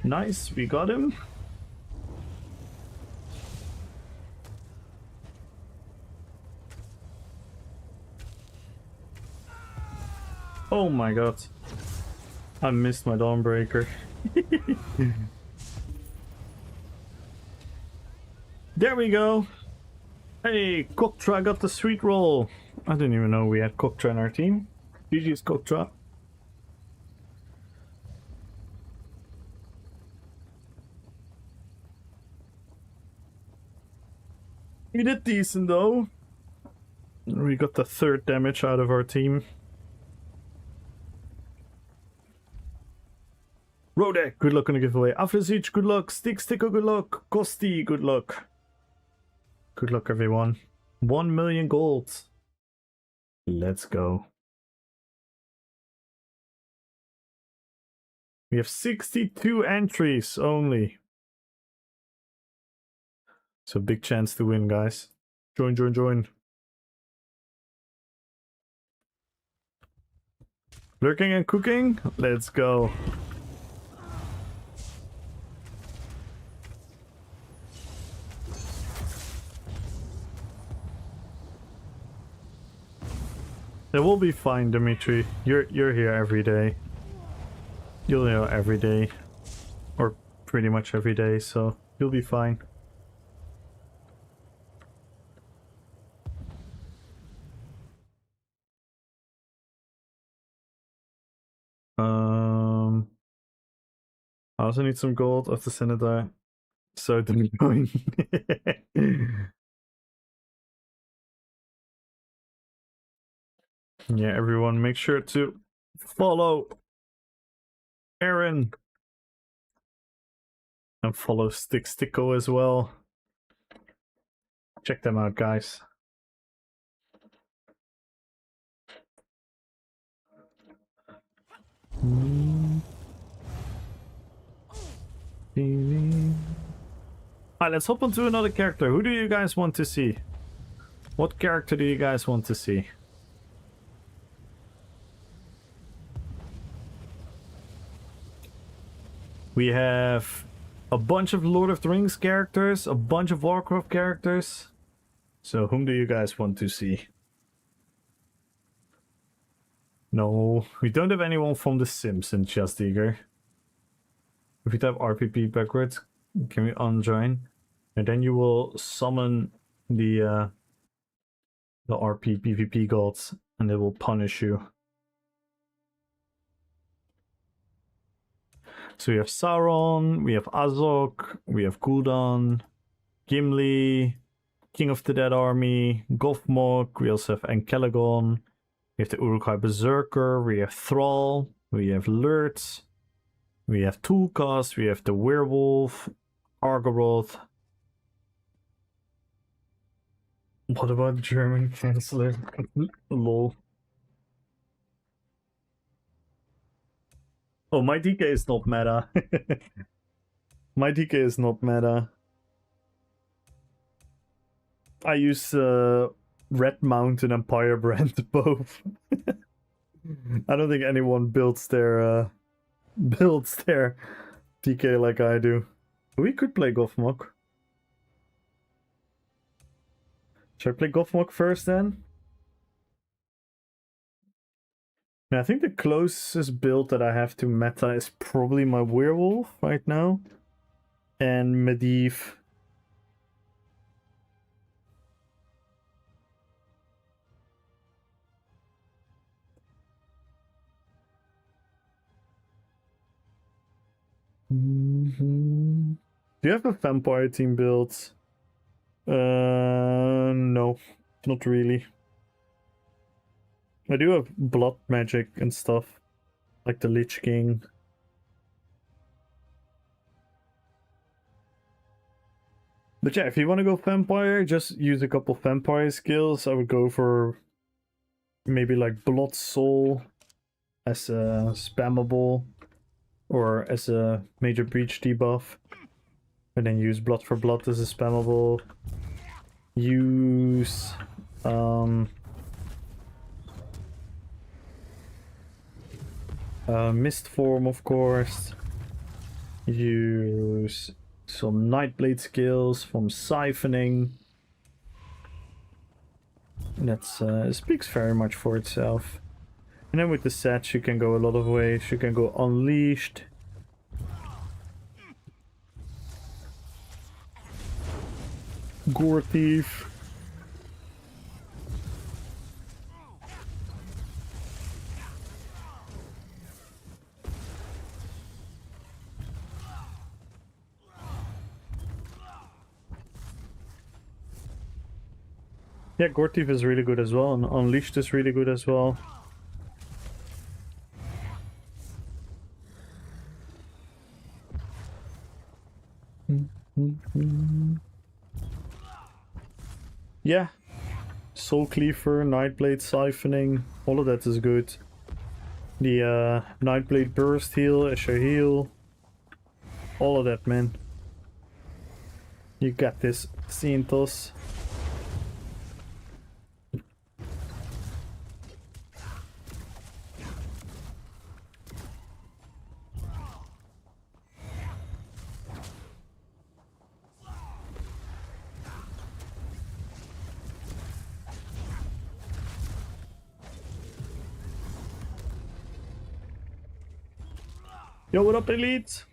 Nice, we got him. Oh my god. I missed my Dawnbreaker. There we go. Hey, Koktra got the sweet roll. I didn't even know we had Koktra in our team. GG's Koktra. We did decent though. We got the 3rd damage out of our team. Rodek, good luck on the giveaway. Afrasic, good luck. Sticker, good luck. Kosti, good luck. Good luck, everyone. 1 million gold. Let's go. We have 62 entries only. So big chance to win, guys. Join, join, join. Lurking and cooking? Let's go. It will be fine, Dimitri. You're here every day. You'll know every day. Or pretty much every day, so you'll be fine. I also need some gold of the Senator. So to join. Yeah, everyone, make sure to follow Aaron and follow Sticko as well. Check them out, guys. Alright, let's hop on to another character. Who do you guys want to see? What character do you guys want to see? We have a bunch of Lord of the Rings characters, a bunch of Warcraft characters. So whom do you guys want to see? No, we don't have anyone from The Sims in Just Eager. If we type RPP backwards, can we unjoin? And then you will summon the RPPVP gods, and they will punish you. So we have Sauron, we have Azog, we have Gul'dan, Gimli, King of the Dead Army, Gothmog, we also have Enkelligon, we have the Uruk-hai Berserker, we have Thrall, we have Lurtz, we have Tulkas, we have the Werewolf, Argoroth. What about German Chancellor? Lol. Oh, my DK is not meta. My DK is not meta. I use Red Mountain and Firebrand both. I don't think anyone builds their DK like I do. We could play Gothmog. Should I play Gothmog first then? I think the closest build that I have to meta is probably my Werewolf right now. And Medivh. Do you have a vampire team build? No, not really. I do have blood magic and stuff, like the Lich King. But yeah, if you want to go vampire, just use a couple vampire skills. I would go for maybe like Blood Soul as a spammable, or as a major breach debuff. And then use Blood for Blood as a spammable. Use Mist Form, of course. Use some Nightblade skills from Siphoning. That's speaks very much for itself. And then with the sets you can go a lot of ways. You can go Unleashed. Gore Thief. Yeah, Gore Thief is really good as well, and Unleashed is really good as well. Yeah, Soul Cleaver, Nightblade Siphoning, all of that is good. The Nightblade Burst heal, Escher heal, all of that, man. You got this. Cintos. Yo, what up, Elite?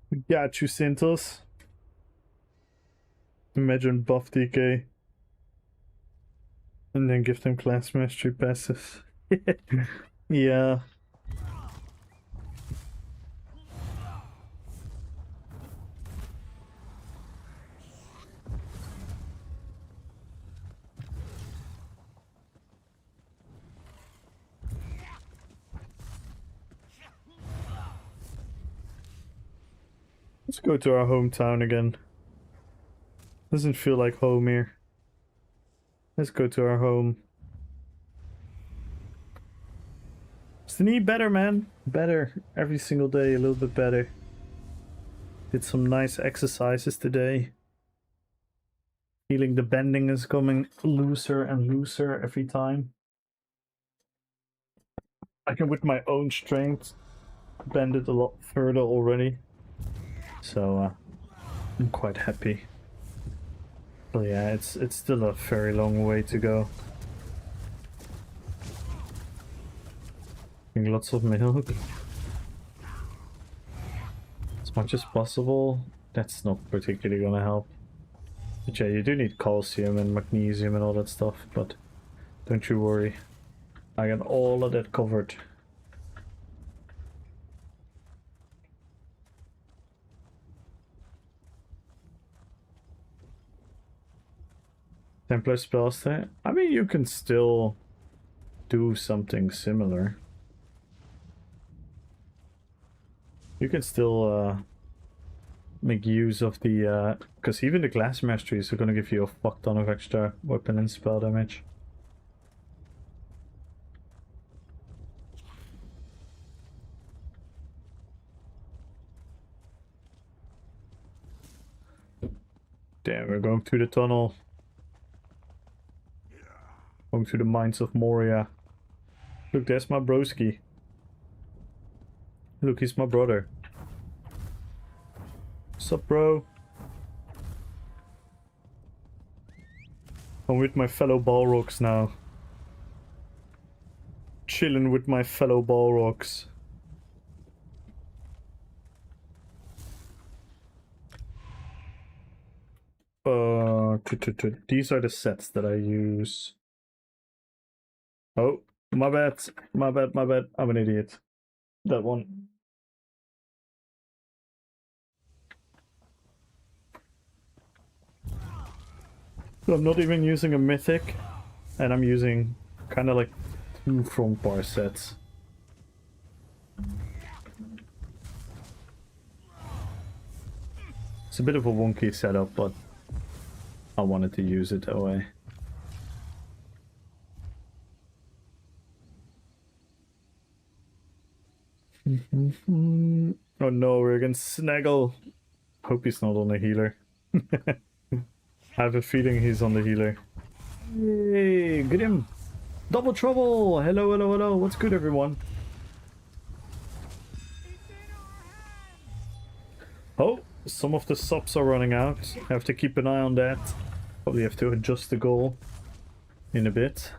We got you, Cintos. Imagine buff DK. And then give them class mastery passes. Yeah. Let's go to our hometown again. Doesn't feel like home here. Let's go to our home. Is the knee better, man? Better. Every single day, a little bit better. Did some nice exercises today. Feeling the bending is coming looser and looser every time. I can, with my own strength, bend it a lot further already. So, I'm quite happy. But yeah, it's still a very long way to go. Drinking lots of milk. As much as possible. That's not particularly gonna help. But yeah, you do need calcium and magnesium and all that stuff, but don't you worry. I got all of that covered. Templar spells there? I mean, you can still do something similar. You can still make use of the because even the glass masteries are gonna give you a fuck ton of extra weapon and spell damage. Damn, we're going through the tunnel. Going to the mines of Moria. Look, there's my broski. Look, he's my brother. What's up, bro? I'm with my fellow Balrogs now. Chilling with my fellow Balrogs. These are the sets that I use. Oh, my bad. My bad, my bad. I'm an idiot. That one. So I'm not even using a mythic, and I'm using kind of like 2 front bar sets. It's a bit of a wonky setup, but I wanted to use it that way. Oh no, we're against Snaggle. Hope he's not on the healer. I have a feeling he's on the healer. Hey, Grim! Double trouble! Hello, hello, hello. What's good, everyone? Oh, some of the subs are running out. I have to keep an eye on that. Probably have to adjust the goal in a bit.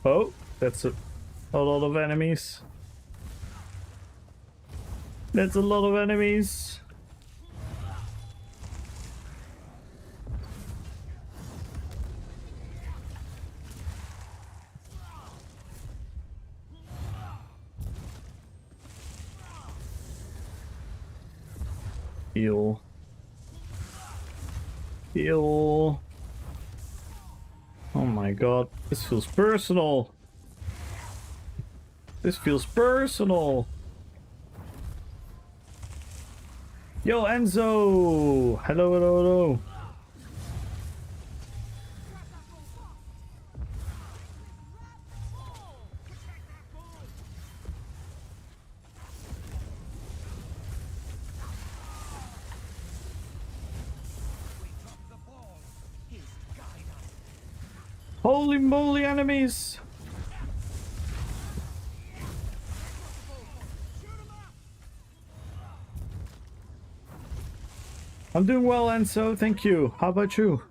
Oh, that's a lot of enemies. That's a lot of enemies. Heal. Heal. Oh my god, this feels personal. This feels personal. Yo, Enzo! Hello, hello, hello. Holy moly, enemies! I'm doing well, Enzo, thank you. How about you?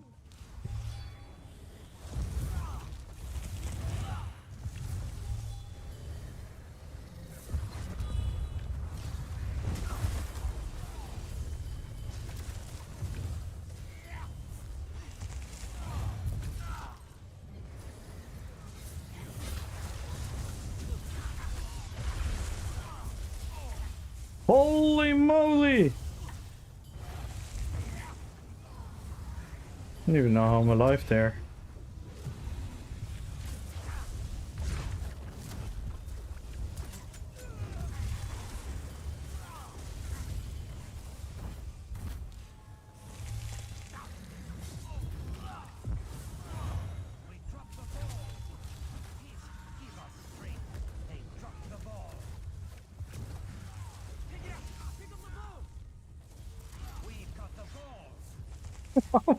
Holy moly! I don't even know how I'm alive there.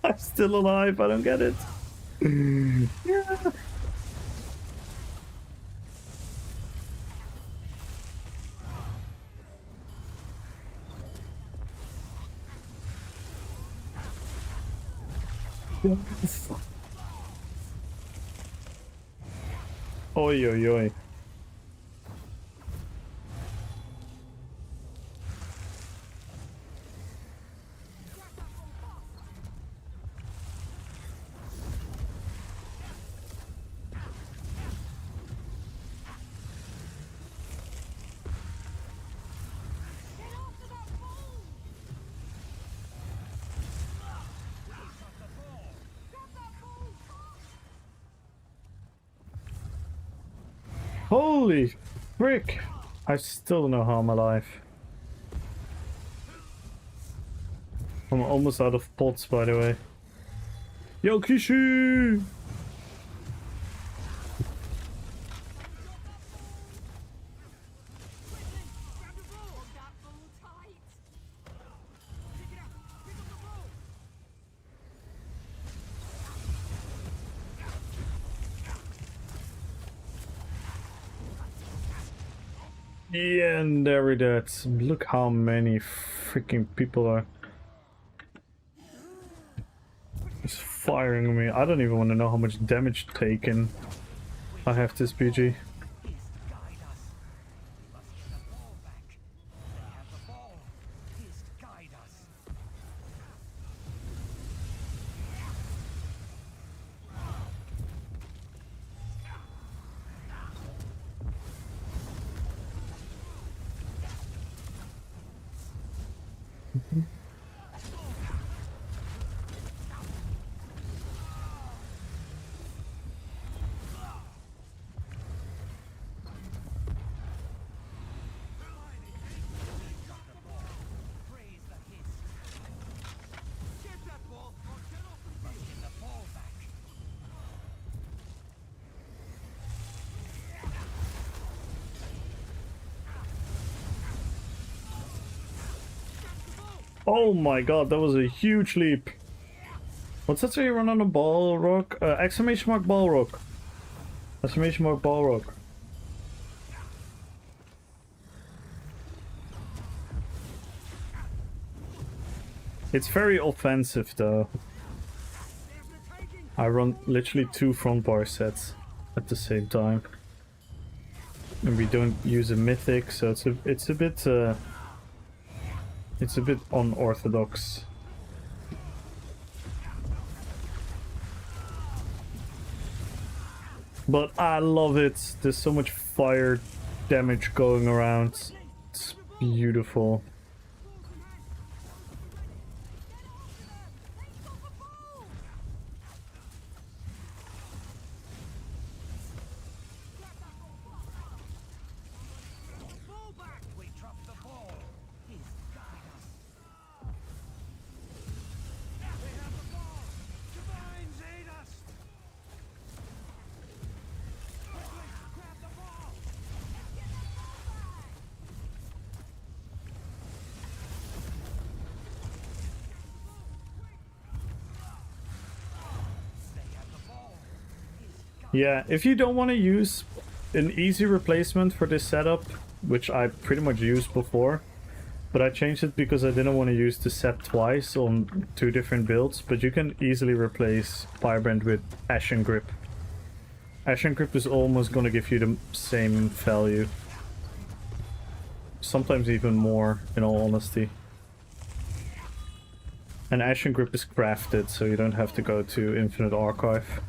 I'm still alive, I don't get it. Yeah. Yes. Oi, oi, oi. Holy frick! I still don't know how I'm alive. I'm almost out of pots, by the way. Yo, Kishi! Yeah, and there we go. Look how many freaking people are just firing me. I don't even want to know how much damage taken I have this PG. Oh my god, that was a huge leap. What's that say you run on a ball rock? Exclamation mark ball rock. Exclamation mark ball rock. It's very offensive though. I run literally 2 front bar sets at the same time. And we don't use a mythic, so it's a bit unorthodox. But I love it. There's so much fire damage going around. It's beautiful. Yeah, if you don't want to use an easy replacement for this setup, which I pretty much used before, but I changed it because I didn't want to use the set twice on 2 different builds, but you can easily replace Firebrand with Ashen Grip. Ashen Grip is almost going to give you the same value. Sometimes even more, in all honesty. And Ashen Grip is crafted, so you don't have to go to Infinite Archive.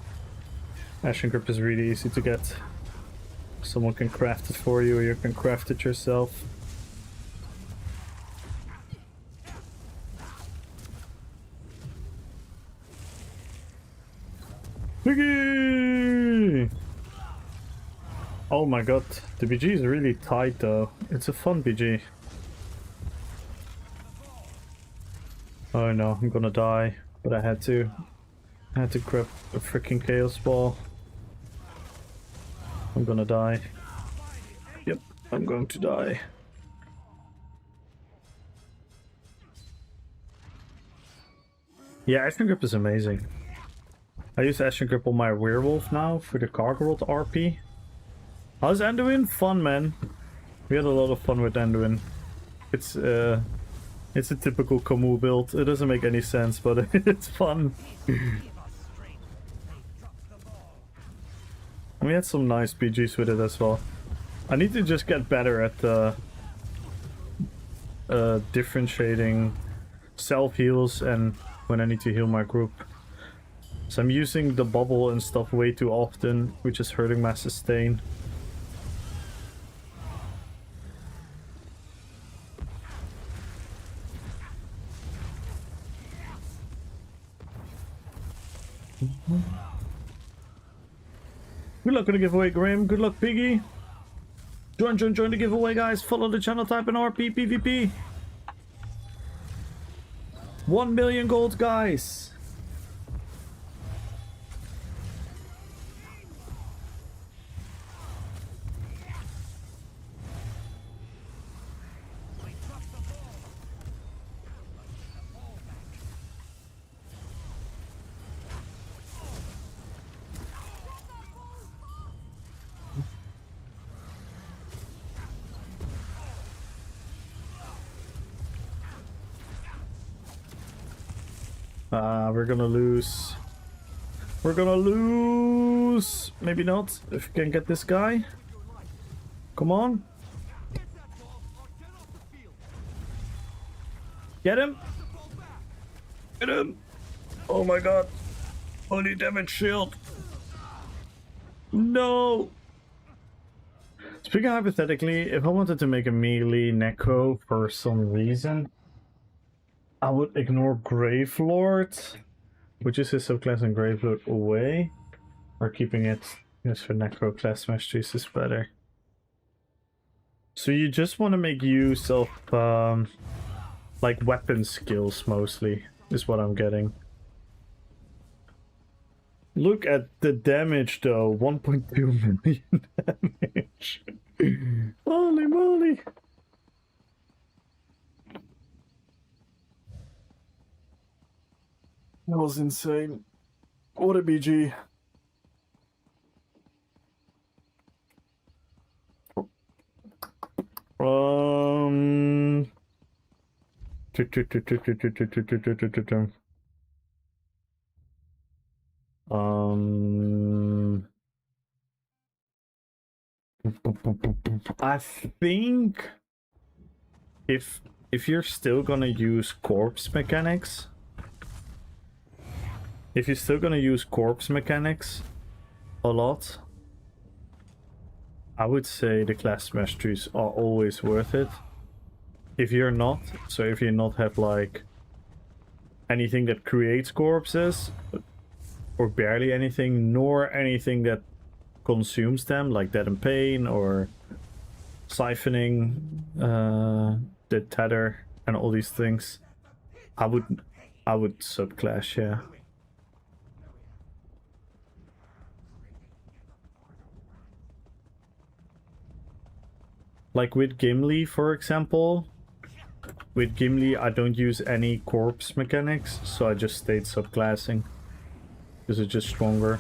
Ashen Grip is really easy to get. Someone can craft it for you, or you can craft it yourself. Piggy! Oh my god, the BG is really tight though. It's a fun BG. Oh no, I'm gonna die, but I had to. I had to grab a freaking Chaos Ball. I'm gonna die. Yep, I'm going to die. Yeah, Ashen Grip is amazing. I use Ashen Grip on my Werewolf now for the Gargoyle RP. How's Anduin? Fun, man. We had a lot of fun with Anduin. It's a typical Camus build. It doesn't make any sense, but it's fun. We had some nice PGs with it as well. I need to just get better at differentiating self-heals and when I need to heal my group. So I'm using the bubble and stuff way too often, which is hurting my sustain. Good luck on the giveaway, Grim. Good luck, Piggy. Join the giveaway, guys. Follow the channel, type in RPPVP. 1 million gold, guys. We're gonna lose. We're gonna lose. Maybe not. If we can get this guy. Come on. Get him. Get him. Oh my god. Holy damage shield. No. Speaking hypothetically, if I wanted to make a melee Necro for some reason, I would ignore Gravelord, which is his subclass, and Gravelord away, or keeping it just for Necro class Smash Trees is better. So you just want to make use of like weapon skills mostly, is what I'm getting. Look at the damage though, 1.2 million damage. Holy moly. That was insane. What a BG. I think if you're still gonna use corpse mechanics, a lot, I would say the class masteries are always worth it. If you're not, so if you not have like anything that creates corpses, or barely anything, nor anything that consumes them, like Dead and Pain or siphoning, the tether and all these things, I would subclass, yeah. Like with Gimli, for example. With Gimli, I don't use any corpse mechanics, so I just stayed subclassing. Because it's just stronger.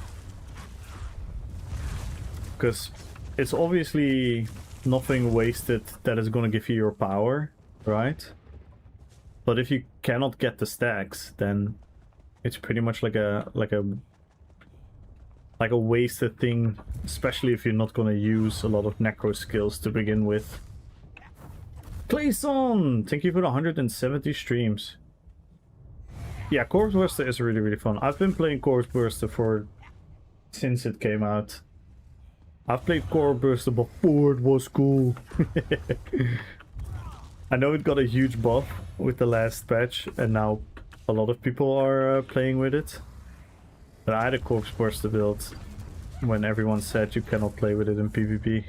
Because it's obviously nothing wasted that is going to give you your power, right? But if you cannot get the stacks, then it's pretty much like a wasted thing, especially if you're not going to use a lot of necro skills to begin with. Clayson, thank you for the 170 streams. Yeah, Corpse Burster is really, really fun. I've been playing Corpse Burster since it came out. I've played Corpse Burster before it was cool. I know it got a huge buff with the last patch, and now a lot of people are playing with it. But I had a Corpse Burster build when everyone said you cannot play with it in PvP.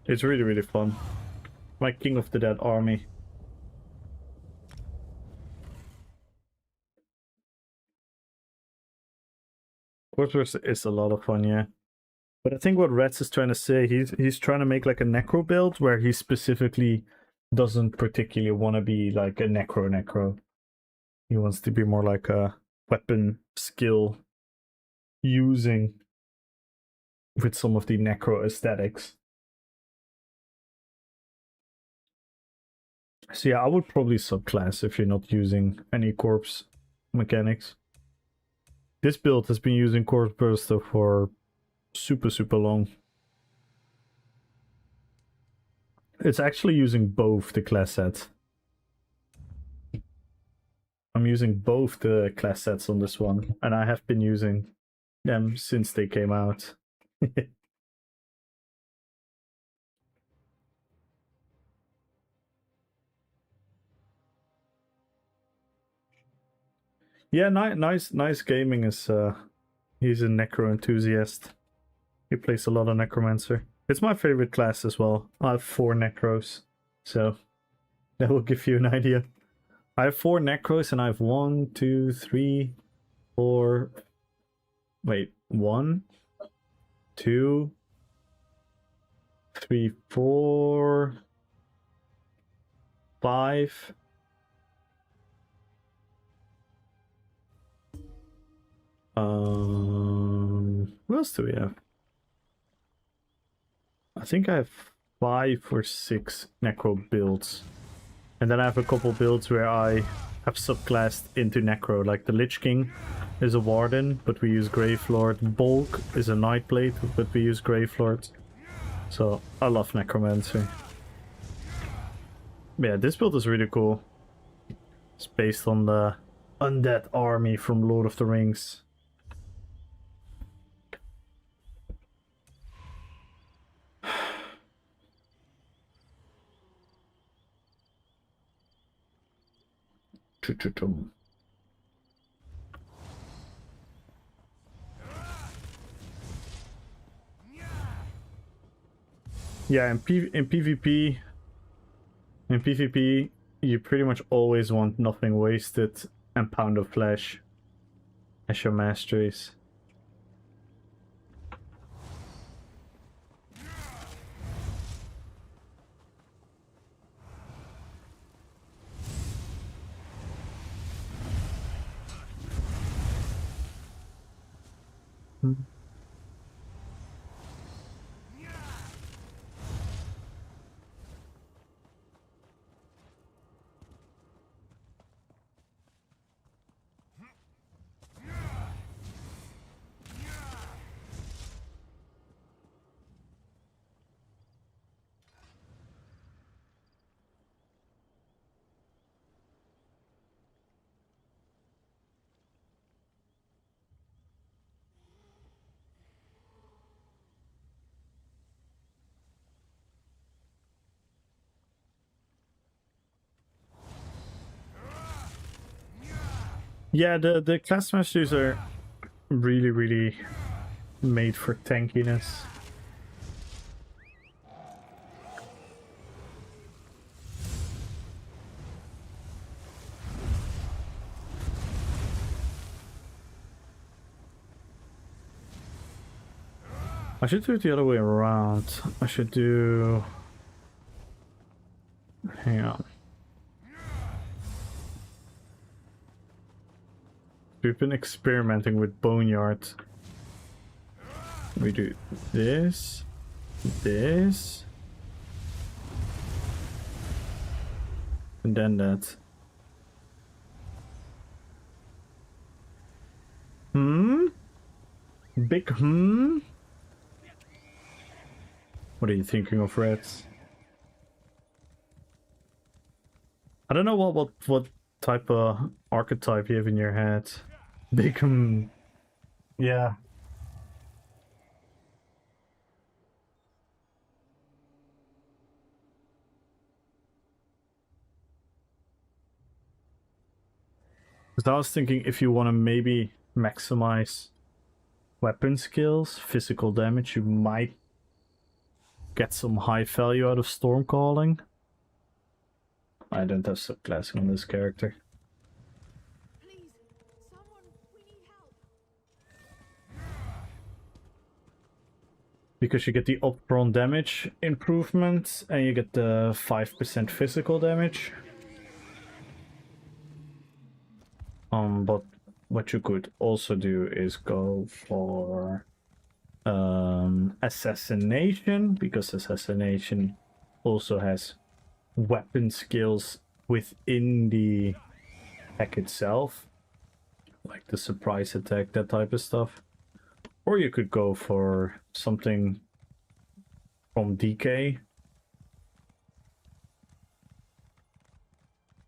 It's really, really fun. My King of the Dead army. Corpse Burster is a lot of fun, yeah. But I think what Reds is trying to say, he's trying to make like a necro build where he specifically doesn't particularly want to be like a necro. He wants to be more like a weapon skill using with some of the necro aesthetics. So yeah, I would probably subclass if you're not using any corpse mechanics. This build has been using Corpse Burster for super long. It's actually using both the class sets. I'm using both the class sets on this one, and I have been using them since they came out. Yeah, nice gaming is he's a necro enthusiast. He plays a lot of necromancer. It's my favorite class as well. I have 4 necros, so that will give you an idea. I have 4 necros and I have 1, 2, 3, 4. Wait, 1, 2, 3, 4, 5. What else do we have? I think I have 5 or 6 necro builds. And then I have a couple builds where I have subclassed into necro, like the Lich King is a Warden, but we use Gravelord. Bulk is a Nightblade, but we use Gravelord. So I love Necromancy. Yeah, this build is really cool. It's based on the undead army from Lord of the Rings. Yeah, in PvP, you pretty much always want Nothing Wasted and Pound of Flesh as your masteries. Yeah, the class masters are really made for tankiness. I should do it the other way around. I should do... Hang on. We've been experimenting with Boneyard. We do this, this, and then that. Big What are you thinking of, Reds? I don't know what type of archetype you have in your head. Big yeah. Because I was thinking if you want to maybe maximize weapon skills, physical damage, you might get some high value out of Stormcalling. I don't have subclassing on this character. Please, someone, we need help. Because you get the upfront damage improvement and you get the 5% physical damage. But what you could also do is go for assassination, because assassination also has weapon skills within the hack itself, like the surprise attack, that type of stuff. Or you could go for something from DK,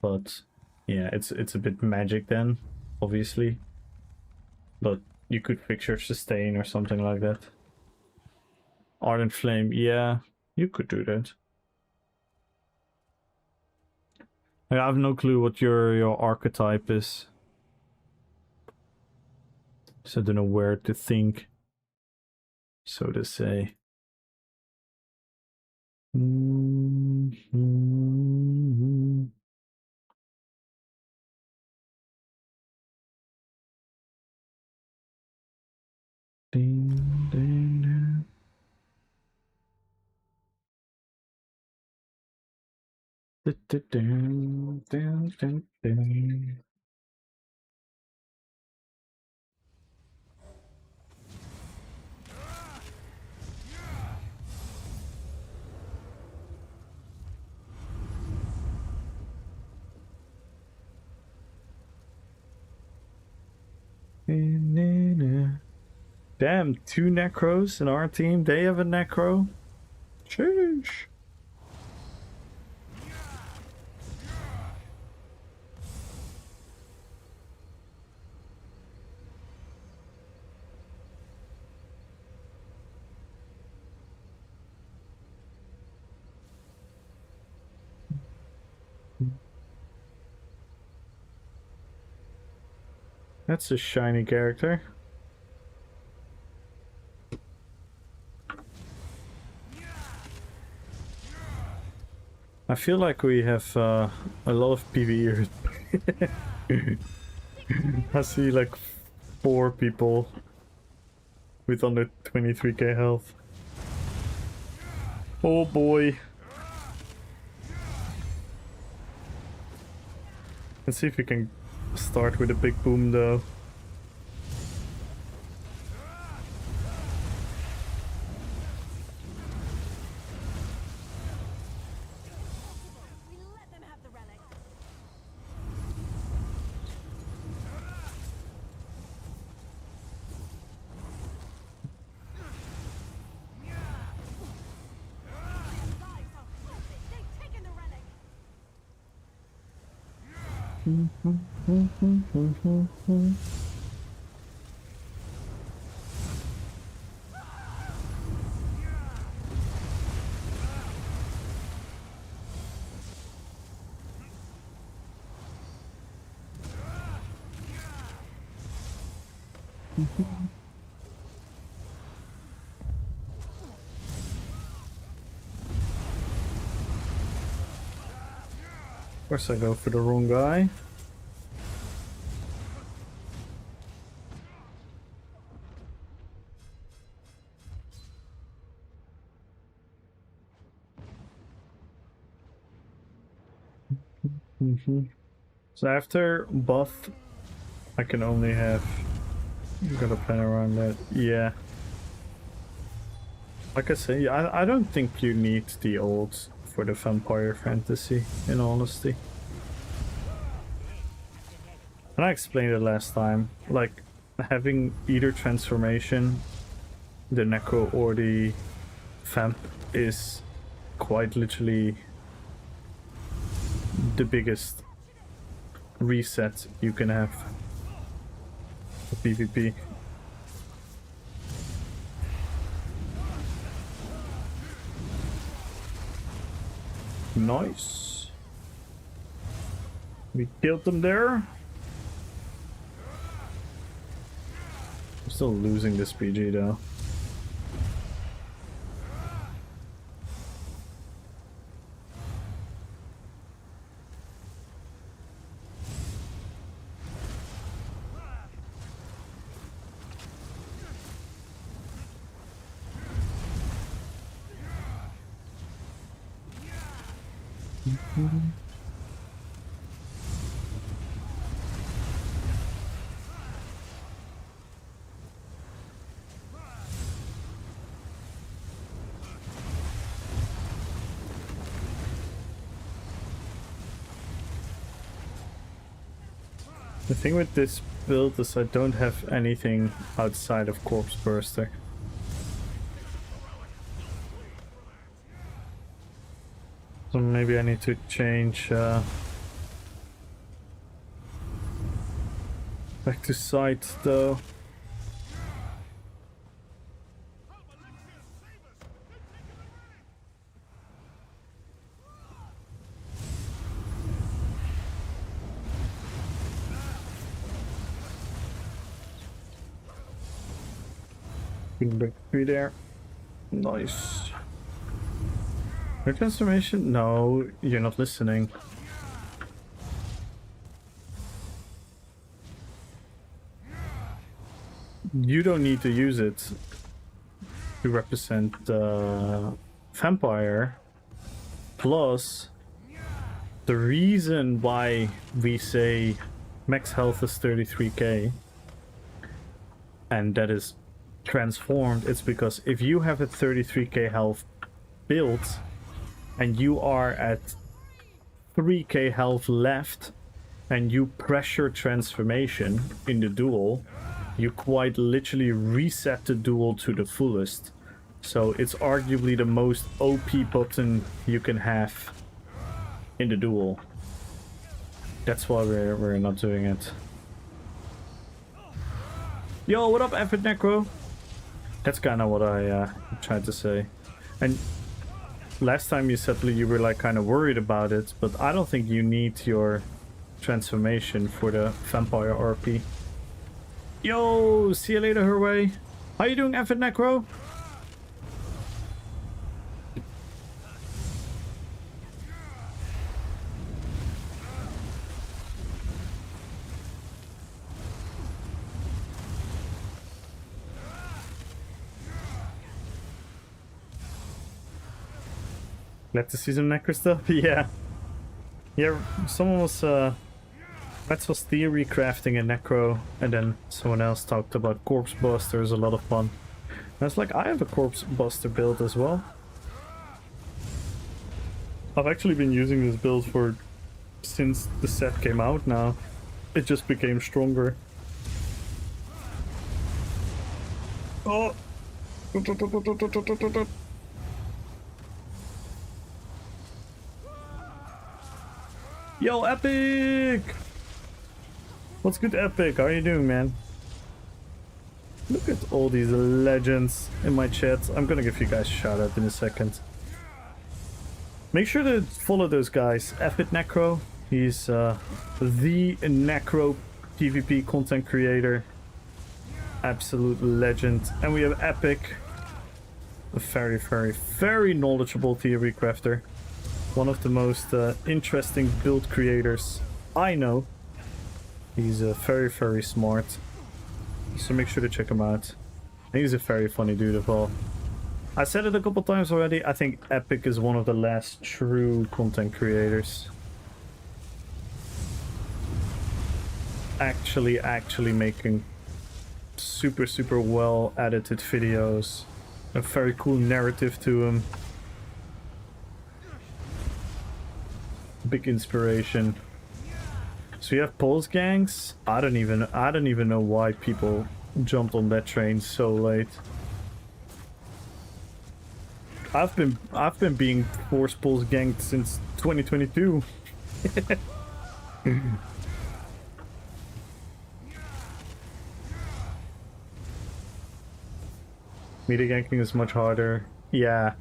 but yeah, it's a bit magic then, obviously. But you could fix your sustain or something like that. Ardent Flame, yeah, you could do that. I have no clue what your archetype is, so I don't know where to think, so to say. Ding, ding, ding. Ding, ding, ding, ding. Damn, 2 Necros in our team. They have a Necro. Sheesh. That's a shiny character. I feel like we have a lot of PvEers. I see like 4 people with under 23k health. Oh boy. Let's see if we can start with a big boom though. We let them have the relic. Lives are forfeit. They've taken the relic. Of course I go for the wrong guy. So after buff, I can only have... Gotta plan around that. Yeah. Like I say, I don't think you need the ult for the vampire fantasy, in honesty. And I explained it last time, like having either transformation, the necro or the vamp, is quite literally the biggest reset you can have for PvP. Nice. We killed them there. I'm still losing this PG though. The thing with this build is I don't have anything outside of Corpse Burster. So maybe I need to change back to sight though. Back 3 there. Nice. Your transformation? No, you're not listening. You don't need to use it to represent vampire. Plus, the reason why we say max health is 33k and that is transformed, it's because if you have a 33k health build and you are at 3k health left and you pressure transformation in the duel, you quite literally reset the duel to the fullest. So it's arguably the most OP button you can have in the duel. That's why we're not doing it. Yo, what up, Effort Necro? That's kind of what I tried to say. And last time you said you were like kind of worried about it, but I don't think you need your transformation for the vampire RP. Yo, see you later, Herway. How you doing, Effort Necro? Glad to see some necro stuff. Yeah. Yeah, someone was Rats was theory crafting a necro, and then someone else talked about corpse busters, a lot of fun. And I was like, I have a corpse buster build as well. I've actually been using this build since the set came out now. It just became stronger. Oh! Yo, Epic! What's good, Epic? How are you doing, man? Look at all these legends in my chat. I'm gonna give you guys a shout out in a second. Make sure to follow those guys. Epic Necro. He's the Necro PvP content creator. Absolute legend. And we have Epic. A very, very, very knowledgeable theory crafter. One of the most interesting build creators I know. He's very, very smart. So make sure to check him out. And he's a very funny dude as well. I said it a couple times already. I think Epic is one of the last true content creators. Actually making super, super well edited videos. A very cool narrative to him. Big inspiration. So you have pulse gangs. I don't even know why people jumped on that train so late. I've been being force pulse ganked since 2022. Melee ganking is much harder. Yeah.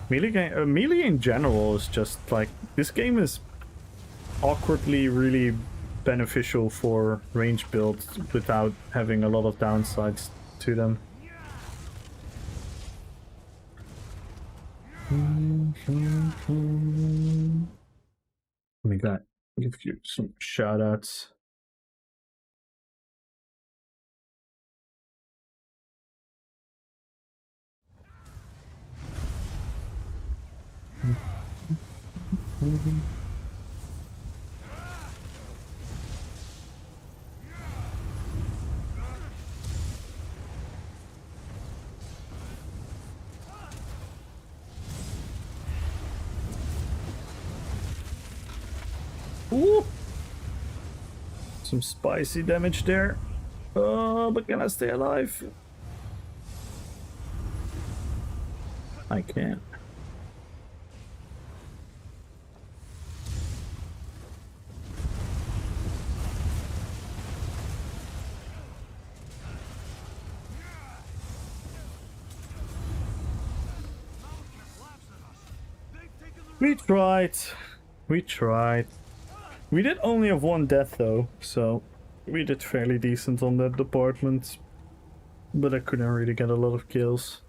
Melee in general is just like, this game is awkwardly really beneficial for range builds without having a lot of downsides to them. Let me give you some shout outs. Ooh. Some spicy damage there. Oh, but can I stay alive? I can. We tried. We tried. We did only have one death though, so we did fairly decent on that department. But I couldn't really get a lot of kills.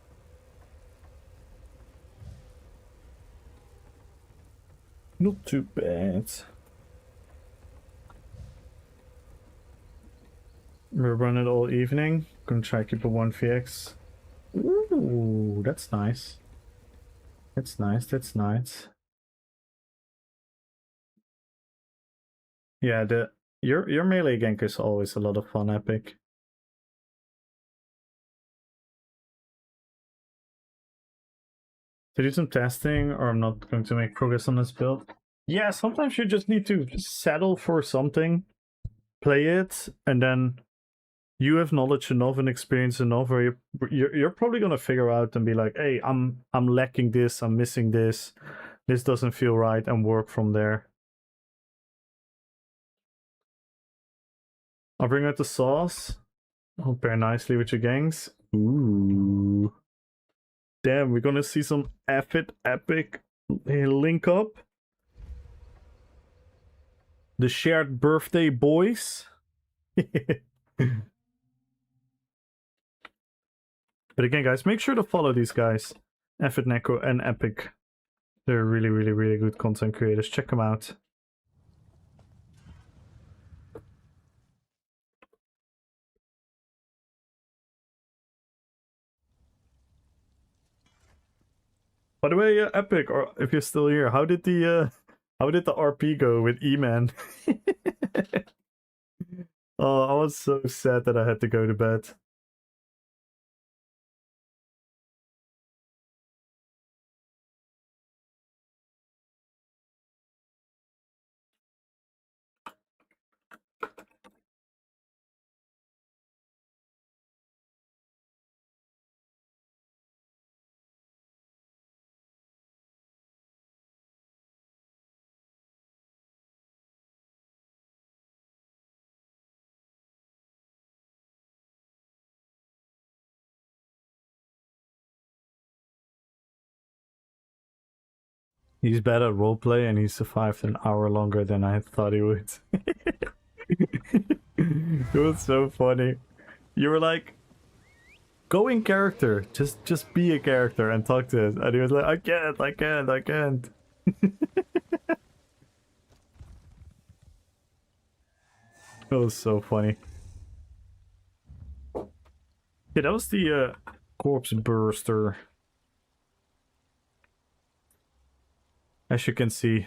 Not too bad. We're running all evening. Gonna try to keep a 1vx. Ooh, that's nice. That's nice, that's nice. Yeah, your melee gank is always a lot of fun, Epic. To do some testing, or I'm not going to make progress on this build. Yeah, sometimes you just need to settle for something, play it, and then you have knowledge enough and experience enough where you're probably gonna figure out and be like, hey, I'm lacking this, I'm missing this doesn't feel right, and work from there. I'll bring out the sauce. I'll pair nicely with your gangs. Ooh. Damn, we're gonna see some epic link up. The shared birthday boys. But again, guys, make sure to follow these guys. Effort Necro and Epic. They're really, really, really good content creators. Check them out. By the way, Epic, or if you're still here, how did the RP go with E-Man? Oh, I was so sad that I had to go to bed. He's bad at roleplay and he survived an hour longer than I thought he would. It was so funny. You were like, go in character. Just be a character and talk to us. And he was like, I can't. It was so funny. Yeah, that was the corpse burster. As you can see,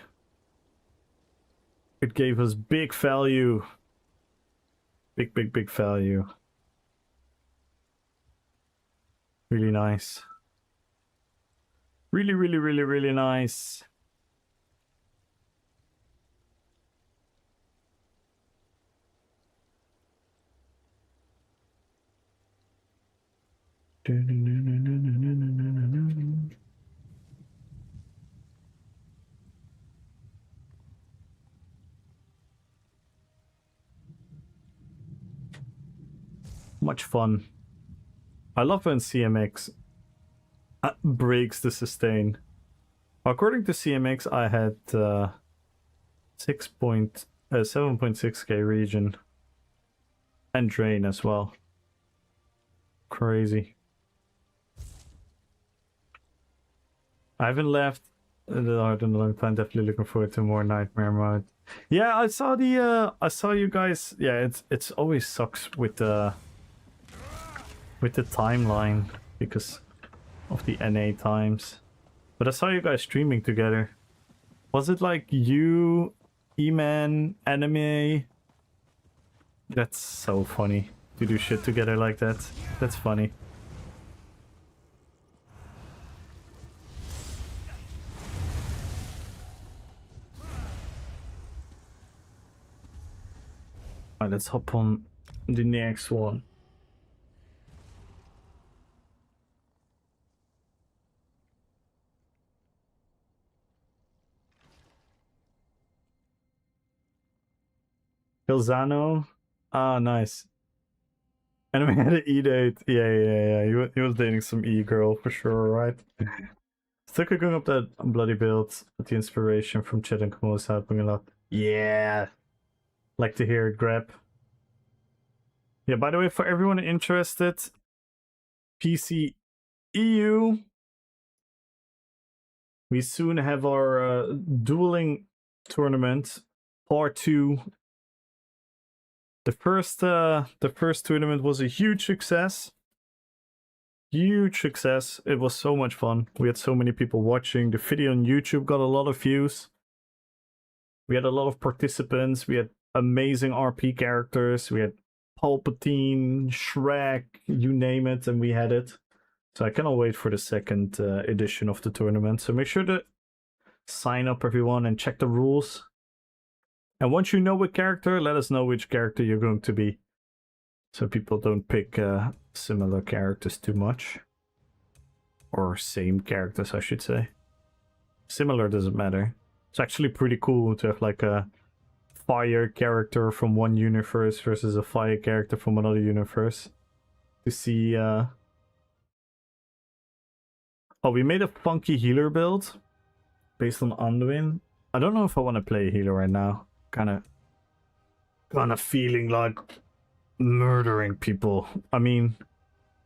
it gave us big value. Big value. Really nice. Really nice. Much fun. I love when CMX breaks the sustain. According to CMX, I had 7.6k region and drain as well. Crazy. I haven't left the art in a long time. Definitely looking forward to more nightmare mode. Yeah, I saw you guys. Yeah, it's always sucks with the timeline because of the NA times. But I saw you guys streaming together. Was it like you, E-Man, Anime? That's so funny to do shit together like that. That's funny. Alright, let's hop on the next one. Ilzano. Ah, nice. And we had an E-date. Yeah. He was dating some E-girl for sure, right? Still cooking up that bloody build with the inspiration from Chet and Kamo is helping a lot. Yeah. Like to hear it, Grab. Yeah, by the way, for everyone interested, PC EU, we soon have our dueling tournament, part 2. The first tournament was a huge success. Huge success. It was so much fun. We had so many people watching. The video on YouTube got a lot of views. We had a lot of participants. We had amazing RP characters. We had Palpatine, Shrek, you name it, and we had it. So I cannot wait for the second edition of the tournament. So make sure to sign up, everyone, and check the rules. And once you know a character, let us know which character you're going to be. So people don't pick similar characters too much. Or same characters, I should say. Similar doesn't matter. It's actually pretty cool to have like a fire character from one universe versus a fire character from another universe. To see... Oh, we made a funky healer build. Based on Anduin. I don't know if I want to play a healer right now. Kind of feeling like murdering people. I mean,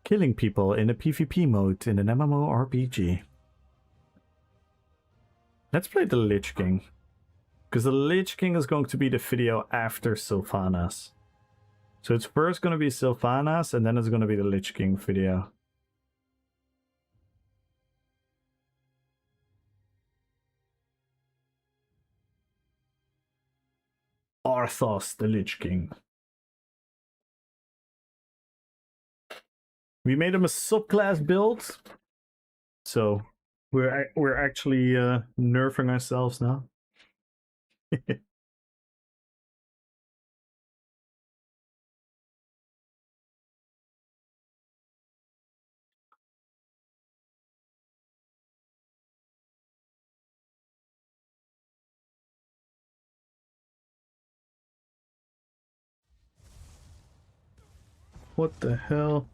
killing people in a PvP mode in an MMORPG. Let's play the Lich King. Because the Lich King is going to be the video after Sylvanas. So it's first going to be Sylvanas and then it's going to be the Lich King video. Arthas, the Lich King. We made him a subclass build, so we're actually nerfing ourselves now. What the hell?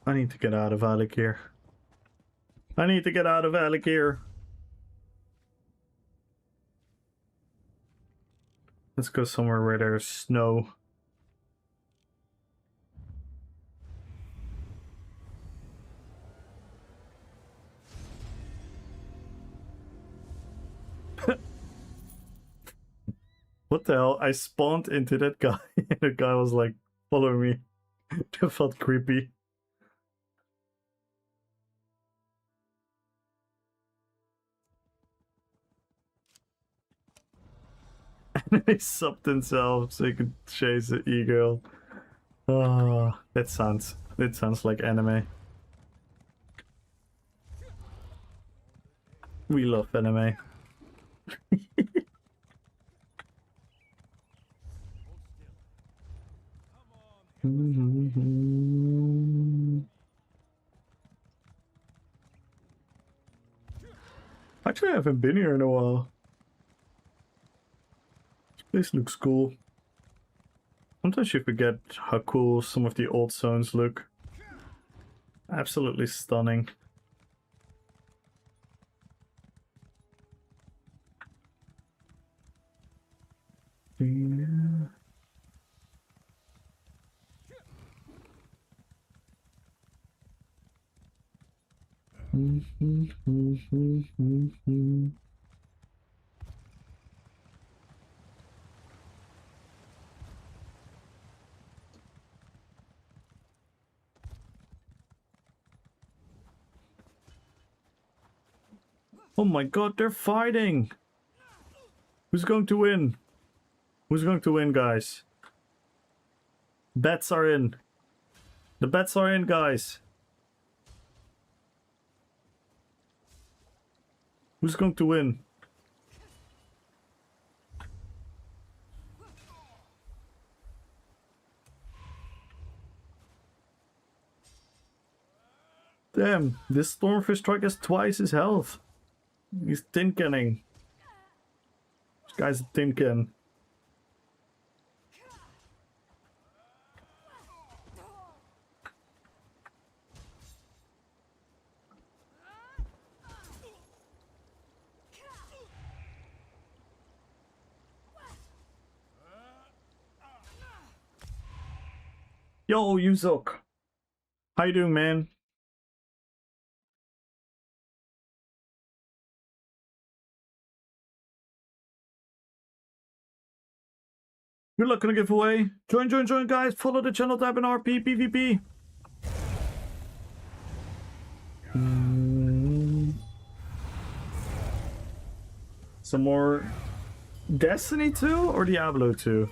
I need to get out of Alikir. I need to get out of Alikir. Let's go somewhere where there's snow. the hell? I spawned into that guy and the guy was like following me. That felt creepy. And he subbed himself so he could chase the e-girl. Oh, that sounds like anime. We love anime. Actually, I haven't been here in a while. This place looks cool. Sometimes you forget how cool some of the old zones look. Absolutely stunning. Yeah. Oh my god, they're fighting! Who's going to win? Who's going to win, guys? Bets are in. The bets are in, guys. Who's going to win? Damn, this Stormfish strike has twice his health. He's tin canning. This guy's a tin can. Yo, Yuzok. How you doing, man? Good luck on the giveaway. Join, guys. Follow the channel tab in RPPVP. Some more Destiny 2 or Diablo 2?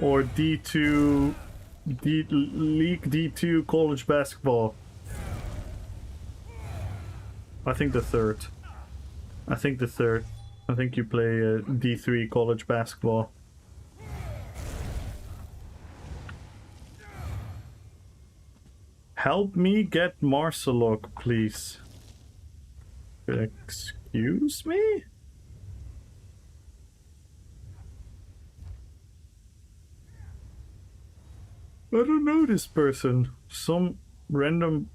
Or D2... League D2 college basketball? I think the third. I think you play D3 college basketball. Help me get Marcelok, please. Excuse me? I don't know this person. Some random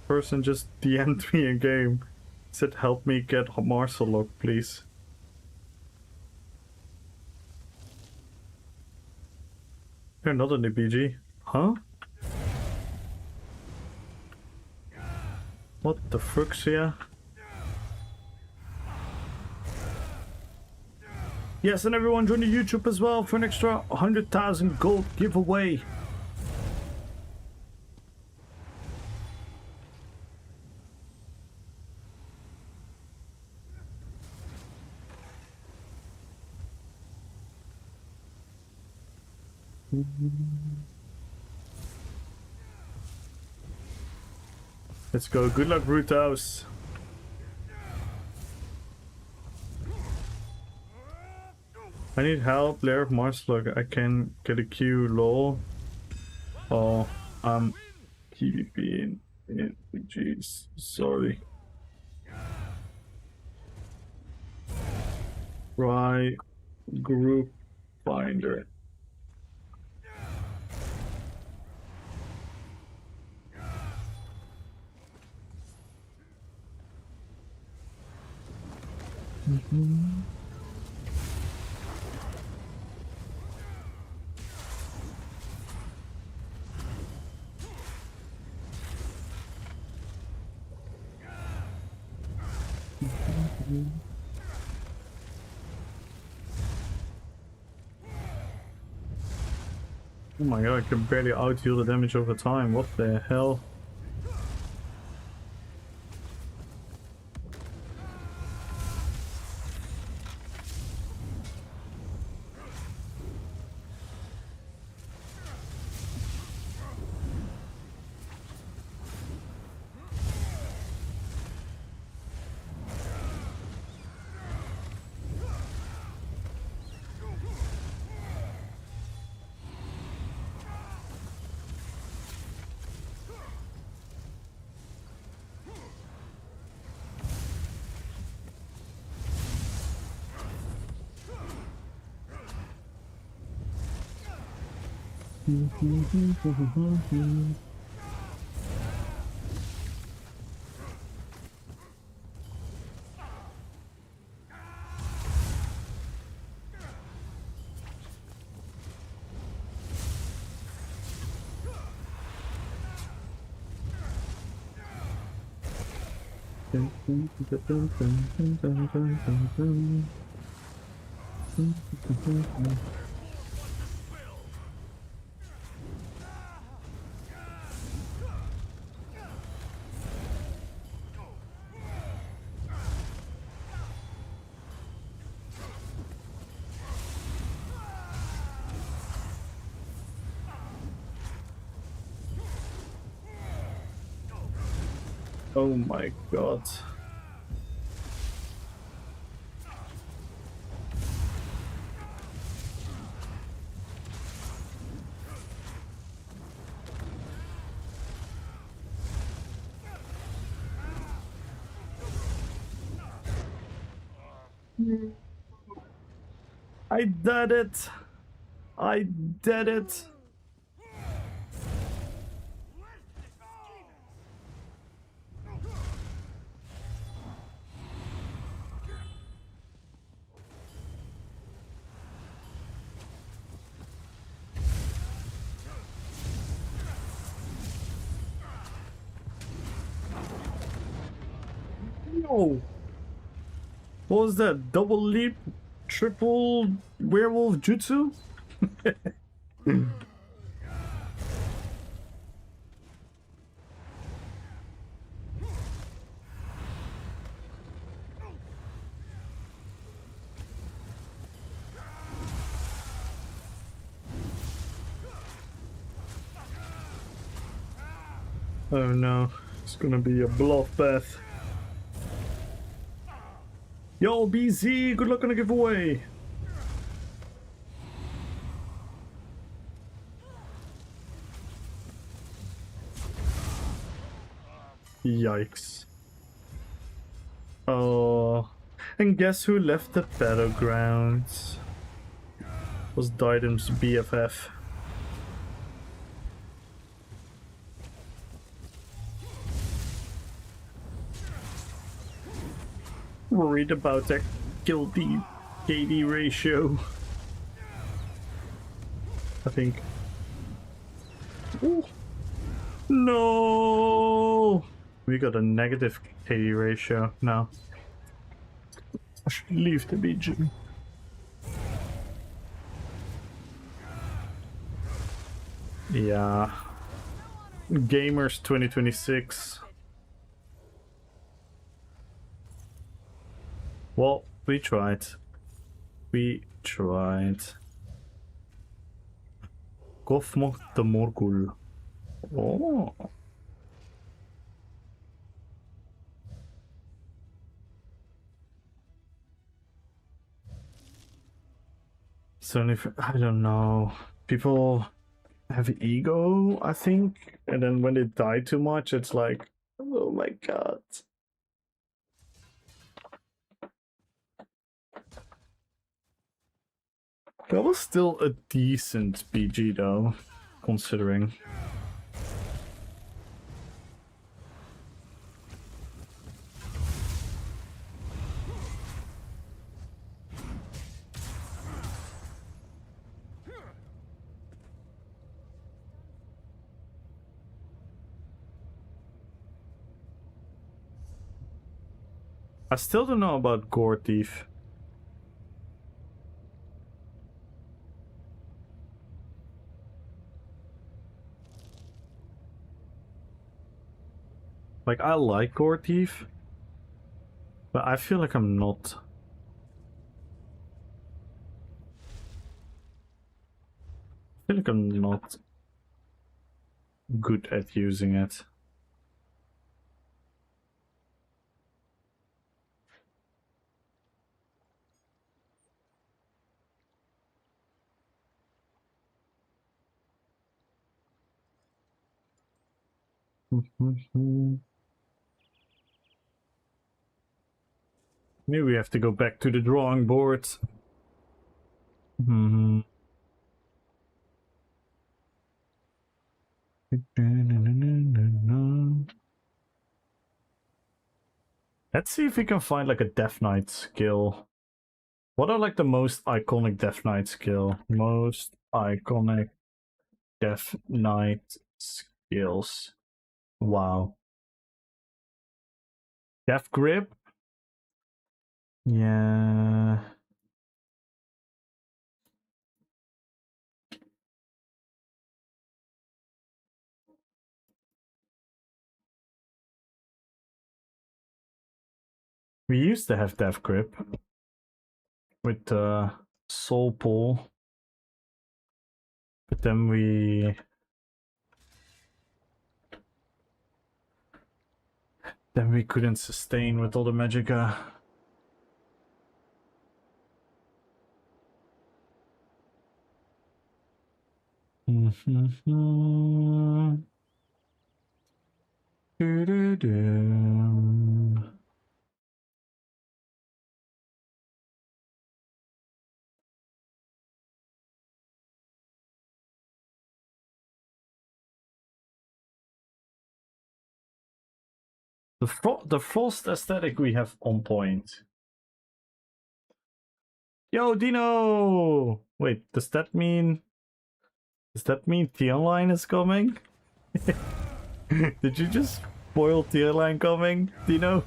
person just DM'd me in game. Said help me get Marcelok, please. You're not an EPG. Huh? What the fuck's here? Yes, and everyone join the YouTube as well for an extra 100,000 gold giveaway. Let's go. Good luck, Brutus. I need help. Lair of Marcelok. I can get a Q. Lol. Oh, I'm PvP in jeez. Sorry. Right. Group finder. Oh my god, I can barely out-heal the damage over time. What the hell? Oh my god. I did it! I did it! No! What was that? Double leap? Triple werewolf jutsu? Oh no, it's gonna be a bloodbath. Yo, BZ, good luck on the giveaway. Yikes. Oh, and guess who left the battlegrounds? Was Didem's BFF. Worried about that guilty KD ratio. I think. Ooh. No! We got a negative KD ratio now. I should leave the BG. Yeah. Gamers 2026. Well, we tried. We tried. Kofmo the Morgul. Oh. So if I don't know, people have ego, I think, and then when they die too much, it's like, oh my god. That was still a decent BG though, considering. I still don't know about Gore Thief. Like, I like Gore Thief, but I feel like I'm not. I feel like I'm not good at using it. Maybe we have to go back to the drawing board. Let's see if we can find like a Death Knight skill. What are like the most iconic Death Knight skill? Most iconic Death Knight skills. Wow. Death Grip? Yeah. We used to have Death Grip with Soul Pull, but then we couldn't sustain with all the Magicka. The Frost aesthetic we have on point. Yo, Dino! Wait, does that mean T-Online is coming? Did you just spoil T-Online coming, Dino?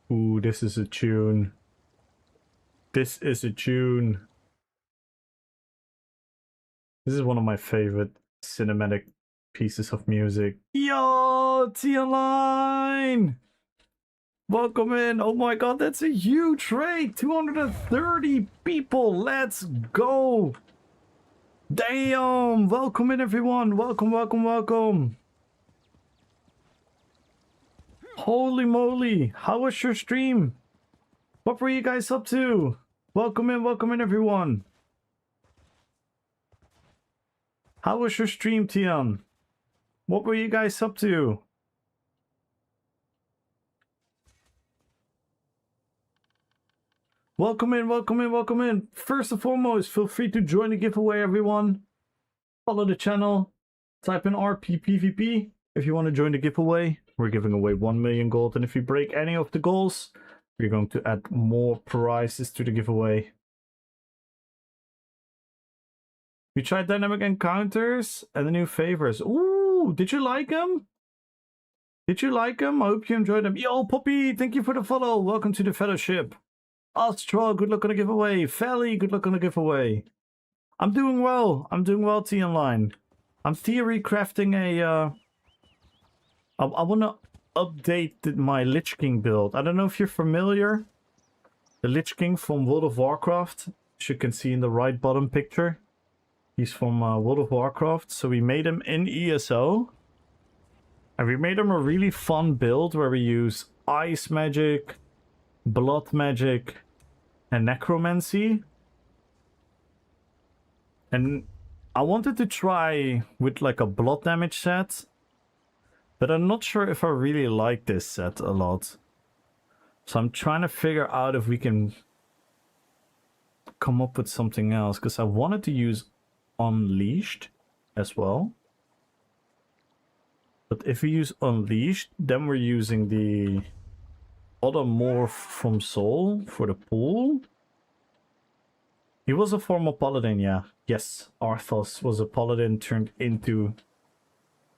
Ooh, this is a tune. This is a tune. This is one of my favorite cinematic pieces of music. Yo, T-Online! Welcome in. Oh my god, that's a huge raid. 230 people. Let's go. Damn. Welcome in, everyone. Welcome, welcome, welcome. Holy moly. How was your stream? What were you guys up to? Welcome in, everyone. How was your stream, Tian? What were you guys up to? Welcome in, welcome in, welcome in. First and foremost, feel free to join the giveaway, everyone. Follow the channel. Type in RPPVP if you want to join the giveaway. We're giving away 1 million gold, and if you break any of the goals, we're going to add more prizes to the giveaway. We tried dynamic encounters and the new favors. Ooh, did you like them? Did you like them? I hope you enjoyed them. Yo, Poppy, thank you for the follow. Welcome to the fellowship. Astro, good luck on the giveaway. Feli, good luck on the giveaway. I'm doing well. I'm doing well, T-Online. I'm theory crafting a... I want to update my Lich King build. I don't know if you're familiar. The Lich King from World of Warcraft. As you can see in the right bottom picture. He's from World of Warcraft. So we made him in ESO. And we made him a really fun build where we use ice magic, blood magic, and necromancy. And I wanted to try with like a blood damage set. But I'm not sure if I really like this set a lot. So I'm trying to figure out if we can come up with something else. Because I wanted to use Unleashed as well. But if we use Unleashed, then we're using the other morph from Soul for the pool. He was a former paladin, yeah. Yes, Arthas was a paladin turned into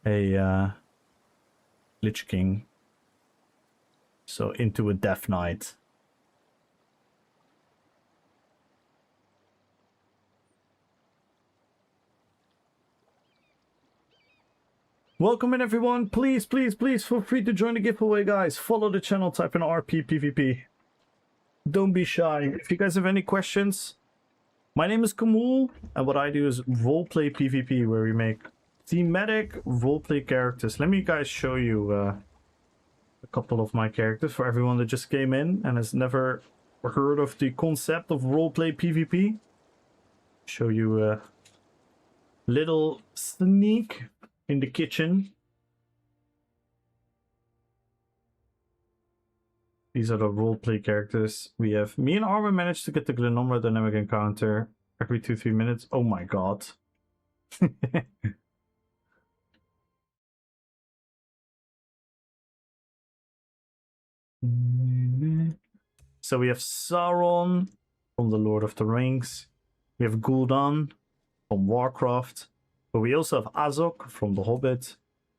a Lich King. So into a Death Knight. Welcome in everyone. Please, please, please feel free to join the giveaway, guys. Follow the channel, type in RPPVP. Don't be shy. If you guys have any questions, my name is Kamul, and what I do is roleplay PvP, where we make thematic roleplay characters. Let me guys show you a couple of my characters for everyone that just came in and has never heard of the concept of roleplay PvP. Show you a little sneak in the kitchen. These are the roleplay characters. We have me and Armin managed to get the Glenomra dynamic encounter every 2-3 minutes. Oh my god. So we have Sauron from the Lord of the Rings. We have Gul'dan from Warcraft. But we also have Azog from The Hobbit.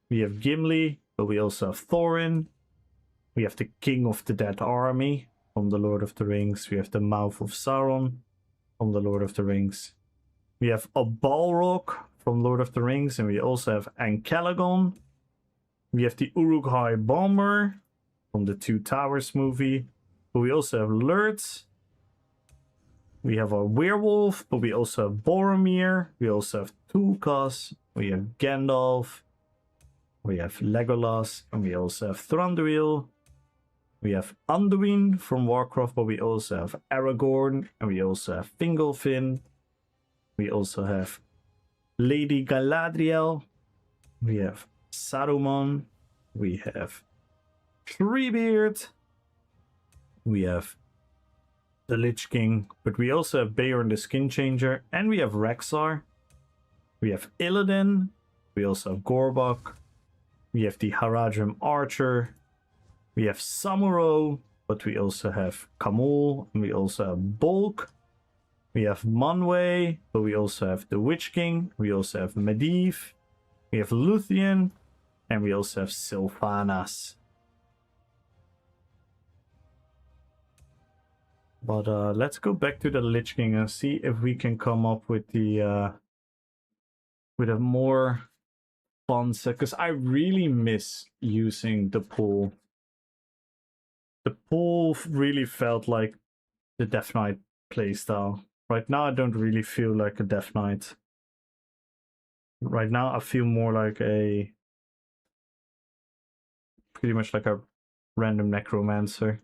We have Gimli, but we also have Thorin. We have the King of the Dead Army from The Lord of the Rings. We have the Mouth of Sauron from The Lord of the Rings. We have a Balrog from Lord of the Rings, and we also have Ancalagon. We have the Uruk-hai Bomber from the Two Towers movie. But we also have Lurtz. We have a werewolf, but we also have Boromir. We also have Tulkas. We have Gandalf. We have Legolas. And we also have Thranduil. We have Anduin from Warcraft, but we also have Aragorn. And we also have Fingolfin. We also have Lady Galadriel. We have Saruman. We have Treebeard. We have the Lich King, but we also have Beorn the Skin Changer, and we have Rexxar. We have Illidan. We also have Gorbak. We have the Haradrim Archer. We have Samuro, but we also have Kamul, and we also have Bulk. We have Manwë, but we also have the Witch King. We also have Medivh. We have Luthien, and we also have Sylvanas. But let's go back to the Lich King and see if we can come up with the with a more fun set, because I really miss using the pool. The pool really felt like the Death Knight playstyle. Right now I don't really feel like a Death Knight. Right now I feel more like a pretty much like a random necromancer.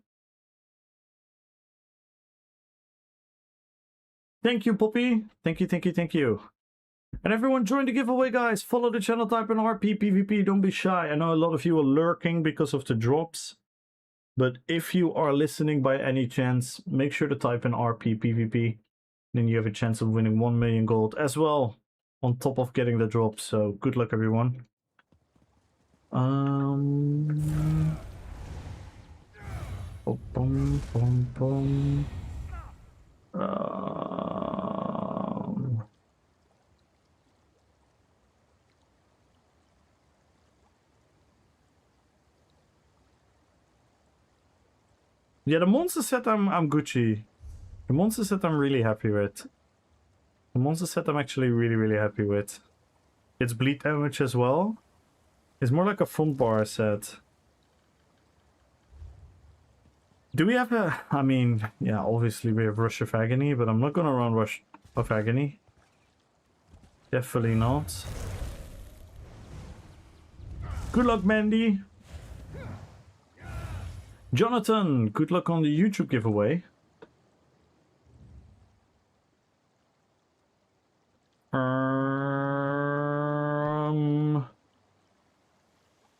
Thank you, Poppy. Thank you, thank you, thank you. And everyone join the giveaway, guys. Follow the channel, type in RPPVP. Don't be shy. I know a lot of you are lurking because of the drops. But if you are listening by any chance, make sure to type in RPPVP. Then you have a chance of winning 1 million gold as well, on top of getting the drop. So good luck, everyone. Bum, bum, bum, bum. Yeah, the monster set I'm Gucci. The monster set I'm really happy with. The monster set I'm actually really happy with. It's bleed damage as well. It's more like a front bar set. Do we have a... I mean, yeah, obviously we have Rush of Agony, but I'm not gonna run Rush of Agony. Definitely not. Good luck, Mandy. Jonathan, good luck on the YouTube giveaway.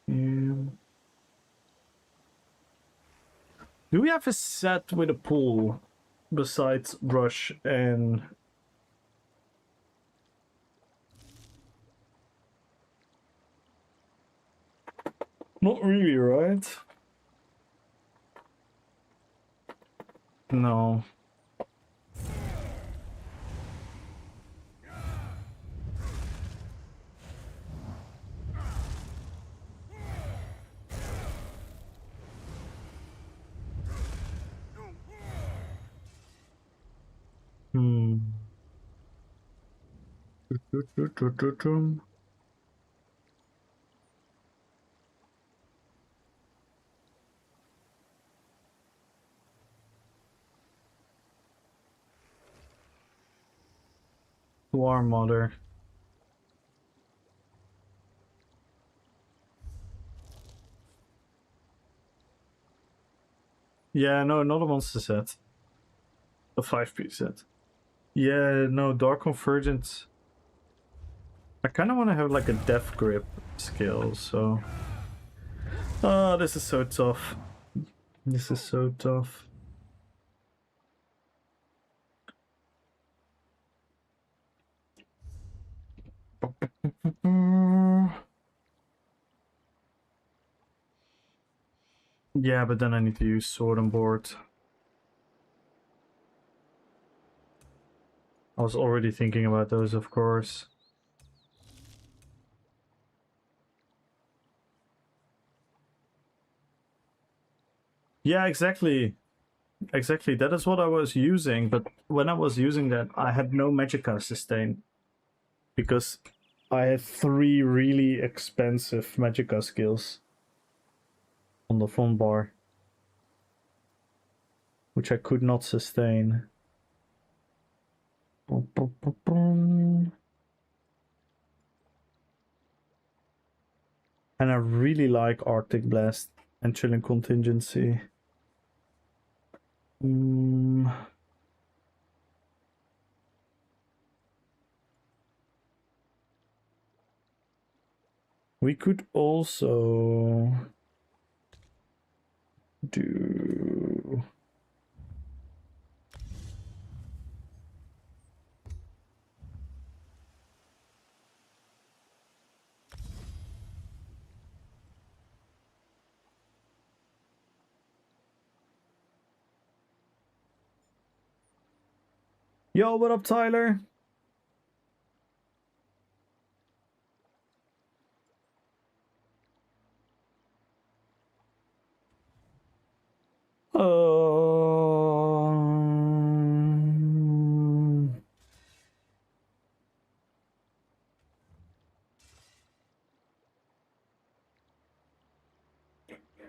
Yeah. Do we have a set with a pool besides Rush and... Not really, right? No. Hmm. War mother. Yeah, no, another monster set. A 5-piece set. Yeah, no, Dark Convergence. I kind of want to have like a Death Grip skill, so. Oh, this is so tough. This is so tough. Yeah, but then I need to use Sword and Board. I was already thinking about those, of course. Yeah, exactly. Exactly. That is what I was using, but when I was using that, I had no Magicka sustain. Because I had 3 really expensive Magicka skills on the front bar, which I could not sustain. And I really like Arctic Blast and Chilling Contingency. We could also do... Yo, what up, Tyler?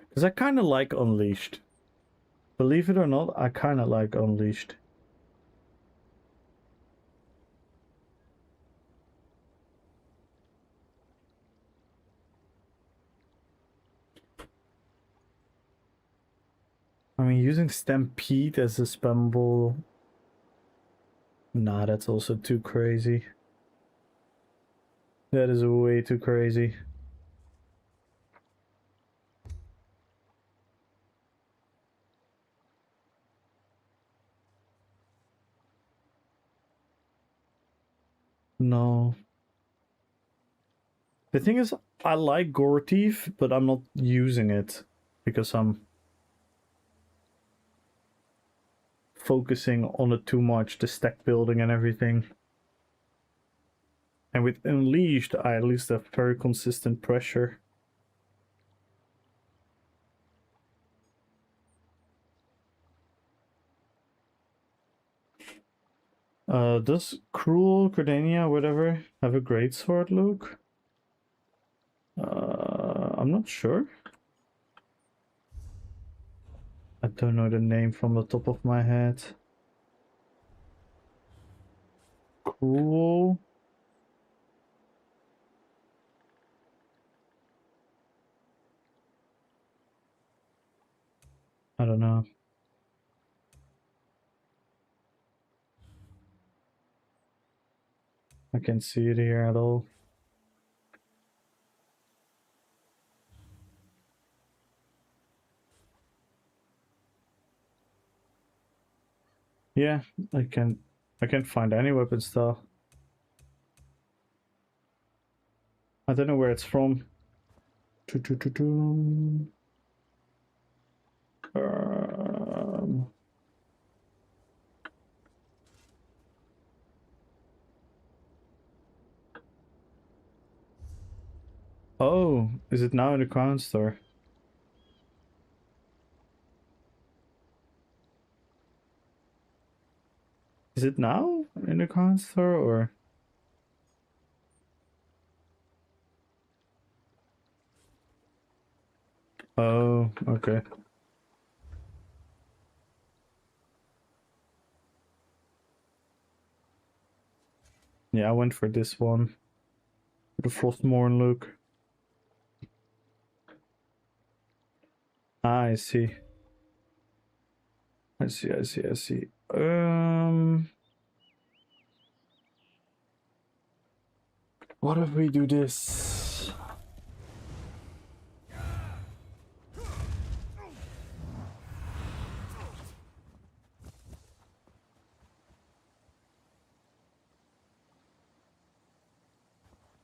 Because I kind of like Unleashed. Believe it or not, I kind of like Unleashed. I mean, using Stampede as a spammable... Nah, that's also too crazy. That is way too crazy. No. The thing is, I like Gore Thief, but I'm not using it because I'm focusing on it too much, the stack building and everything. And with Unleashed, I at least have very consistent pressure. Does Cruel, Cordania, whatever, have a great sword, Luke? I'm not sure. I don't know the name from the top of my head. Cruel. I don't know. I can't see it here at all. Yeah, I can't find any weapon style. I don't know where it's from. Um, oh, is it now in the Crown Store? Is it now in the card store or? Oh, okay. Yeah, I went for this one. The Frostmourne look. Ah, I see. I see. What if we do this?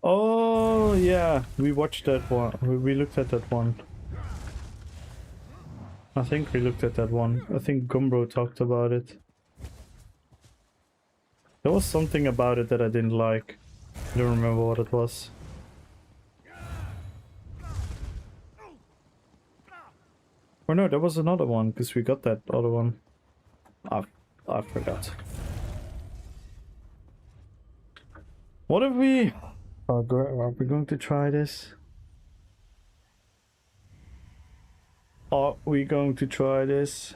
Oh, yeah, we watched that one. We looked at that one. I think we looked at that one. I think Gumbro talked about it. There was something about it that I didn't like. I don't remember what it was. Or no, there was another one, because we got that other one. I forgot. What if we... are we going to try this? Are we going to try this?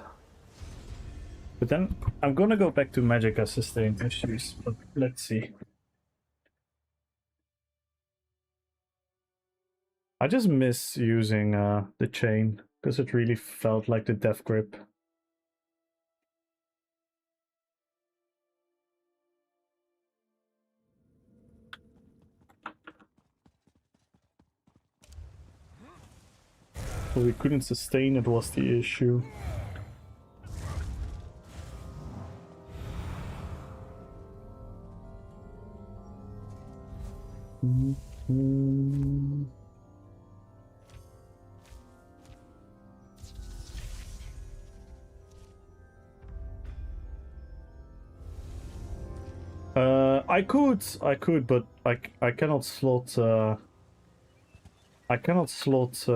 But then I'm gonna go back to Magicka sustained issues, but let's see. I just miss using the chain, because it really felt like the death grip. So we couldn't sustain, it was the issue. I could, but I cannot slot. I cannot slot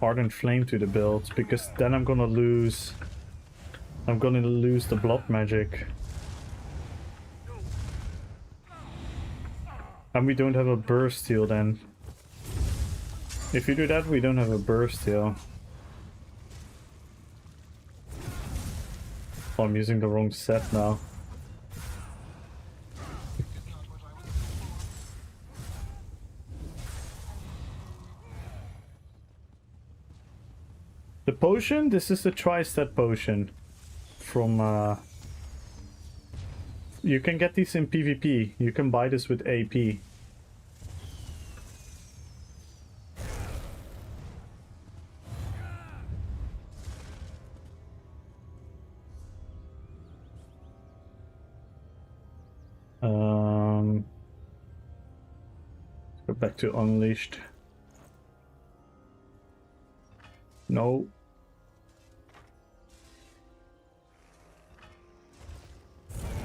Ardent Flame to the build because then I'm gonna lose. I'm gonna lose the blood magic, and we don't have a burst heal then. If you do that, we don't have a burst heal. Oh, I'm using the wrong set now. The potion? This is the tri-stat potion from you can get these in PvP. You can buy this with AP. Go back to Unleashed. No.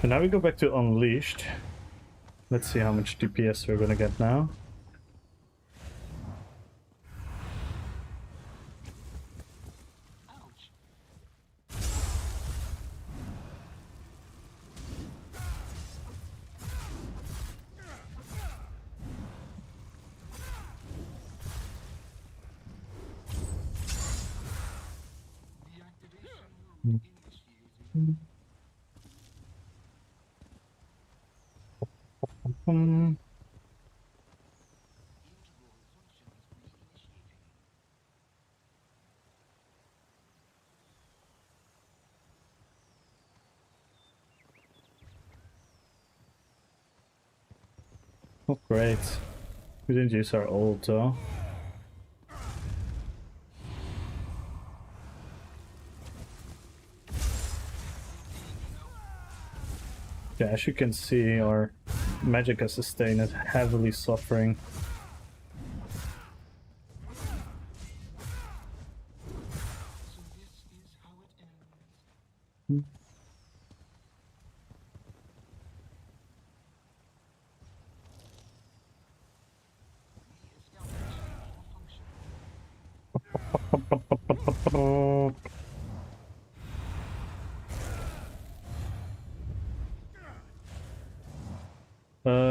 And now we go back to Unleashed. Let's see how much DPS we're gonna get now. Oh, great. We didn't use our ult though. Yeah, as you can see, our Magicka sustain is heavily suffering.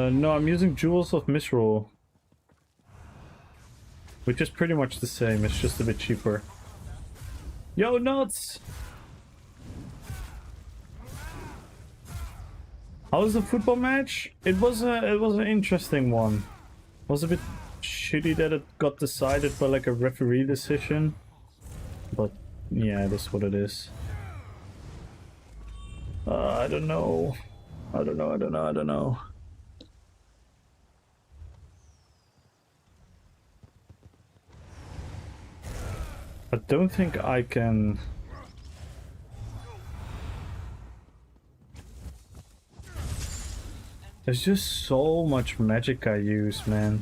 No, I'm using Jewels of Misrule. Which is pretty much the same, it's just a bit cheaper. Yo, nuts! How was the football match? It was an interesting one. It was a bit shitty that it got decided by like a referee decision. But yeah, that's what it is. I don't know. I don't know. I don't think I can... There's just so much magic I use, man.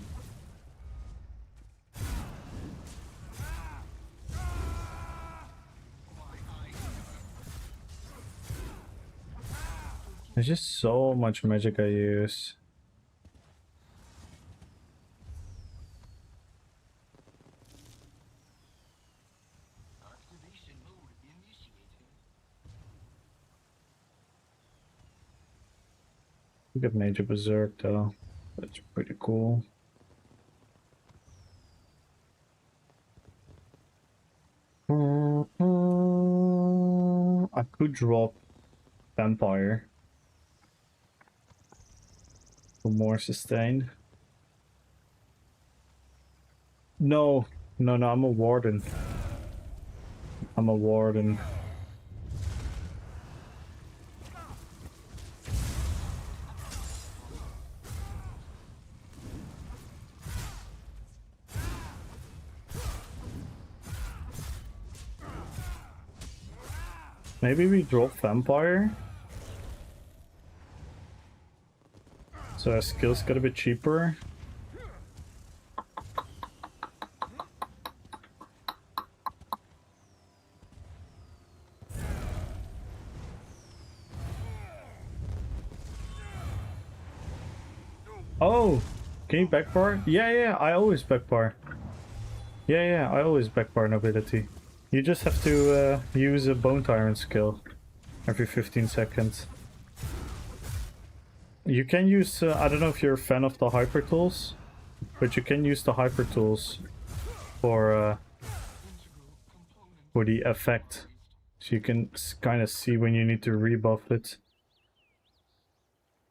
There's just so much magic I use. We got Major Berserk though. That's pretty cool. I could drop Vampire for more sustain. No, I'm a Warden. Maybe we drop Vampire. So our skills got a bit cheaper. Oh, can you backbar? Yeah, I always backbar. Yeah, I always backbar nobility. You just have to use a Bone Tyrant skill every 15 seconds. You can use, I don't know if you're a fan of the Hyper Tools, but you can use the Hyper Tools for the effect. So you can kind of see when you need to rebuff it.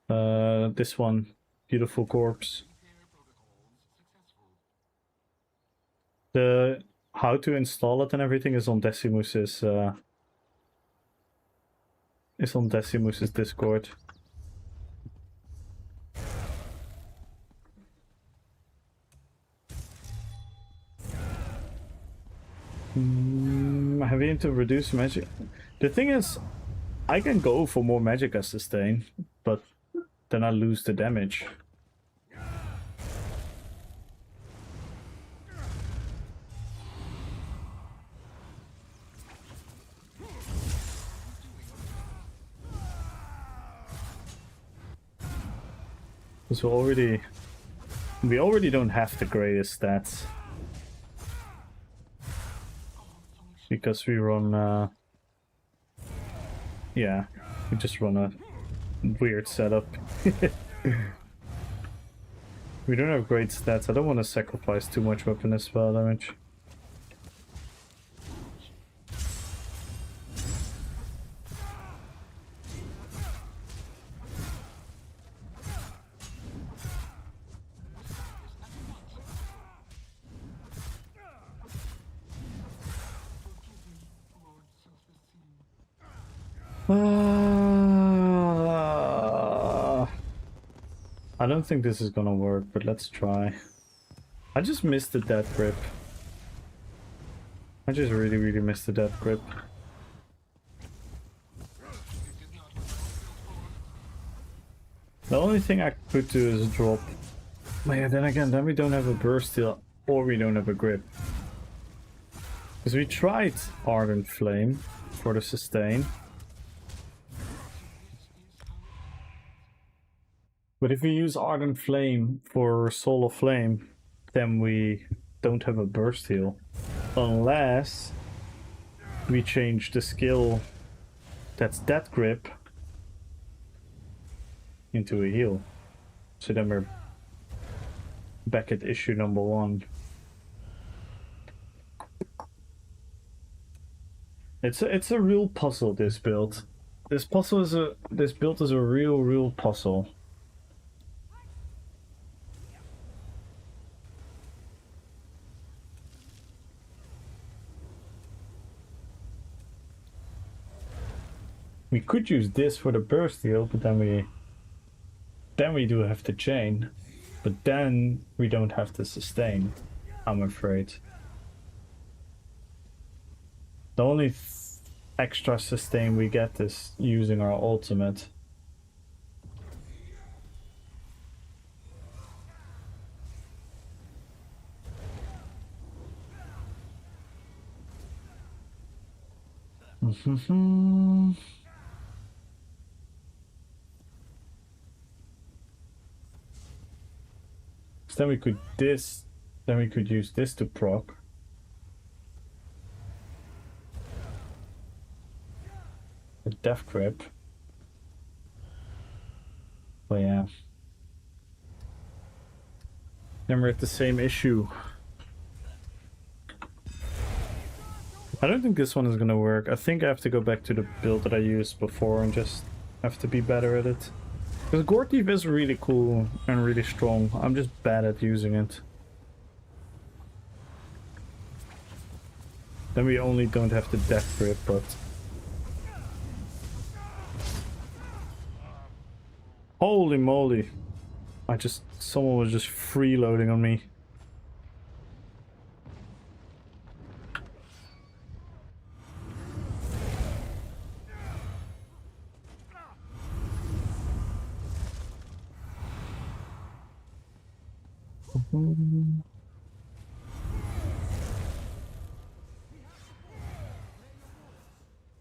This one, Beautiful Corpse. The how to install it and everything is on Decimus's Discord. Having to reduce magic. The thing is, I can go for more magic as sustain, but then I lose the damage. So we already don't have the greatest stats because we run yeah, we just run a weird setup. We don't have great stats. I don't want to sacrifice too much weapon and spell damage. I don't think this is gonna work, but let's try. I just missed the death grip. I just really missed the death grip. The only thing I could do is drop. But yeah, then again, then we don't have a burst steel or we don't have a grip. Because we tried Ardent Flame for the sustain. But if we use Ardent Flame for Soul of Flame, then we don't have a burst heal. Unless we change the skill that's Death Grip into a heal. So then we're back at issue number 1. It's a real puzzle, this build. This build is a real puzzle. We could use this for the burst deal, but then we do have the chain. But then we don't have the sustain, I'm afraid. The only extra sustain we get is using our ultimate. So then we could use this to proc. A death grip. But yeah. Then we're at the same issue. I don't think this one is gonna work. I think I have to go back to the build that I used before and just have to be better at it. Because Gore Thief is really cool and really strong. I'm just bad at using it. Then we only don't have the death grip, but... Holy moly! Someone was just freeloading on me.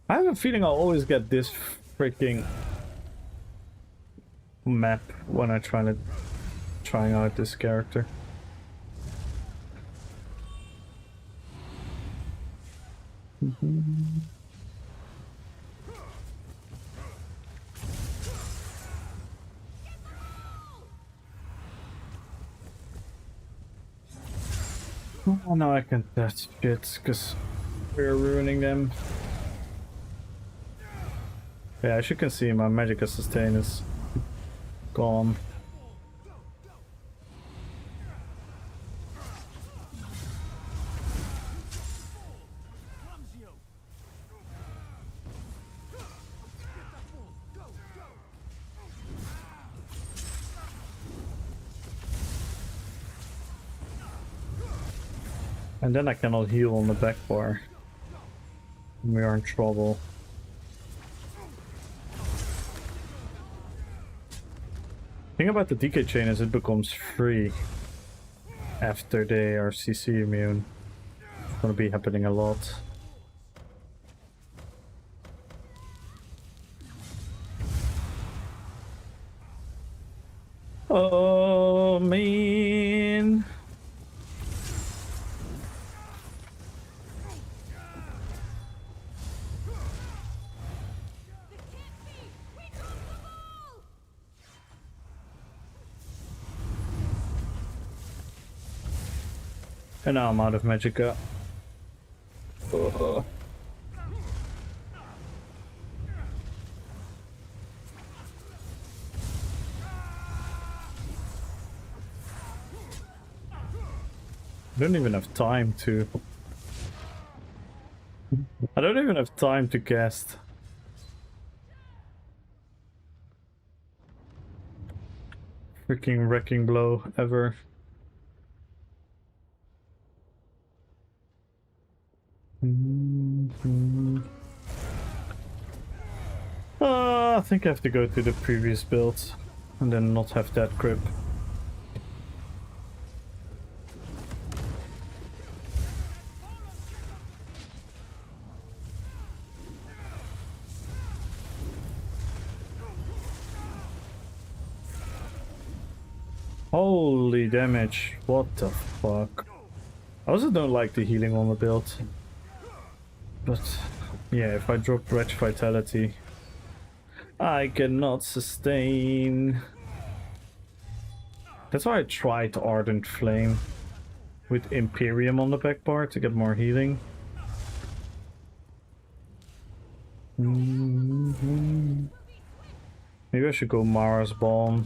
I have a feeling I'll always get this freaking map when I trying out this character. Oh no, I can't touch shit because we're ruining them. Yeah, as you can see, my magic sustain is gone. And then I cannot heal on the back bar. We are in trouble. The thing about the DK chain is it becomes free after they are CC immune. It's gonna be happening a lot. Oh man. And now I'm out of magicka. I don't even have time to... I don't even have time to cast. Freaking wrecking blow ever. I think I have to go to the previous build and then not have that grip. Holy damage, what the fuck. I also don't like the healing on the build. But yeah, if I drop Wretch Vitality, I cannot sustain. That's why I tried Ardent Flame with Imperium on the back bar to get more healing. Maybe I should go Mara's Balm.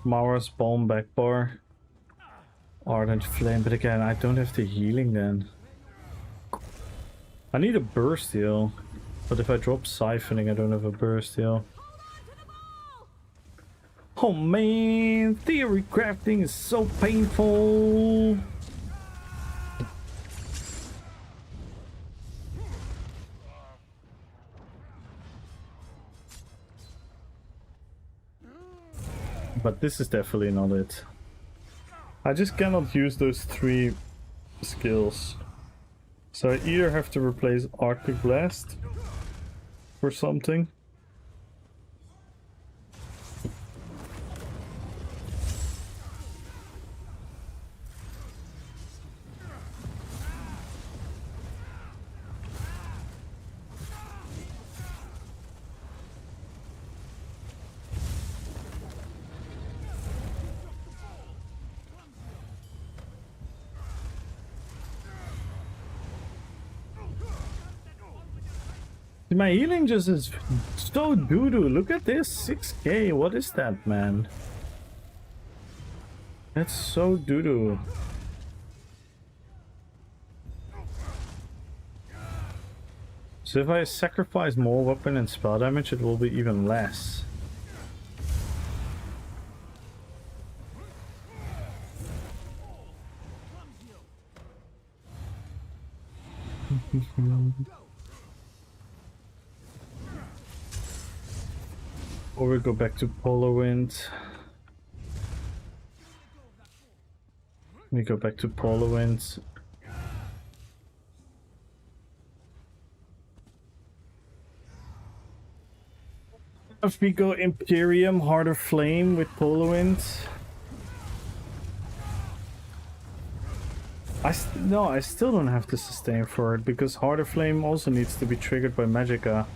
Mara's Balm back bar. Ardent Flame, but again, I don't have the healing then. I need a burst heal, but if I drop Siphoning, I don't have a burst heal. Oh man, theory crafting is so painful. But this is definitely not it. I just cannot use those 3 skills. So I either have to replace Arctic Blast or something. My healing just is so doo-doo. Look at this, 6k. What is that, man? That's so doo-doo. So if I sacrifice more weapon and spell damage, it will be even less. Or we go back to Polar Wind. We go back to Polar Wind. If we go Imperium, Harder Flame with Polar Wind. No, I still don't have to sustain for it because Harder Flame also needs to be triggered by Magicka.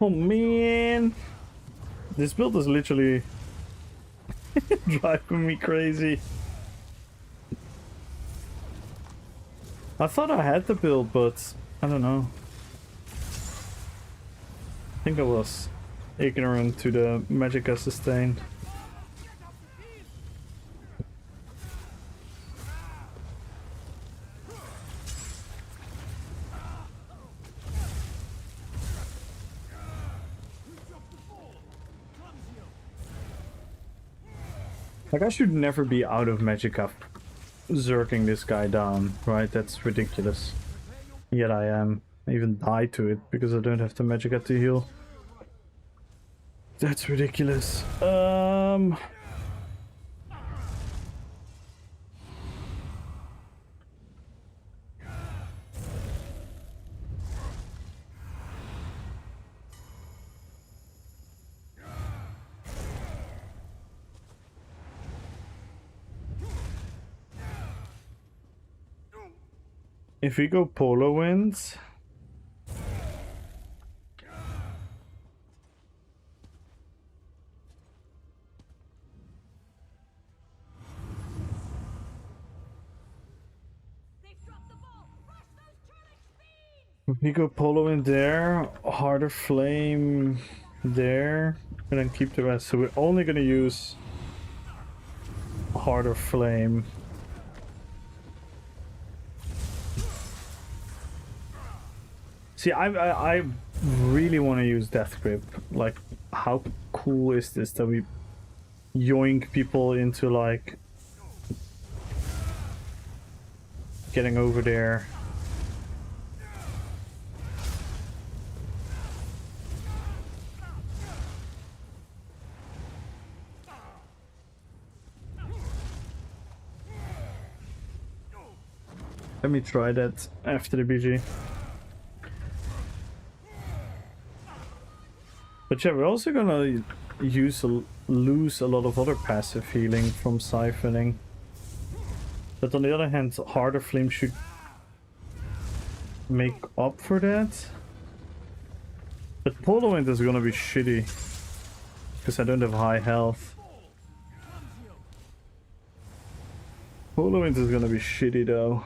Oh man, this build is literally driving me crazy. I thought I had the build, but I don't know. I think I was ignorant to the Magicka sustain. Like, I should never be out of Magicka zerking this guy down, right? That's ridiculous. Yet I am. I even die to it because I don't have the Magicka to heal. That's ridiculous. If we go Polar Winds, if we go Polar Wind there, Harder Flame there, and then keep the rest. So we're only gonna use Harder Flame. See, I really want to use Death Grip. Like, how cool is this that we yoink people into, like, getting over there. Let me try that after the BG. But yeah, we're also gonna lose a lot of other passive healing from siphoning. But on the other hand, harder flame should make up for that. But Polo Wind is gonna be shitty. Because I don't have high health. Polo Wind is gonna be shitty though.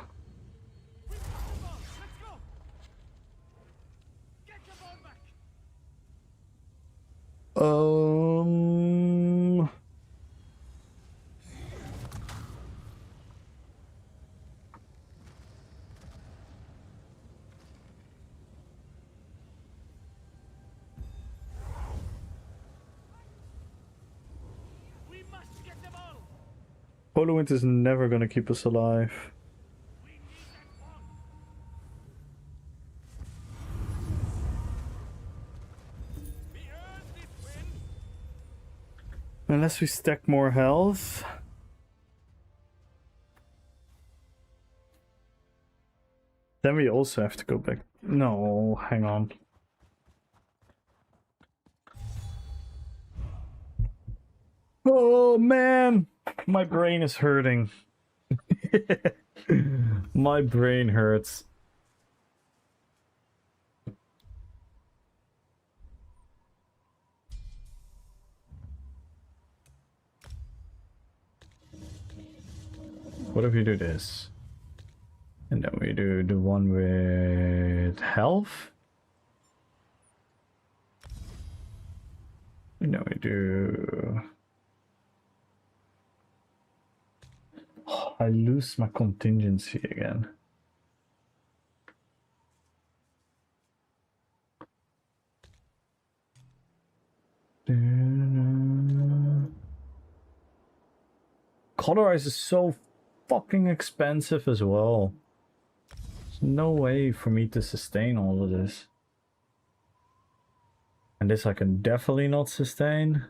Um... Polo Wind is never gonna keep us alive. Unless we stack more health. Then we also have to go back. No, hang on. Oh man, my brain is hurting. My brain hurts. What if we do this? And then we do the one with health. And then we do... Oh, I lose my contingency again. Colorize is so fucking expensive as well. There's no way for me to sustain all of this. And this I can definitely not sustain.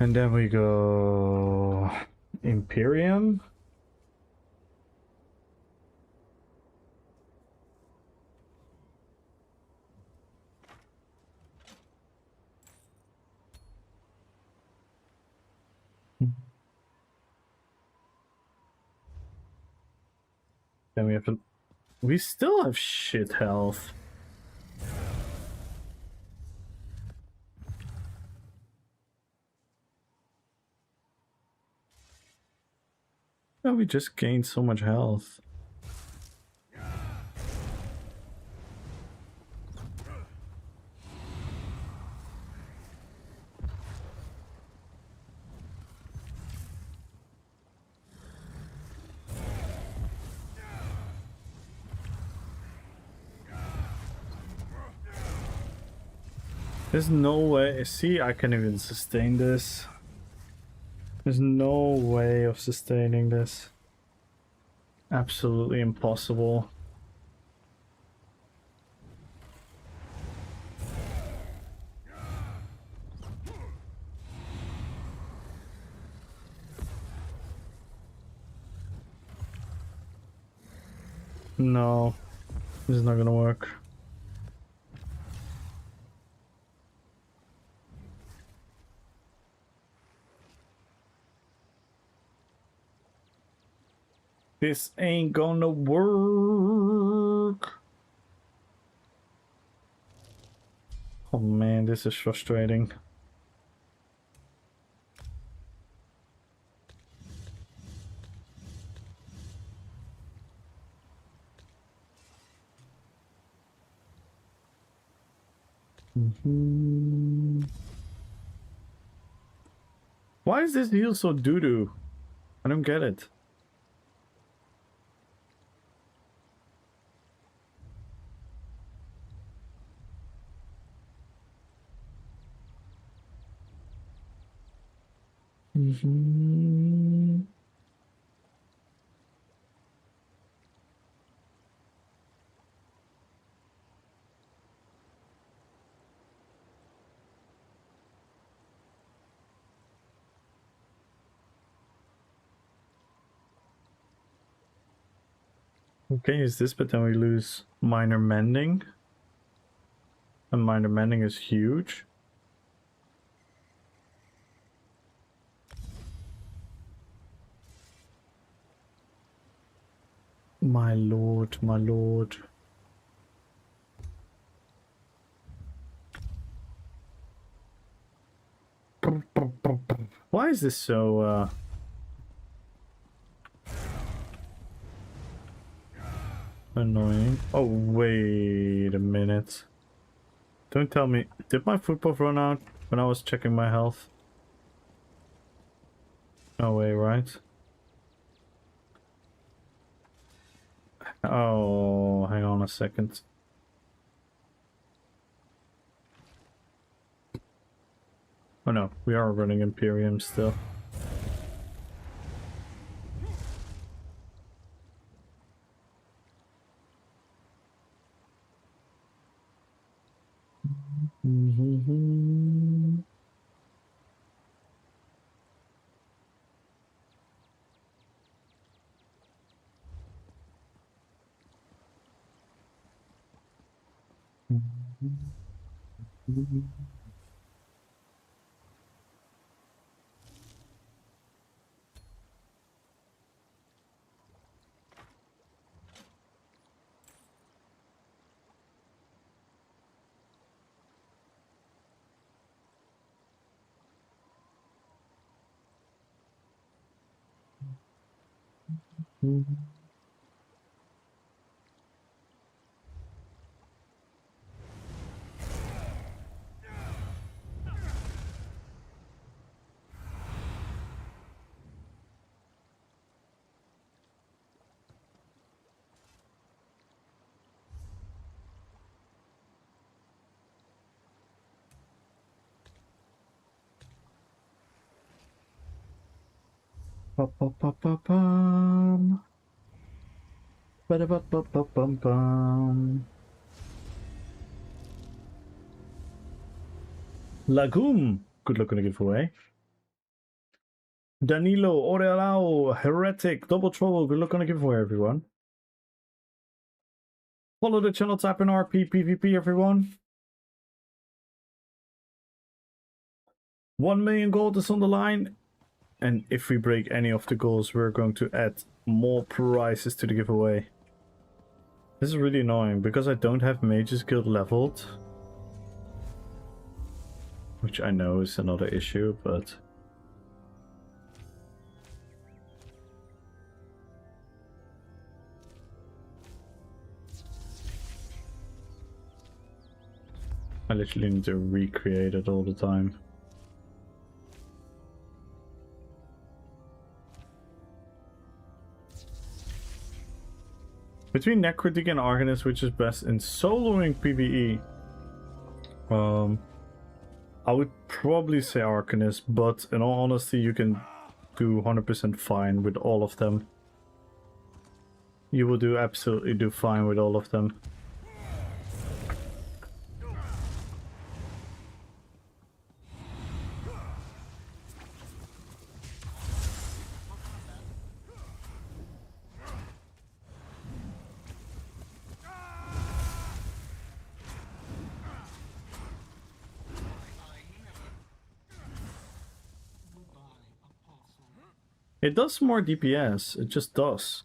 And then we go Imperium. Then we have to... We still have shit health. Oh, we just gained so much health. There's no way. See, I can't even sustain this. There's no way of sustaining this. Absolutely impossible. No, this is not gonna work. This ain't gonna work. Oh man, this is frustrating. Why is this heal so doo-doo? I don't get it. Okay, use this, but then we lose minor mending. And minor mending is huge. My lord, my lord. Why is this so annoying? Oh, wait a minute. Don't tell me. Did my food puff run out when I was checking my health? No way, right? Oh, hang on a second. Oh no, we are running Imperium still. Ba-ba-ba-ba-bum. Ba-da-ba-ba-ba-bum-bum. Lagoon. Good luck on the giveaway. Danilo, Orealao, Heretic, Double Trouble. Good luck on the giveaway, everyone. Follow the channel, tap in RPPVP, everyone. 1 million gold is on the line. And if we break any of the goals, we're going to add more prizes to the giveaway. This is really annoying because I don't have Mage's Guild leveled. Which I know is another issue, but... I literally need to recreate it all the time. Between Necrotic and Arcanist, which is best in soloing PvE? I would probably say Arcanist, but in all honesty, you can do 100% fine with all of them. You will do absolutely do fine with all of them. It does more DPS, it just does.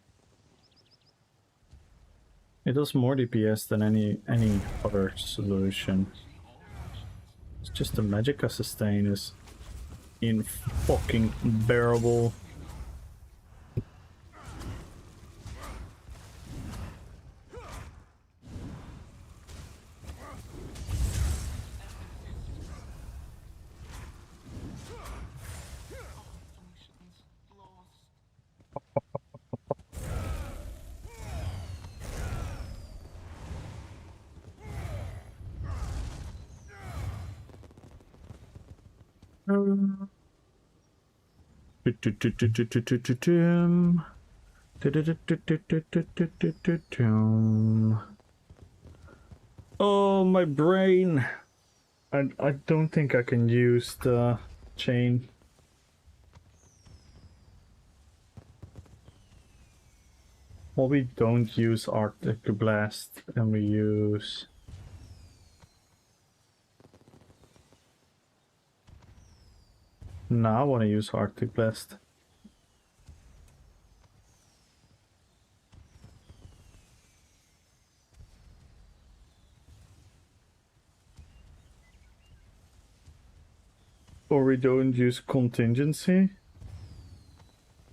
It does more DPS than any other solution. It's just the Magicka sustain is in fucking bearable. Oh, my brain. I don't think I can use the chain. Well, we don't use Arctic Blast, and we use... Now I want to use Arctic Blast. Or we don't use Contingency.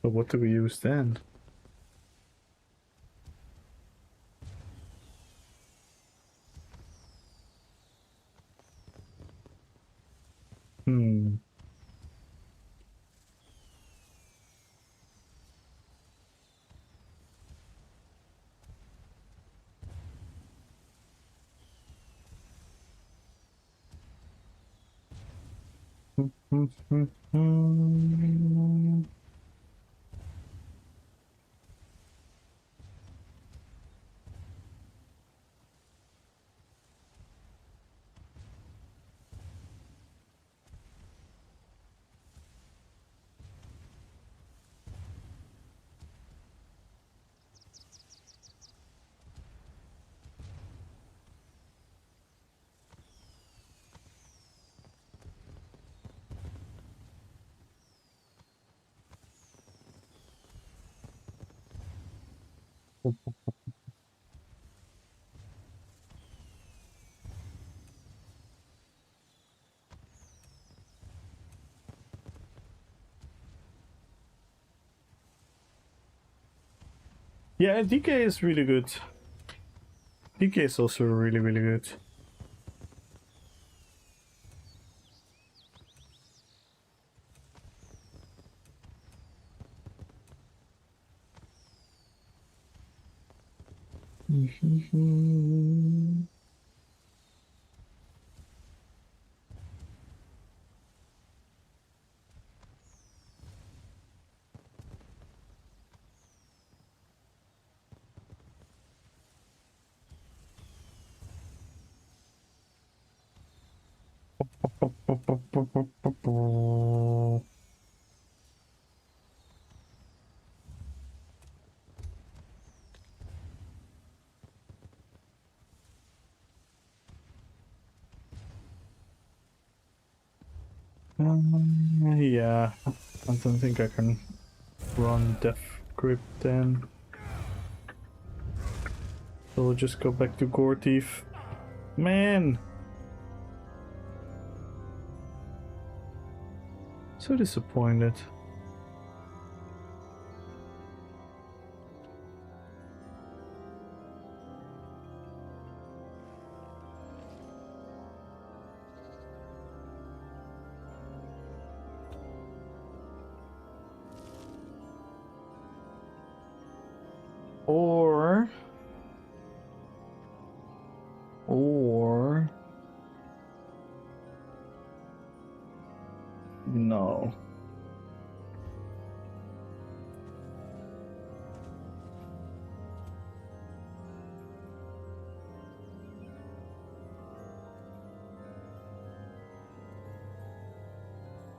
But what do we use then? Hmm. Yeah, DK is really good. DK is also really, really good. Yeah, I don't think I can run Death Grip then. So we'll just go back to Gore Thief. Man! So disappointed. Or no.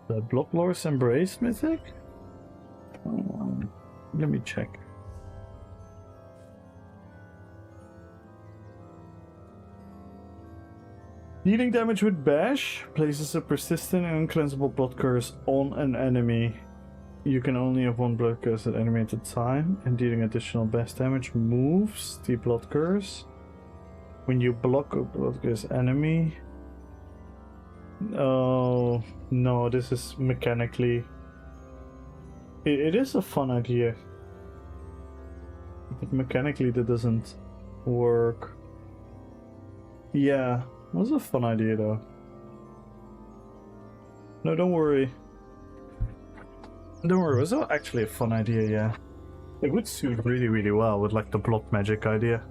The Blocklord's Embrace mythic? Let me check. Dealing damage with Bash places a persistent and uncleansable blood curse on an enemy. You can only have one blood curse at enemy at a time, and dealing additional Bash damage moves the blood curse. When you block a blood curse enemy. Oh no, this is mechanically. It is a fun idea. But mechanically that doesn't work. Yeah. That was a fun idea though. No, don't worry. Don't worry, it was actually a fun idea, yeah. It would suit really, really well with like the block magic idea.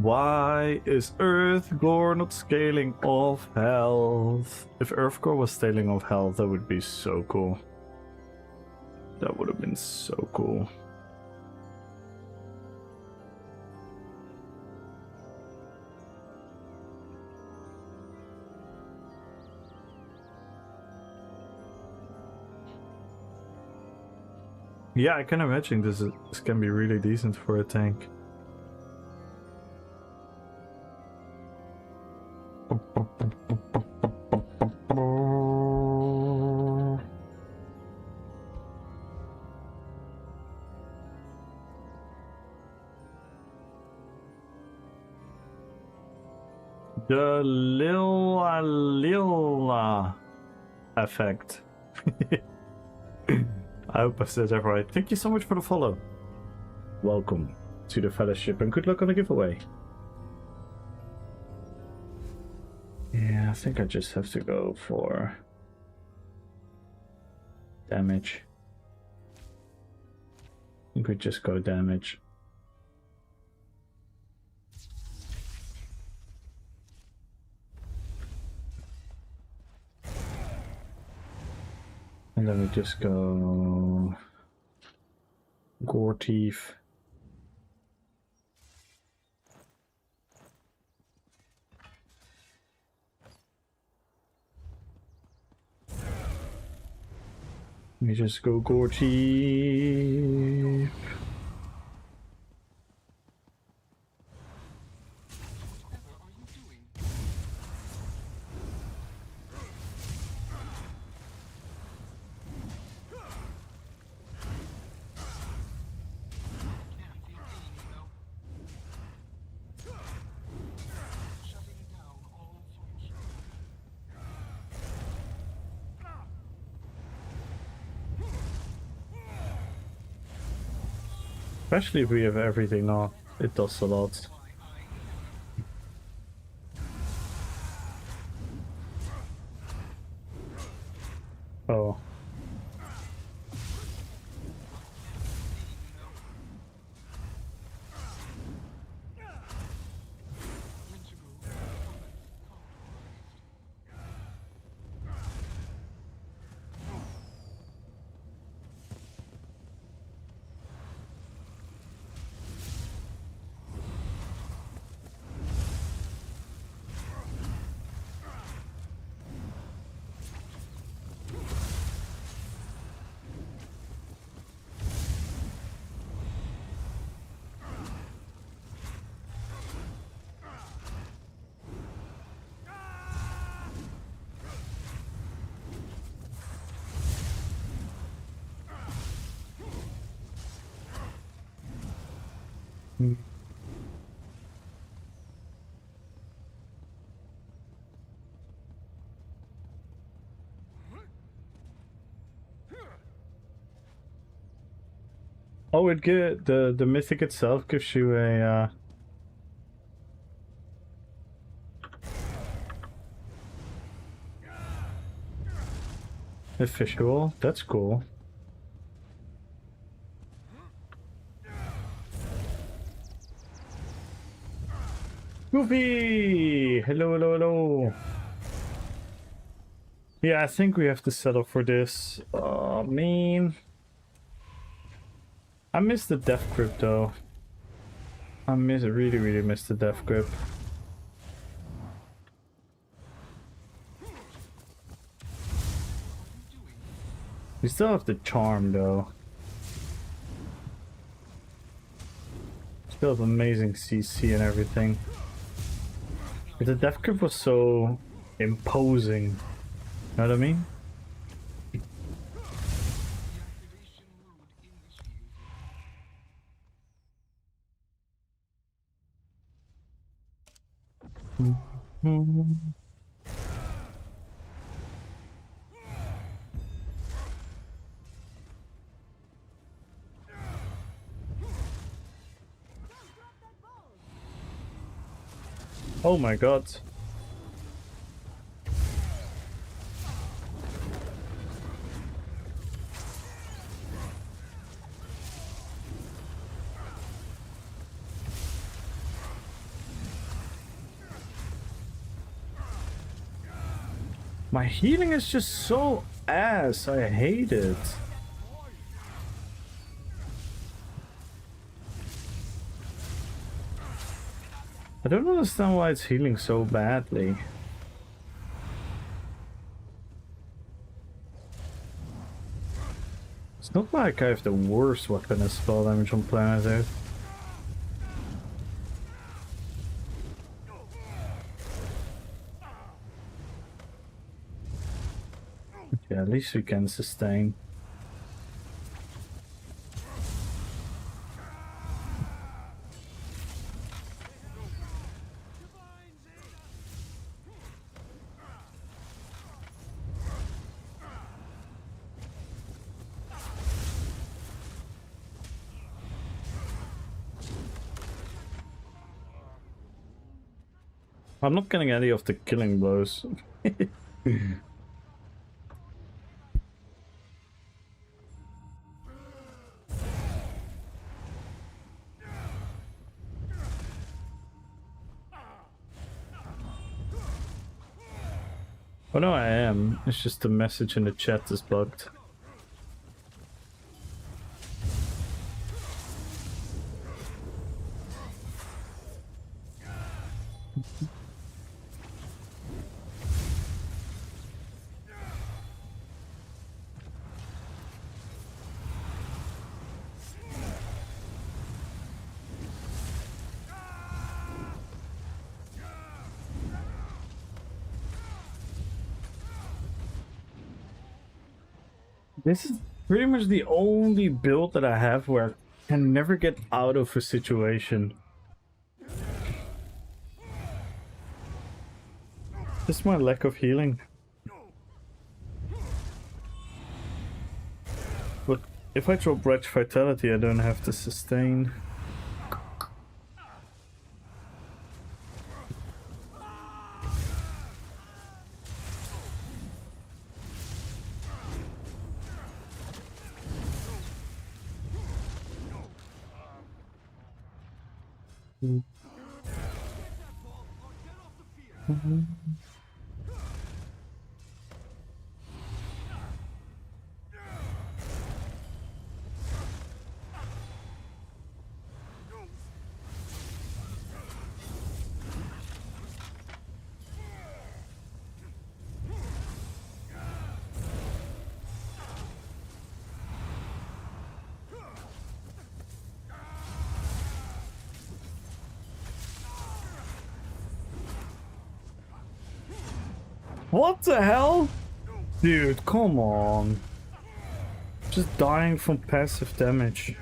Why is Earthgore not scaling off health? If Earthgore was scaling off health, that would be so cool. That would have been so cool. Yeah, I can imagine this can be really decent for a tank. The Lila effect. I hope I said that right. Thank you so much for the follow. Welcome to the fellowship and good luck on the giveaway. Yeah, I think I just have to go for damage. I think we just go damage. And then we just go Gore Teeth. We just go Gore Teeth. Especially if we have everything on, it does a lot. Oh. Oh, it get the mythic itself gives you a visual. That's cool. Goofy! Hello, hello, hello. Yeah, I think we have to settle for this. Oh, man. I miss the death grip though. Really miss the death grip. We still have the charm though. Still have amazing CC and everything. But the death grip was so imposing. You know what I mean? Oh my god. My healing is just so ass. I hate it. I don't understand why it's healing so badly. It's not like I have the worst weapon as spell damage on planet Earth. Yeah, at least we can sustain. I'm not getting any of the killing blows. Oh no, I am. It's just the message in the chat is bugged. This is pretty much the only build that I have where I can never get out of a situation. Just my lack of healing. But if I drop Wretch Vitality, I don't have to sustain. What the hell? Dude, come on. Just dying from passive damage.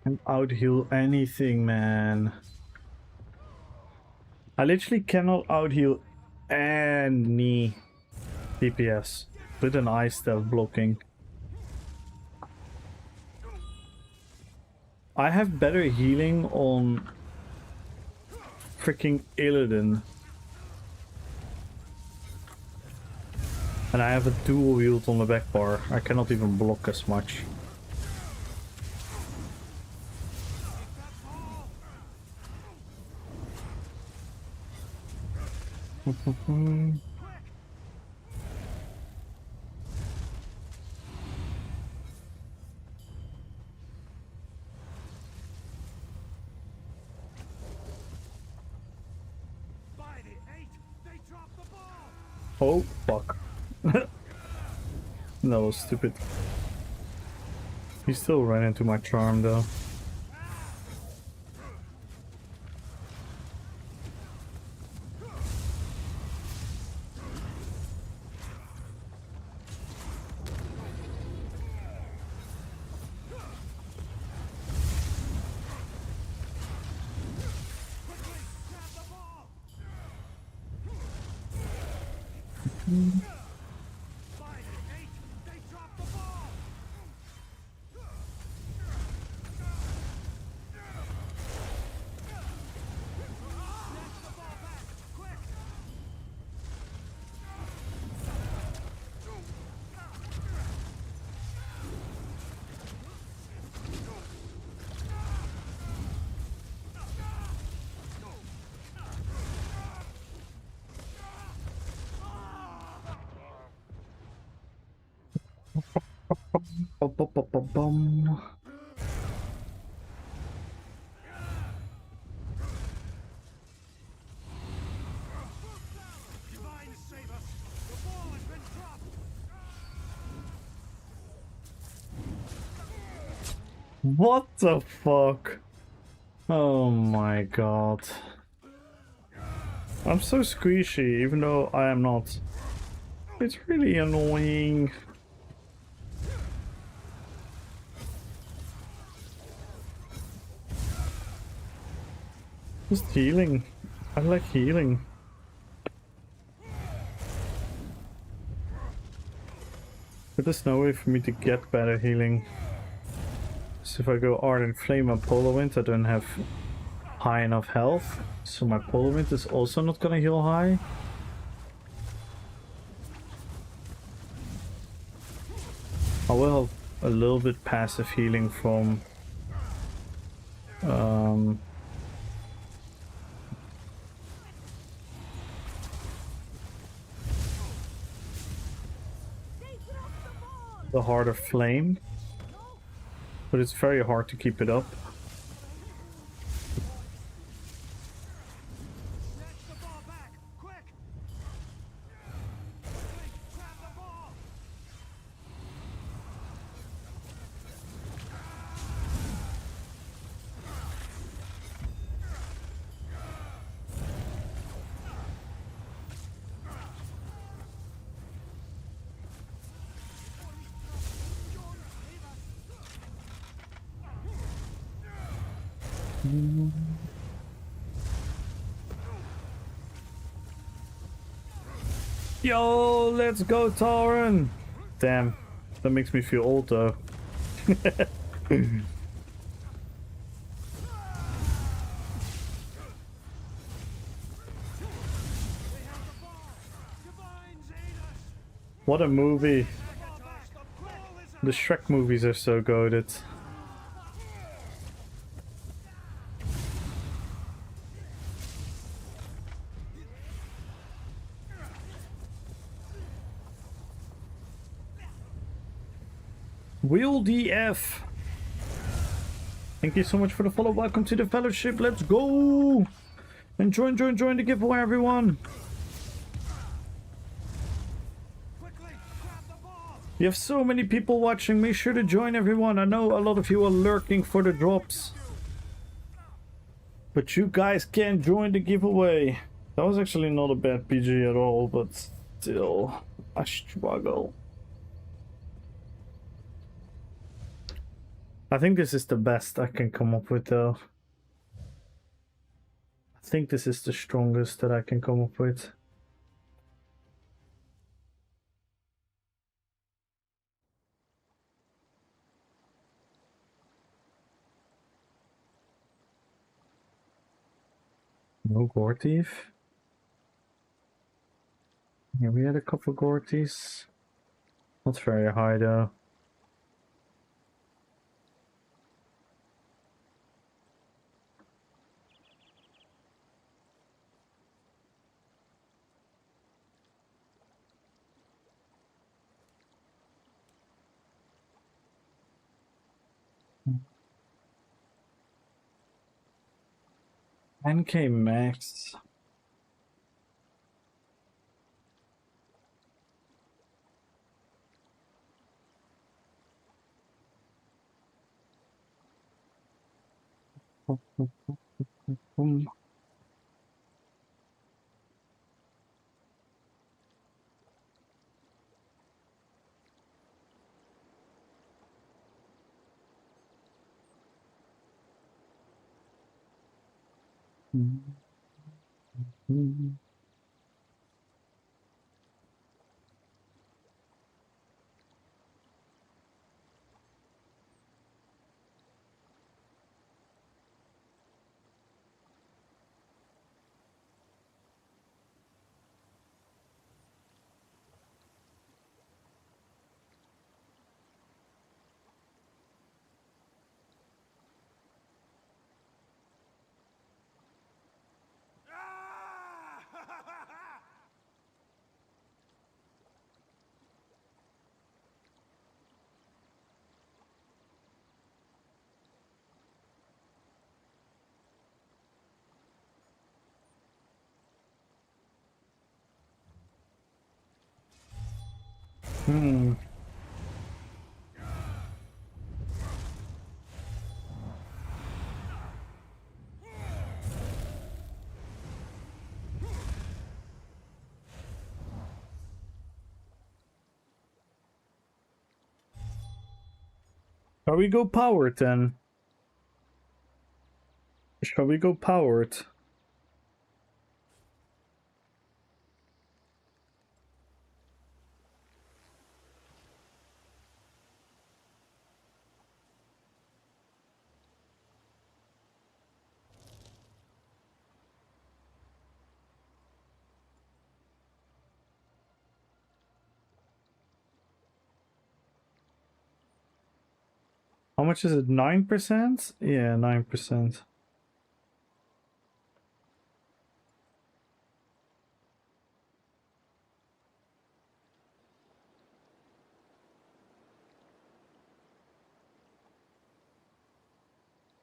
Can out heal anything, man. I literally cannot out heal any DPS with an ice staff blocking. I have better healing on freaking Illidan. And I have a dual wield on the back bar. I cannot even block as much. Oh, fuck. No, stupid. He still ran into my charm, though. Bum. What the fuck? Oh my god. I'm so squishy, even though I am not. It's really annoying. Just healing. I like healing. But there's no way for me to get better healing. So if I go Ardent Flame and Polar Wind, I don't have high enough health. So my Polar Wind is also not gonna heal high. I will have a little bit passive healing from the Heart of Flame, but it's very hard to keep it up. Yo, let's go, Tauren! Damn, that makes me feel old though. What a movie! The Shrek movies are so goated. Will DF. Thank you so much for the follow. Welcome to the fellowship. Let's go. And join the giveaway, everyone. You have so many people watching. Make sure to join, everyone. I know a lot of you are lurking for the drops, but you guys can join the giveaway. That was actually not a bad PG at all, but still, I struggle. I think this is the best I can come up with, though. I think this is the strongest that I can come up with. No Gore Thief. Yeah, we had a couple Gorties. Not very high though. NK max. Boom. Hmm. Shall we go powered then? Shall we go powered? How much is it? 9%? Yeah, 9%.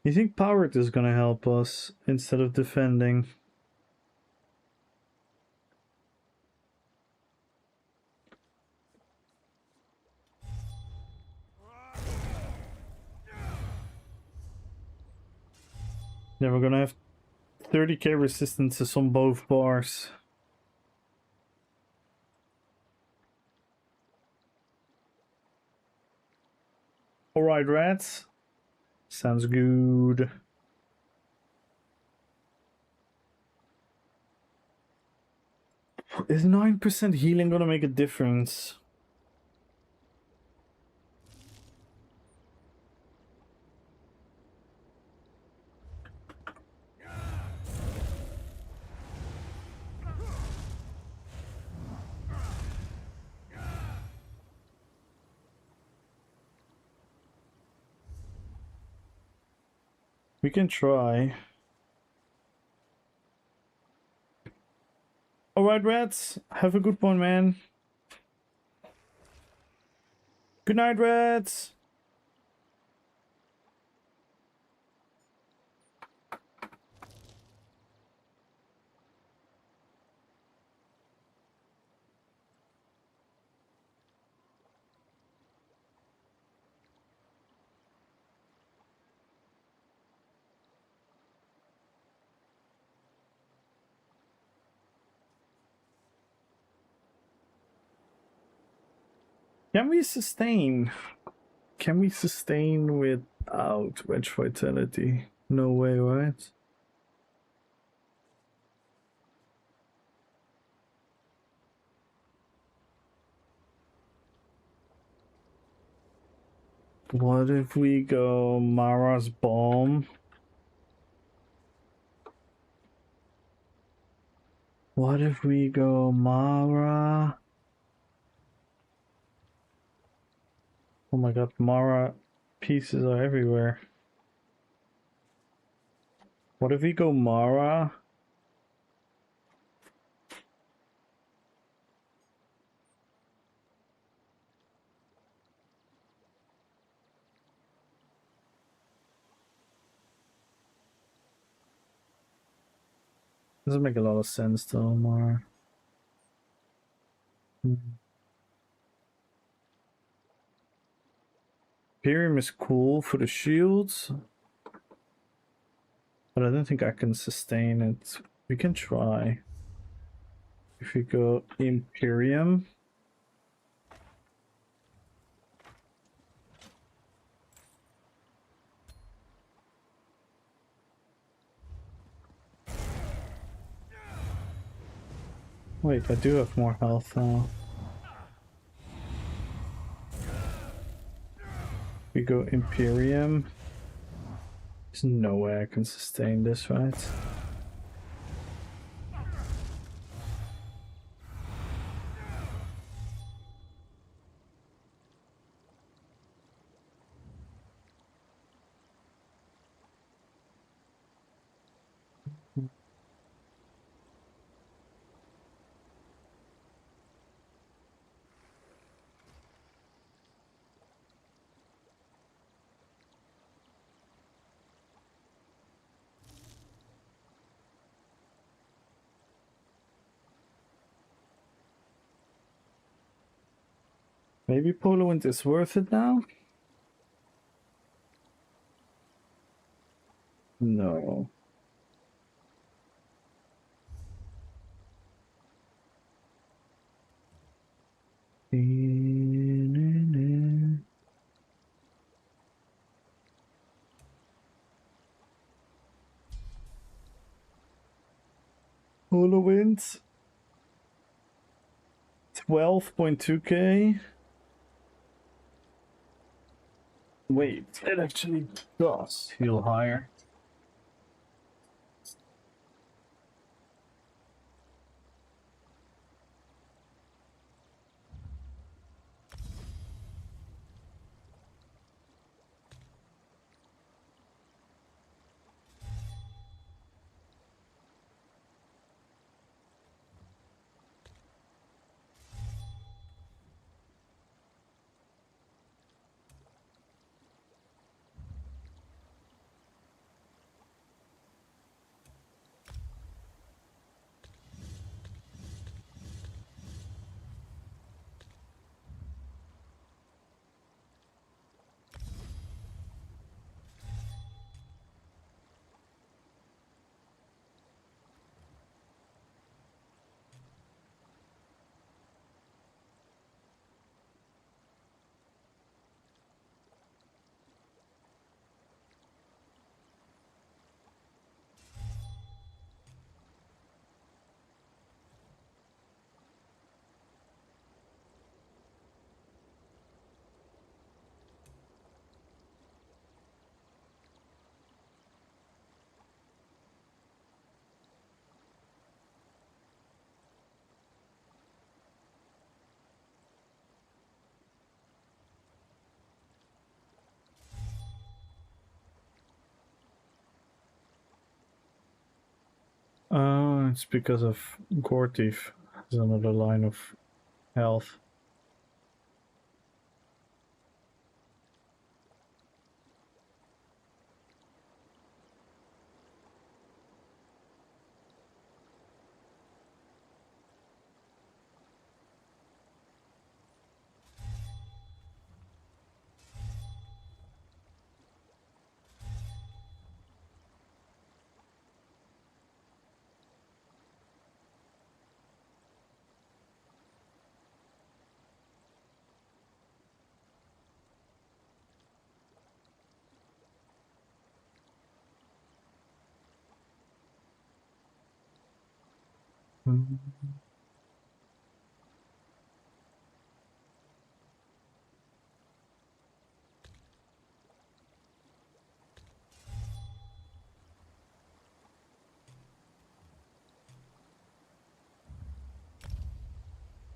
You think powered is gonna help us instead of defending? Yeah, we're gonna have 30k resistances on both bars. Alright, rats. Sounds good. Is 9% healing gonna make a difference? We can try. Alright, rats. Have a good one, man. Good night, rats. Can we sustain? Can we sustain without wedge vitality? No way, right? What if we go Mara's bomb? What if we go Mara? Oh my god, Mara pieces are everywhere. What if we go Mara? Doesn't make a lot of sense though, Mara. Imperium is cool for the shields, but I don't think I can sustain it. We can try. If we go Imperium. Wait, I do have more health now. We go Imperium. There's no way I can sustain this, right? Maybe Polo Wind is worth it now? No. Polo Winds 12.2k. Wait, it actually does heal higher. Oh, it's because of Gortif. There's another line of health.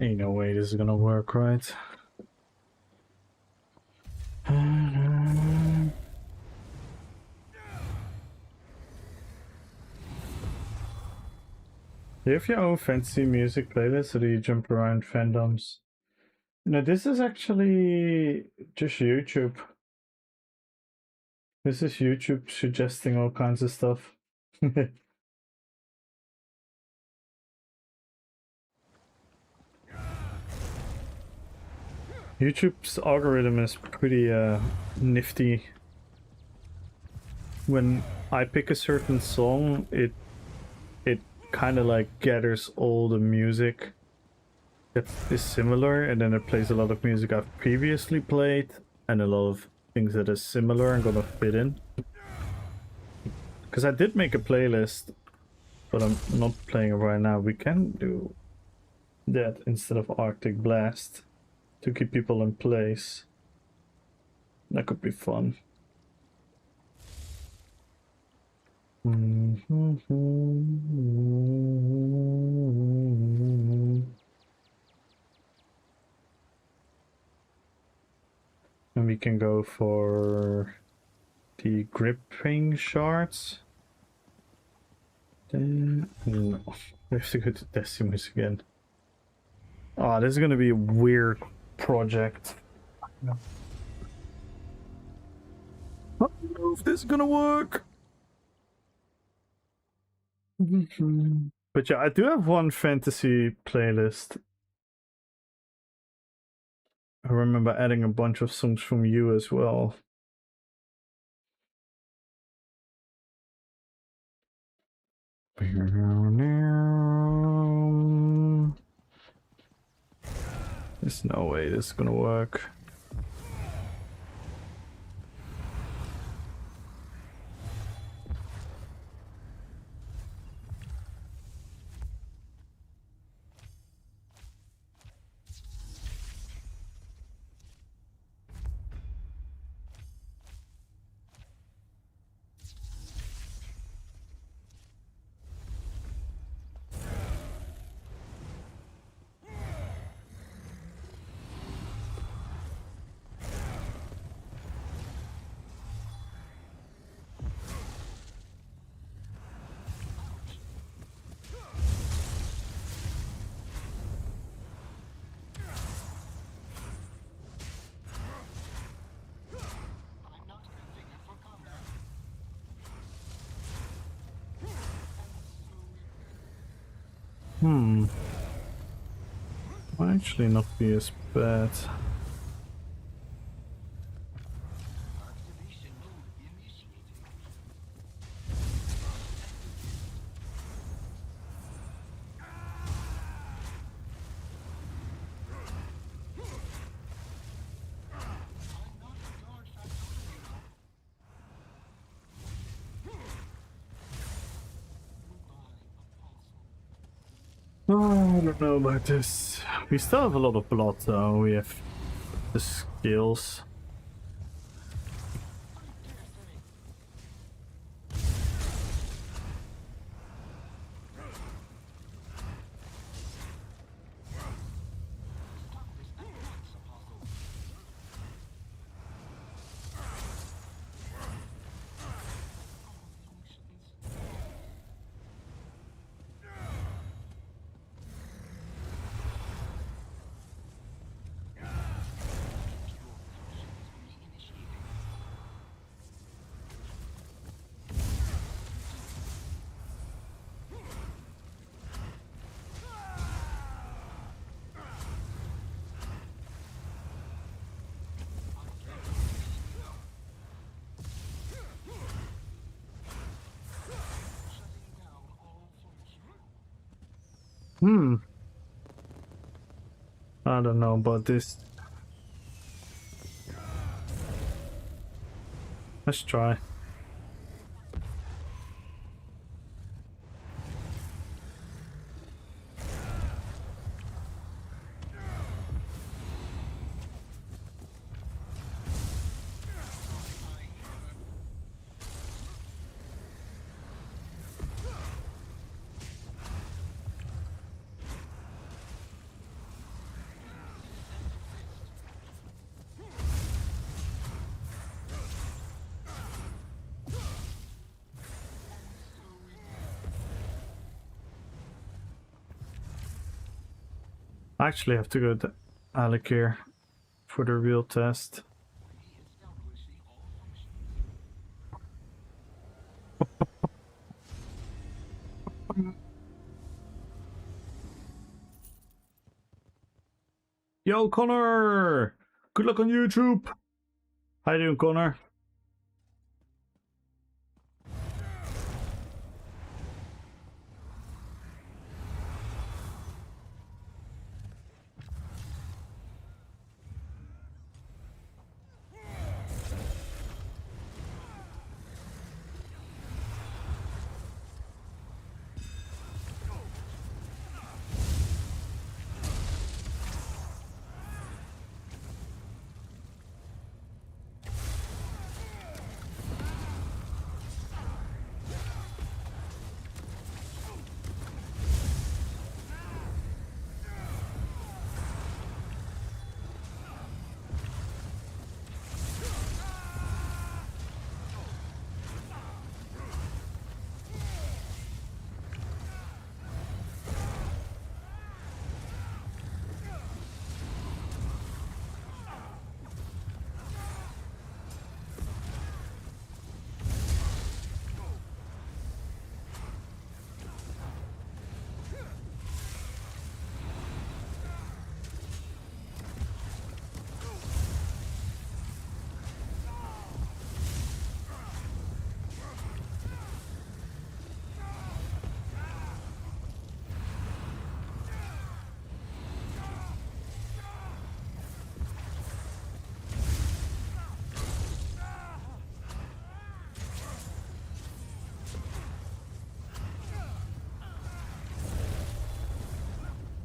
Ain't no way this is gonna work, right? Do you have your own fancy music playlist or do you jump around fandoms? No, this is actually just YouTube. This is YouTube suggesting all kinds of stuff. YouTube's algorithm is pretty nifty. When I pick a certain song, it kind of like gathers all the music that is similar, and then it plays a lot of music I've previously played and a lot of things that are similar and gonna fit in. Because I did make a playlist, but I'm not playing it right now. We can do that instead of Arctic Blast to keep people in place. That could be fun. And we can go for the gripping shards. Then no, we have to go to Decimus again. Oh, this is gonna be a weird project. No. I don't know if this is gonna work. But yeah, I do have one fantasy playlist. I remember adding a bunch of songs from you as well. There's no way this is gonna work. Might actually not be as bad. Oh, I don't know about this. We still have a lot of blood though. We have the skills. I don't know about this. Let's try. I actually have to go to Alec here for the real test. Yo, Connor! Good luck on YouTube! How you doing, Connor?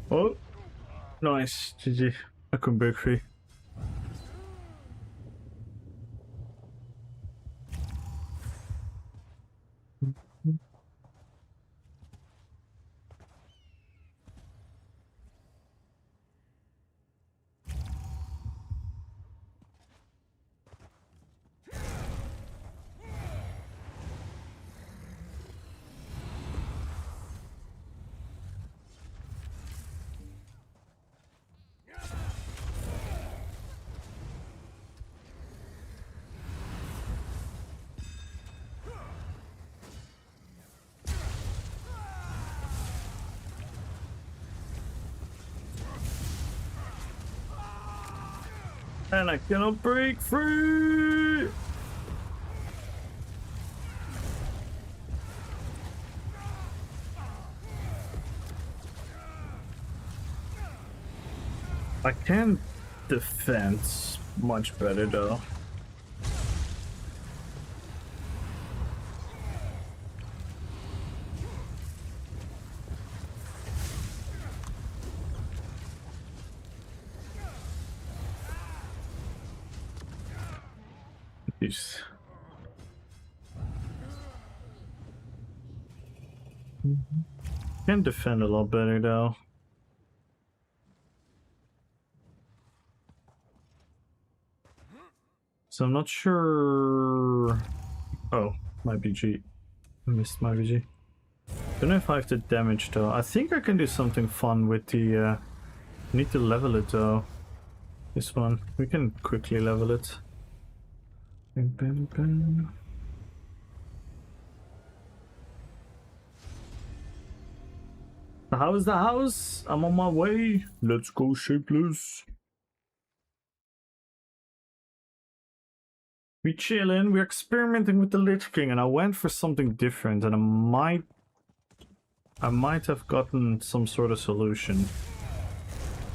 Oh, nice. GG. I couldn't break free. And I cannot break free! I can defend much better though. Jeez. Can defend a lot better though. So I'm not sure. Oh, my BG. I missed my BG. Don't know if I have the damage though. I think I can do something fun with the. Need to level it though. This one. We can quickly level it. Bang, bang, bang. The house, the house! I'm on my way. Let's go, Shapeless. We chillin', we're experimenting with the Lich King, and I went for something different, and I might have gotten some sort of solution,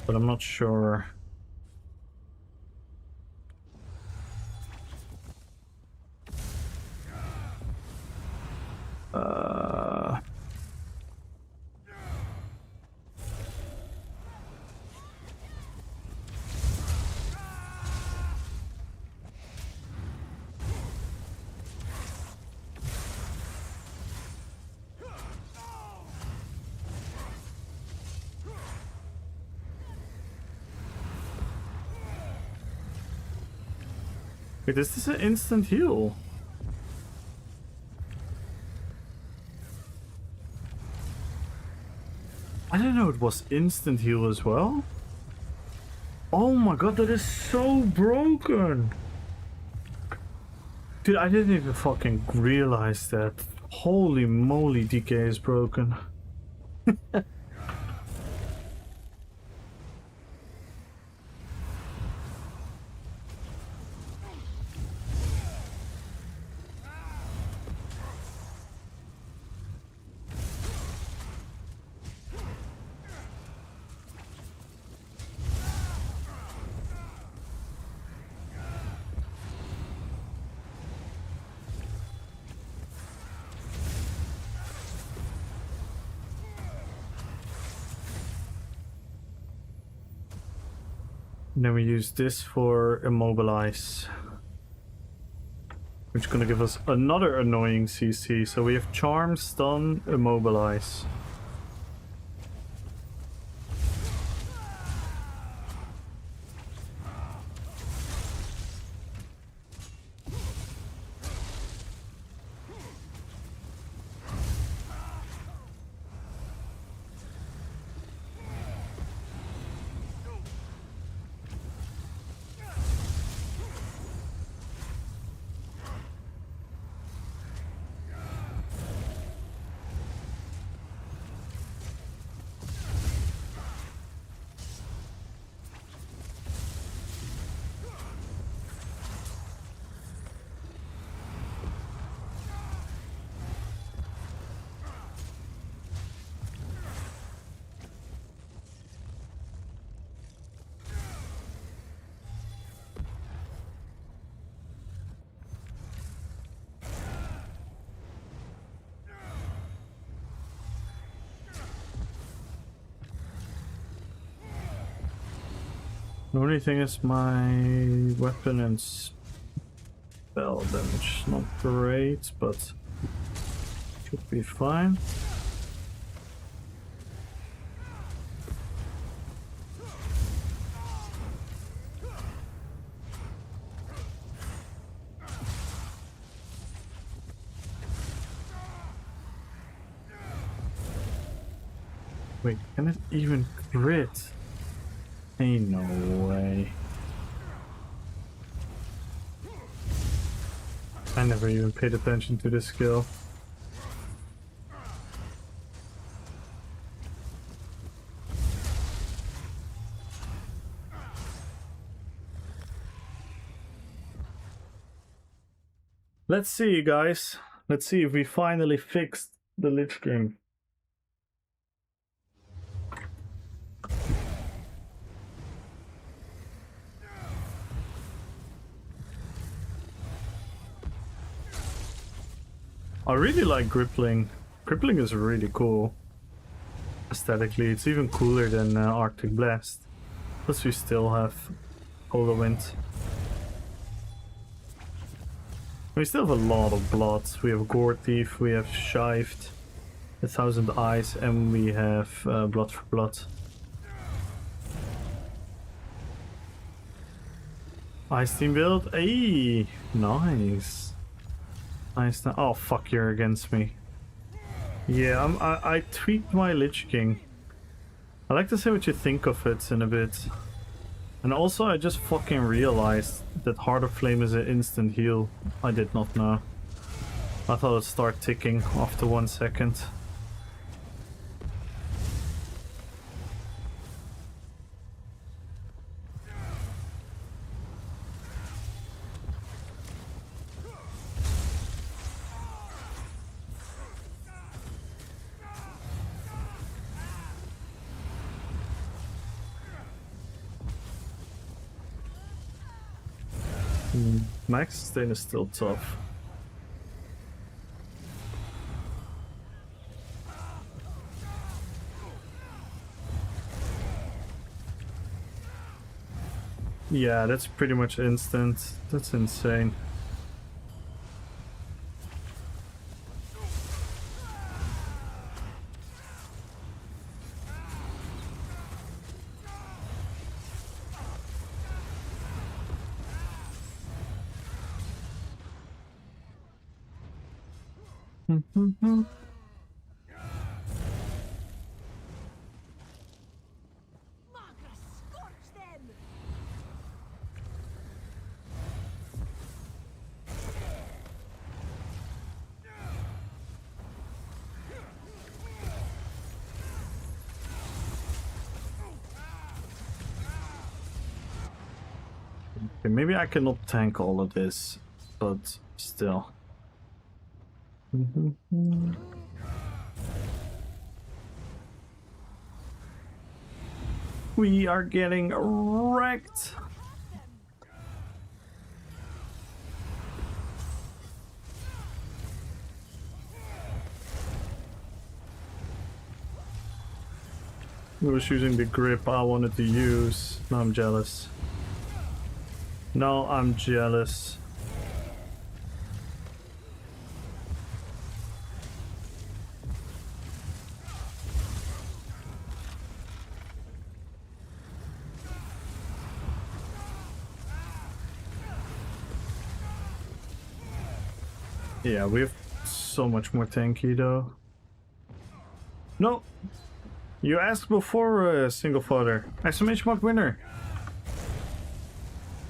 but I'm not sure. Wait, is this an instant heal? I didn't know it was instant heal as well? Oh my god, that is so broken! Dude, I didn't even fucking realize that. Holy moly, DK is broken. And then we use this for immobilize, which is gonna give us another annoying CC. So we have charm, stun, immobilize. The only thing is my weapon and spell damage not great, but should be fine. Wait, can it even crit? Ain't no way. I never even paid attention to this skill. Let's see, guys. Let's see if we finally fixed the LIVESTREAM. I really like Grippling. Grippling is really cool. Aesthetically, it's even cooler than Arctic Blast. Plus we still have Polar Wind. We still have a lot of blood. We have Gore Thief, we have Shived, 1,000 Eyes, and we have Blood for Blood. Ice Team build, ayy, nice. Nice. Oh fuck, you're against me. Yeah, I tweaked my Lich King. I'd like to say what you think of it in a bit. And also I just fucking realized that Heart of Flame is an instant heal. I did not know. I thought it'd start ticking after 1 second. Max sustain is still tough. Yeah, that's pretty much instant. That's insane. Okay, maybe I cannot tank all of this, but still. We are getting wrecked. I was using the grip I wanted to use. Now I'm jealous. No, I'm jealous. Yeah, we have so much more tanky though. No! You asked before, single father. Exclamation mark winner!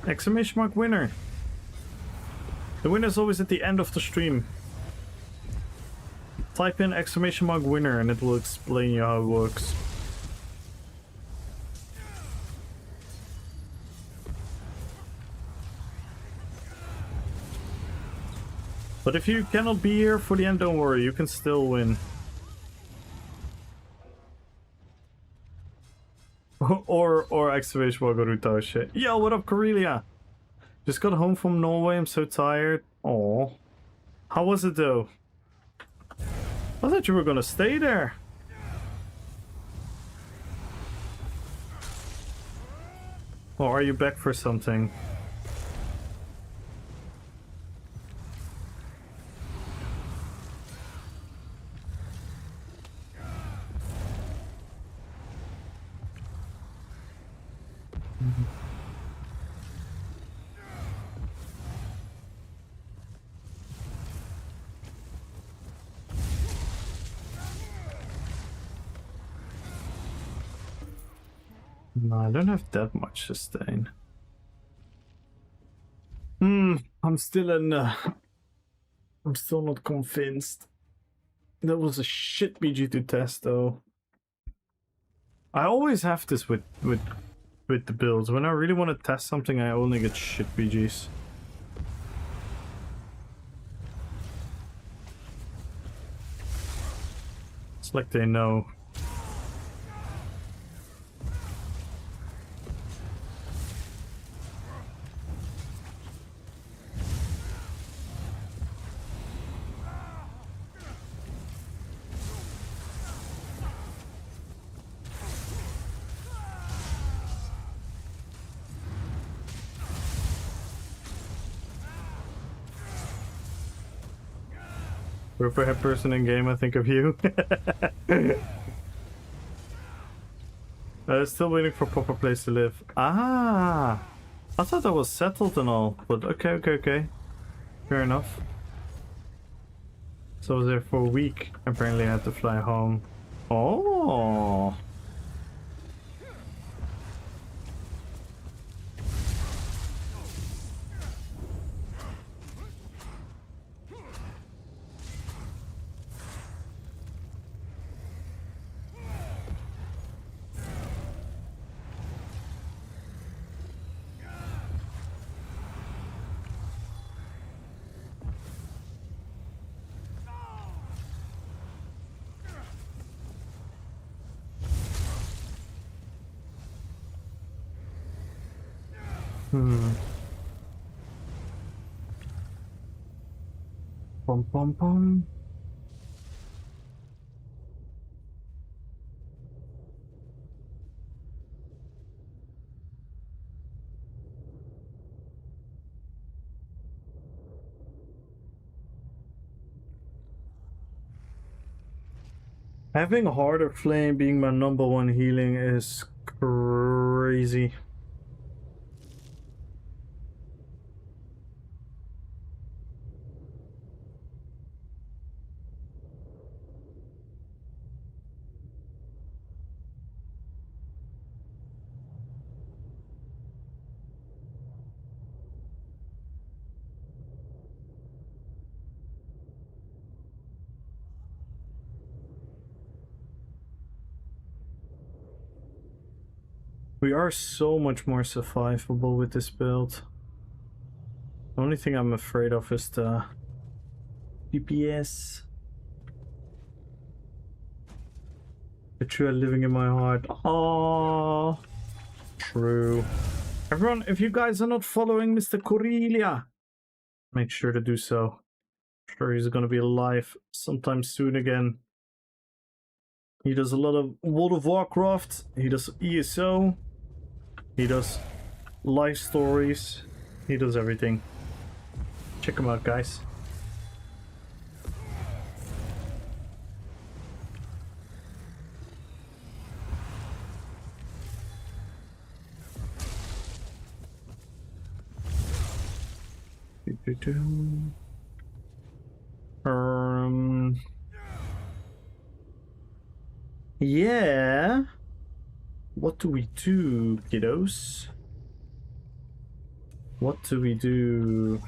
Exclamation mark winner! The winner is always at the end of the stream. Type in exclamation mark winner and it will explain you how it works. But if you cannot be here for the end, don't worry, you can still win. or exclamation mark Naruto shit. Yo, what up, Corellia? Just got home from Norway, I'm so tired. Oh, how was it though? I thought you were gonna stay there. Or are you back for something? No, I don't have that much sustain. I'm still I'm still not convinced. That was a shit BG to test though. I always have this with the builds. When I really want to test something, I only get shit BGs. It's like they know. Ripper head person in game, I think of you. Still waiting for proper place to live. Ah, I thought that was settled and all, but okay. Fair enough. So I was there for a week. Apparently I had to fly home. Oh. Pom pom pom. Having Harder Flame being my #1 healing is crazy. We are so much more survivable with this build. The only thing I'm afraid of is the DPS. But you are living in my heart. Oh, true. Everyone, if you guys are not following Mr. Corellia, make sure to do so. I'm sure he's gonna be live sometime soon again. He does a lot of World of Warcraft. He does ESO. He does life stories. He does everything. Check him out, guys. Yeah. What do we do, kiddos? What do we do?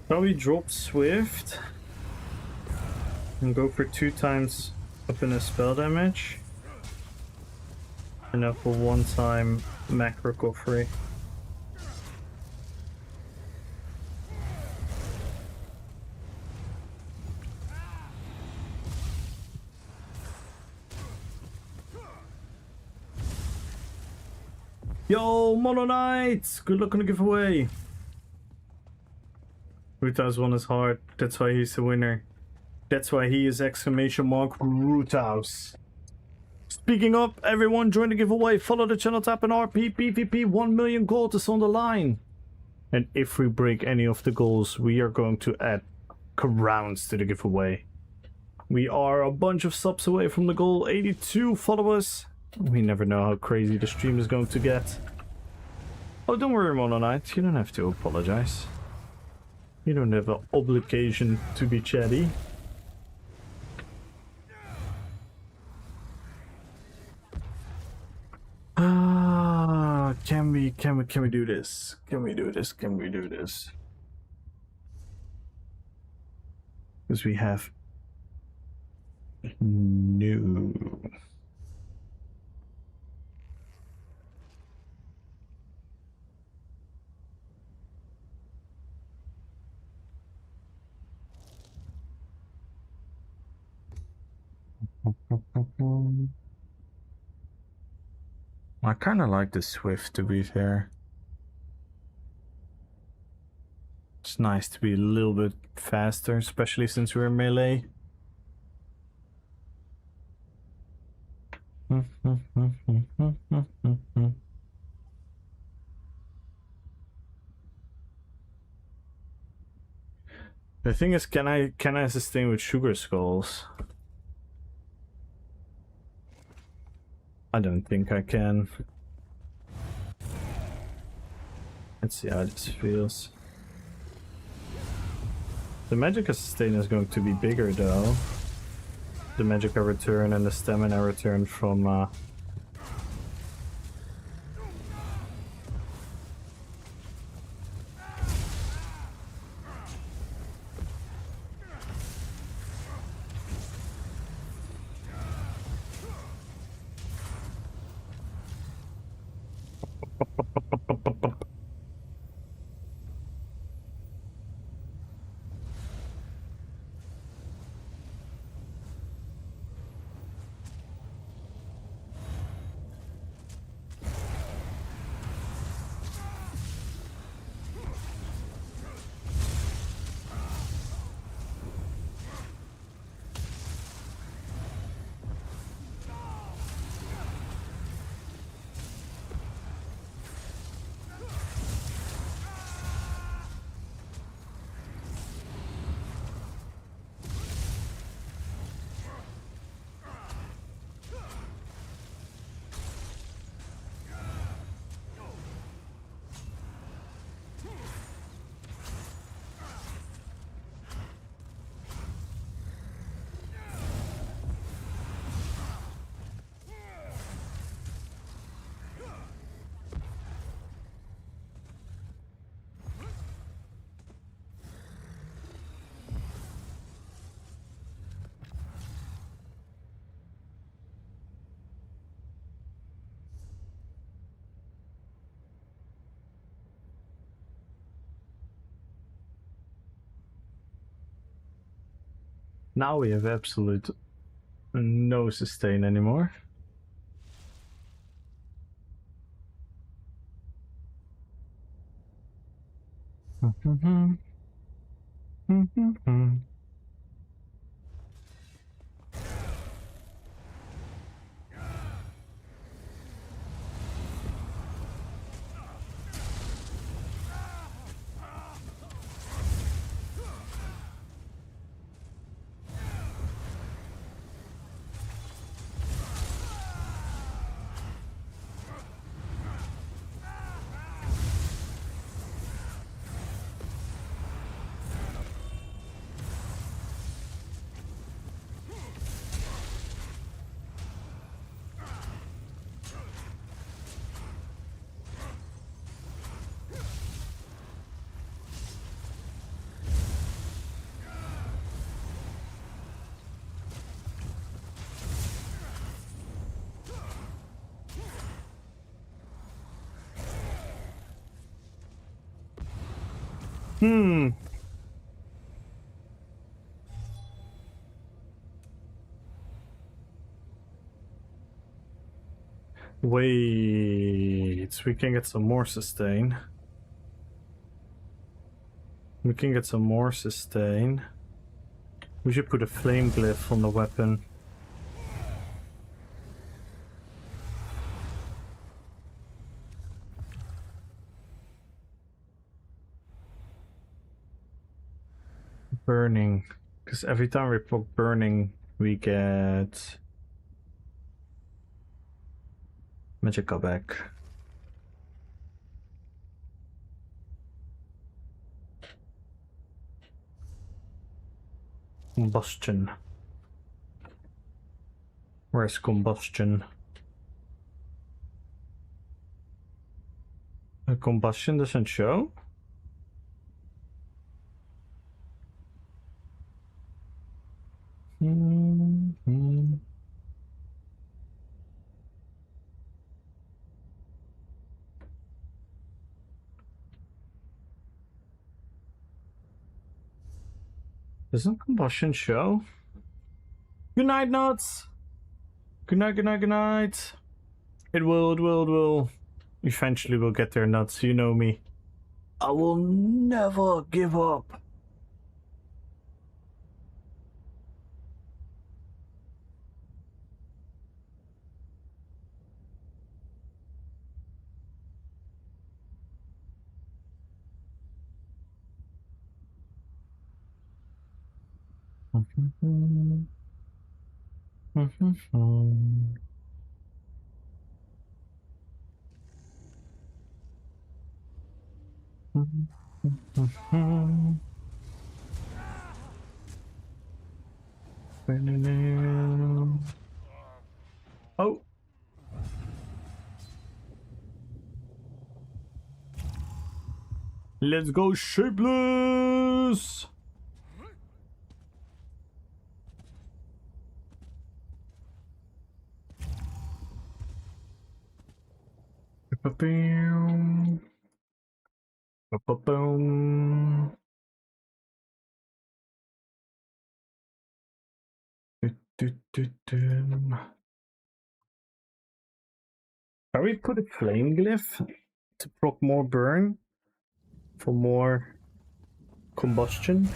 Probably drop Swift and go for 2 times up in a spell damage and up for 1 time Mac recovery. Yo, Mono Knight! Good luck on the giveaway! Ruthouse won his heart. That's why he's the winner. That's why he is exclamation mark Ruthouse. Speaking up, everyone join the giveaway. Follow the channel, tap an RPPVP. 1 million gold is on the line. And if we break any of the goals, we are going to add crowns to the giveaway. We are a bunch of subs away from the goal. 82 followers. We never know how crazy the stream is going to get. Oh, don't worry, Mono Knight. You don't have to apologize. You don't have an obligation to be chatty. Can we do this? Can we do this? Can we do this? Because we have no. I kind of like the Swift, to be fair. It's nice to be a little bit faster, especially since we're melee. The thing is, can I sustain with Sugar Skulls? I don't think I can. Let's see how this feels. The Magicka sustain is going to be bigger though. The Magicka return and the stamina return from Now we have absolute no sustain anymore. Wait, we can get some more sustain. We can get some more sustain. We should put a flame glyph on the weapon. Burning. Because every time we proc burning, we get Magicka back. Combustion. Where's combustion? The combustion doesn't show? Doesn't combustion show? Good night, nuts! Good night, good night, good night! It will. Eventually we'll get there, nuts, you know me. I will never give up. Oh. Let's go shapeless. Ba-bam. Ba-ba-boom. Can we put a flame glyph to proc more burn for more combustion?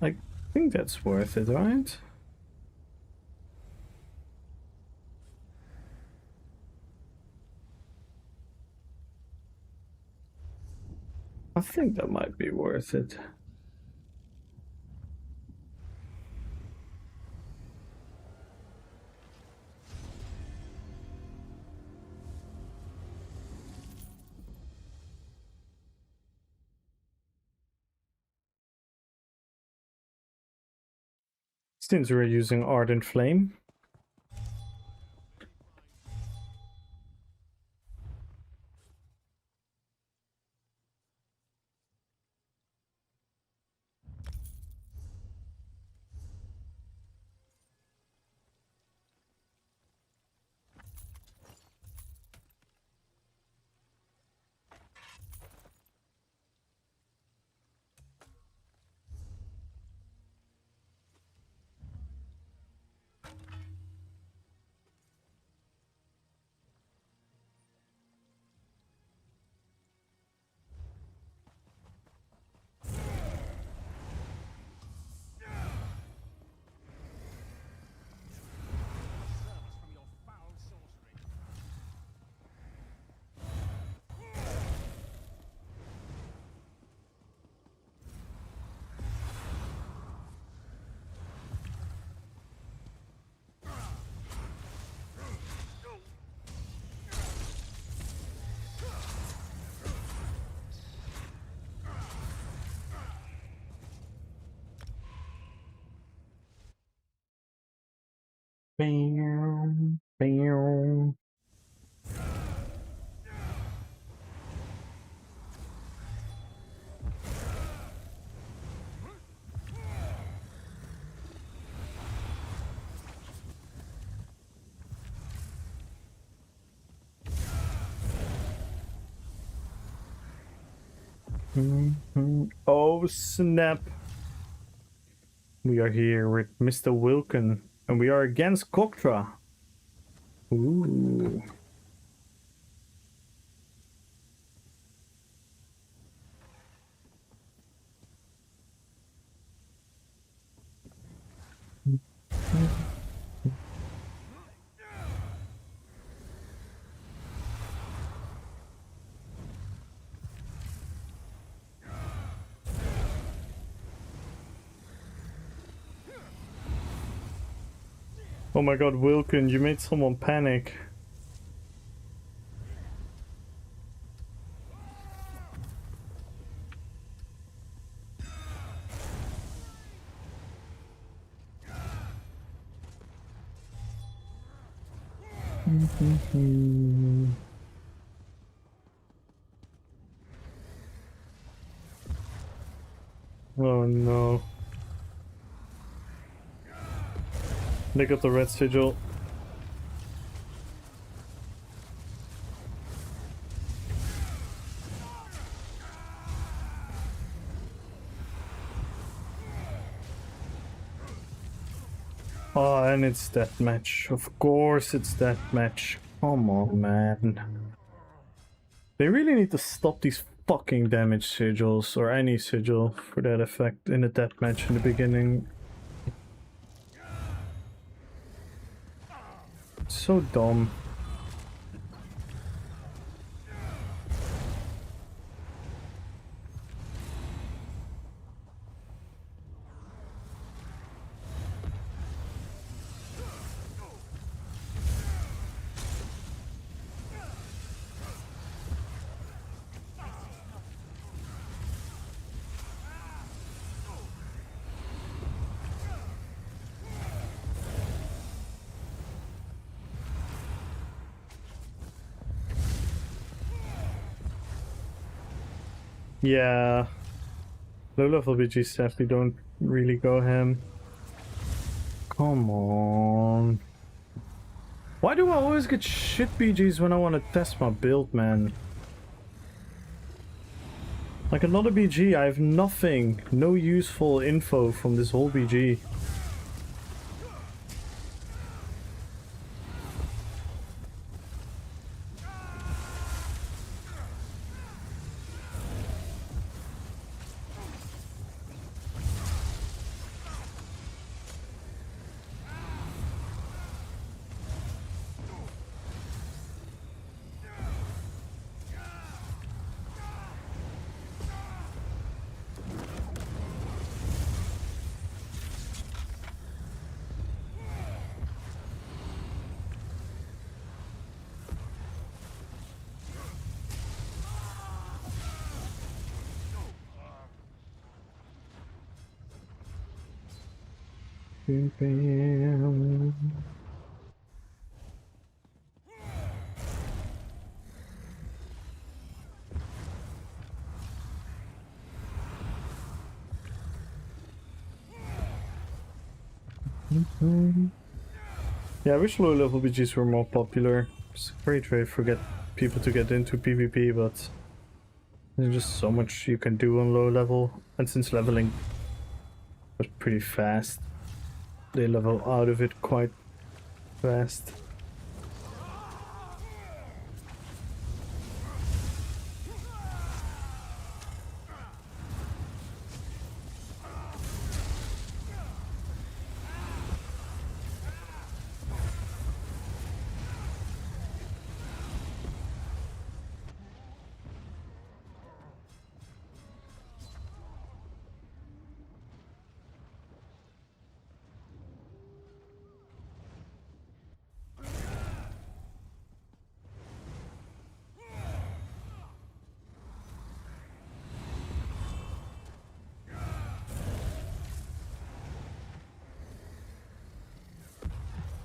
I think that's worth it, right? I think that might be worth it. Since we're using Ardent Flame. Bam, bam. Oh snap! We are here with Mr. Wilken, and we are against Koktra. Ooh. Oh my god, Wilken, you made someone panic. Oh no. They got the red sigil. Oh, and it's that match. Of course it's that match. Come on, man. They really need to stop these fucking damage sigils, or any sigil for that effect, in a deathmatch in the beginning. So dumb. Yeah. Low level BGs definitely don't really go ham. Come on. Why do I always get shit BGs when I want to test my build, man? Like another BG, I have nothing, no useful info from this whole BG. Bam. Yeah, I wish low level BGs were more popular. It's a great way for people to get into PvP, but there's just so much you can do on low level, and since leveling was pretty fast, they level out of it quite fast.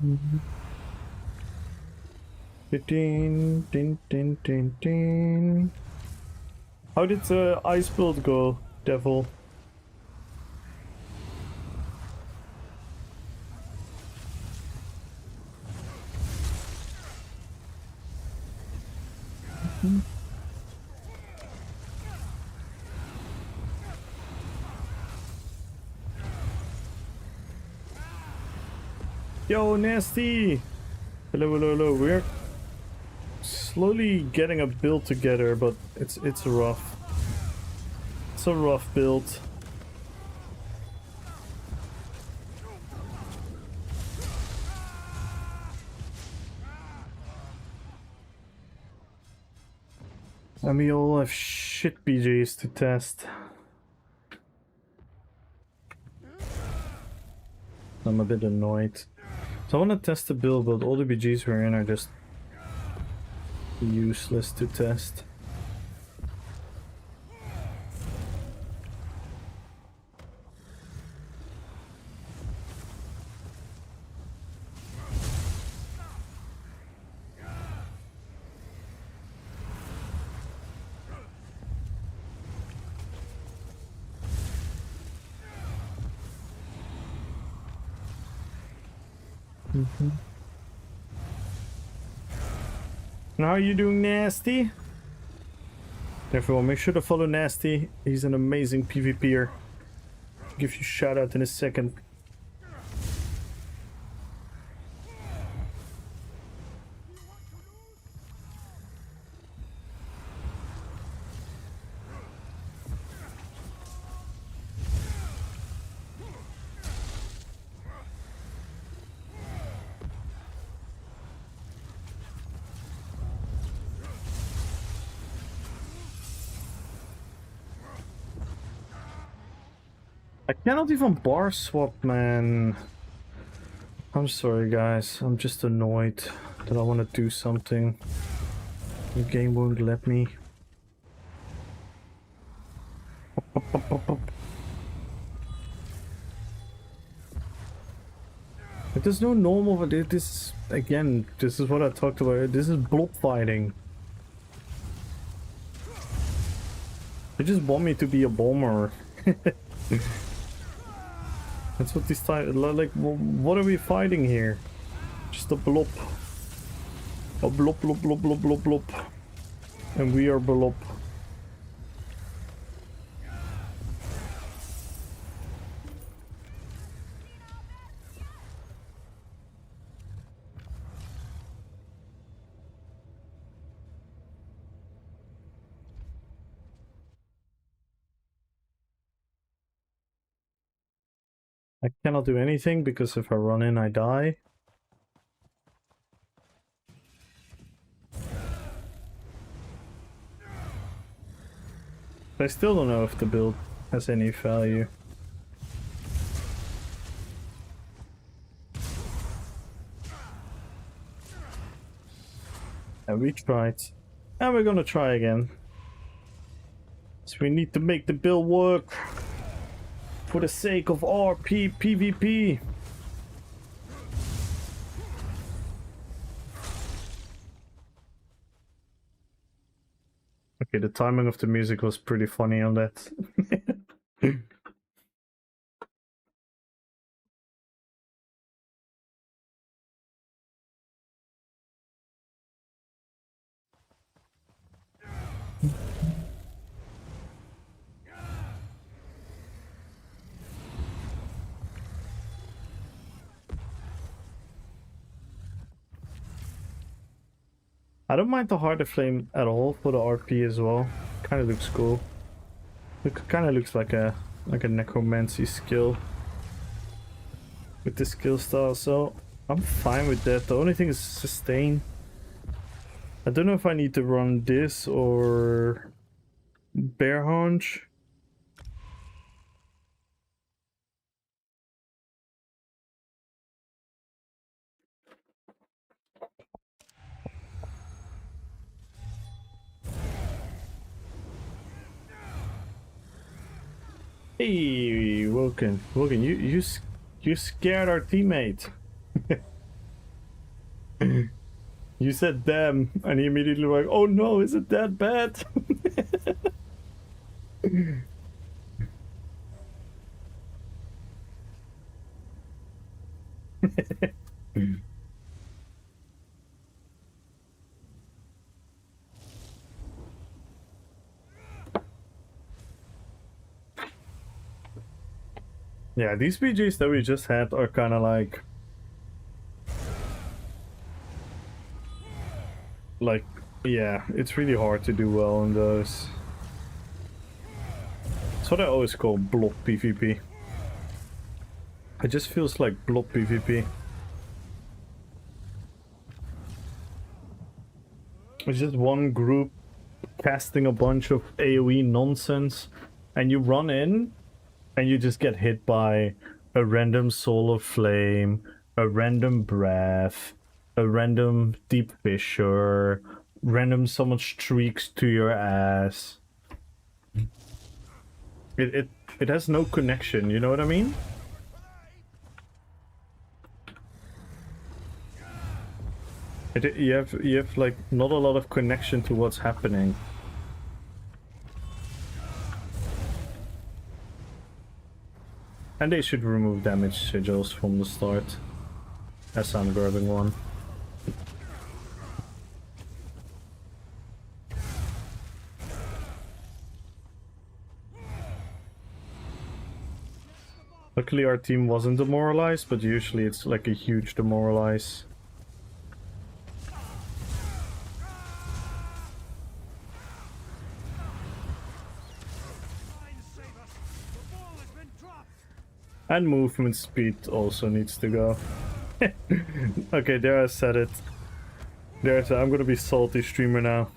Din, din, din, din, din. How did the ice build go, Devil? Yo, Nasty! Hello, hello, hello. We're slowly getting a build together, but it's rough. It's a rough build. And we all have shit BJs to test. I'm a bit annoyed. So I want to test the build, but all the BGs we're in are just useless to test. Now, how are you doing, Nasty? Everyone, make sure to follow Nasty. He's an amazing PvPer. I'll give you a shout out in a second. I cannot even bar swap, man. I'm sorry, guys. I'm just annoyed that I want to do something. The game won't let me. There's no normal, but this again, this is what I talked about. This is blob fighting. They just want me to be a bomber. That's what this time, like, what are we fighting here? Just a blob. A blob, blob, blob, blob, blob, blob. And we are blob. I cannot do anything because if I run in, I die. I still don't know if the build has any value. And we tried. And we're gonna try again. So we need to make the build work. For the sake of RPPVP. Okay, the timing of the music was pretty funny on that. I don't mind the Heart of Flame at all for the RP as well. Kind of looks cool. It kind of looks like a necromancy skill with the skill style, so I'm fine with that. The only thing is sustain. I don't know if I need to run this or Bear Haunch. Hey, Woken, you scared our teammate. You said damn, and he immediately like, oh no, is it that bad? Yeah, these BGs that we just had are kind of like, yeah, it's really hard to do well on those. That's what I always call block PvP. It just feels like block PvP. It's just one group casting a bunch of AoE nonsense, and you run in, and you just get hit by a random Solar Flame, a random Breath, a random Deep Fissure, random someone streaks to your ass. It has no connection, you know what I mean? You have like not a lot of connection to what's happening. And they should remove damage sigils from the start. As I'm grabbing one. Luckily our team wasn't demoralized, but usually it's like a huge demoralize. And movement speed also needs to go. Okay, there I said it. There I said I'm gonna be salty streamer now.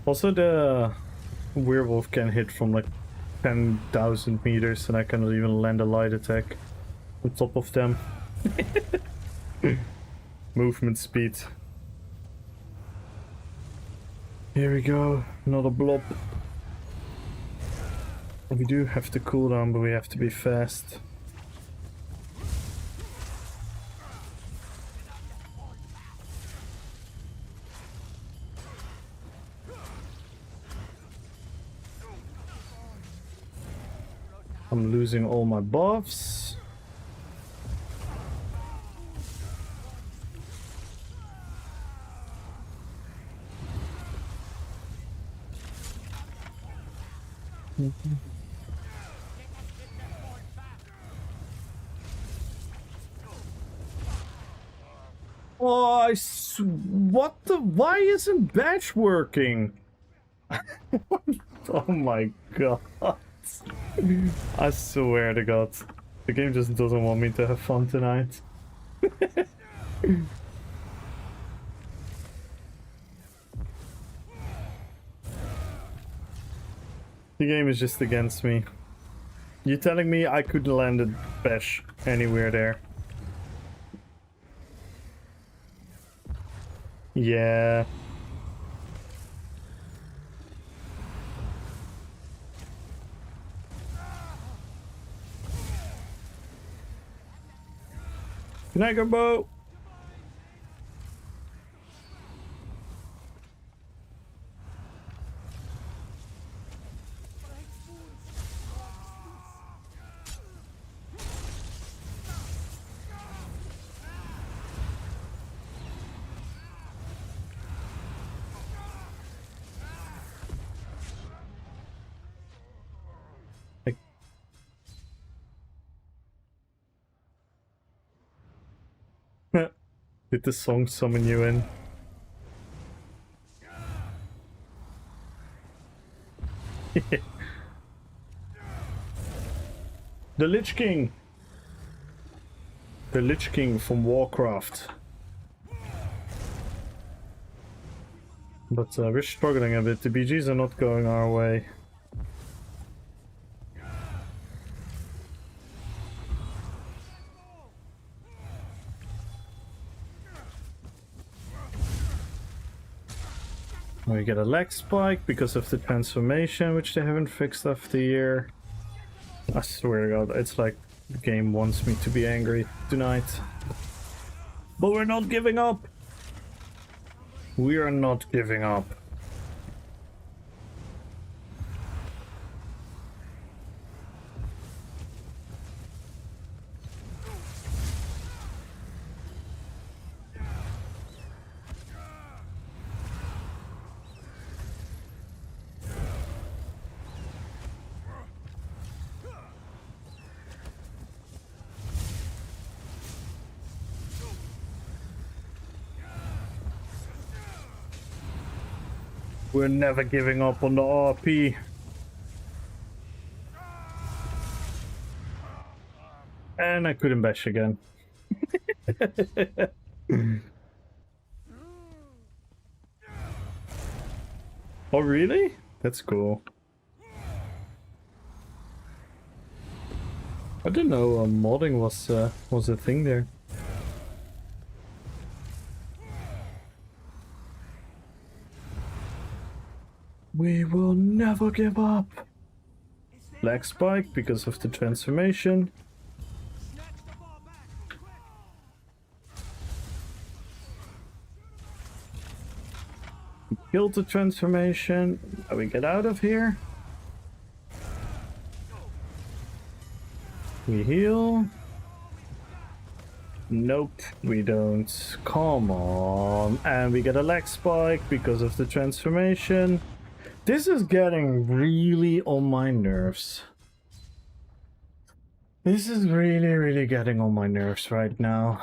Also the werewolf can hit from like 10,000 meters and I cannot even land a light attack on top of them. Movement speed. Here we go, another blob. We do have to cool down, but we have to be fast. I'm losing all my buffs. Oh, what the? Why isn't batch working? Oh my god. I swear to god. The game just doesn't want me to have fun tonight. The game is just against me. You telling me I could land a bash anywhere there? Yeah. Good night, Gumbo. Did the song summon you in? The Lich King! The Lich King from Warcraft. But we're struggling a bit. The BGs are not going our way. We get a leg spike because of the transformation, which they haven't fixed after a year. I swear to God, it's like the game wants me to be angry tonight. But we're not giving up! We are not giving up. We're never giving up on the RP. And I couldn't bash again. Oh really? That's cool. I didn't know modding was a thing there. We will never give up. Leg spike because of the transformation. Killed the transformation. Now we get out of here. We heal. Nope, we don't. Come on. And we get a leg spike because of the transformation. This is getting really on my nerves. This is really getting on my nerves right now.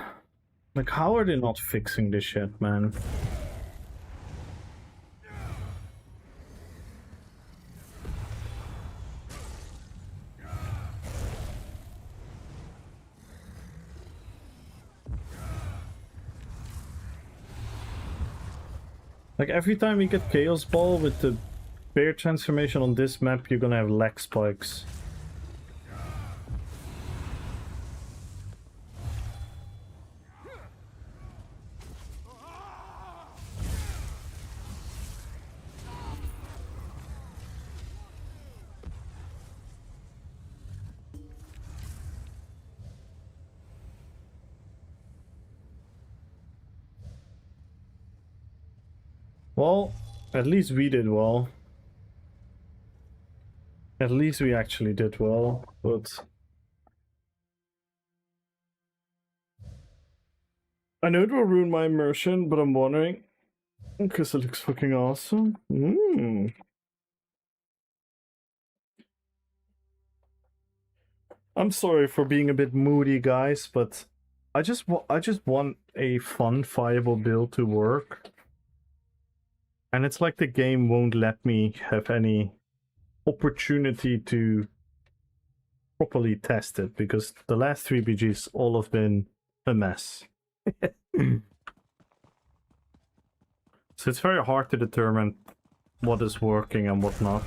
Like, how are they not fixing this shit, man? Like, every time you get Chaos Ball with the bear transformation on this map, you're gonna have leg spikes. Well, at least we did well. At least we actually did well, but I know it will ruin my immersion, but I'm wondering because it looks fucking awesome. I'm sorry for being a bit moody, guys, but I just want a fun, viable build to work. And it's like the game won't let me have any opportunity to properly test it, because the last 3 BGs all have been a mess. So it's very hard to determine what is working and what not.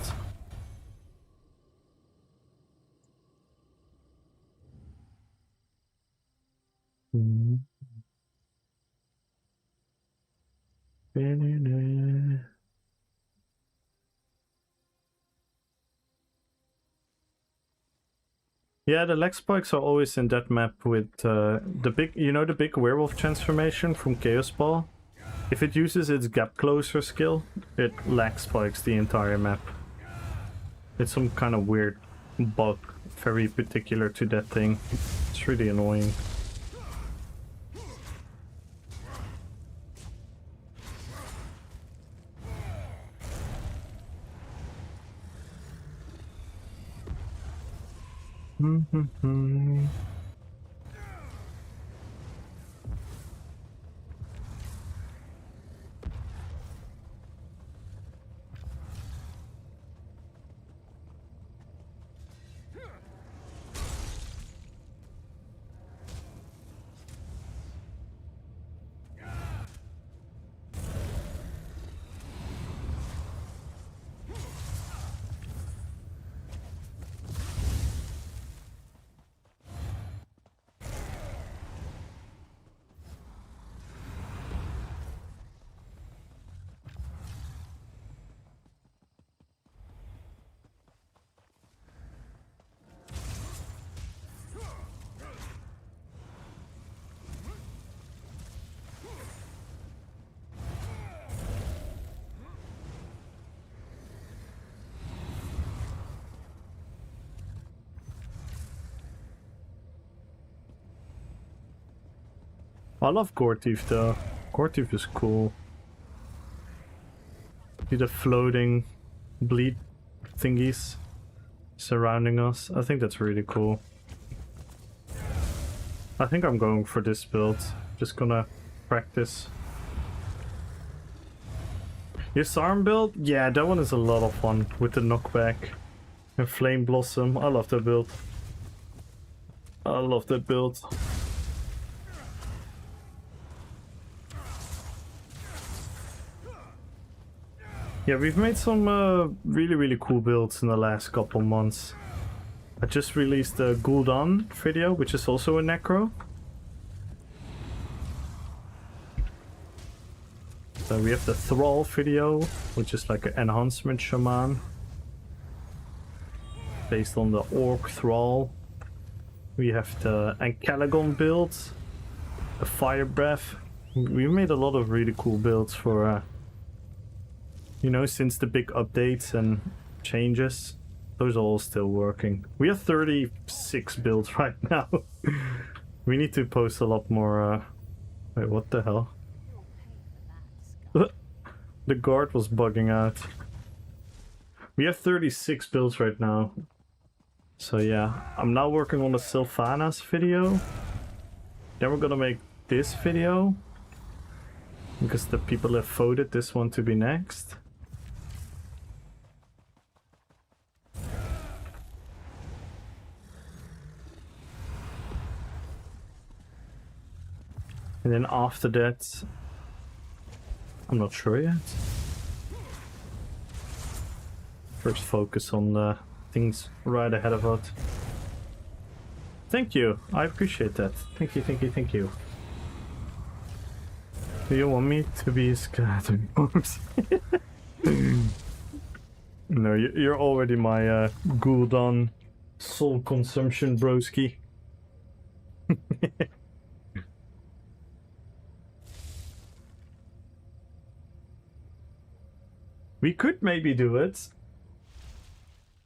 Yeah, the leg spikes are always in that map with the big, you know, the big werewolf transformation from Chaos Ball? If it uses its gap closer skill, it leg spikes the entire map. It's some kind of weird bug, very particular to that thing. It's really annoying. I love Gortooth though. Gortooth is cool. See the floating bleed thingies surrounding us. I think that's really cool. I think I'm going for this build. Just gonna practice. Your Sarm build? Yeah, that one is a lot of fun with the knockback and Flame Blossom. I love that build. I love that build. Yeah, we've made some really cool builds in the last couple months. I just released a Gul'dan video, which is also a Necro. So we have the Thrall video, which is like an enhancement shaman. Based on the Orc Thrall. We have the Ancalagon build. The Fire Breath. We made a lot of really cool builds for... you know, since the big updates and changes, those are all still working. We have 36 builds right now. We need to post a lot more. Wait, what the hell? The guard was bugging out. We have 36 builds right now. So yeah, I'm now working on the Sylvanas video. Then we're gonna make this video. Because the people have voted this one to be next. And then after that, I'm not sure yet. First focus on the things right ahead of us. Thank you, I appreciate that. Thank you, thank you, thank you. Do you want me to be scared? No, you're already my Gul'dan soul consumption broski. We could maybe do it.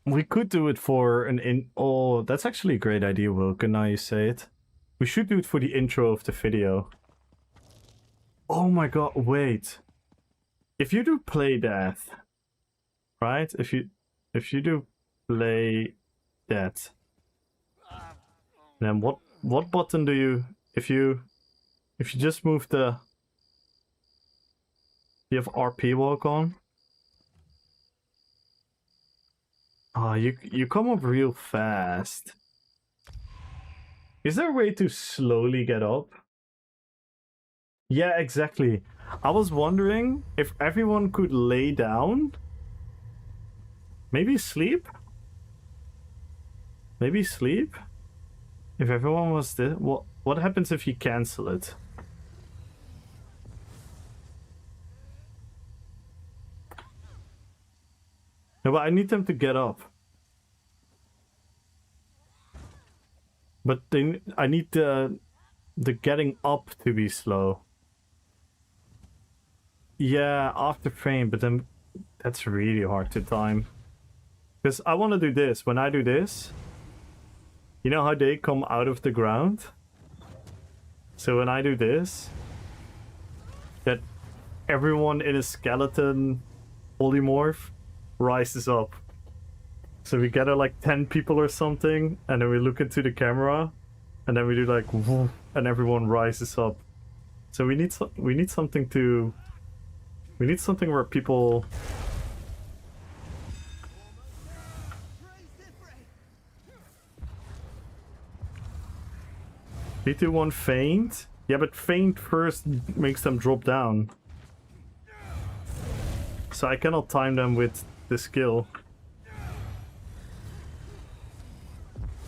We could do it for an oh, that's actually a great idea, Wilken, now you say it. We should do it for the intro of the video. Oh my god, wait. If you do play death, right? If you do play death, then what button do you if you just move the you have RP walk on? Ah, you come up real fast. Is there a way to slowly get up? Yeah, exactly. I was wondering if everyone could lay down. Maybe sleep? Maybe sleep? If everyone was there, what happens if you cancel it? No, but I need them to get up. But then I need the getting up to be slow. Yeah, after frame, but then that's really hard to time. Because I want to do this. When I do this, you know how they come out of the ground? So when I do this, that everyone in a skeleton polymorph rises up. So we gather like 10 people or something, and then we look into the camera, and then we do like woof, and everyone rises up. So we need something to... We need something where people... Need to one feint? Yeah, but feint first makes them drop down. So I cannot time them with the skill.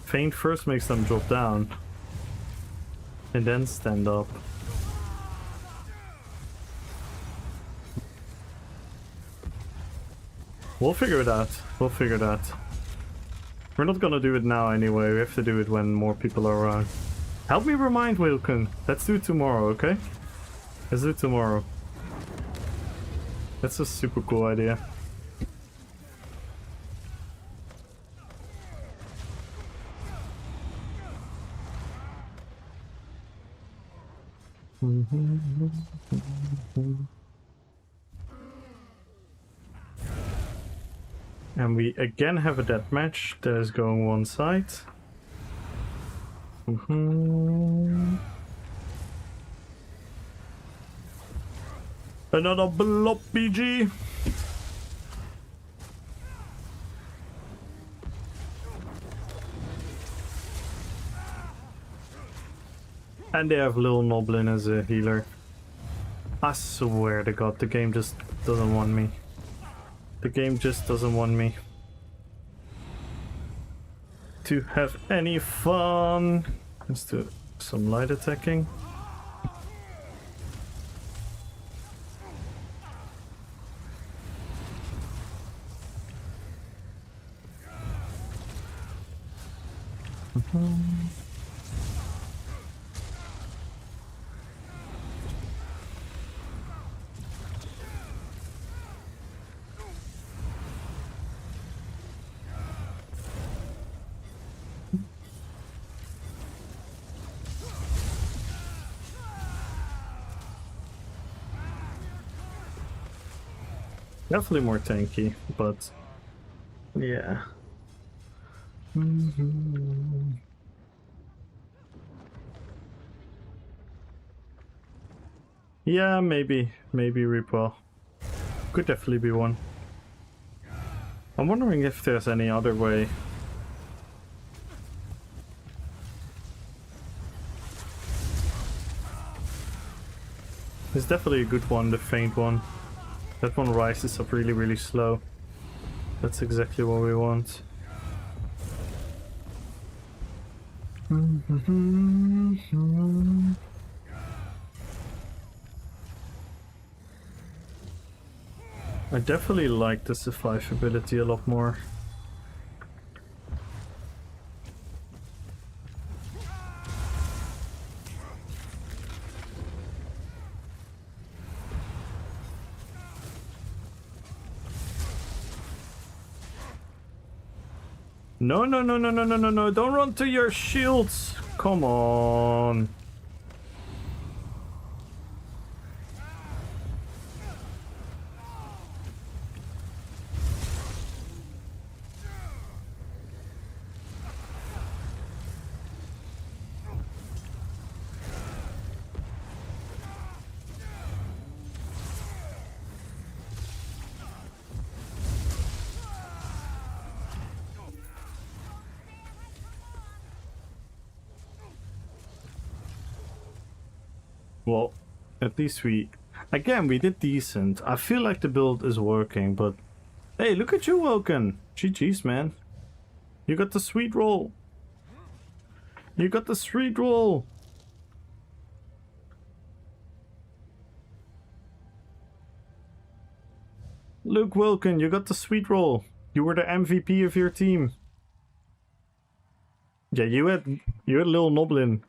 Feint first makes them drop down. And then stand up. We'll figure it out. We'll figure it out. We're not gonna do it now anyway. We have to do it when more people are around. Help me remind Wilken. Let's do it tomorrow, okay? Let's do it tomorrow. That's a super cool idea. And we again have a death match that is going one side. Another blob BG. And they have Lil Noblin as a healer. I swear to God, the game just doesn't want me. The game just doesn't want me to have any fun. Let's do some light attacking. Definitely more tanky, but yeah. Yeah, maybe Reaper. Could definitely be one. I'm wondering if there's any other way. It's definitely a good one, the faint one. That one rises up really, really slow. That's exactly what we want. I definitely like the survivability a lot more. No, no, no, no, no, no, no, no, don't run to your shields! Come on! Well, at least we... Again, we did decent. I feel like the build is working, but... Hey, look at you, Woken! GG's, man. You got the sweet roll. You got the sweet roll. Luke Wilkin, you got the sweet roll. You were the MVP of your team. Yeah, you had Lil Noblin.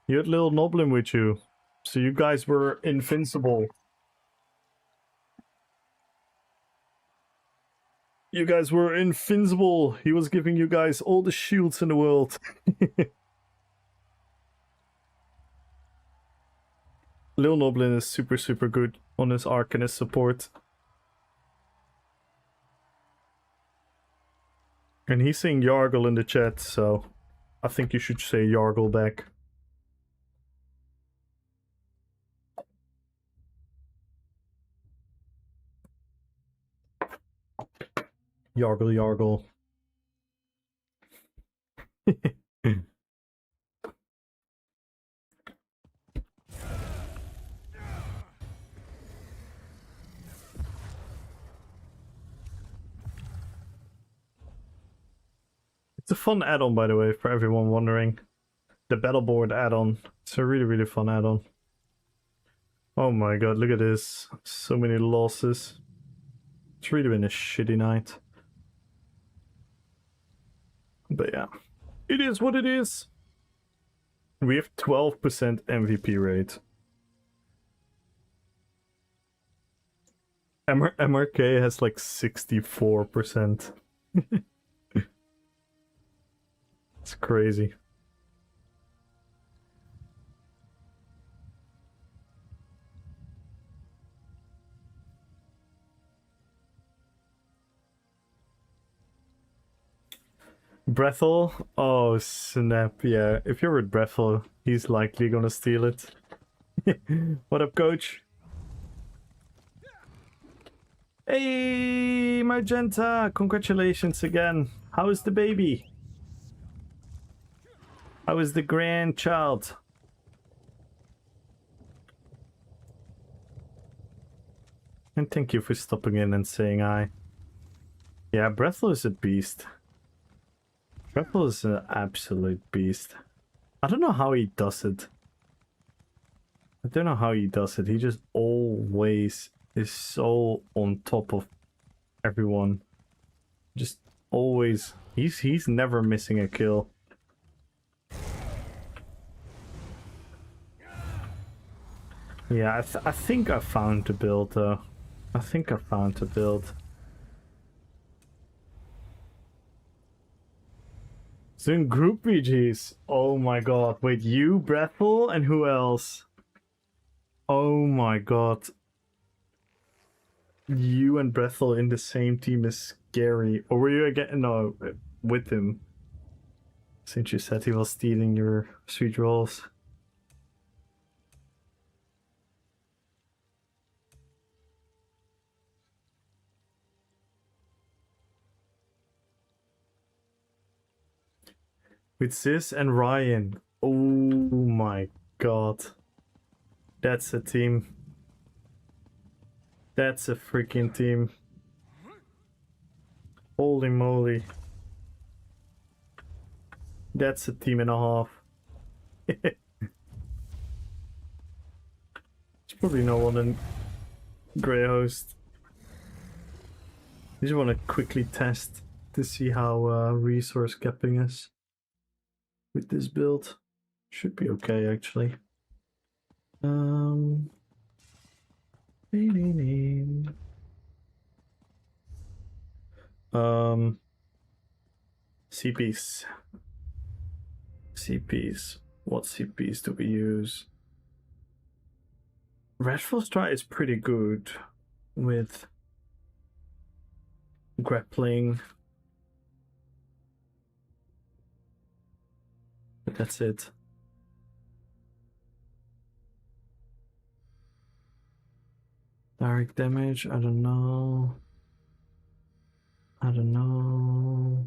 You had Lil Noblin with you. So you guys were invincible. You guys were invincible. He was giving you guys all the shields in the world. Lil Noblin is super, super good on his Arcanist support. And he's saying Yargle in the chat, so I think you should say Yargle back. Yargle, Yargle. It's a fun add-on, by the way, for everyone wondering. The Battleboard add-on. It's a really, really fun add-on. Oh my god, look at this. So many losses. It's really been a shitty night. But yeah, it is what it is. We have 12% MVP rate. MRK has like 64%. It's crazy. Brethel? Oh, snap, yeah. If you're with Brethel, he's likely gonna steal it. What up, coach? Hey, Magenta! Congratulations again. How is the baby? How is the grandchild? And thank you for stopping in and saying hi. Yeah, Brethel is a beast. Brethel is an absolute beast. I don't know how he does it. I don't know how he does it. He just always is so on top of everyone. Just always. He's never missing a kill. Yeah, I think I found the build though. I think I found the build. Soon group PGs. Oh my god. Wait, you, Brethel, and who else? Oh my god. You and Brethel in the same team is scary. Or were you again? No, with him. Since you said he was stealing your sweet rolls. With Sis and Ryan. Oh my god. That's a team. That's a freaking team. Holy moly. That's a team and a half. It's probably no one in Grey Host. I just want to quickly test to see how resource capping is with this build. Should be okay actually. CPs. CPs. What CPs do we use? Rashful Strike is pretty good with grappling. But that's it. Direct damage, I don't know. I don't know.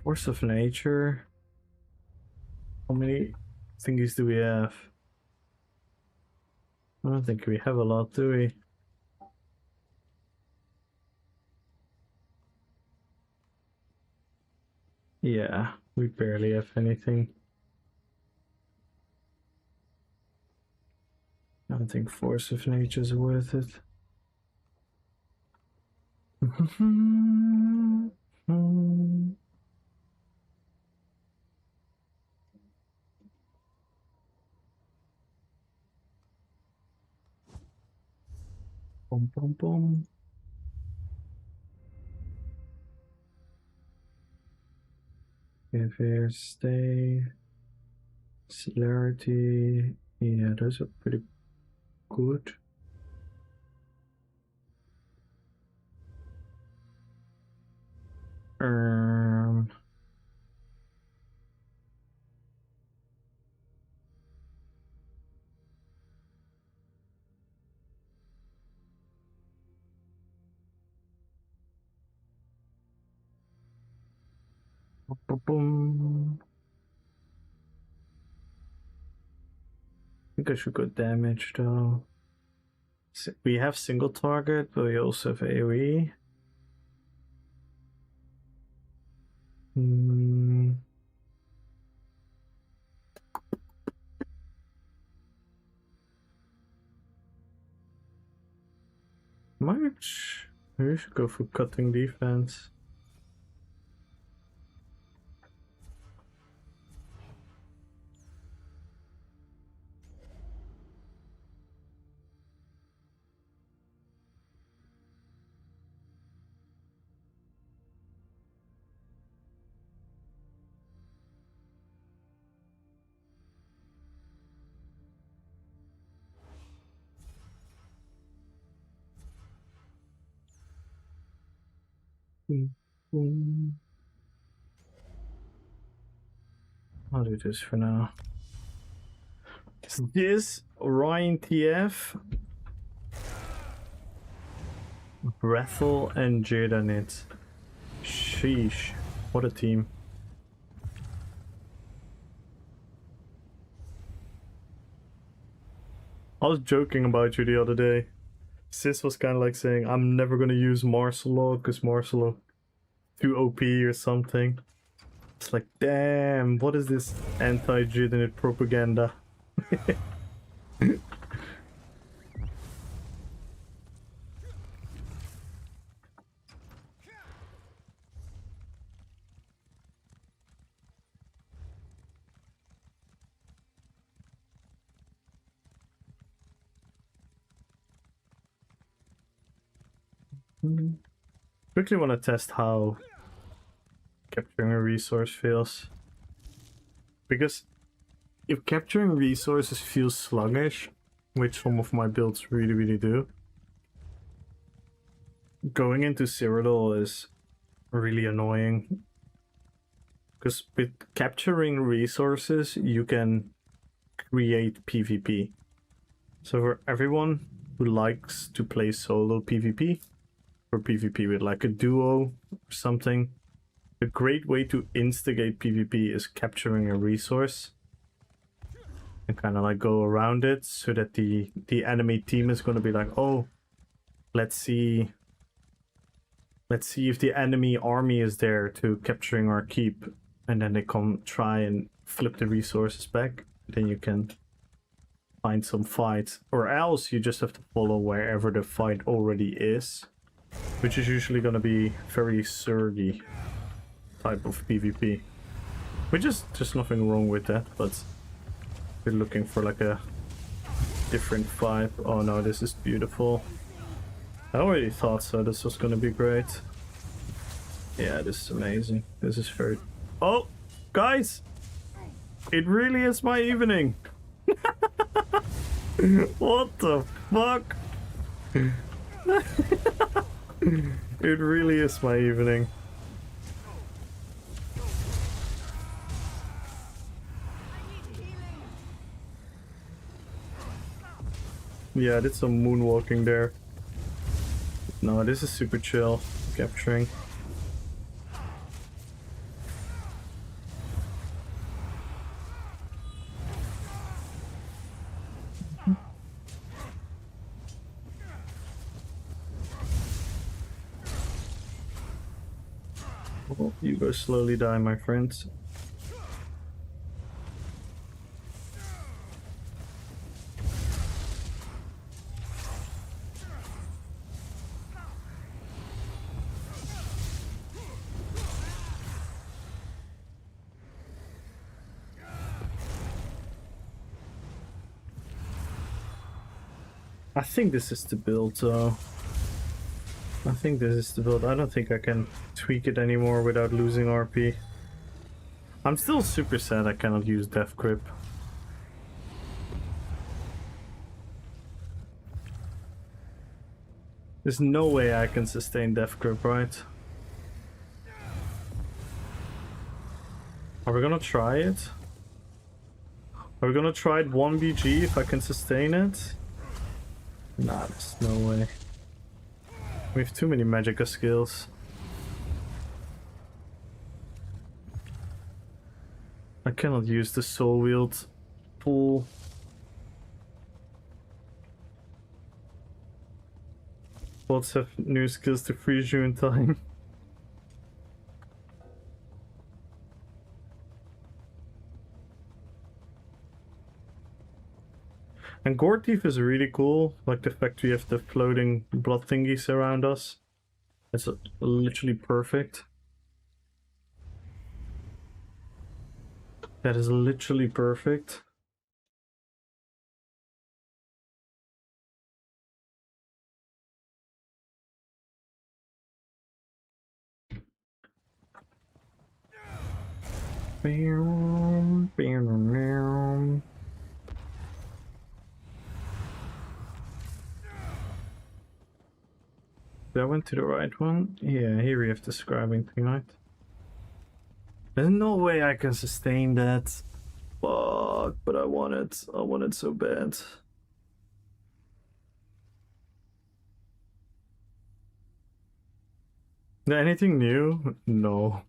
Force of nature. How many thingies do we have? I don't think we have a lot, do we? Yeah, we barely have anything. I don't think Force of Nature is worth it. Boom, boom, boom. If here, stay. Celerity. Yeah, those are pretty good. Um, boom, boom. I think I should go damage though. We have single target, but we also have AoE. March. Maybe we should go for cutting defense. Boom, boom. I'll do this for now. This Ryan TF, Brethel and Jadanit. Sheesh, what a team. I was joking about you the other day. Sis was kind of like saying, I'm never gonna use Marcelo because Marcelo too OP or something. It's like, damn, what is this anti-Jadanit propaganda? Quickly want to test how capturing a resource feels. Because if capturing resources feels sluggish, which some of my builds really do, going into Cyrodiil is really annoying. Because with capturing resources, you can create PvP. So for everyone who likes to play solo PvP, or PvP with like a duo or something, a great way to instigate PvP is capturing a resource and kind of like go around it so that the enemy team is going to be like, oh, let's see if the enemy army is there to capturing our keep, and then they come try and flip the resources back. Then you can find some fights, or else you just have to follow wherever the fight already is, which is usually going to be very surgy type of PvP, which is just nothing wrong with that, but we're looking for like a different vibe. Oh no, this is beautiful. I already thought so, this was going to be great. Yeah, this is amazing. This is very... Oh, guys! It really is my evening! What the fuck? It really is my evening. Yeah, I did some moonwalking there. No, this is super chill. Capturing. Oh, you go slowly die, my friends. I think this is the build, though. I think this is the build. I don't think I can tweak it anymore without losing RP. I'm still super sad I cannot use Death Grip. There's no way I can sustain Death Grip, right? Are we gonna try it? Are we gonna try it 1BG if I can sustain it? Nah, there's no way. We have too many Magicka skills. I cannot use the Soul Wield pool. Bots have new skills to freeze you in time. And Gore Thief is really cool, like the fact we have the floating blood thingies around us. It's literally perfect. That is literally perfect. Did I went to the right one? Yeah, here we have the scribing thing, right? There's no way I can sustain that. Fuck, but I want it. I want it so bad. Anything new? No.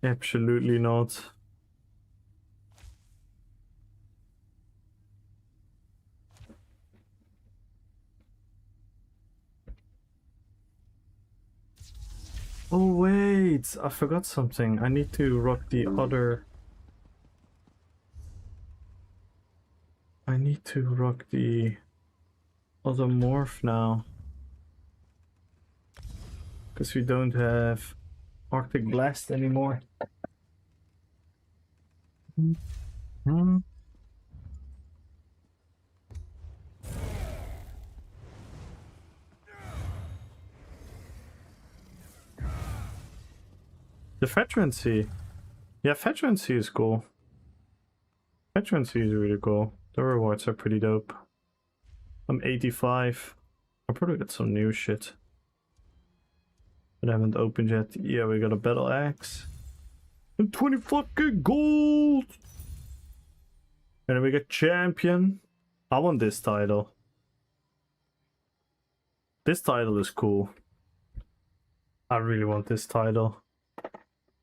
Absolutely not. Oh wait, I forgot something. I need to rock the other... I need to rock the other morph now. Because we don't have Arctic Blast anymore. Hmm. The Veterancy. Yeah, Veterancy is cool. Veterancy is really cool. The rewards are pretty dope. I'm 85. I'll probably get some new shit. But I haven't opened yet. Yeah, we got a Battle Axe. And 20 fucking gold! And then we get Champion. I want this title. This title is cool. I really want this title.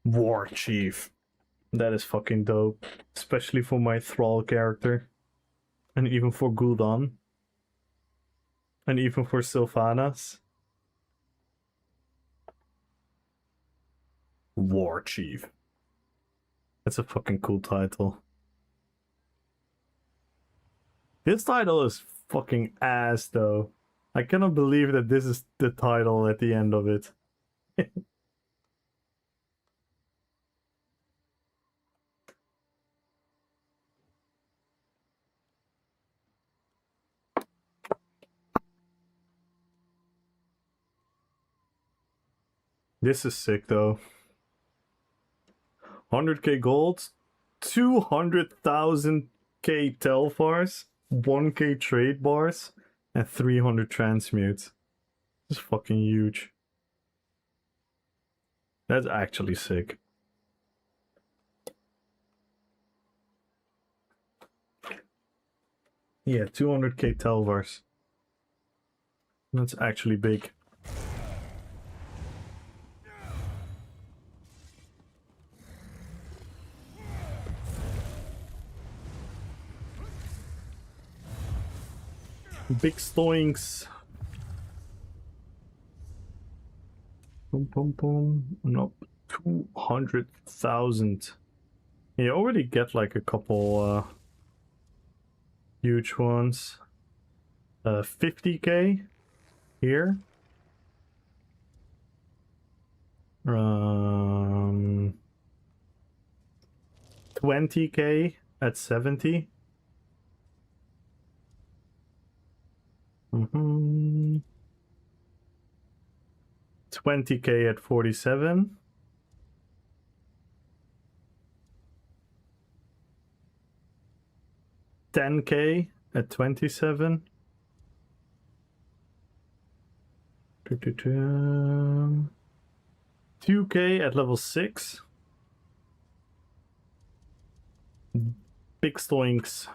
War Chief. That is fucking dope. Especially for my Thrall character. And even for Gul'dan. And even for Sylvanas. War Chief. That's a fucking cool title. This title is fucking ass though. I cannot believe that this is the title at the end of it. This is sick though. 100k gold, 200,000k Telfars, 1k trade bars, and 300 transmutes. This is fucking huge. That's actually sick. Yeah, 200k Telvars. That's actually big. Big stoinks. Boom, boom, boom. Nope. 200,000. You already get like a couple huge ones. 50k here. 20k at 70. 20k at 47. $10k at 27. 2k at level 6. Big stoinks.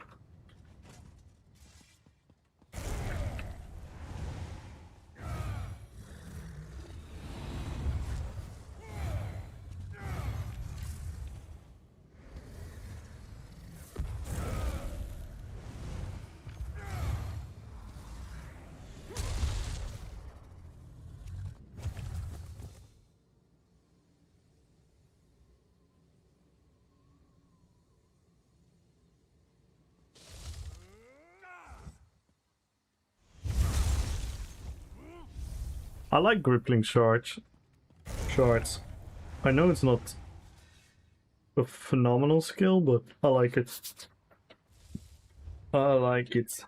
I like grippling shards. I know it's not a phenomenal skill, but I like it. I like it.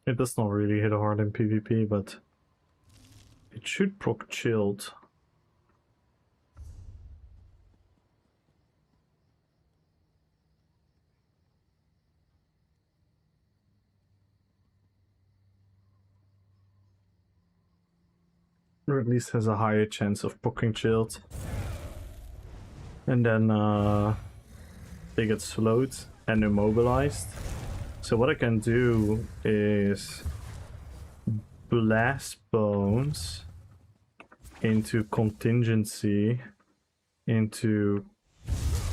It does not really hit hard in PvP, but it should proc chilled. or at least has a higher chance of poking shield. And then they get slowed and immobilized. So what I can do is blast bones into contingency into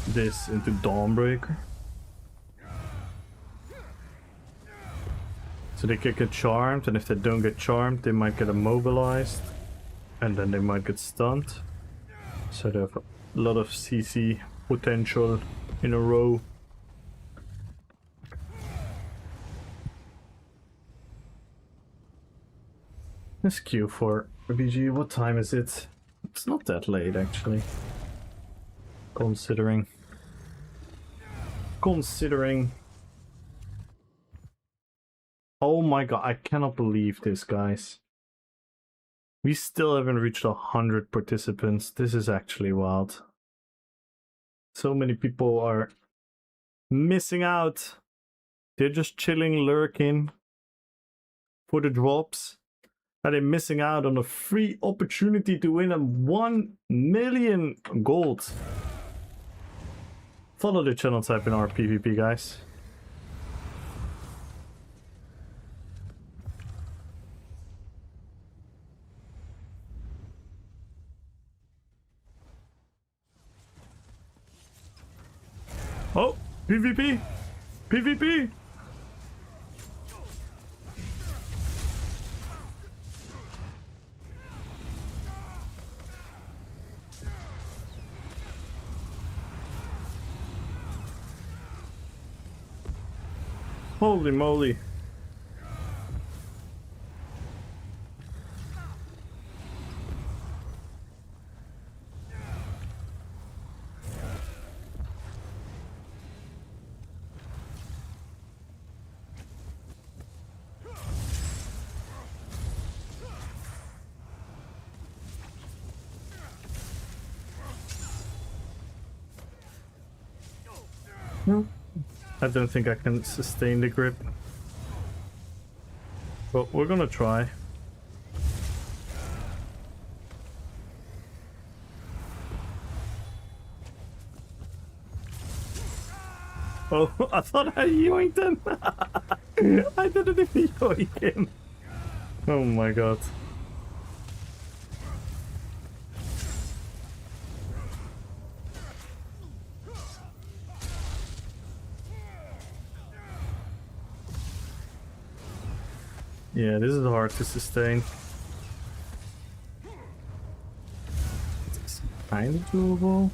this, into Dawnbreaker. So they could get charmed, and if they don't get charmed, they might get immobilized, and then they might get stunned. So they have a lot of CC potential in a row. Let's queue for BG. What time is it? It's not that late, actually. Considering. Oh my god, I cannot believe this, guys. We still haven't reached 100 participants. This is actually wild. So many people are missing out. They're just chilling, lurking for the drops. Are they missing out on a free opportunity to win a 1 million gold? Follow the channel, type in RPPVP, guys. Oh, PvP! PvP! Holy moly. I don't think I can sustain the grip. But we're gonna try. Oh, I thought I yoinked him! I didn't even yoink him! Oh my god. Yeah, this is hard to sustain. It's kind of doable.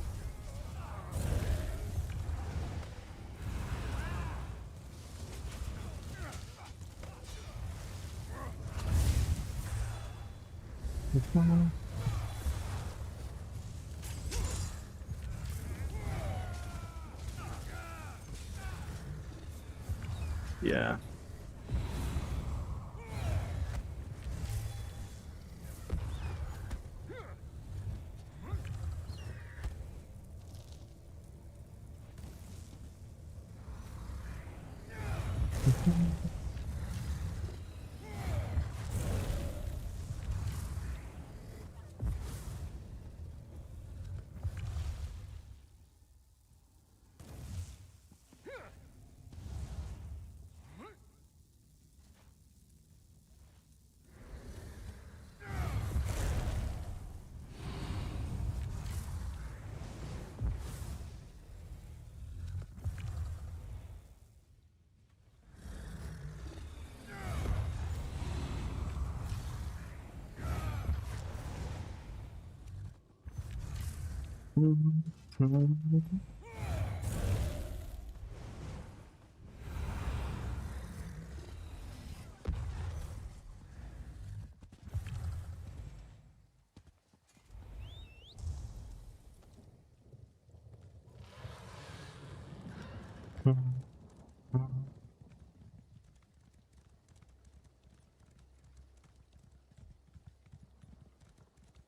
Yeah.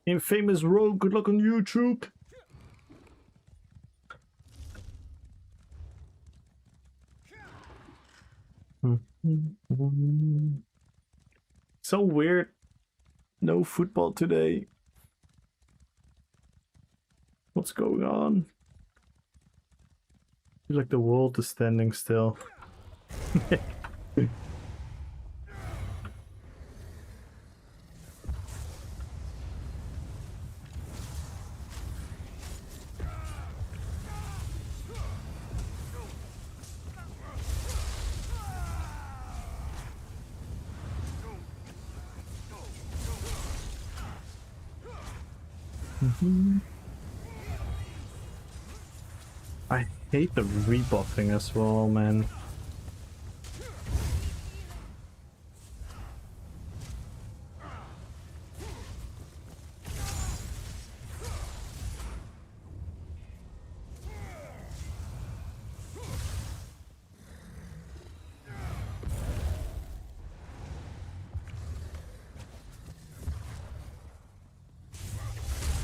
Infamous Rogue, good luck on YouTube. So weird No football today. What's going on? I feel like the world is standing still. I hate the rebuffing as well, man.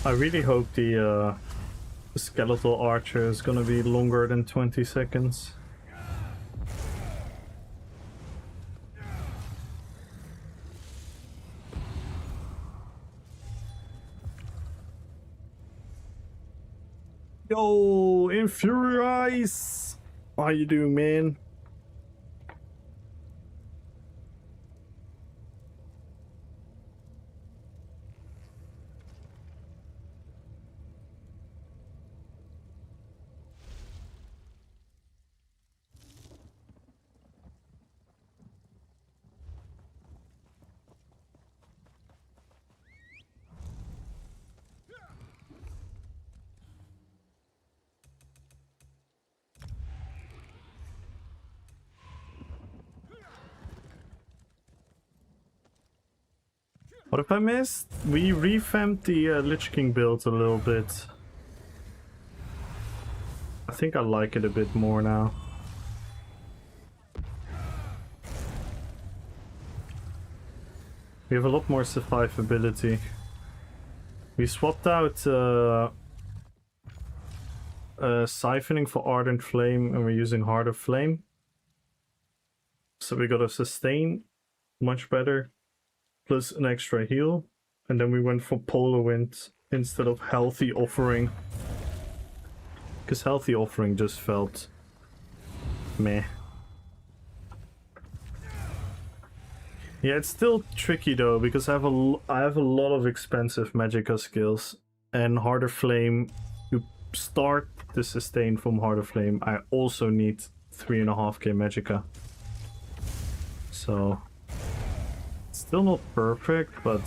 I really hope the skeletal archer is gonna be longer than 20 seconds. Yo, Infurize! How you doing, man? What if I missed? We revamped the Lich King build a little bit. I think I like it a bit more now. We have a lot more survivability. We swapped out siphoning for Ardent Flame and we're using Heart of Flame. So we got a sustain much better. Plus an extra heal, and then we went for Polar Wind instead of Healthy Offering, because Healthy Offering just felt meh. Yeah, it's still tricky though, because I have a lot of expensive Magicka skills, and Heart of Flame, to start the sustain from Heart of Flame, I also need 3.5k Magicka. So still not perfect, but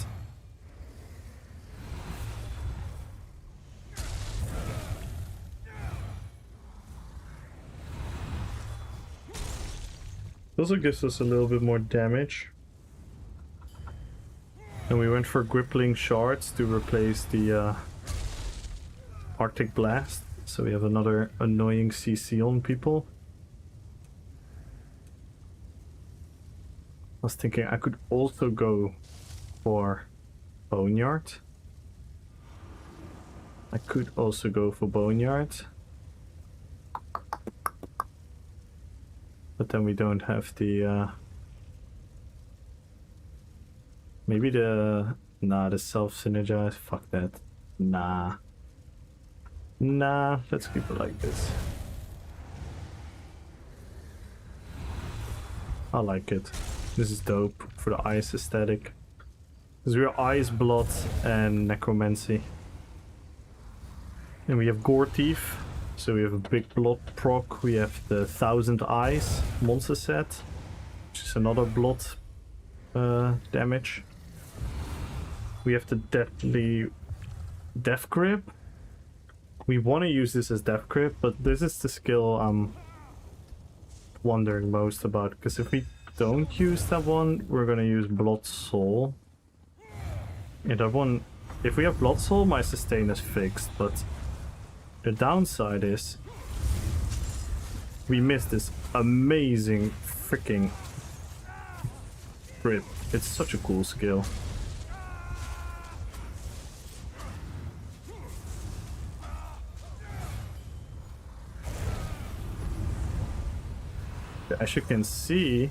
it also gives us a little bit more damage. And we went for Grippling Shards to replace the Arctic Blast, so we have another annoying CC on people. I was thinking I could also go for Boneyard. But then we don't have the maybe the self-synergize. Fuck that. Nah, let's keep it like this. I like it. This is dope for the ice aesthetic. Because we're Ice, Blood, and Necromancy. And we have Gore Thief, so we have a big blood proc. We have the 1000 Eyes monster set, which is another blood damage. We have the deadly Death Grip. We want to use this as Death Grip, but this is the skill I'm wondering most about, because if we don't use that one, we're gonna use Blood Soul. And that one, if we have Blood Soul, my sustain is fixed, but the downside is we missed this amazing freaking grip. It's such a cool skill. As you can see,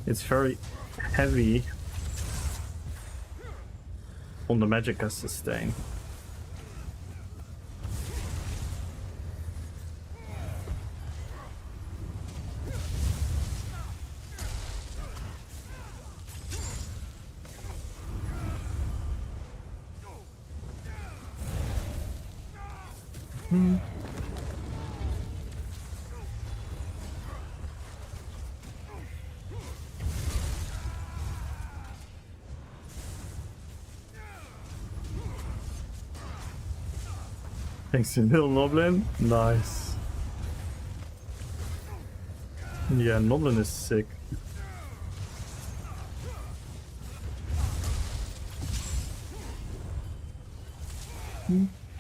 it's very heavy on the Magicka sustain. Thanks to Lil Noblin. Nice. Yeah, Noblin is sick.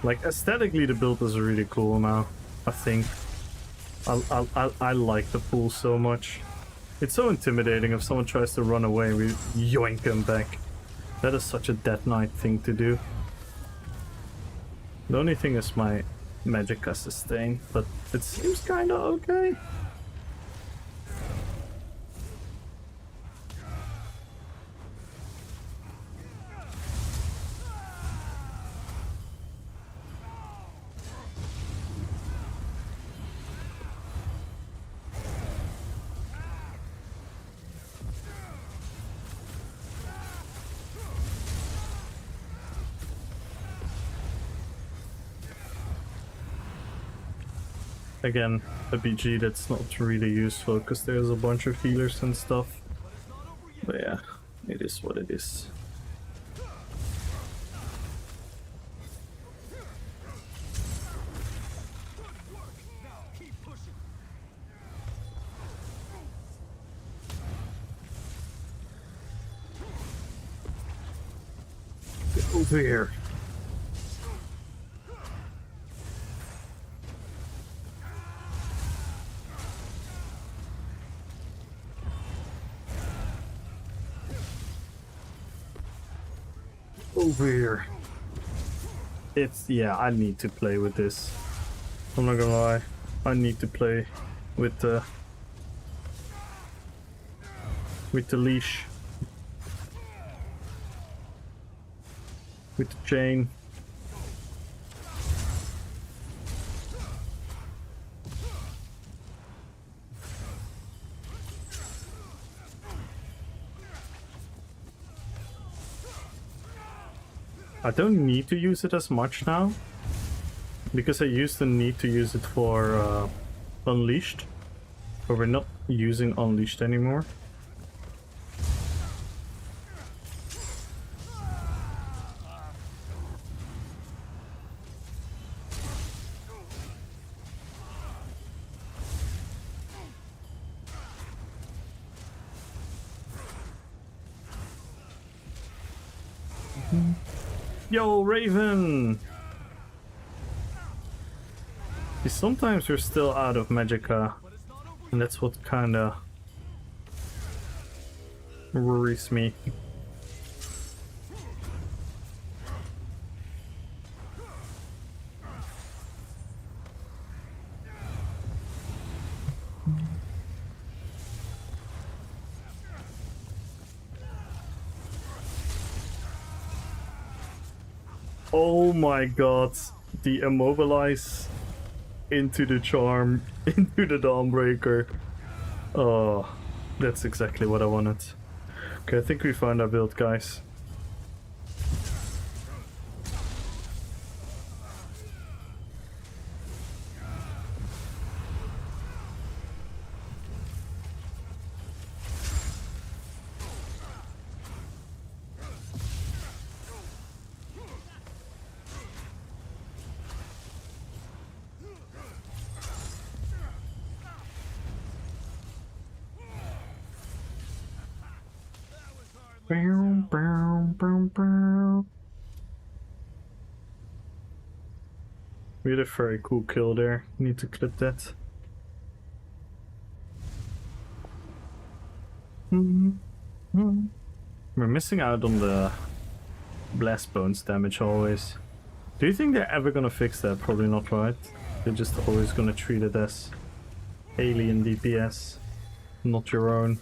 Like aesthetically, the build is really cool now. I think. I like the pool so much. It's so intimidating if someone tries to run away. We yoink them back. That is such a Death Knight thing to do. The only thing is my Magicka sustain, but it seems kinda okay. Again, a BG that's not really useful because there's a bunch of healers and stuff. But yeah, it is what it is. Get over here. Over here. It's, yeah, I need to play with this. I'm not gonna lie. I need to play with the leash. With the chain. I don't need to use it as much now, because I used to need to use it for Unleashed, but we're not using Unleashed anymore. Yo, Raven! See, sometimes we're still out of Magicka, and that's what kinda worries me. Oh my god, the immobilize into the charm, into the Dawnbreaker. Oh, that's exactly what I wanted. Okay, I think we found our build, guys. We had a very cool kill there. Need to clip that. We're missing out on the blast bones damage always. Do you think they're ever gonna fix that? Probably not, right? They're just always gonna treat it as alien DPS, not your own.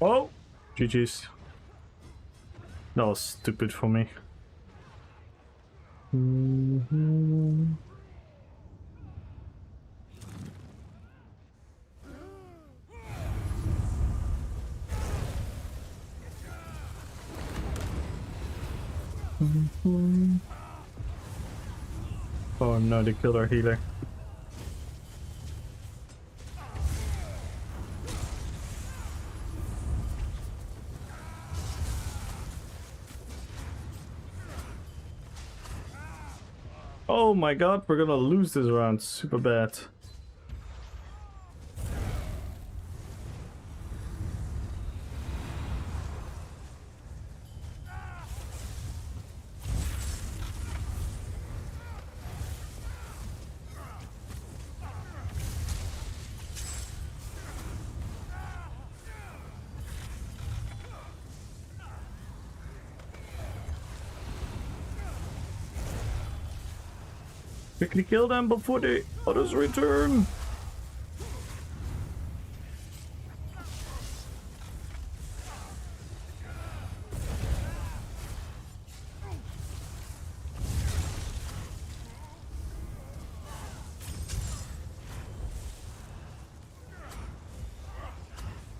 Oh, GG's. That was stupid for me. Oh no, they killed our healer. Oh my god, we're gonna lose this round super bad. Quickly kill them before the others return.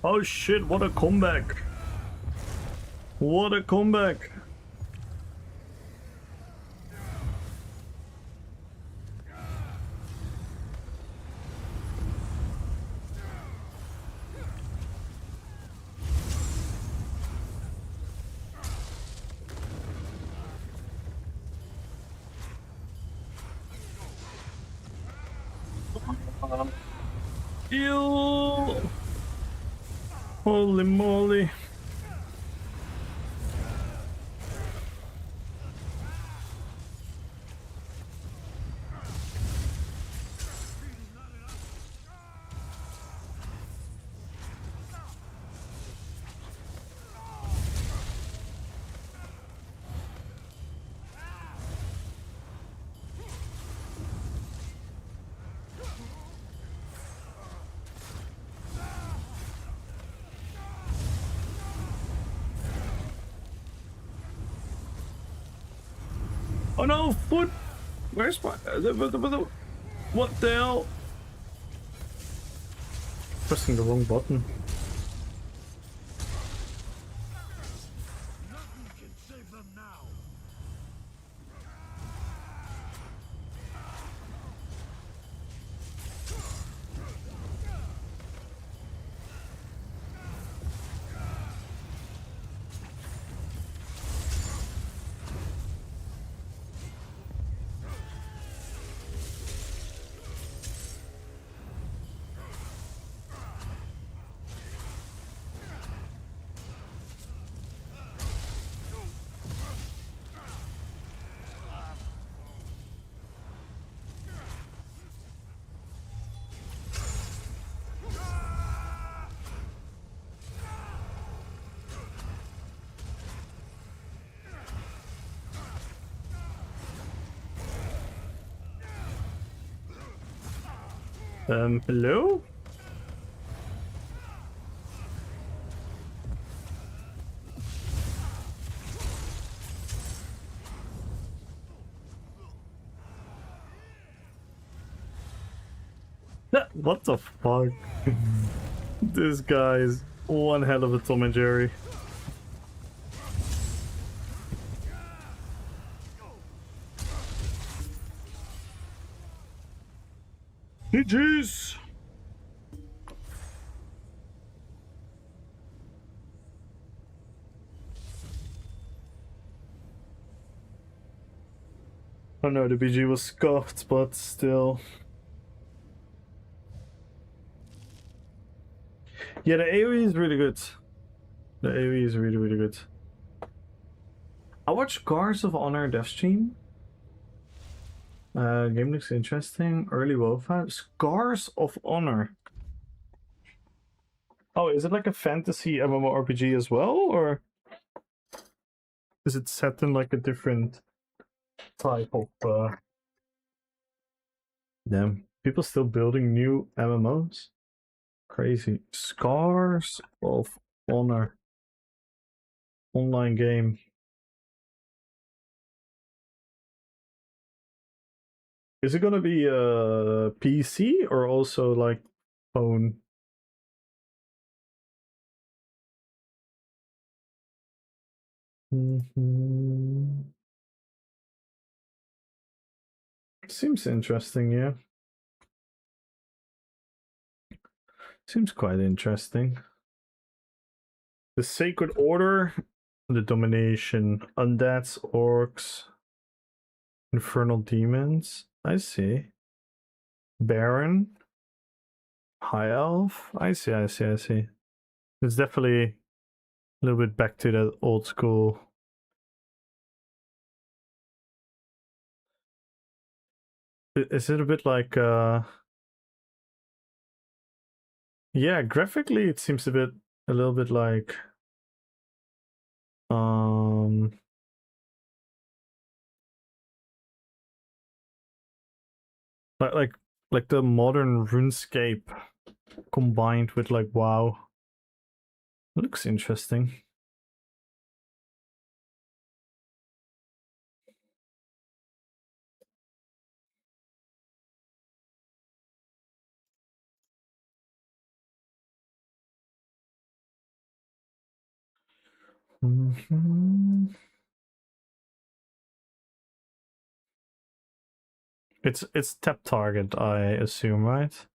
Oh shit, what a comeback. What a comeback. Ew. Holy moly. Oh no, foot! Where's my... What the hell? Pressing the wrong button. Nothing can save them now. Hello? What the fuck? This guy's one hell of a Tom and Jerry. GG's! I know the BG was scuffed, but still. Yeah, the AoE is really good. The AoE is really, really good. I watched Cars of Honor dev stream. Game looks interesting. Early WoW fan. Scars of Honor. Oh, is it like a fantasy MMORPG as well, or is it set in like a different type of? Damn, people still building new MMOs. Crazy. Scars of Honor. Online game. Is it gonna be a PC or also like phone? Seems interesting, yeah. Seems quite interesting. The Sacred Order, the Domination, Undeads, Orcs, Infernal Demons. I see. Baron, High Elf. I see. It's definitely a little bit back to that old school. Is it a bit like yeah, graphically it seems a little bit like like the modern RuneScape combined with like WoW. Looks interesting. It's tap target, I assume, right?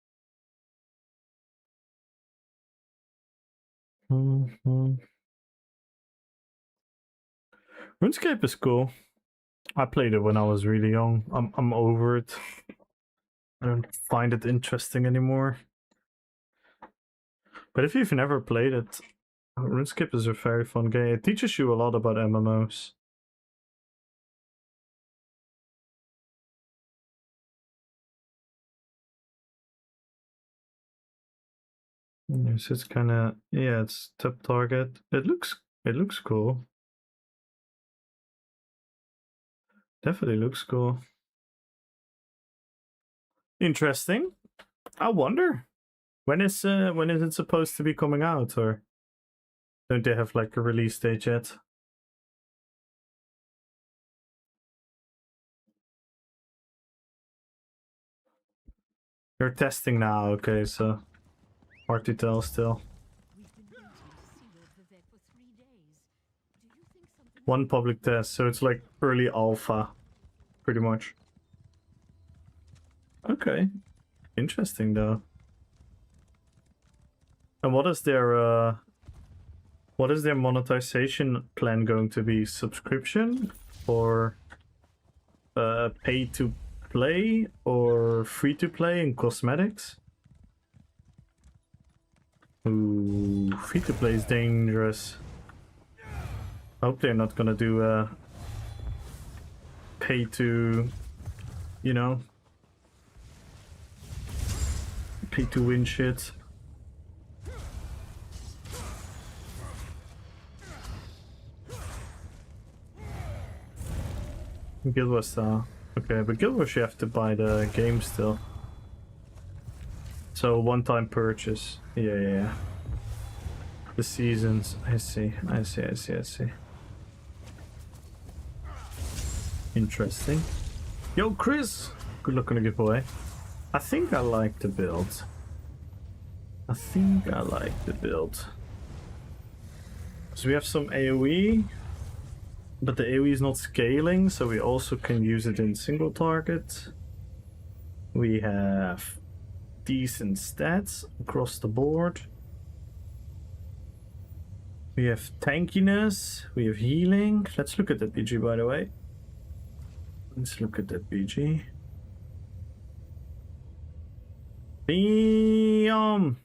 RuneScape is cool. I played it when I was really young. I'm over it. I don't find it interesting anymore. But if you've never played it, RuneScape is a very fun game. It teaches you a lot about MMOs. Yes, it's kind of, yeah, it's tap target. It looks cool. Definitely looks cool. Interesting. I wonder when is it supposed to be coming out, or don't they have like a release date yet? You're testing now, okay, so hard to tell still. One public test, so it's like early alpha, pretty much. Okay, interesting though. And what is their monetization plan going to be? Subscription or pay to play or free to play in cosmetics? Ooh, free to play is dangerous. I hope they're not gonna do pay to, you know, pay to win shit. Guild Wars okay, but Guild Wars you have to buy the game still. So one-time purchase. Yeah. The seasons. I see. Interesting. Yo, Chris! Good luck on the giveaway. I think I like the build. I think I like the build. So we have some AoE, but the AoE is not scaling, so we also can use it in single target. We have decent stats across the board. We have tankiness, we have healing. Let's look at that BG, by the way. Let's look at that BG. Bam!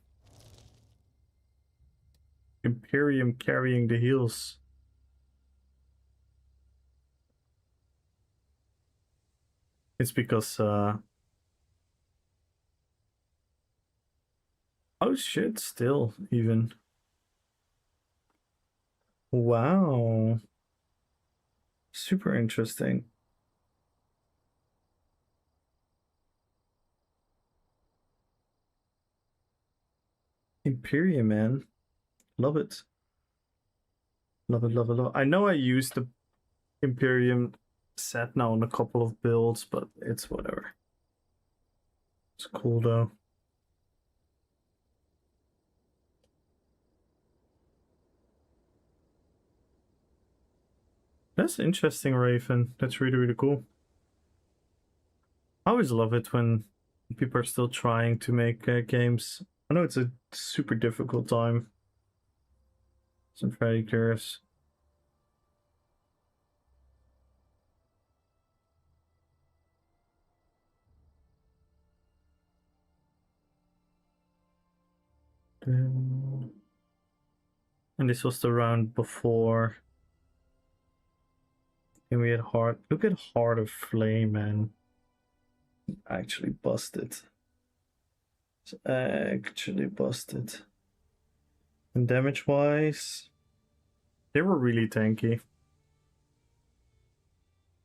Imperium carrying the heals. It's because oh shit, still even. Wow. Super interesting. Imperium, man. Love it. Love it, love it, love it. I know I used the Imperium set now on a couple of builds, but it's whatever. It's cool though. That's interesting, Raven. That's really, really cool. I always love it when people are still trying to make games. I know it's a super difficult time. So I'm very curious. And this was the round before. And we had Heart. Look at Heart of Flame, man. Actually busted. It's actually busted. And damage wise, they were really tanky.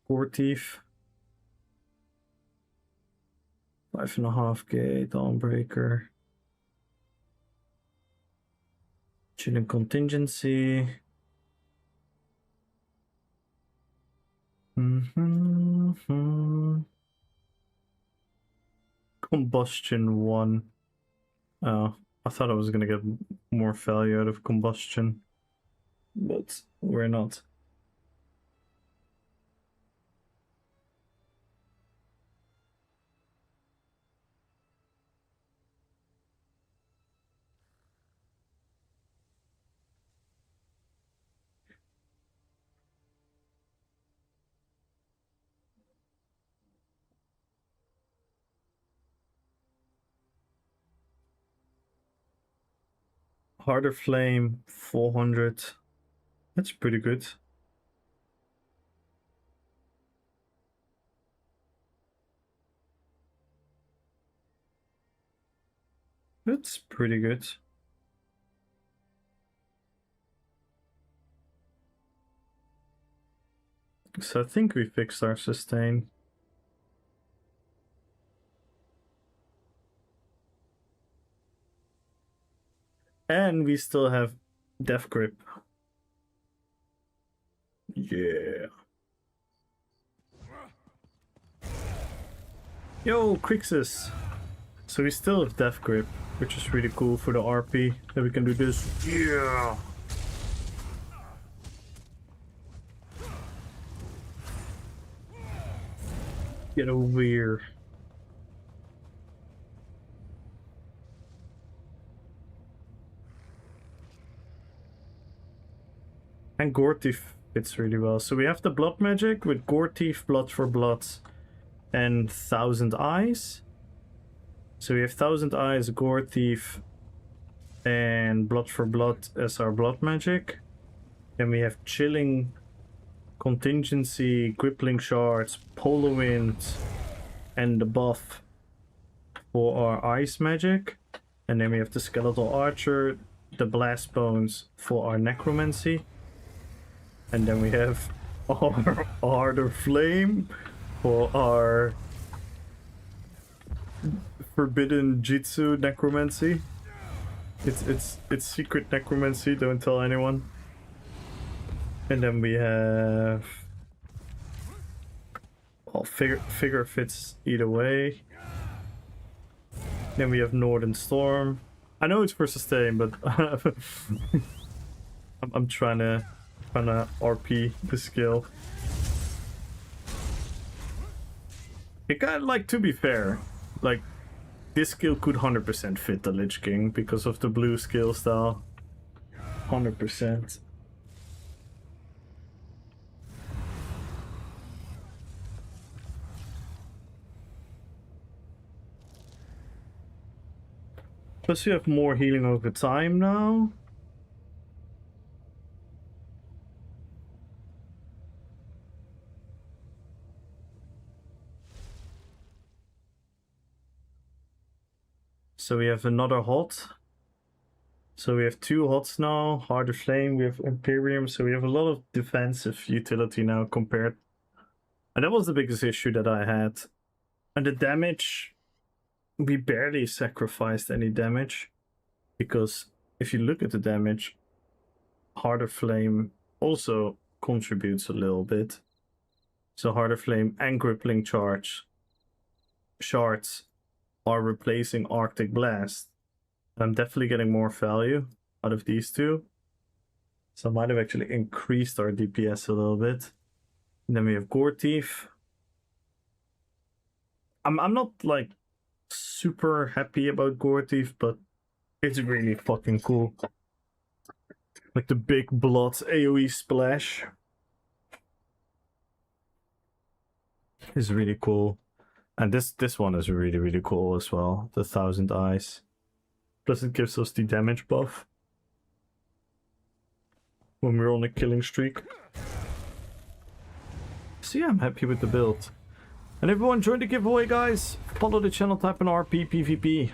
Core Teeth. 5.5k, Dawnbreaker. Chilling Contingency. Combustion 1. Oh, I thought I was gonna get more value out of Combustion, but we're not. Harder Flame 400. That's pretty good. That's pretty good. So I think we fixed our sustain. And we still have Death Grip. Yeah. Yo, Crixus. So we still have Death Grip, which is really cool for the RP, that we can do this. Yeah. Get over here. And Gore Teeth fits really well. So we have the Blood Magic with Gore Teeth, Blood for Blood, and 1000 Eyes. So we have 1000 Eyes, Gore Teeth, and Blood for Blood as our Blood Magic. Then we have Chilling Contingency, Grippling Shards, Polar Wind, and the buff for our Ice Magic. And then we have the Skeletal Archer, the Blast Bones for our Necromancy. And then we have our Harder Flame for our Forbidden Jitsu Necromancy. It's secret necromancy, don't tell anyone. And then we have, well, figure fits either way. Then we have Northern Storm. I know it's for sustain, but I'm trying to RP the skill. It kind of, like, to be fair, like, this skill could 100% fit the Lich King because of the blue skill style. 100%. Plus you have more healing over time now. So we have another hot. So we have 2 hots now, Heart of Flame, we have Imperium, so we have a lot of defensive utility now compared. And that was the biggest issue that I had. And the damage, we barely sacrificed any damage. Because if you look at the damage, Heart of Flame also contributes a little bit. So Heart of Flame and Crippling Charge shards are replacing Arctic Blast. I'm definitely getting more value out of these two. So I might have actually increased our DPS a little bit. And then we have Gore Thief. I'm not like super happy about Gore Thief, but it's really fucking cool. Like the big blood AoE splash is really cool. And this one is really cool as well. The 1000 Eyes. Plus it gives us the damage buff when we're on a killing streak. So yeah, I'm happy with the build. And everyone join the giveaway, guys. Follow the channel, type in RPPVP.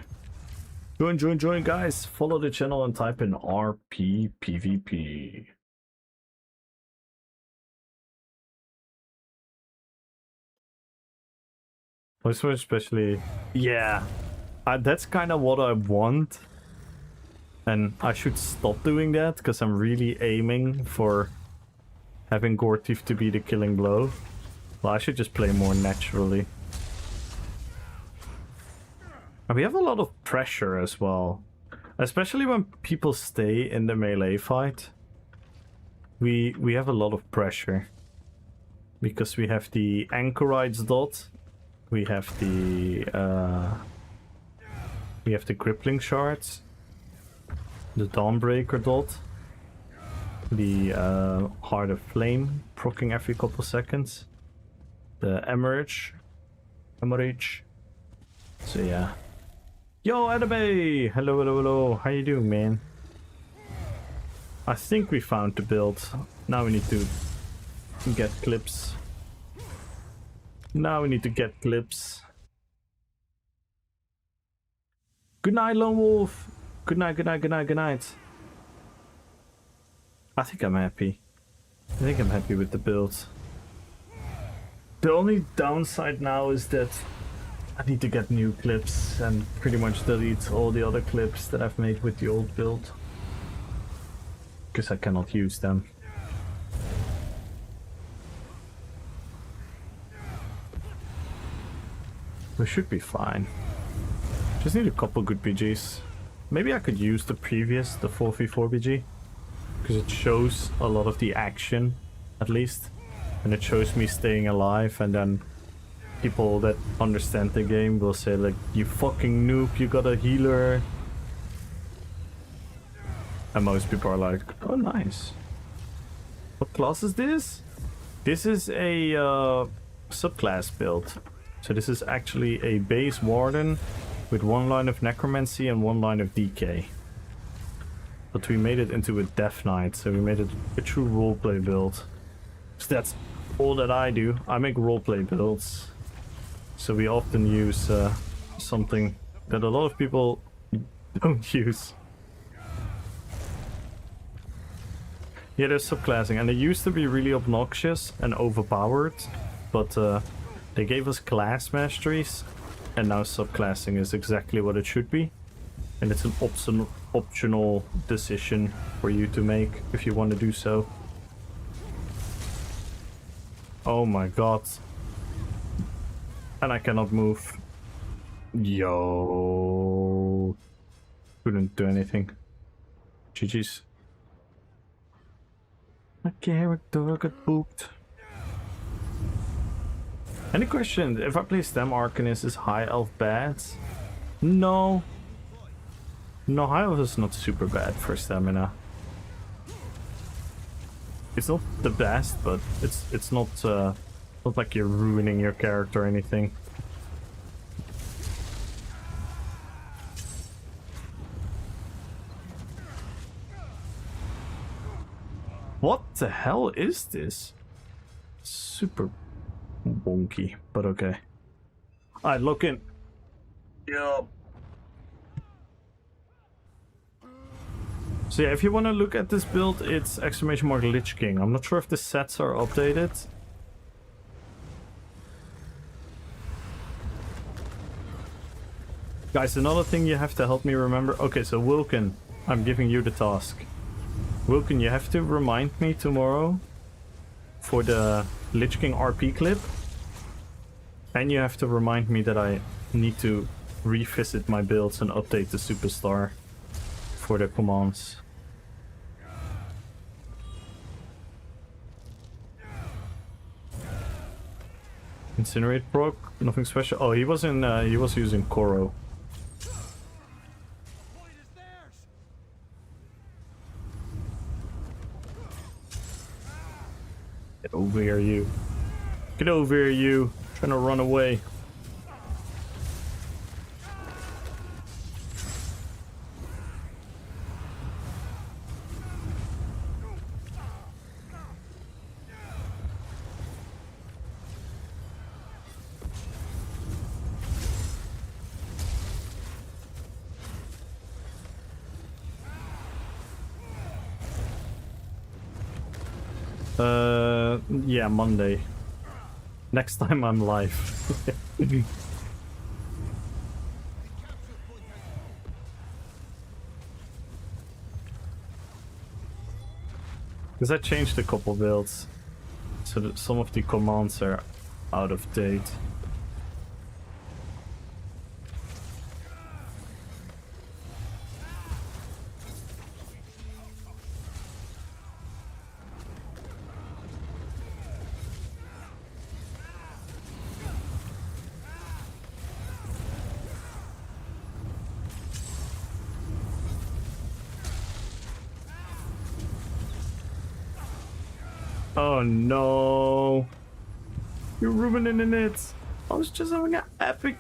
Join, guys. Follow the channel and type in RPPVP. This one especially, yeah. That's kind of what I want. And I should stop doing that, because I'm really aiming for having Gore Thief to be the killing blow. Well, I should just play more naturally. And we have a lot of pressure as well. Especially when people stay in the melee fight. We have a lot of pressure. Because we have the Anchorites dot. We have the Crippling Shards. The Dawnbreaker dot. The Heart of Flame proccing every couple seconds. The Emerge. So yeah. Yo, Anime! Hello. How you doing, man? I think we found the build. Now we need to get clips. Good night, Lone Wolf. Good night. I think I'm happy. With the build. The only downside now is that I need to get new clips and pretty much delete all the other clips that I've made with the old build. Because I cannot use them. We should be fine. Just need a couple good BGs. Maybe I could use the 4v4 BG. Because it shows a lot of the action, at least. And it shows me staying alive, and then people that understand the game will say like, you fucking noob, you got a healer. And most people are like, oh nice. What class is this? This is a subclass build. So this is actually a base warden with 1 line of necromancy and 1 line of DK. But we made it into a Death Knight, so we made it a true roleplay build. So that's all that I do. I make roleplay builds. So we often use something that a lot of people don't use. Yeah, there's subclassing, and they used to be really obnoxious and overpowered, but they gave us class masteries, and now subclassing is exactly what it should be. And it's an optional decision for you to make if you want to do so. Oh my god. And I cannot move. Yo. Couldn't do anything. GG's. My character got booped. Any questions? If I play Stem Arcanist, is High Elf bad? No. No, High Elf is not super bad for stamina. It's not the best, but it's not not like you're ruining your character or anything. What the hell is this? Super wonky, but okay. Alright, look in. Yup. So yeah, if you want to look at this build, it's exclamation mark Lich King. I'm not sure if the sets are updated. Guys, another thing you have to help me remember. Okay, so Wilkin, I'm giving you the task. Wilkin, you have to remind me tomorrow for the Lich King RP clip. And you have to remind me that I need to revisit my builds and update the superstar for the commands. Incinerate proc, nothing special. Oh, he was using Koro. Get over here, you. Get over here, you. Trying to run away. Yeah, Monday. Next time I'm live. Because I changed a couple builds, so that some of the commands are out of date. Oh no! You're ruining it! I was just having an epic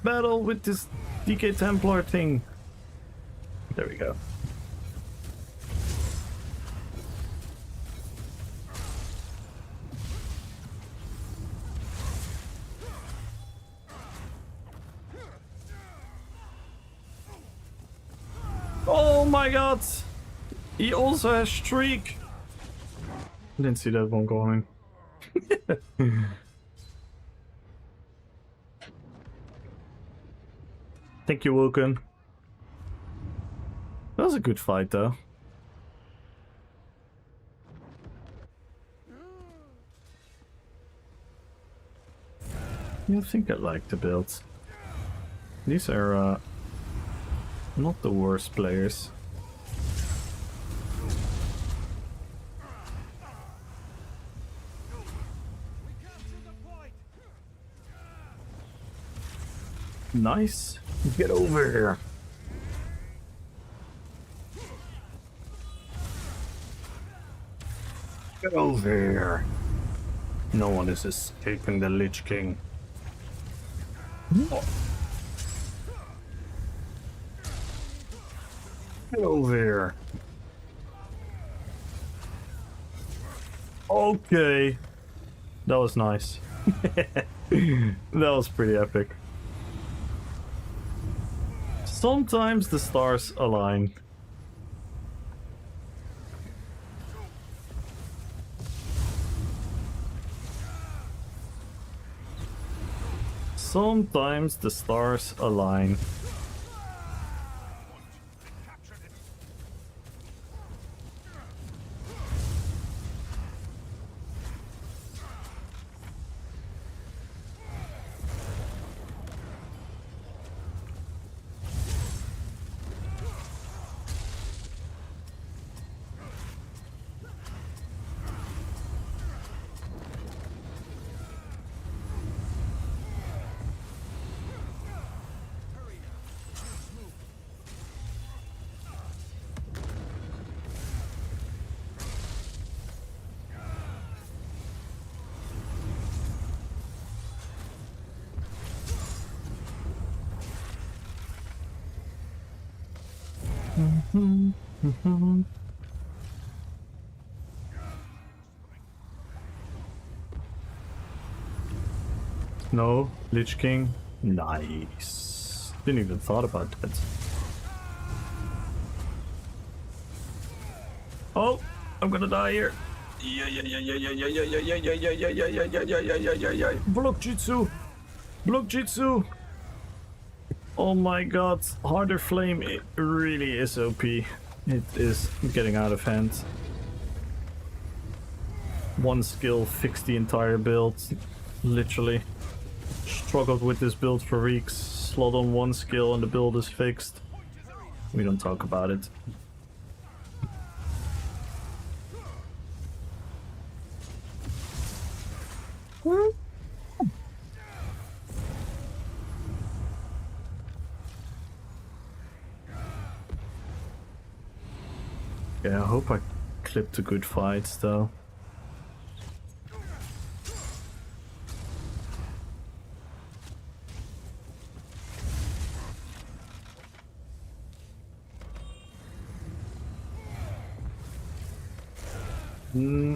battle with this DK Templar thing. There we go. Oh my god! He also has Streak! I didn't see that one going. Thank you, Wilkin. That was a good fight, though. I think I like the builds. These are not the worst players. Nice. Get over here. Get over here. No one is escaping the Lich King. Oh. Get over here. Okay. That was nice. That was pretty epic. Sometimes the stars align. Sometimes the stars align. No, Lich King. Nice. Didn't even thought about that. Oh, I'm gonna die here. Block Jutsu. Block Jutsu. Oh my god. Harder Flame, it really is OP. It is getting out of hand. One skill fixed the entire build. Literally. Struggled with this build for weeks. Slot on one skill and the build is fixed. We don't talk about it. Yeah, I hope I clipped a good fight though.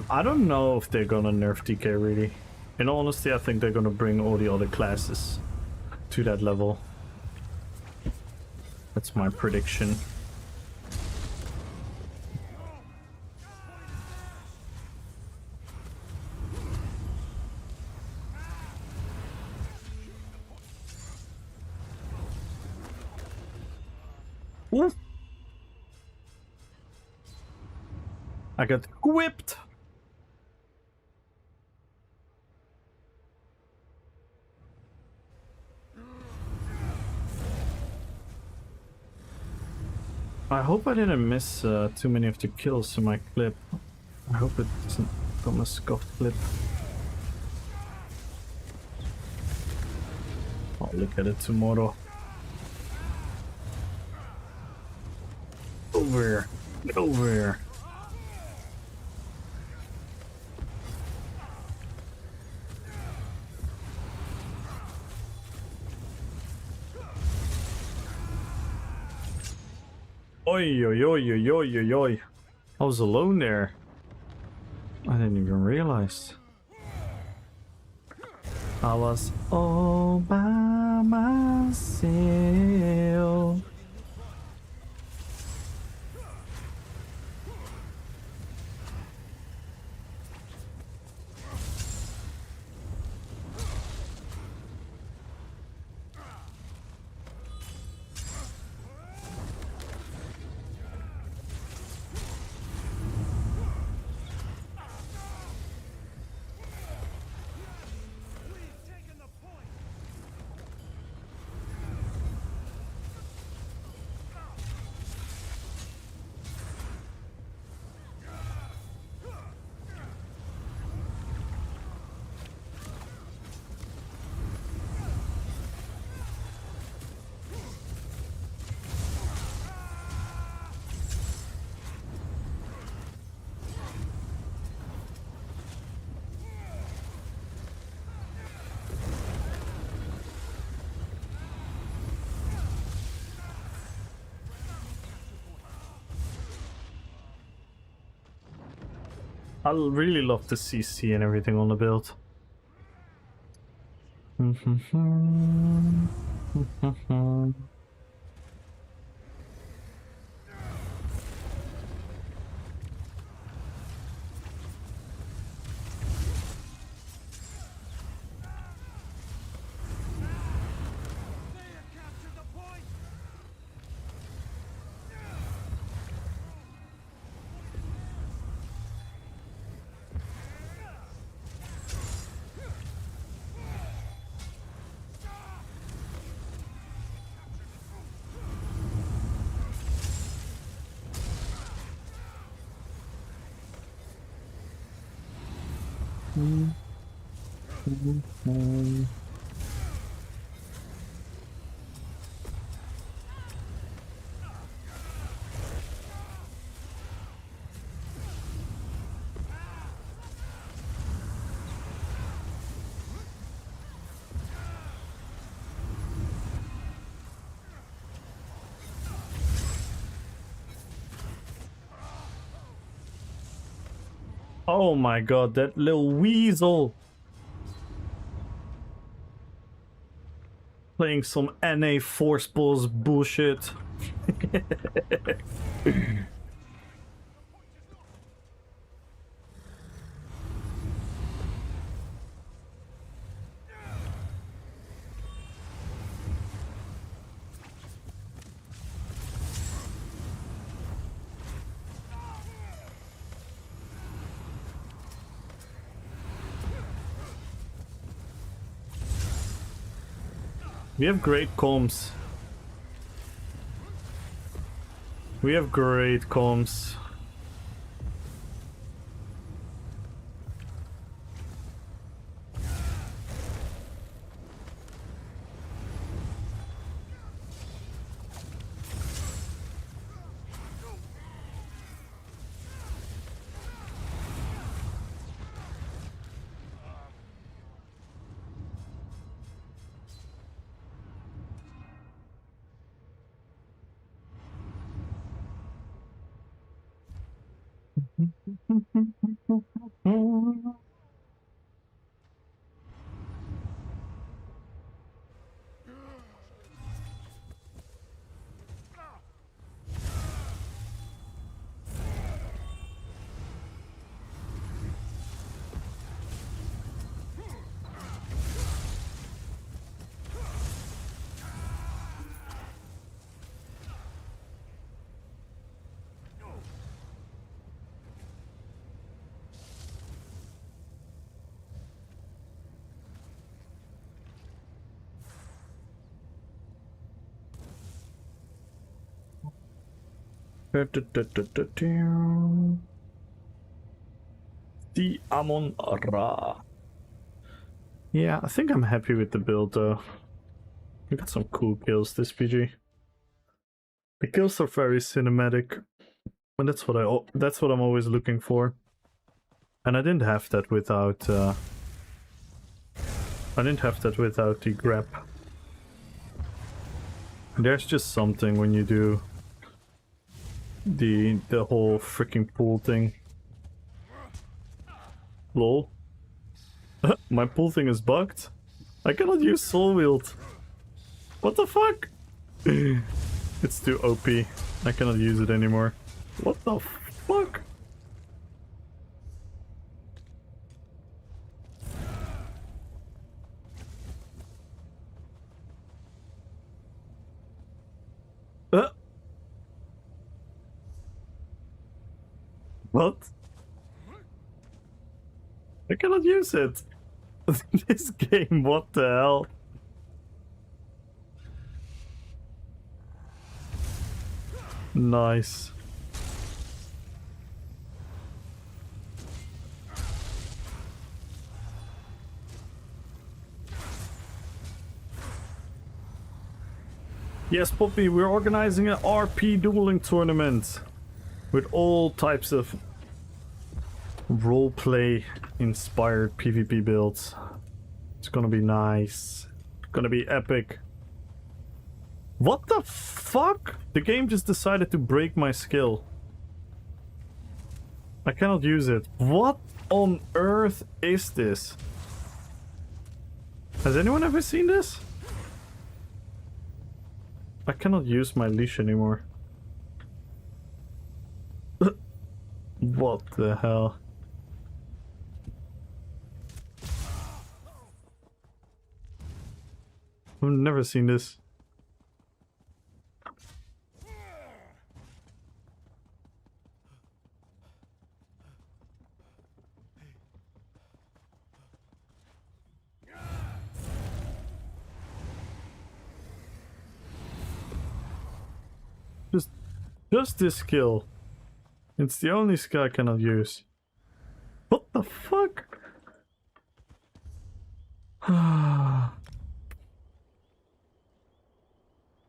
I don't know if they're gonna nerf DK really. In all honesty, I think they're gonna bring all the other classes to that level. That's my prediction. Oof. I got whipped. I hope I didn't miss too many of the kills in my clip. I hope it doesn't become a scuffed clip. I'll look at it tomorrow. Over here. Get over here. Oi, oi, oi, oi, oi, oi, oi. I was alone there. I didn't even realize. I was all by myself. I really love the CC and everything on the build. Oh my god, that little weasel. Playing some NA force balls bullshit. We have great comms. We have great comms. The Amon Ra. Yeah, I think I'm happy with the build though. We got some cool kills this PG. The kills are very cinematic, and that's what I'm always looking for. And I didn't have that without the grab. There's just something when you do the whole freaking pool thing. Lol. My pool thing is bugged. I cannot use soul wield. What the fuck? It's too OP. I cannot use it anymore. What the fuck? What? I cannot use it. This game, what the hell? Nice. Yes, Poppy, we're organizing an RP dueling tournament with all types of roleplay inspired PvP builds. It's gonna be nice. It's gonna be epic. What the fuck? The game just decided to break my skill. I cannot use it. What on earth is this? Has anyone ever seen this? I cannot use my leash anymore. What the hell? I've never seen this. Just this skill. It's the only skill I cannot use. What the fuck?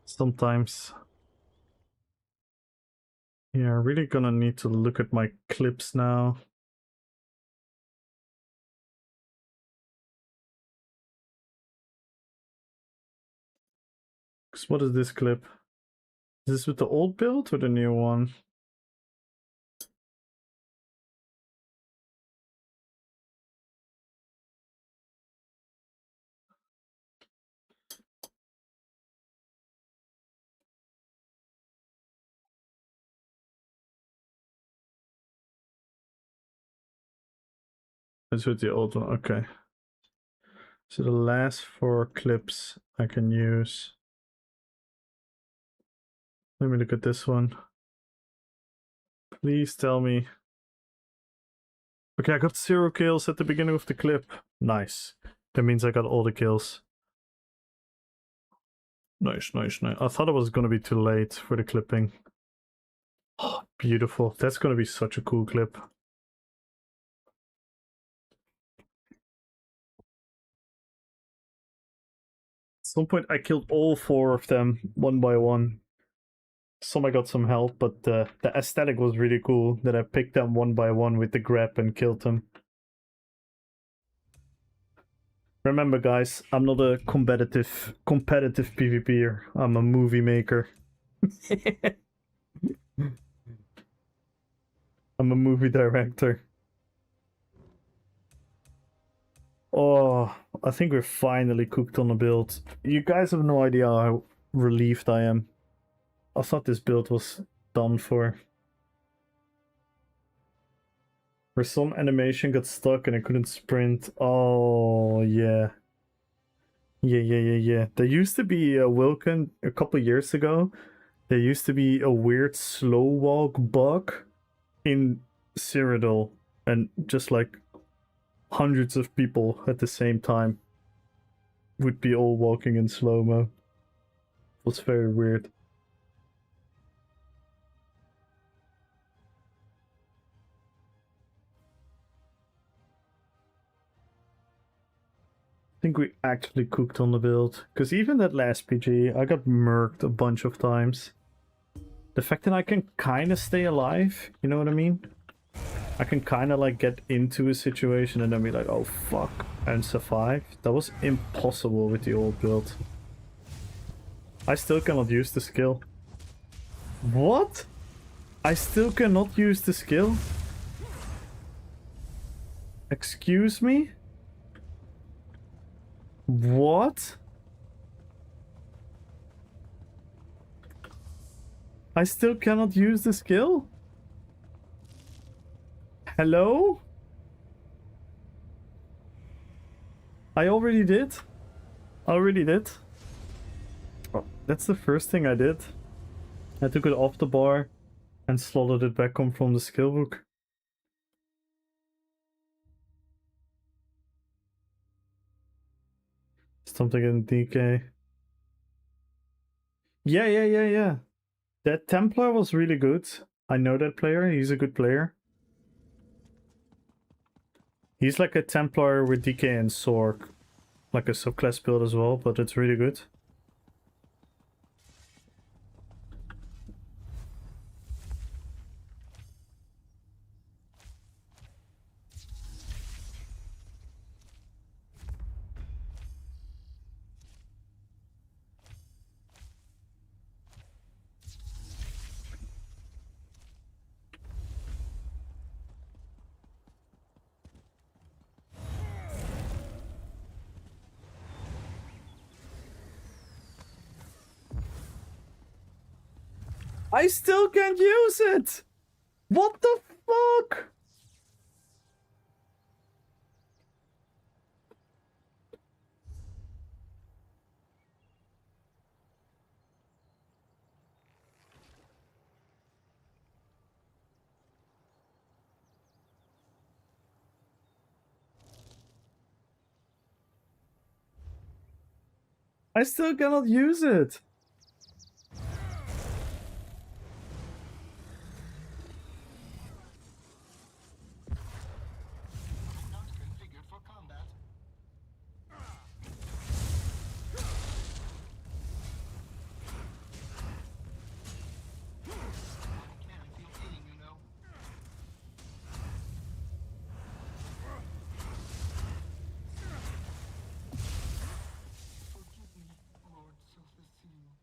Sometimes. Yeah, I'm really gonna need to look at my clips now. Cause what is this clip? Is this with the old build or the new one? It's with the old one. Okay. So the last 4 clips I can use. Let me look at this one. Please tell me. Okay, I got 0 kills at the beginning of the clip. Nice. That means I got all the kills. Nice, nice, nice. I thought it was gonna be too late for the clipping. Oh, beautiful. That's gonna be such a cool clip. At some point I killed all 4 of them one by one. Some I got some help, but the aesthetic was really cool that I picked them one by one with the grab and killed them. Remember guys, I'm not a competitive PvPer. I'm a movie maker. I'm a movie director. Oh, I think we're finally cooked on the build. You guys have no idea how relieved I am. I thought this build was done for. Where some animation got stuck and I couldn't sprint. Oh, yeah. Yeah. There used to be a Wilken a couple years ago. There used to be a weird slow walk bug in Cyrodiil. And just like hundreds of people at the same time would be all walking in slow-mo. It was very weird. I think we actually cooked on the build. Because even that last PG, I got murked a bunch of times. The fact that I can kind of stay alive, you know what I mean? I can kind of like get into a situation and then be like, oh fuck, and survive. That was impossible with the old build. I still cannot use the skill. What? I still cannot use the skill? Excuse me? What? I still cannot use the skill? Hello? I already did. Oh, that's the first thing I did. I took it off the bar and slotted it back on from the skill book. Something in DK. Yeah. That Templar was really good. I know that player. He's a good player. He's like a Templar with DK and Sword. Like a subclass build as well, but it's really good. I still can't use it! What the fuck? I still cannot use it. Not configured for combat. I can feel pain, you know. Forgive me, Lord Self-Esteem.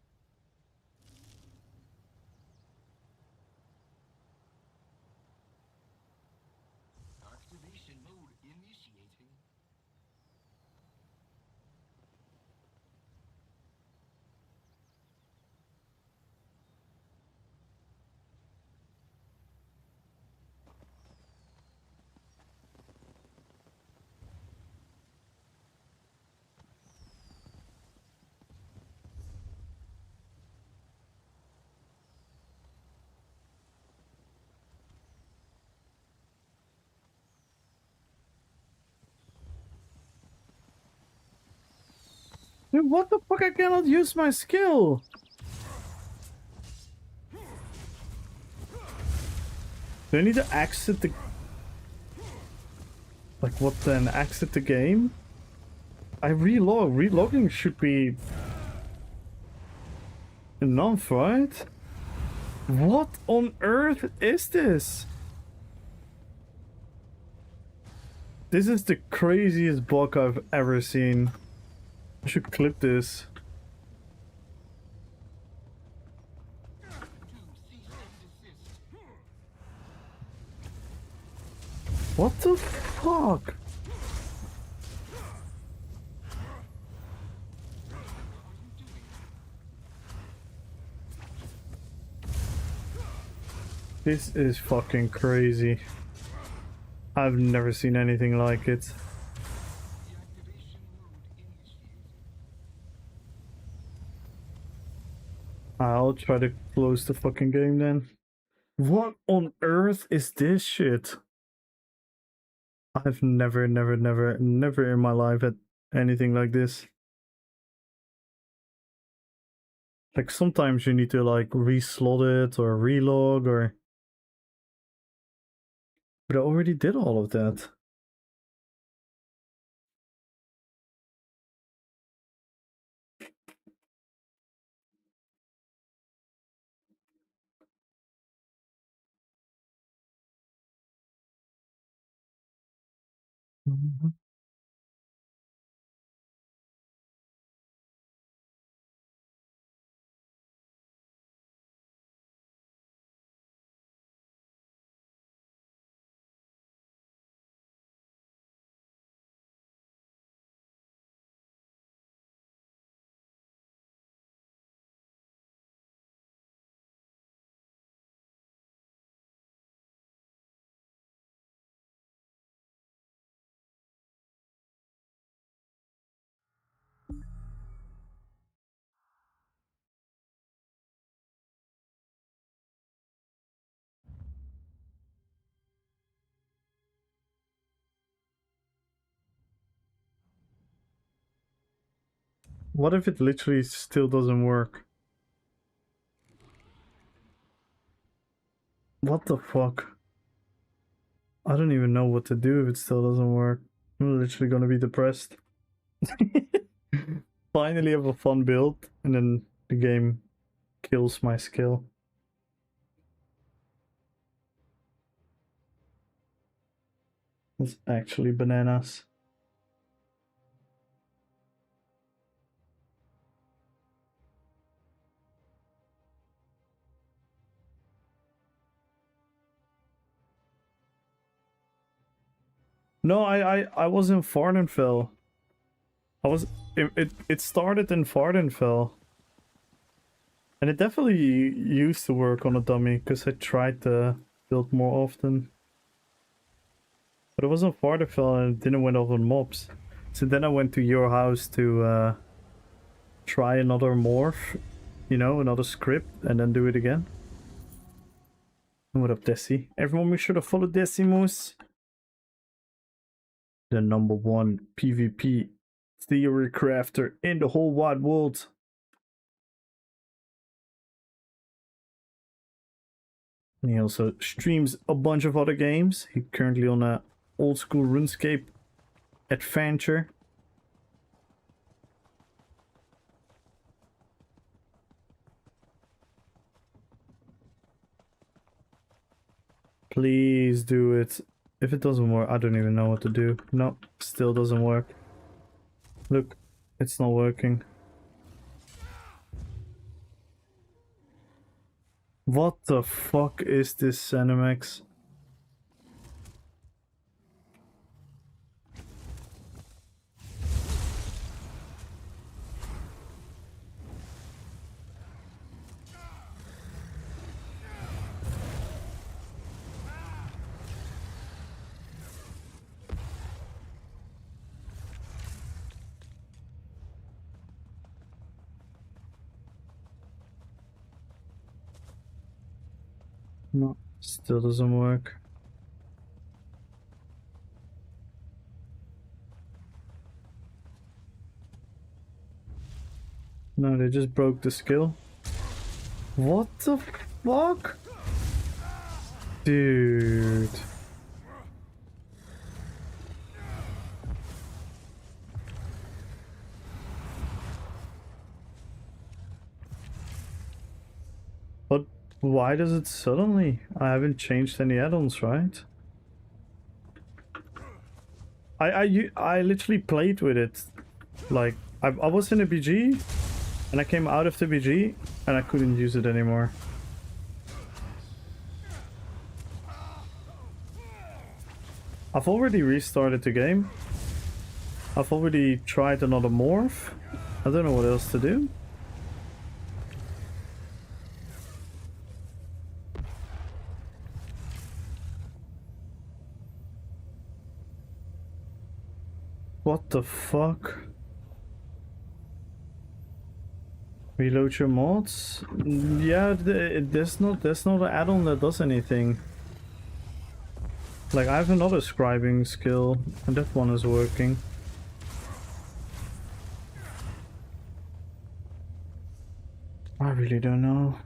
Dude, what the fuck? I cannot use my skill. Do I need to exit the... Like what then? Exit the game? I relog. Relogging should be enough, right? What on earth is this? This is the craziest bug I've ever seen. I should clip this. What the fuck? This is fucking crazy. I've never seen anything like it. I'll try to close the fucking game then. What on earth is this shit? I've never in my life had anything like this. Like sometimes you need to like reslot it or relog or... But I already did all of that. Mhm. What if it literally still doesn't work? What the fuck? I don't even know what to do if it still doesn't work. I'm literally gonna be depressed. Finally have a fun build and then the game kills my skill. It's actually bananas. No, I was in Vardenfell. I was it started in Vardenfell. And it definitely used to work on a dummy because I tried to build more often. But it was on Vardenfell and it didn't went off on mobs. So then I went to your house to try another morph, you know, another script, and then do it again. And what up, Desi? Everyone, make sure to follow Decimus. The #1 PvP theory crafter in the whole wide world. And he also streams a bunch of other games. He's currently on a old school RuneScape adventure. Please do it. If it doesn't work, I don't even know what to do. No, still doesn't work. Look, it's not working. What the fuck is this Cinemax? No, still doesn't work. No, they just broke the skill. What the fuck? Dude. But why does it suddenly? I haven't changed any add-ons, right? I literally played with it. Like, I was in a BG, and I came out of the BG, and I couldn't use it anymore. I've already restarted the game. I've already tried another morph. I don't know what else to do. What the fuck? Reload your mods? Yeah, there's not an add-on that does anything. Like, I have another scribing skill, and that one is working. I really don't know.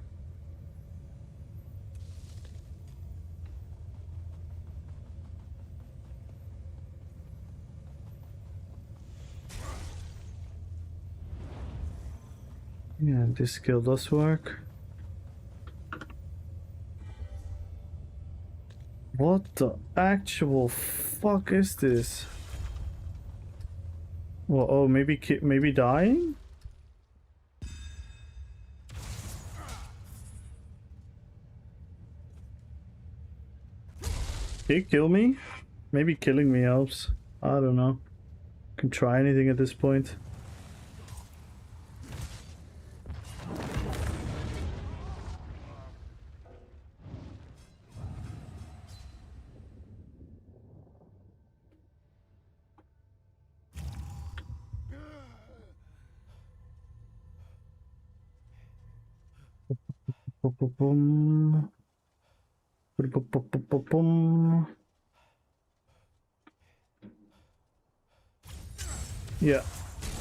Yeah, this skill does work. What the actual fuck is this? Well, oh, maybe dying? Can you kill me? Maybe killing me helps. I don't know. Can try anything at this point. Boom. Boom. Yeah,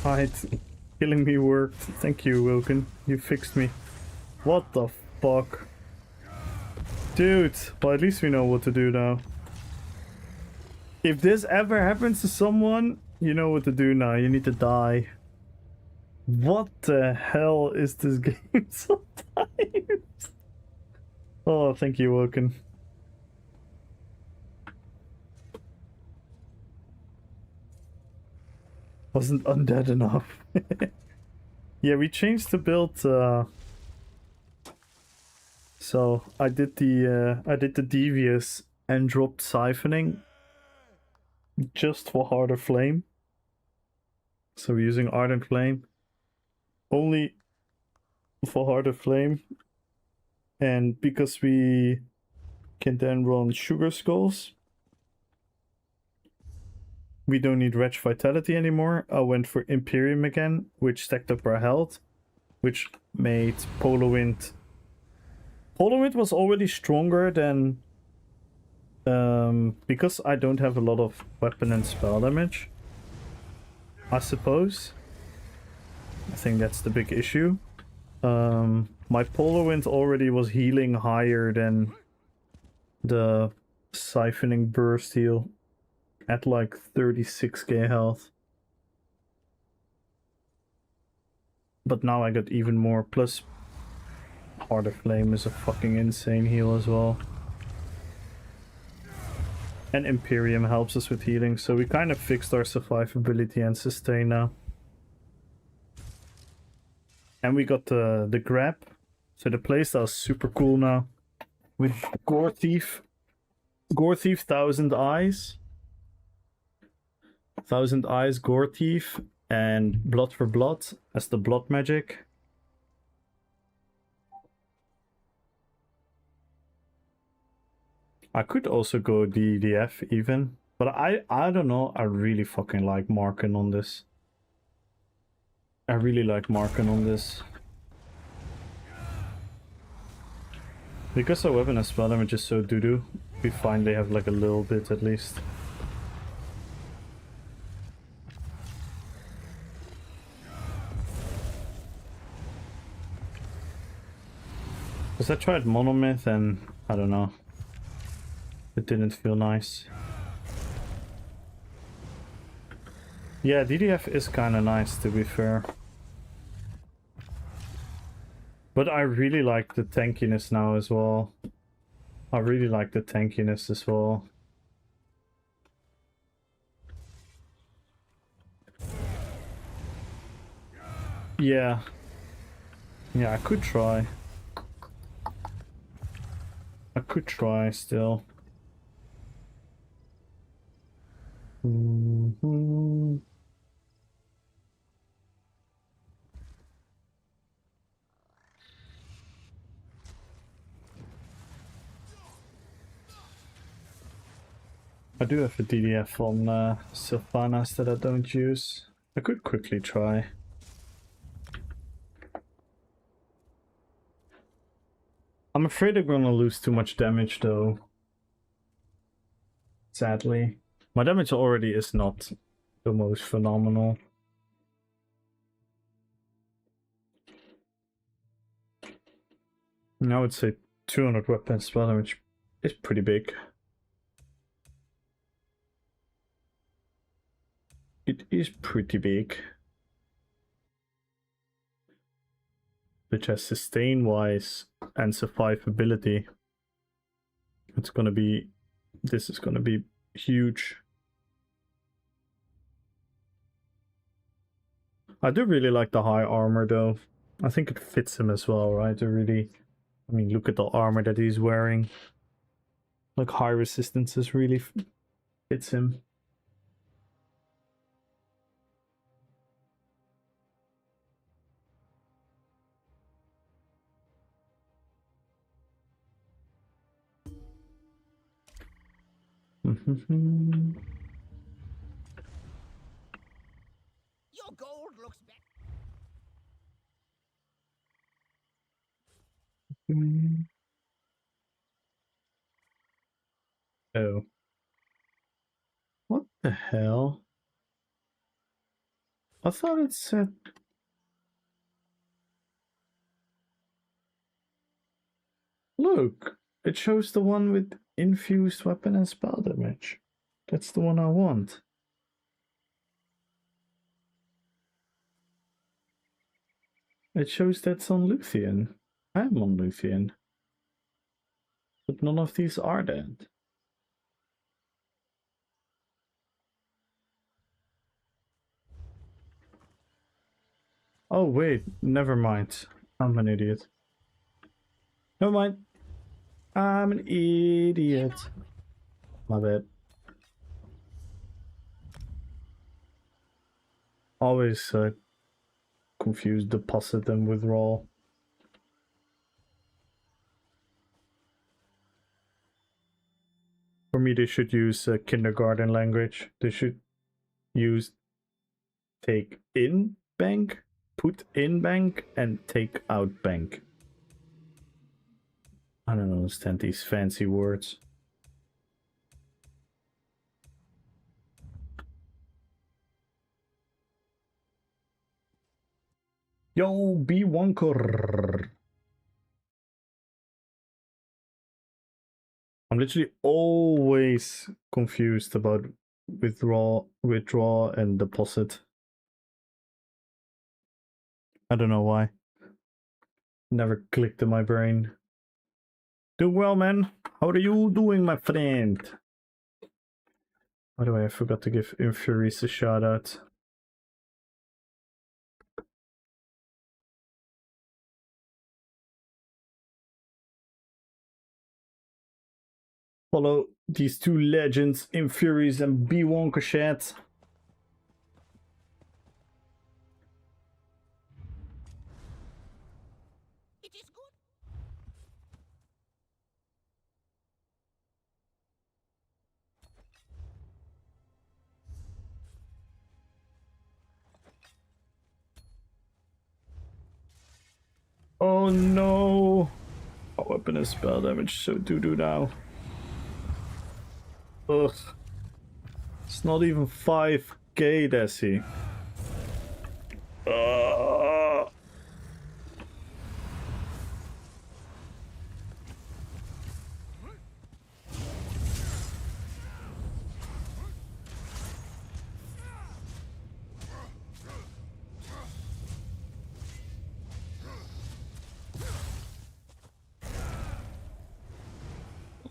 alright. Killing me worked. Thank you, Wilkin. You fixed me. What the fuck? Dude, well, at least we know what to do now. If this ever happens to someone, you know what to do now. You need to die. What the hell is this game sometimes? Oh, thank you, Wilkin. Wasn't undead enough. Yeah, we changed the build. So I did the devious and dropped siphoning just for harder flame. So we're using ardent flame only for harder flame, and because we can then run sugar skulls, we don't need wretch vitality anymore. I went for Imperium again, which stacked up our health, which made Polar Wind. Polar Wind was already stronger than because I don't have a lot of weapon and spell damage, I suppose. I think that's the big issue. My Polar Wind already was healing higher than the siphoning burst heal at like 36k health. But now I got even more, plus Harder Flame is a fucking insane heal as well. And Imperium helps us with healing, so we kind of fixed our survivability and sustain now. And we got the grab, so the playstyle is super cool now. With Gore Thief, 1000 Eyes. 1000 Eyes, Gore Thief, and Blood for Blood as the blood magic. I could also go DDF even, but I don't know, I really fucking like Marken on this. I really like Marken on this. Because our weapon and spell damage is so doo-doo, we finally have like a little bit at least. Because I tried Monomyth and I don't know. It didn't feel nice. Yeah, DDF is kind of nice to be fair. But I really like the tankiness now as well. I really like the tankiness as well. Yeah. Yeah, I could try. I could try still. Mm-hmm. I do have a DDF on Sylvanas that I don't use. I could quickly try. I'm afraid I'm gonna lose too much damage though. Sadly. My damage already is not the most phenomenal. I would say 200 weapon spell damage is pretty big. It is pretty big. Which has sustain wise and survivability. It's gonna be, this is gonna be huge. I do really like the high armor though. I think it fits him as well, right? I mean, look at the armor that he's wearing. Like high resistances really fits him. Your gold looks better. Oh. What the hell? I thought it said... Look! It shows the one with infused weapon and spell damage. That's the one I want. It shows that's on Luthien. I am on Luthien. But none of these are that. Oh wait, never mind. I'm an idiot. Never mind. I'm an idiot. My bad. Always confuse deposit and withdrawal. For me, they should use kindergarten language. They should use take in bank, put in bank, and take out bank. I don't understand these fancy words. Yo, B1ker. I'm literally always confused about withdraw and deposit. I don't know why. Never clicked in my brain. Doing well, man. How are you doing, my friend? By the way, I forgot to give Infuries a shout out. Follow these two legends, Infuries and B1ker chat. It is good. Oh no! Oh, weapon and spell damage, so doo-doo now. Ugh. It's not even 5k, Desi.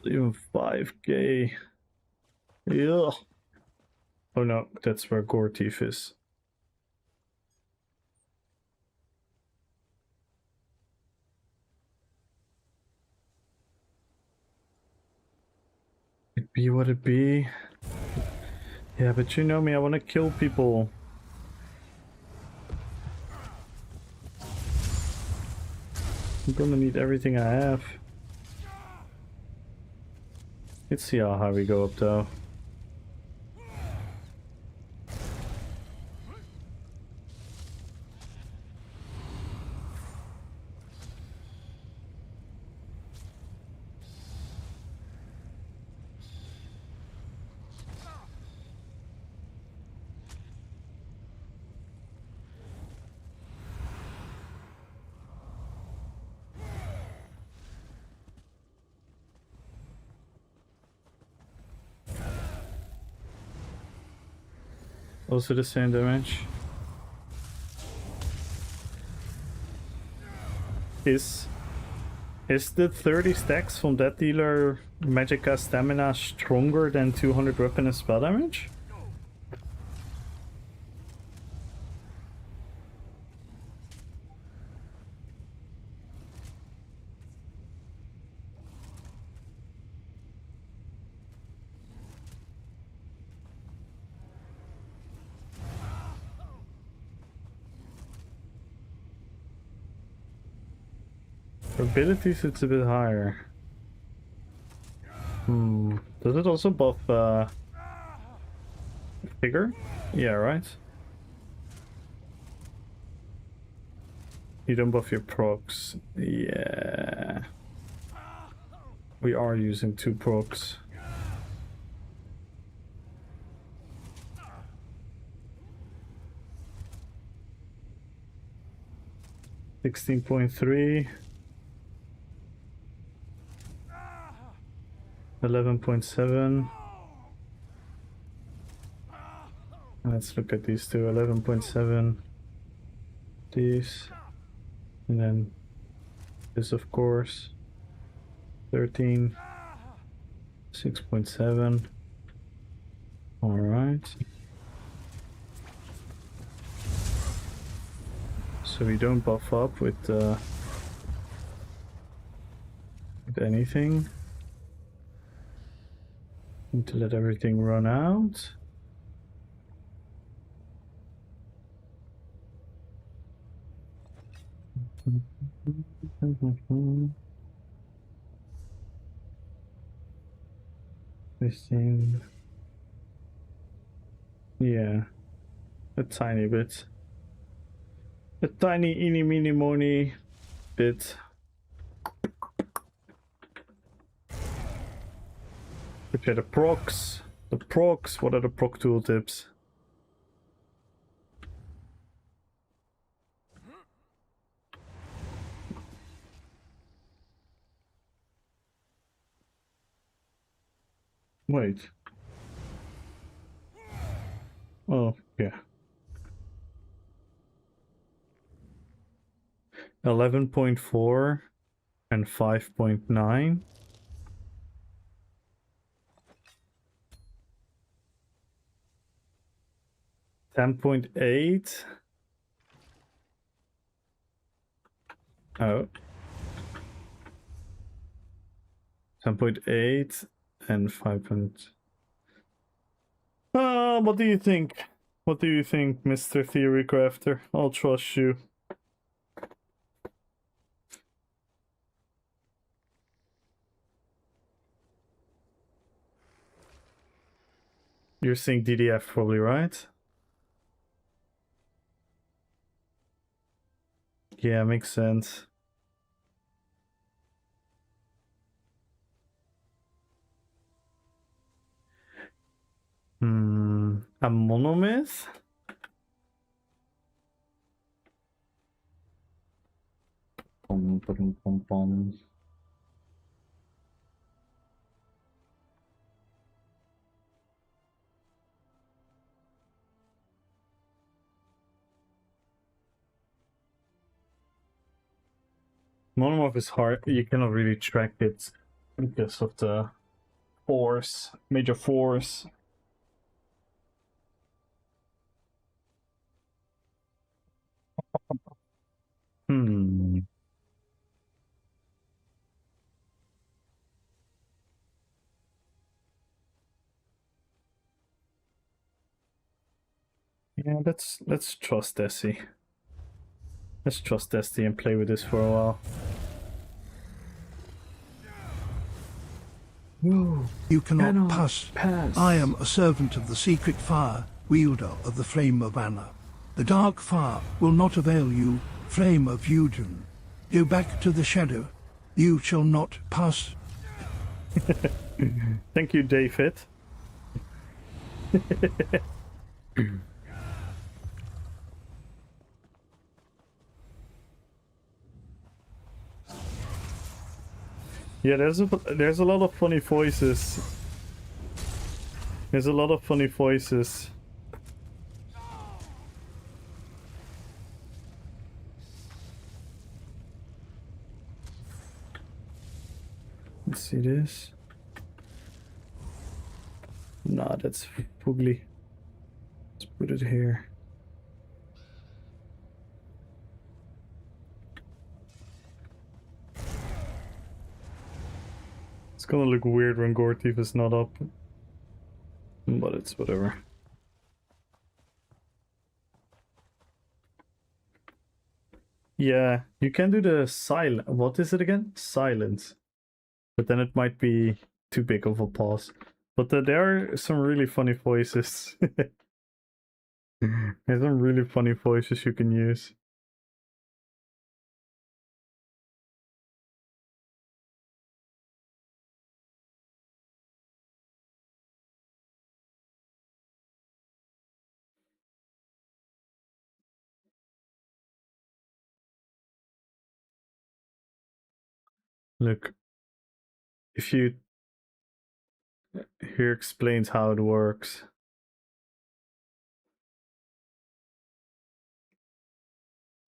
Even 5k. Yeah. Oh no, that's where Gore Teeth is. It be what it be. Yeah, but you know me, I want to kill people. I'm gonna need everything I have. Let's see how high we go up though. Also the same damage. Is the 30 stacks from that dealer Magicka stamina stronger than 200 weapon and spell damage? For abilities it's a bit higher. Does it also buff figure? Yeah, right. You don't buff your procs. Yeah. We are using 2 procs. $16.3. 11.7. Let's look at these two. 11.7. These. And then this, of course. 13. 6.7. Alright. So we don't buff up with anything. Need to let everything run out. This thing. Yeah, a tiny bit. A tiny eeny meeny mony bit. Prepare the procs. The procs, what are the proc tooltips? Wait. Oh, yeah. 11.4 and 5.9. 10.8. Oh. 10.8 and 5. What do you think? What do you think, Mr. Theory Crafter? I'll trust you. You're saying DDF probably, right? Yeah, makes sense. A monomyth? Pom, pom, pom, pom. Monomorph is hard. You cannot really track it because of the force, major force. Hmm. Yeah, let's trust Desi. Let's trust Desi and play with this for a while. Whoa. You cannot pass. I am a servant of the secret fire, wielder of the flame of Anna. The dark fire will not avail you, flame of Eugen. Go back to the shadow. You shall not pass. Thank you, David. Yeah, there's a lot of funny voices. There's a lot of funny voices. Let's see this. Nah, that's ugly. Let's put it here. It's gonna look weird when Gortief is not up. But it's whatever. Yeah, you can do the silent. What is it again? Silence. But then it might be too big of a pause. But there are some really funny voices. There's some really funny voices you can use. Look, if you here explains how it works.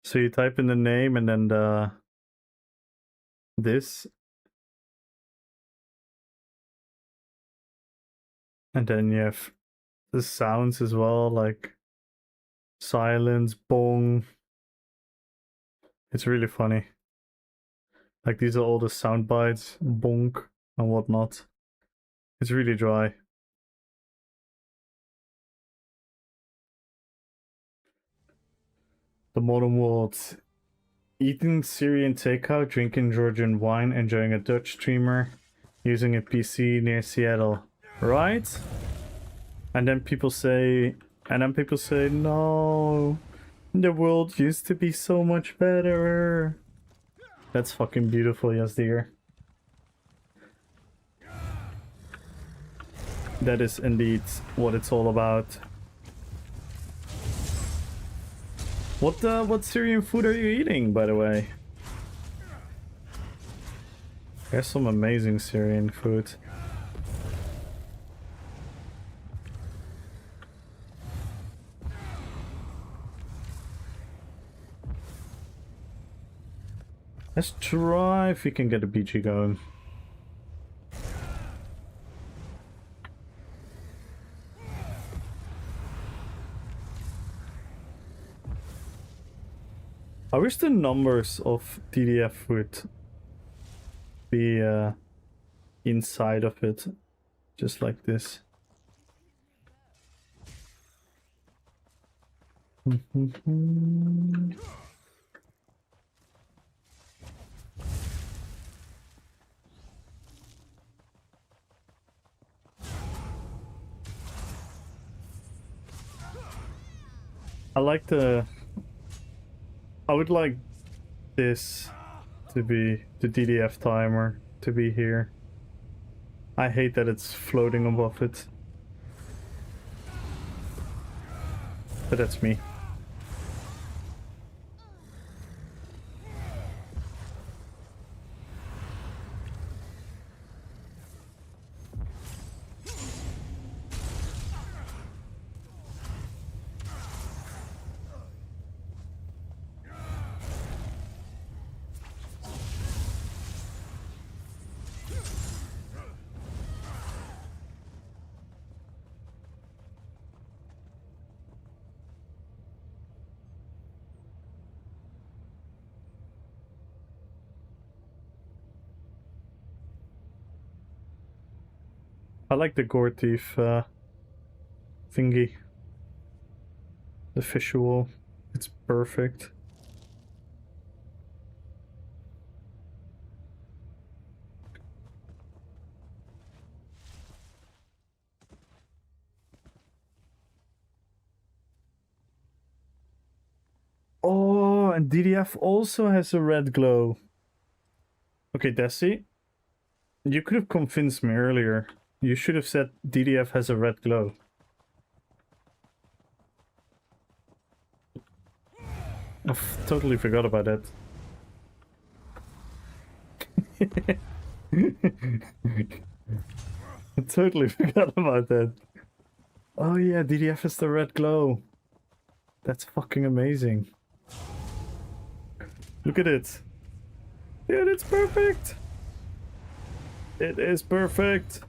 So you type in the name and then this, and then you have the sounds as well, like silence, bong. It's really funny. Like these are all the sound bites, bonk and whatnot. It's really dry. The modern world. Eating Syrian takeout, drinking Georgian wine, enjoying a Dutch streamer, using a PC near Seattle. Right? And then people say, no, the world used to be so much better. That's fucking beautiful, Yazdir. That is indeed what it's all about. What Syrian food are you eating, by the way? There's some amazing Syrian food. Let's try if we can get a BG going. I wish the numbers of DDF would be inside of it, just like this. I would like this to be the DDF timer to be here. I hate that it's floating above it. But that's me. I like the gore thief thingy. The visual. It's perfect. Oh, and DDF also has a red glow. Okay, Desi, you could have convinced me earlier. You should have said DDF has a red glow. I totally forgot about that. I totally forgot about that. Oh yeah, DDF has the red glow. That's fucking amazing. Look at it. Dude, it's perfect. It is perfect.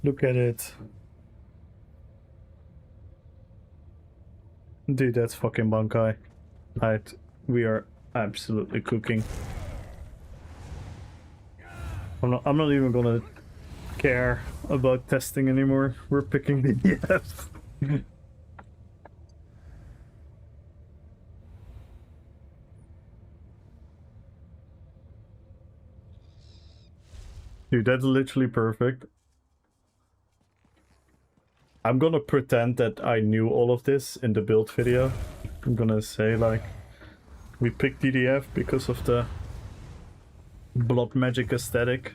Look at it. Dude, that's fucking Bankai. Right, we are absolutely cooking. I'm not even gonna care about testing anymore. We're picking DDF. Dude, that's literally perfect. I'm gonna pretend that I knew all of this in the build video. I'm gonna say like, we picked DDF because of the blood magic aesthetic.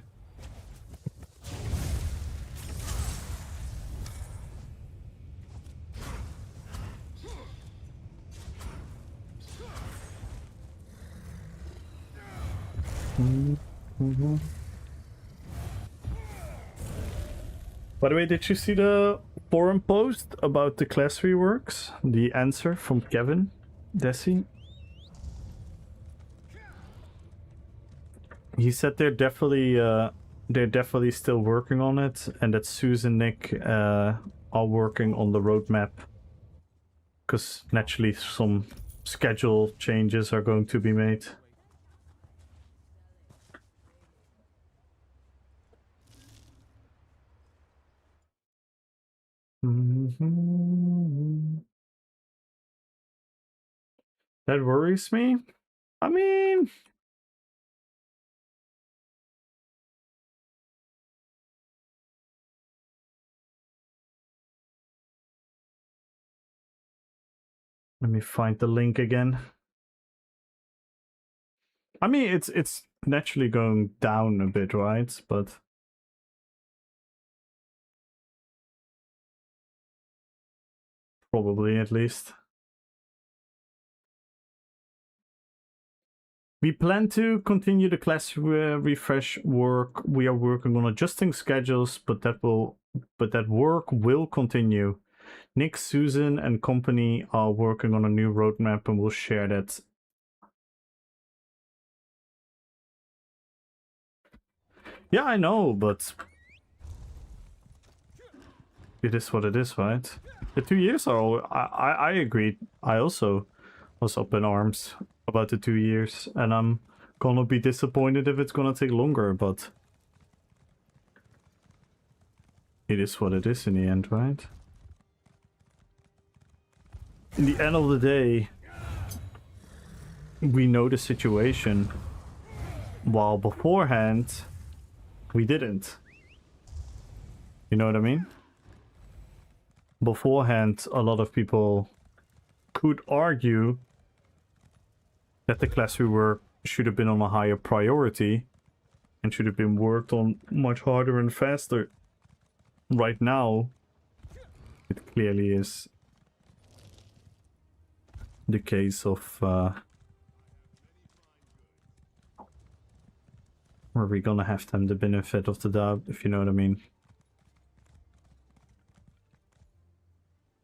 By the way, did you see the forum post about the class reworks? The answer from Kevin, Desi? He said they're definitely still working on it, and that Susan and Nick are working on the roadmap. Because naturally some schedule changes are going to be made. That worries me. I mean, let me find the link again. I mean, it's naturally going down a bit, right? But probably at least. We plan to continue the class refresh work. We are working on adjusting schedules, but that work will continue. Nick, Susan, and company are working on a new roadmap, and we'll share that. Yeah, I know, but it is what it is, right? The 2 years are all... I agreed. I also was up in arms about the 2 years, and I'm gonna be disappointed if it's gonna take longer, but it is what it is in the end, right? In the end of the day, we know the situation, while beforehand we didn't. You know what I mean? Beforehand, a lot of people could argue that the class rework should have been on a higher priority and should have been worked on much harder and faster. Right now, it clearly is the case of Or we're gonna have them the benefit of the doubt, if you know what I mean.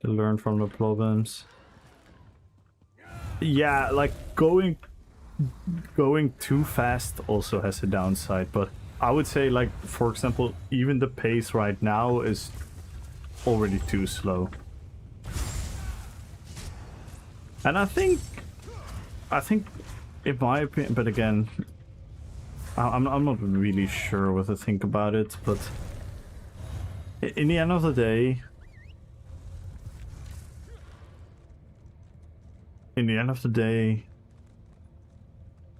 To learn from the problems. Yeah, like going too fast also has a downside, but I would say, like, for example, even the pace right now is already too slow. And I think in my opinion, but again, I'm not really sure what to think about it, but in the end of the day,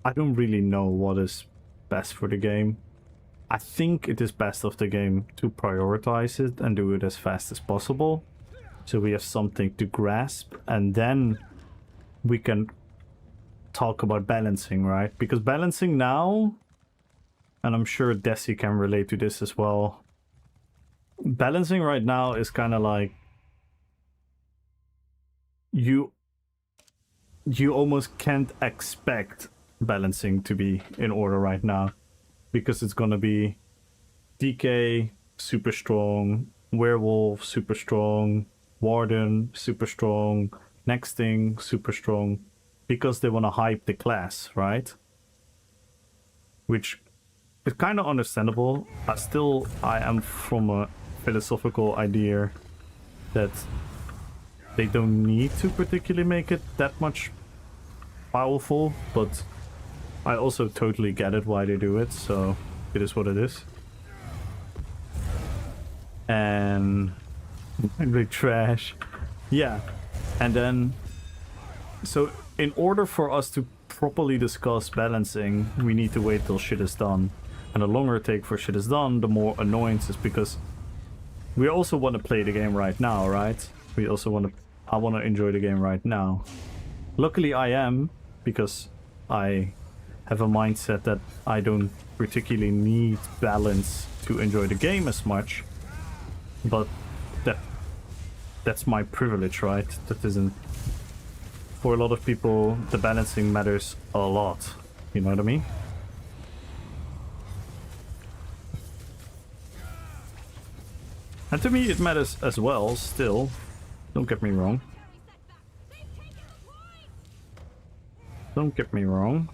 I don't really know what is best for the game. I think it is best of the game to prioritize it and do it as fast as possible, so we have something to grasp, and then we can talk about balancing, right? Because balancing now, and I'm sure Desi can relate to this as well, balancing right now is kind of like you almost can't expect balancing to be in order right now, because it's gonna be DK super strong, werewolf super strong, warden super strong, next thing super strong, because they want to hype the class, right? Which is kind of understandable. I am from a philosophical idea that they don't need to particularly make it that much powerful, but I also totally get it why they do it, so it is what it is. And really trash. Yeah. And then, so in order for us to properly discuss balancing, we need to wait till shit is done. And the longer it takes for shit is done, the more annoyances, because we also want to play the game right now, right? I want to enjoy the game right now. Luckily I am, because I have a mindset that I don't particularly need balance to enjoy the game as much. But that's my privilege, right? That isn't... For a lot of people, the balancing matters a lot. You know what I mean? And to me it matters as well, still. Don't get me wrong. Don't get me wrong.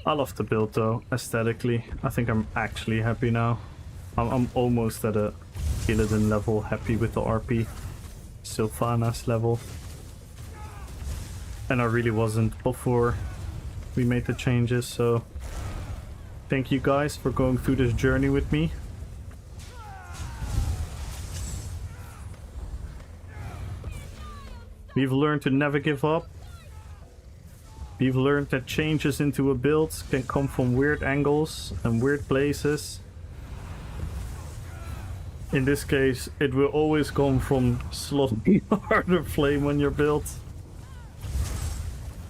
I love the build though, aesthetically. I think I'm actually happy now. I'm almost at a Illidan level, happy with the RP. Sylvanas level. And I really wasn't before we made the changes, so thank you guys for going through this journey with me. We've learned to never give up. We've learned that changes into a build can come from weird angles and weird places. In this case, it will always come from slotting harder flame on your build.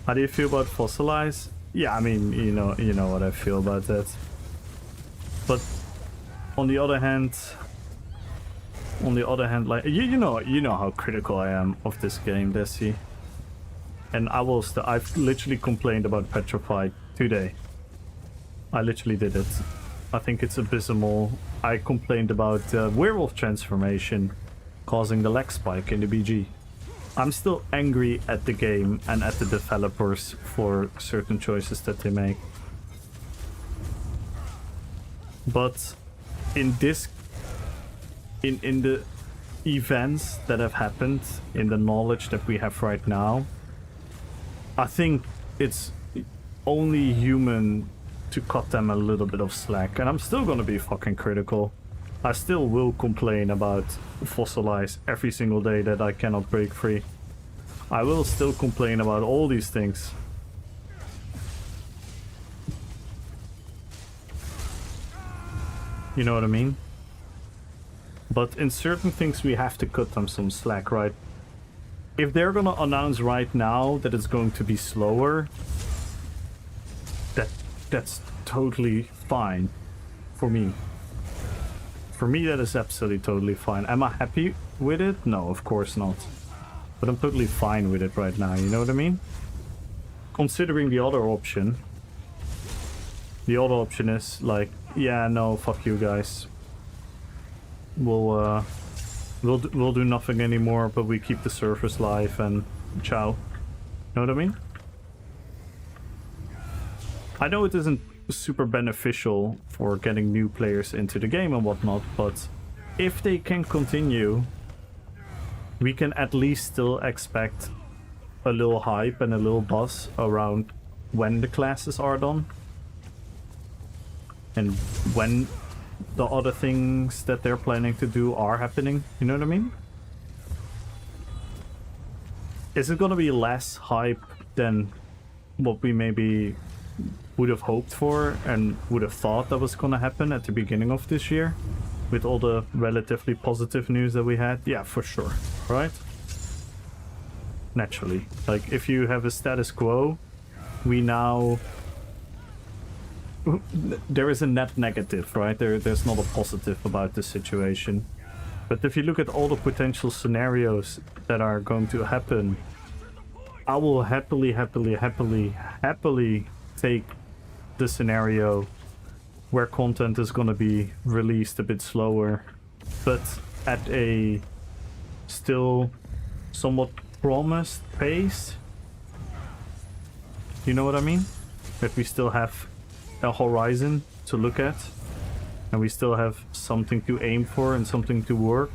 How do you feel about fossilize? Yeah, I mean, you know what I feel about that. But on the other hand, like you know how critical I am of this game, Desi. And I've literally complained about Petrified today. I literally did it. I think it's abysmal. I complained about werewolf transformation causing the lag spike in the BG. I'm still angry at the game and at the developers for certain choices that they make. But in the events that have happened, in the knowledge that we have right now, I think it's only human to cut them a little bit of slack, and I'm still gonna be fucking critical. I still will complain about fossilize every single day that I cannot break free. I will still complain about all these things. You know what I mean? But in certain things we have to cut them some slack, right? if they're gonna announce right now that it's going to be slower, that's totally fine for me. For me, that is absolutely totally fine. Am I happy with it? No, of course not. But I'm totally fine with it right now, you know what I mean? Considering the other option is like, yeah, no, fuck you guys. We'll do nothing anymore, but we keep the servers live and ciao. Know what I mean? I know it isn't super beneficial for getting new players into the game and whatnot, but if they can continue, we can at least still expect a little hype and a little buzz around when the classes are done and when the other things that they're planning to do are happening. You know what I mean? Is it gonna be less hype than what we maybe would have hoped for and would have thought that was gonna happen at the beginning of this year with all the relatively positive news that we had? Yeah, for sure, right? Naturally. Like, if you have a status quo, we now... there is a net negative, right? There's not a positive about the situation. But if you look at all the potential scenarios that are going to happen, I will happily take the scenario where content is going to be released a bit slower, but at a still somewhat promised pace. You know what I mean? That we still have a horizon to look at, and we still have something to aim for and something to work.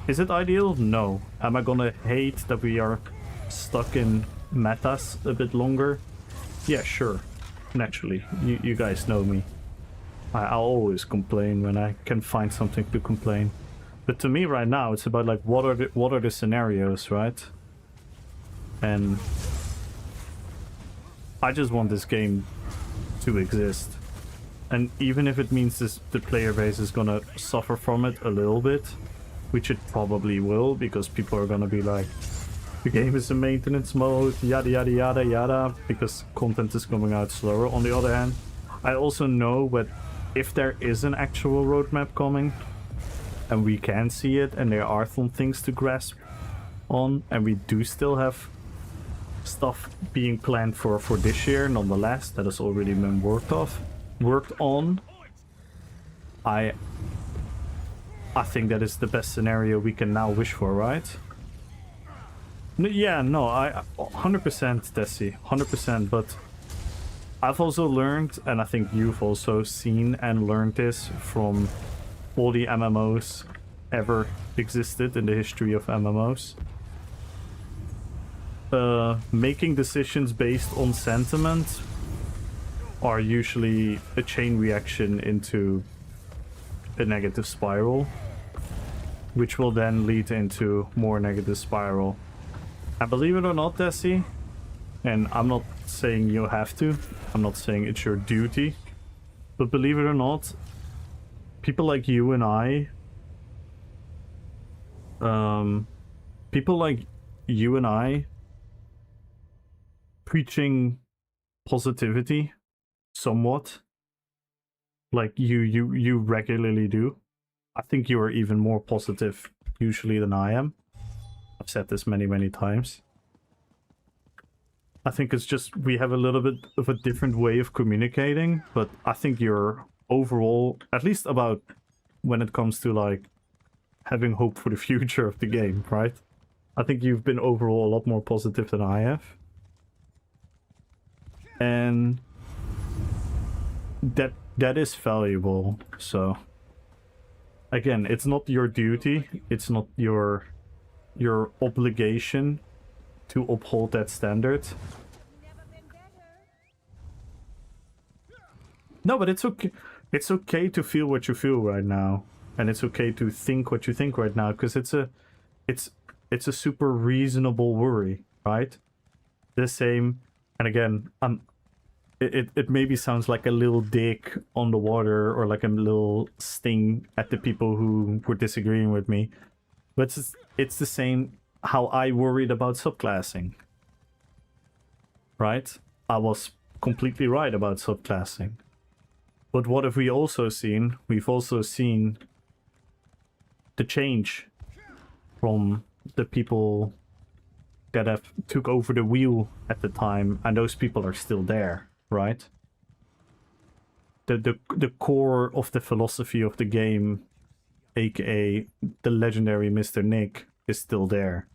Is it ideal? No. Am I gonna hate that we are stuck in metas a bit longer? Yeah, sure. Naturally. You guys know me. I'll always complain when I can find something to complain. But to me right now, it's about like what are the scenarios, right? And I just want this game to exist. And even if it means the player base is gonna suffer from it a little bit, which it probably will, because people are gonna be like, the game is in maintenance mode, yada yada yada yada, because content is coming out slower. On the other hand, I also know that if there is an actual roadmap coming, and we can see it, and there are some things to grasp on, and we do still have stuff being planned for this year, nonetheless, that has already been worked on. I think that is the best scenario we can now wish for, right? Yeah, no, I 100% Desi, 100%, but I've also learned, and I think you've also seen and learned this from all the MMOs ever existed in the history of MMOs. Making decisions based on sentiment are usually a chain reaction into a negative spiral, which will then lead into more negative spiral. And believe it or not, Desi, and I'm not saying you have to, I'm not saying it's your duty, but believe it or not, people like you and I, preaching positivity somewhat, like you regularly do. I think you are even more positive usually than I am. I've said this many times. I think it's just we have a little bit of a different way of communicating, but I think you're overall, at least about when it comes to like having hope for the future of the game, right? I think you've been overall a lot more positive than I have. And that is valuable. So again, it's not your duty, it's not your obligation to uphold that standard. No, but it's okay. It's okay to feel what you feel right now, and it's okay to think what you think right now, because it's a super reasonable worry, right? The same, and again, it maybe sounds like a little dick on the water or like a little sting at the people who were disagreeing with me, but it's the same how I worried about subclassing. Right? I was completely right about subclassing. But what have we also seen? We've also seen the change from the people that have took over the wheel at the time, and those people are still there, right? The core of the philosophy of the game, aka the legendary Mr. Nick, is still there.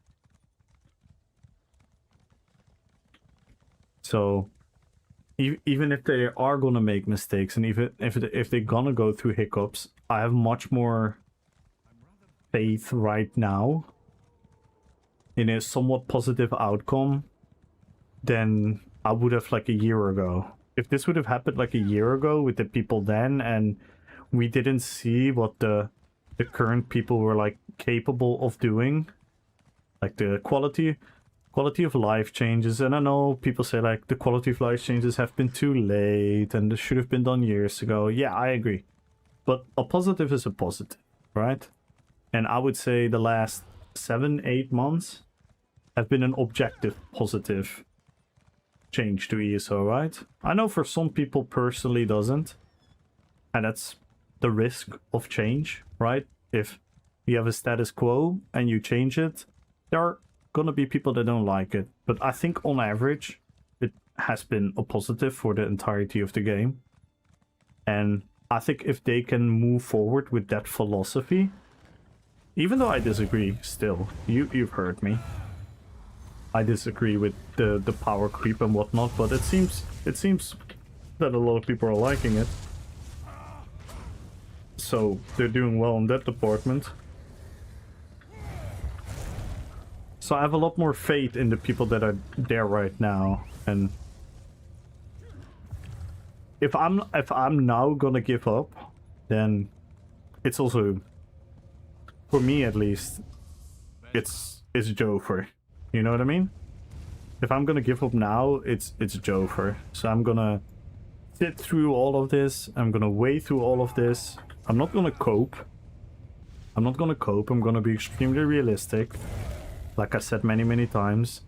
So even if they are gonna make mistakes, and even if they're gonna go through hiccups, I have much more faith right now in a somewhat positive outcome than I would have like a year ago. If this would have happened like a year ago with the people then, and we didn't see what the current people were like capable of doing, like the quality of life changes, and I know people say like the quality of life changes have been too late and this should have been done years ago. Yeah, I agree. But a positive is a positive, right? And I would say the last 7-8 months have been an objective positive change to ESO, right? I know for some people personally doesn't, and that's the risk of change, right? If you have a status quo and you change it, there are gonna be people that don't like it. But I think on average, it has been a positive for the entirety of the game. And I think if they can move forward with that philosophy, even though I disagree still, you've heard me. I disagree with the power creep and whatnot, but it seems that a lot of people are liking it. So they're doing well in that department. So I have a lot more faith in the people that are there right now, and if I'm now gonna give up, then it's also, for me at least, it's Jofer. You know what I mean? If I'm gonna give up now, it's Jofer. So I'm gonna sit through all of this. I'm gonna wade through all of this. I'm not gonna cope. I'm gonna be extremely realistic. Like I said many times,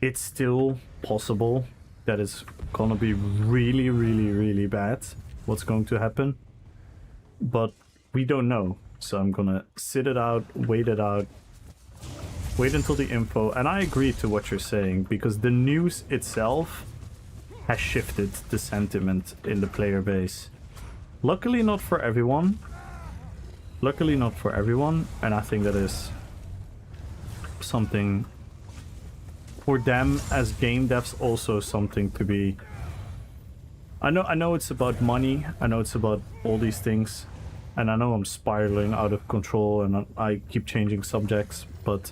it's still possible that it's gonna be really bad what's going to happen, but we don't know. So I'm gonna sit it out, wait until the info. And I agree to what you're saying, because the news itself has shifted the sentiment in the player base. Luckily not for everyone, and I think that is something for them as game devs, also something to be. I know it's about money, I know it's about all these things, and I know I'm spiraling out of control and I keep changing subjects, but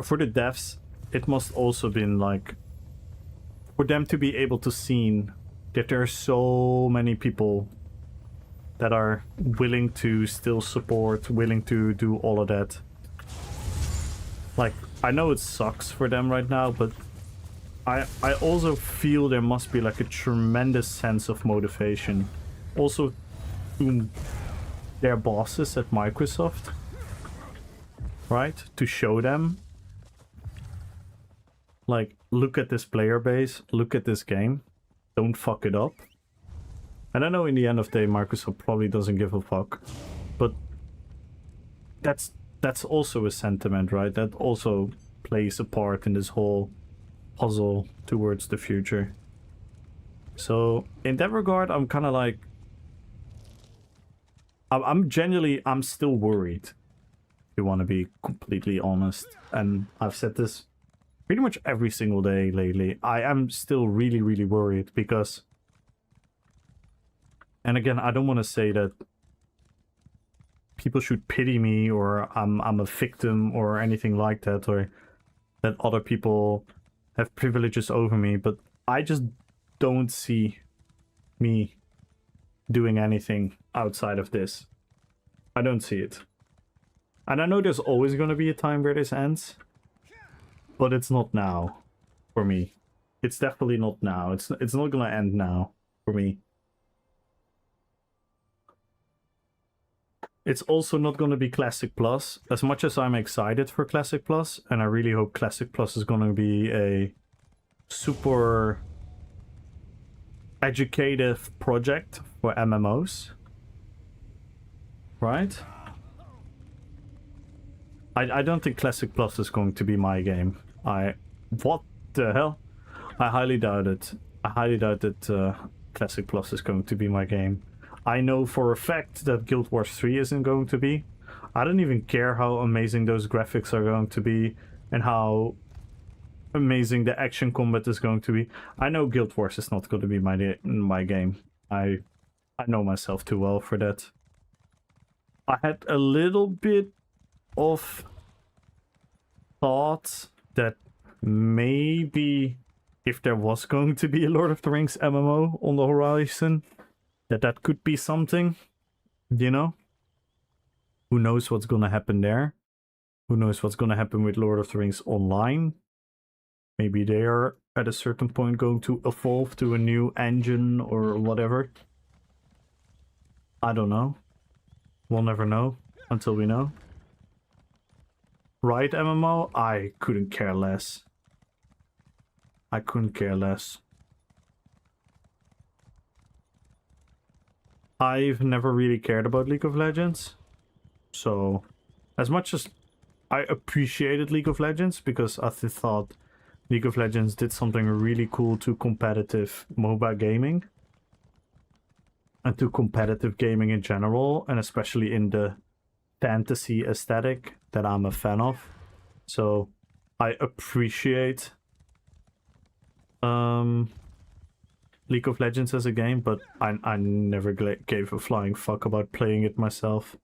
for the devs, it must also been like, for them to be able to see that there are so many people that are willing to still support, willing to do all of that. Like, I know it sucks for them right now, but I also feel there must be like a tremendous sense of motivation. Also to their bosses at Microsoft, right? To show them, like, look at this player base, look at this game, don't fuck it up. And I know in the end of the day Microsoft probably doesn't give a fuck, but that's also a sentiment, right? That also plays a part in this whole puzzle towards the future. So in that regard, I'm kind of like, I'm still worried, if you want to be completely honest. And I've said this pretty much every single day lately. I am still really worried because, and again, I don't want to say that people should pity me or I'm a victim or anything like that, or that other people have privileges over me, but I just don't see me doing anything outside of this. I don't see it. And I know there's always going to be a time where this ends, but it's not now for me. It's definitely not now. It's not going to end now for me. It's also not going to be Classic Plus. As much as I'm excited for Classic Plus, and I really hope Classic Plus is going to be a super educative project for MMOs. Right? I don't think Classic Plus is going to be my game. What the hell? I highly doubt it. I highly doubt that Classic Plus is going to be my game. I know for a fact that Guild Wars 3 isn't going to be. I don't even care how amazing those graphics are going to be and how amazing the action combat is going to be. I know Guild Wars is not going to be my game. I know myself too well for that. I had a little bit of thought that maybe if there was going to be a Lord of the Rings MMO on the horizon, that could be something, you know? Who knows what's gonna happen there? Who knows what's gonna happen with Lord of the Rings Online? Maybe they are at a certain point going to evolve to a new engine or whatever. I don't know. We'll never know until we know. Right, MMO? I couldn't care less. I couldn't care less. I've never really cared about League of Legends. So, as much as I appreciated League of Legends, because I thought League of Legends did something really cool to competitive MOBA gaming. And to competitive gaming in general, and especially in the fantasy aesthetic that I'm a fan of. So I appreciate League of Legends as a game, but I never gave a flying fuck about playing it myself,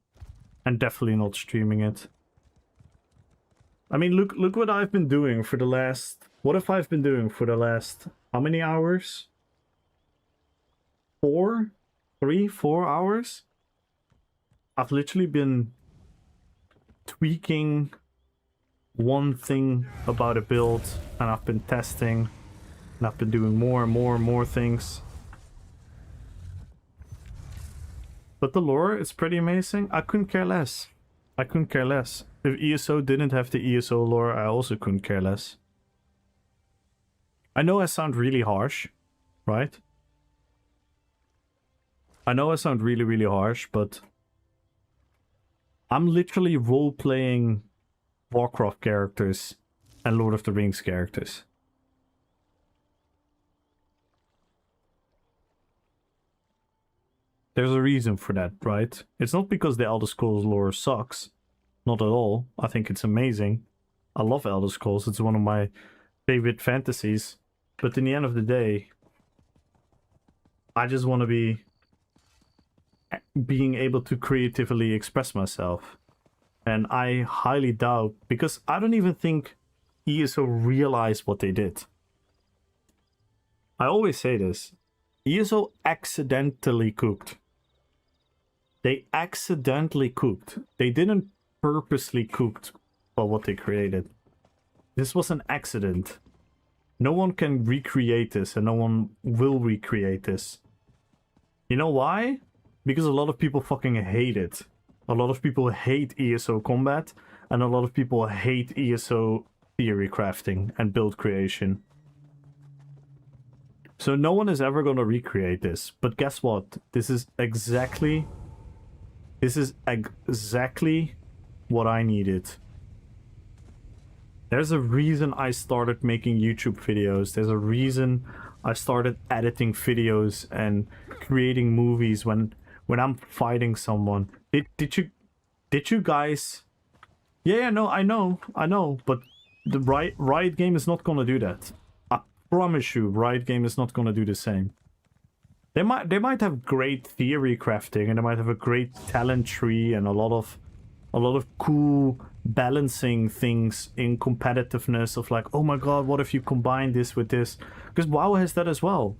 and definitely not streaming it. I mean, look what I've been doing for the last... What have I been doing for the last... How many hours? 4 hours? I've literally been tweaking one thing about a build, and I've been testing, and I've been doing more and more things. But the lore is pretty amazing. I couldn't care less. I couldn't care less. If ESO didn't have the ESO lore, I also couldn't care less. I know I sound really harsh, right? I know I sound really harsh, but I'm literally role-playing Warcraft characters and Lord of the Rings characters. There's a reason for that, right? It's not because the Elder Scrolls lore sucks. Not at all. I think it's amazing. I love Elder Scrolls. It's one of my favorite fantasies. But in the end of the day, I just want to be being able to creatively express myself. And I highly doubt, because I don't even think ESO realized what they did. I always say this. ESO accidentally cooked. They accidentally cooked. They didn't purposely cooked for what they created. This was an accident. No one can recreate this, and no one will recreate this. You know why? Because a lot of people fucking hate it. A lot of people hate ESO combat, and a lot of people hate ESO theory crafting and build creation. So no one is ever going to recreate this. But guess what? This is exactly what I needed. There's a reason I started making YouTube videos. There's a reason I started editing videos and creating movies when I'm fighting someone. Did you guys? Yeah, no, I know, but the Riot Game is not gonna do that. I promise you, Riot Game is not gonna do the same. They might have great theory crafting, and they might have a great talent tree and a lot of cool balancing things in competitiveness of like, oh my god, what if you combine this with this? Because WoW has that as well.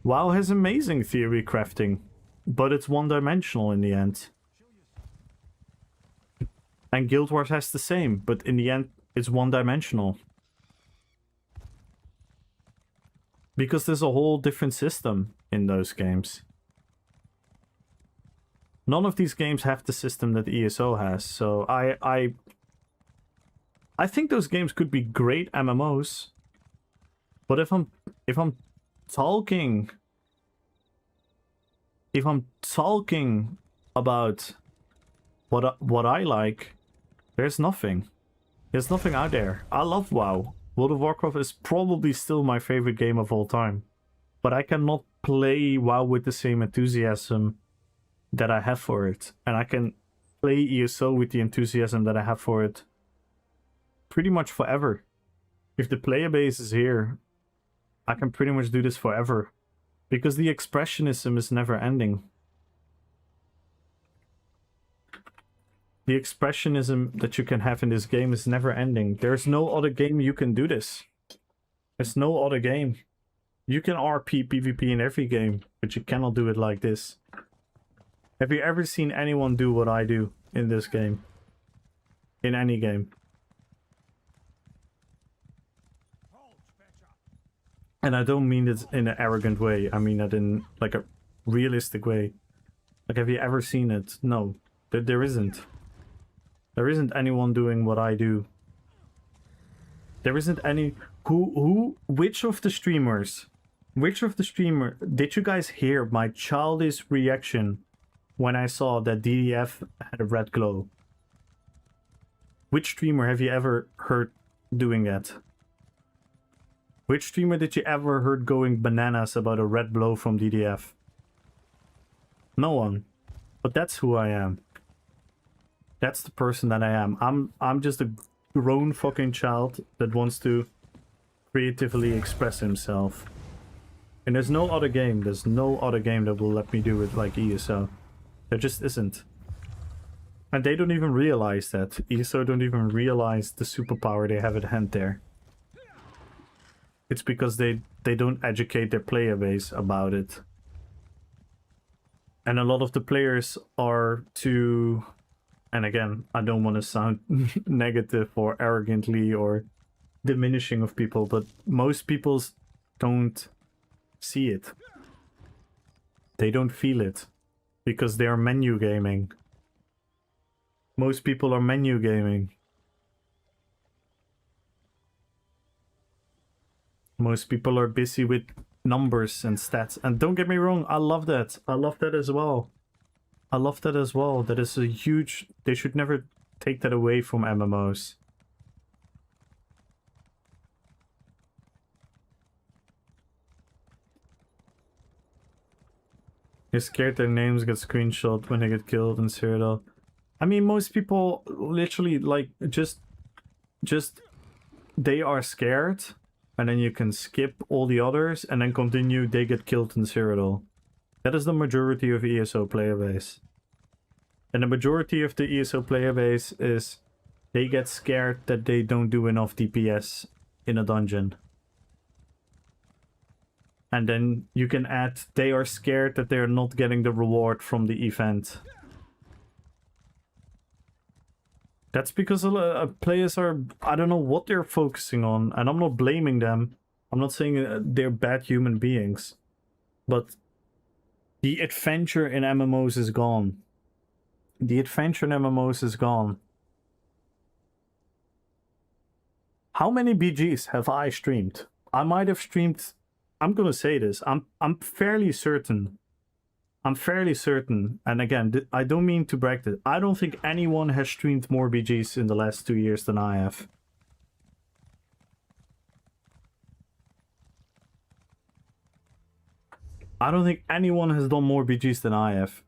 WoW has amazing theory crafting, but it's one-dimensional in the end. And Guild Wars has the same, but in the end, it's one-dimensional. Because there's a whole different system in those games. None of these games have the system that ESO has, so I think those games could be great MMOs. But if I'm talking about what I like, there's nothing. There's nothing out there. I love WoW. World of Warcraft is probably still my favorite game of all time. But I cannot play WoW with the same enthusiasm that I have for it. And I can play ESO with the enthusiasm that I have for it pretty much forever. If the player base is here, I can pretty much do this forever. Because the expressionism is never ending. The expressionism that you can have in this game is never ending. There's no other game you can do this. There's no other game. You can RPPVP in every game, but you cannot do it like this. Have you ever seen anyone do what I do in this game? In any game? And I don't mean it in an arrogant way. I mean it in like a realistic way. Like, have you ever seen it? No, there isn't. There isn't anyone doing what I do. There isn't any... Which of the streamers did you guys hear my childish reaction when I saw that DDF had a red glow? Which streamer have you ever heard doing that? Which streamer did you ever heard going bananas about a red glow from DDF? No one. But that's who I am. That's the person that I am. I'm just a grown fucking child that wants to creatively express himself. And there's no other game that will let me do it like ESO. There just isn't. And they don't even realize that. ESO don't even realize the superpower they have at hand there. It's because they don't educate their player base about it. And a lot of the players are too... And again, I don't want to sound negative or arrogantly or diminishing of people, but most people don't see it. They don't feel it. Because they are menu gaming. Most people are menu gaming. Most people are busy with numbers and stats. And don't get me wrong, I love that. I love that as well. I love that as well. That is a huge... They should never take that away from MMOs. You're scared their names get screenshot when they get killed in Cyrodiil. I mean, most people literally, like, just... They are scared. And then you can skip all the others and then continue, they get killed in Cyrodiil. That is the majority of ESO player base. And the majority of the ESO player base is they get scared that they don't do enough DPS in a dungeon. And then you can add, they are scared that they're not getting the reward from the event. That's because players are, I don't know what they're focusing on, and I'm not blaming them. I'm not saying they're bad human beings. But the adventure in MMOs is gone. The adventure in MMOs is gone. How many BGs have I streamed? I might have streamed... I'm gonna say this. I'm fairly certain. I'm fairly certain. And again, I don't mean to brag this. I don't think anyone has streamed more BGs in the last 2 years than I have. I don't think anyone has done more BGs than I have.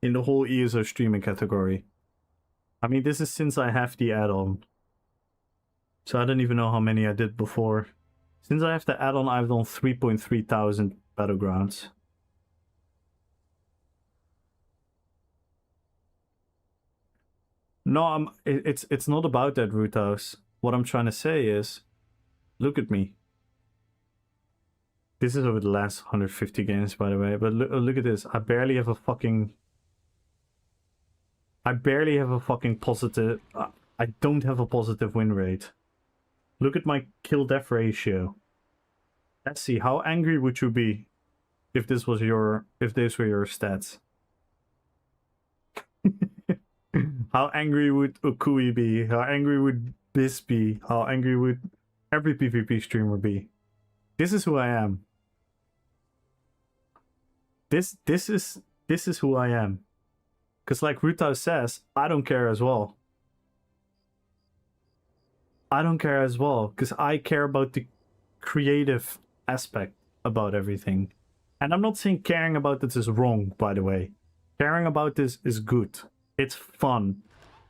In the whole ESO streaming category. I mean, this is since I have the add-on. So I don't even know how many I did before. Since I have the add-on, I've done 3.3 thousand battlegrounds. No, it's not about that, Root House. What I'm trying to say is, look at me. This is over the last 150 games, by the way. But look at this. I barely have a fucking positive... I don't have a positive win rate. Look at my kill-death ratio. Let's see, how angry would you be if these were your stats. How angry would Okui be? How angry would Biz be? How angry would every PvP streamer be? This is who I am. This is who I am. Cause like Rutao says, I don't care as well. I don't care as well, because I care about the creative aspect about everything. And I'm not saying caring about this is wrong, by the way. Caring about this is good. It's fun.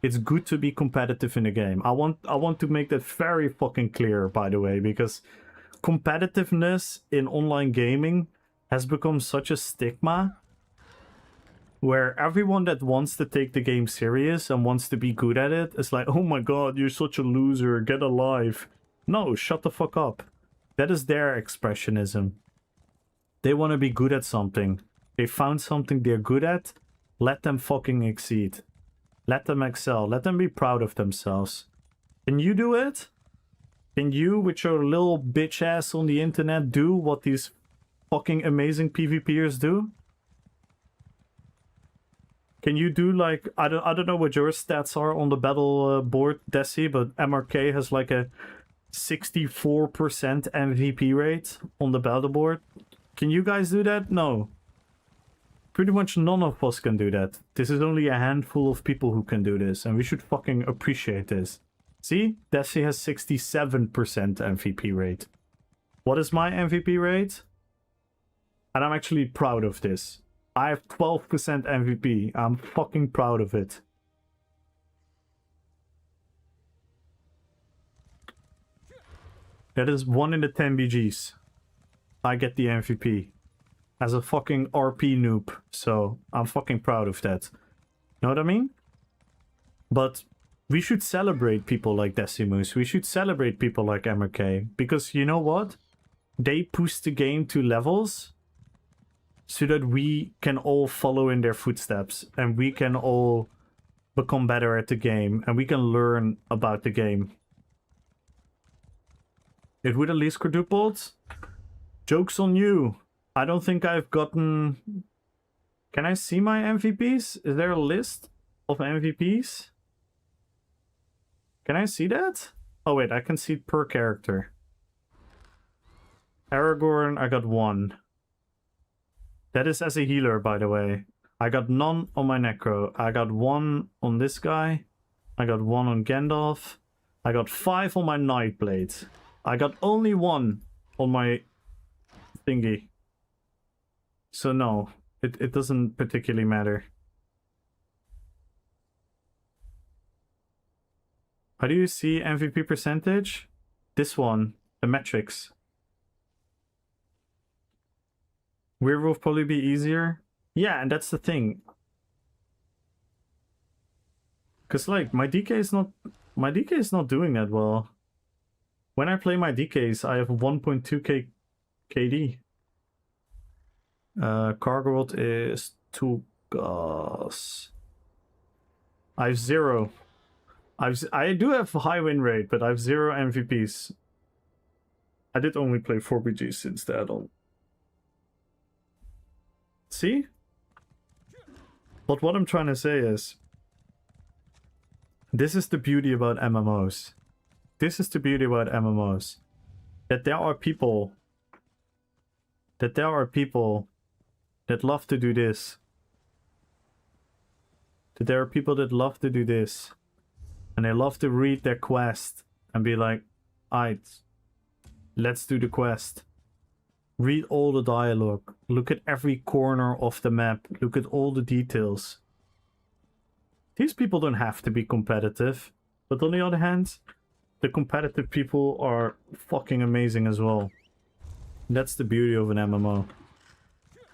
It's good to be competitive in the game. I want to make that very fucking clear, by the way, because competitiveness in online gaming has become such a stigma where everyone that wants to take the game serious and wants to be good at it is like, oh my god, you're such a loser, get a life. No, shut the fuck up. That is their expressionism. They want to be good at something. They found something they're good at. Let them fucking exceed. Let them excel. Let them be proud of themselves. Can you do it? Can you, with your little bitch ass on the internet, do what these fucking amazing PvPers do? Can you do like, I don't know what your stats are on the battle board, Desi, but MRK has like a 64% MVP rate on the battle board. Can you guys do that? No. Pretty much none of us can do that. This is only a handful of people who can do this, and we should fucking appreciate this. See? Desi has 67% MVP rate. What is my MVP rate? And I'm actually proud of this. I have 12% MVP. I'm fucking proud of it. That is 1 in the 10 BGs. I get the MVP. As a fucking RP noob. So I'm fucking proud of that. Know what I mean? But we should celebrate people like Decimus. We should celebrate people like MRK. Because you know what? They push the game to levels so that we can all follow in their footsteps. And we can all become better at the game. And we can learn about the game. It would at least quadrupled. Joke's on you. I don't think I've gotten... Can I see my MVPs? Is there a list of MVPs? Can I see that? Oh wait, I can see it per character. Aragorn, I got 1. That is as a healer, by the way. I got none on my Necro. I got 1 on this guy. I got 1 on Gandalf. I got 5 on my Nightblade. I got only 1 on my thingy. So no, it doesn't particularly matter. How do you see MVP percentage? This one, the metrics. Werewolf probably be easier. Yeah, and that's the thing. Cause like my DK is not doing that well. When I play my DKs, I have 1.2k KD. Cargold is 2 gas. I have 0. I do have a high win rate, but I have 0 MVPs. I did only play 4 BGs since the add-on. See? But what I'm trying to say is, this is the beauty about MMOs. This is the beauty about MMOs. That there are people that love to do this. That there are people that love to do this. And they love to read their quest and be like, alright, let's do the quest. Read all the dialogue. Look at every corner of the map. Look at all the details. These people don't have to be competitive. But on the other hand, the competitive people are fucking amazing as well. That's the beauty of an MMO.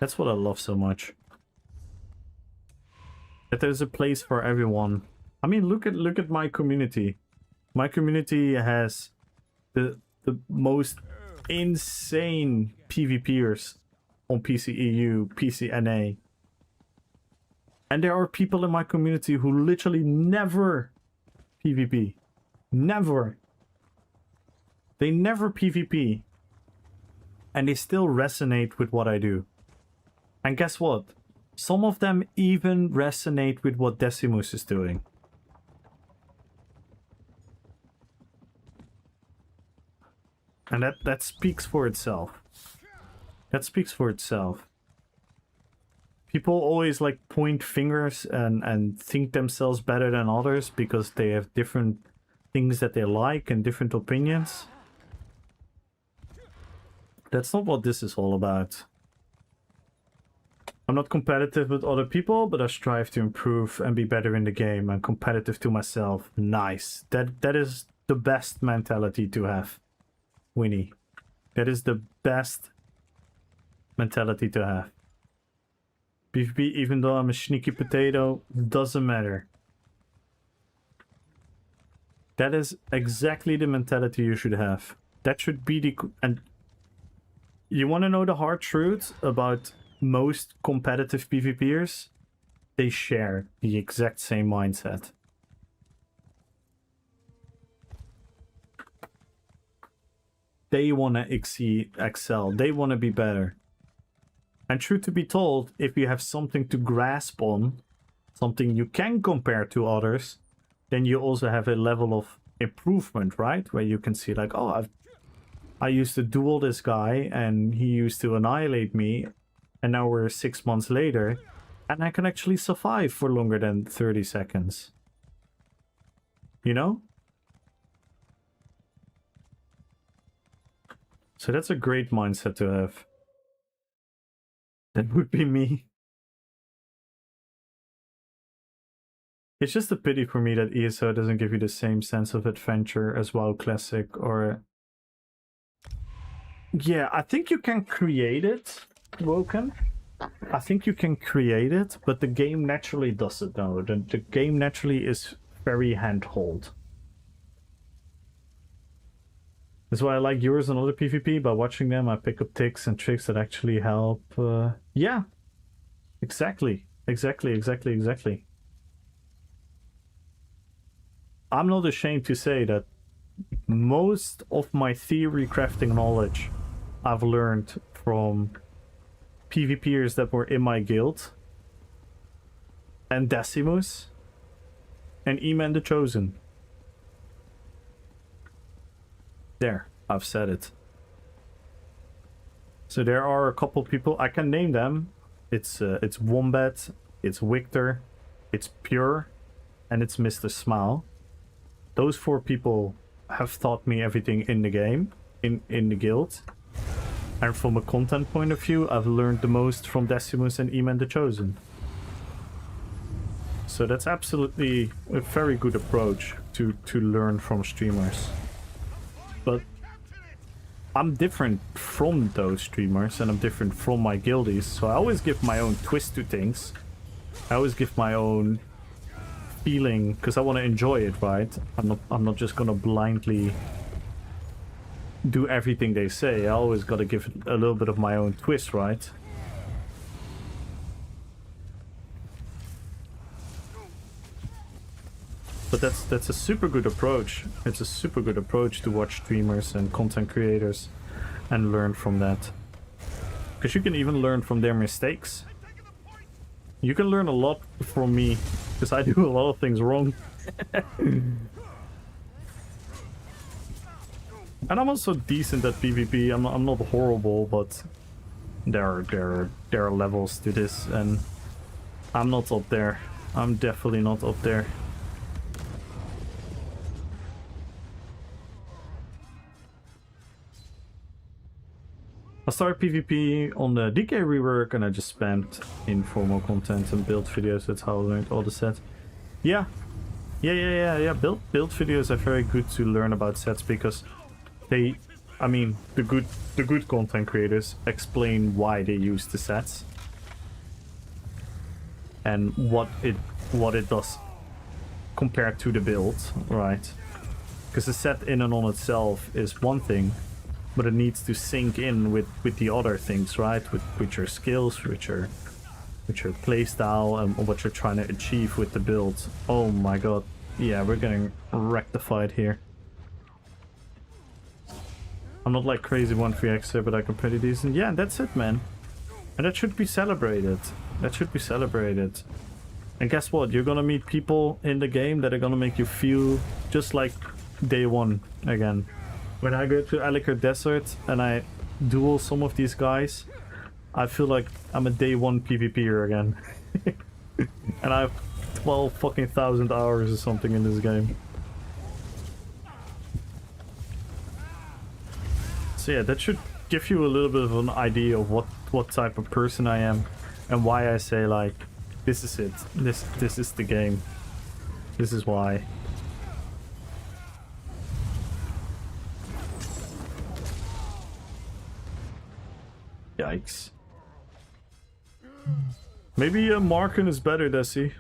That's what I love so much. That there's a place for everyone. I mean, look at my community. My community has the most insane PvPers on PCEU, PCNA. And there are people in my community who literally never PvP. Never. They never PvP. And they still resonate with what I do. And guess what? Some of them even resonate with what Decimus is doing. And that speaks for itself. That speaks for itself. People always like point fingers and think themselves better than others because they have different things that they like and different opinions. That's not what this is all about. I'm not competitive with other people, but I strive to improve and be better in the game. I'm competitive to myself. Nice. That is the best mentality to have, Winnie. That is the best mentality to have. PvP, even though I'm a sneaky potato, doesn't matter. That is exactly the mentality you should have. That should be the... And you want to know the hard truth about most competitive PvPers? They share the exact same mindset. They want to excel. They want to be better. And truth to be told, if you have something to grasp on, something you can compare to others, then you also have a level of improvement, right? Where you can see like, oh, I used to duel this guy and he used to annihilate me, and now we're 6 months later and I can actually survive for longer than 30 seconds. You know? So that's a great mindset to have. That would be me. It's just a pity for me that ESO doesn't give you the same sense of adventure as WoW Classic or... Yeah, I think you can create it, Woken. I think you can create it, but the game naturally does it though. The game naturally is very handhold. That's why I like yours and other PvP. By watching them, I pick up tips and tricks that actually help. Yeah, exactly. I'm not ashamed to say that most of my theory crafting knowledge I've learned from PvPers that were in my guild, and Decimus, and Eman the Chosen. There, I've said it. So there are a couple people, I can name them. It's Wombat, it's Victor, it's Pure, and it's Mr. Smile. Those 4 people have taught me everything in the game, in the guild. And from a content point of view, I've learned the most from Decimus and Eman the Chosen. So that's absolutely a very good approach to learn from streamers. But I'm different from those streamers and I'm different from my guildies, so I always give my own twist to things. I always give my own feeling because I want to enjoy it, right? I'm not just gonna blindly do everything they say. I always gotta give it a little bit of my own twist, right? But that's a super good approach. It's a super good approach to watch streamers and content creators and learn from that. Because you can even learn from their mistakes. You can learn a lot from me, because I do a lot of things wrong. And I'm also decent at PvP. I'm not horrible, but there are levels to this, and I'm not up there. I'm definitely not up there. I started PvP on the DK rework and I just spammed informal content and build videos. That's how I learned all the sets. Yeah. Build videos are very good to learn about sets because they, I mean, the good content creators explain why they use the sets and what it does compared to the build, right? Because the set in and on itself is one thing, but it needs to sync in with the other things, right? With your skills, with your playstyle, and what you're trying to achieve with the build. Oh my god. Yeah, we're getting rectified here. I'm not like crazy 1-3xer, but I can pretty decent. Yeah, that's it, man. And that should be celebrated. That should be celebrated. And guess what? You're gonna meet people in the game that are gonna make you feel just like day one again. When I go to Alikert Desert and I duel some of these guys, I feel like I'm a day one PvPer again. And I have 12 fucking thousand hours or something in this game. So yeah, that should give you a little bit of an idea of what type of person I am and why I say like, this is it. This is the game. This is why. Yikes. Maybe Marken is better, Desi.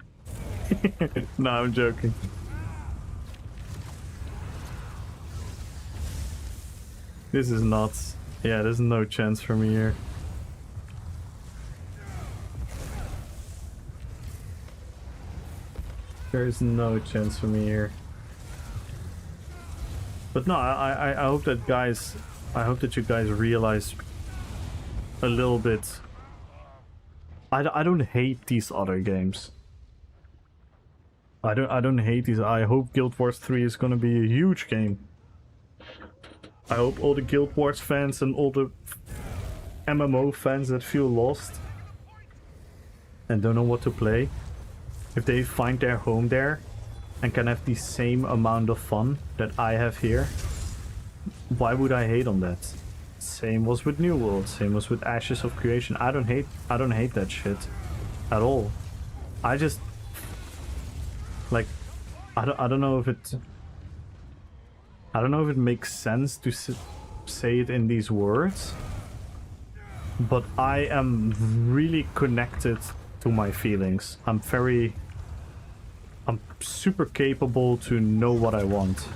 No, I'm joking. This is nuts. Yeah, there's no chance for me here. There's no chance for me here. But no, I hope that guys, I hope that you guys realize a little bit. I don't hate these other games. I don't hate these. I hope Guild Wars 3 is gonna be a huge game. I hope all the Guild Wars fans and all the MMO fans that feel lost and don't know what to play, if they find their home there and can have the same amount of fun that I have here, why would I hate on that? Same was with New World, same was with Ashes of Creation. I don't hate that shit at all. I just like I don't know if it makes sense to say it in these words, but I am really connected to my feelings. I'm super capable to know what I want.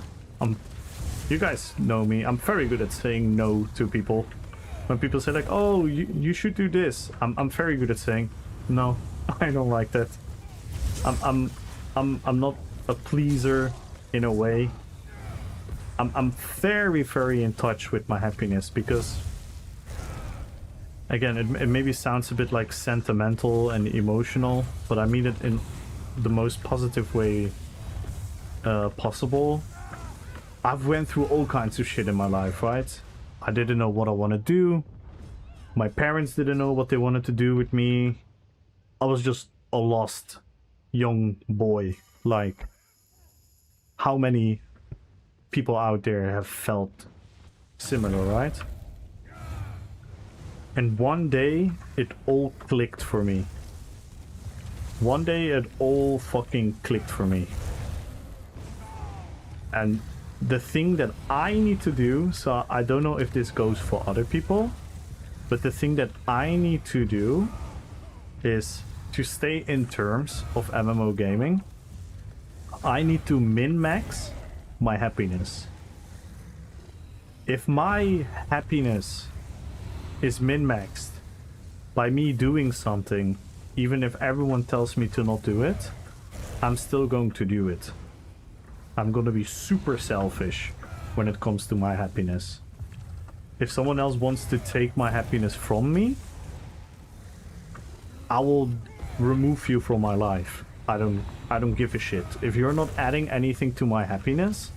You guys know me. I'm very good at saying no to people. When people say like, "Oh, you should do this," I'm very good at saying, "No, I don't like that." I'm not a pleaser in a way. I'm very in touch with my happiness because, again, it maybe sounds a bit like sentimental and emotional, but I mean it in the most positive way possible. I've went through all kinds of shit in my life, right? I didn't know what I want to do. My parents didn't know what they wanted to do with me. I was just a lost young boy. Like, how many people out there have felt similar, right? And one day, it all clicked for me. One day, it all fucking clicked for me. And the thing that I need to do, so I don't know if this goes for other people, but the thing that I need to do is to stay in terms of MMO gaming. I need to min-max my happiness. If my happiness is min-maxed by me doing something, even if everyone tells me to not do it, I'm still going to do it. I'm gonna be super selfish when it comes to my happiness. If someone else wants to take my happiness from me, I will remove you from my life. I don't give a shit. If you're not adding anything to my happiness,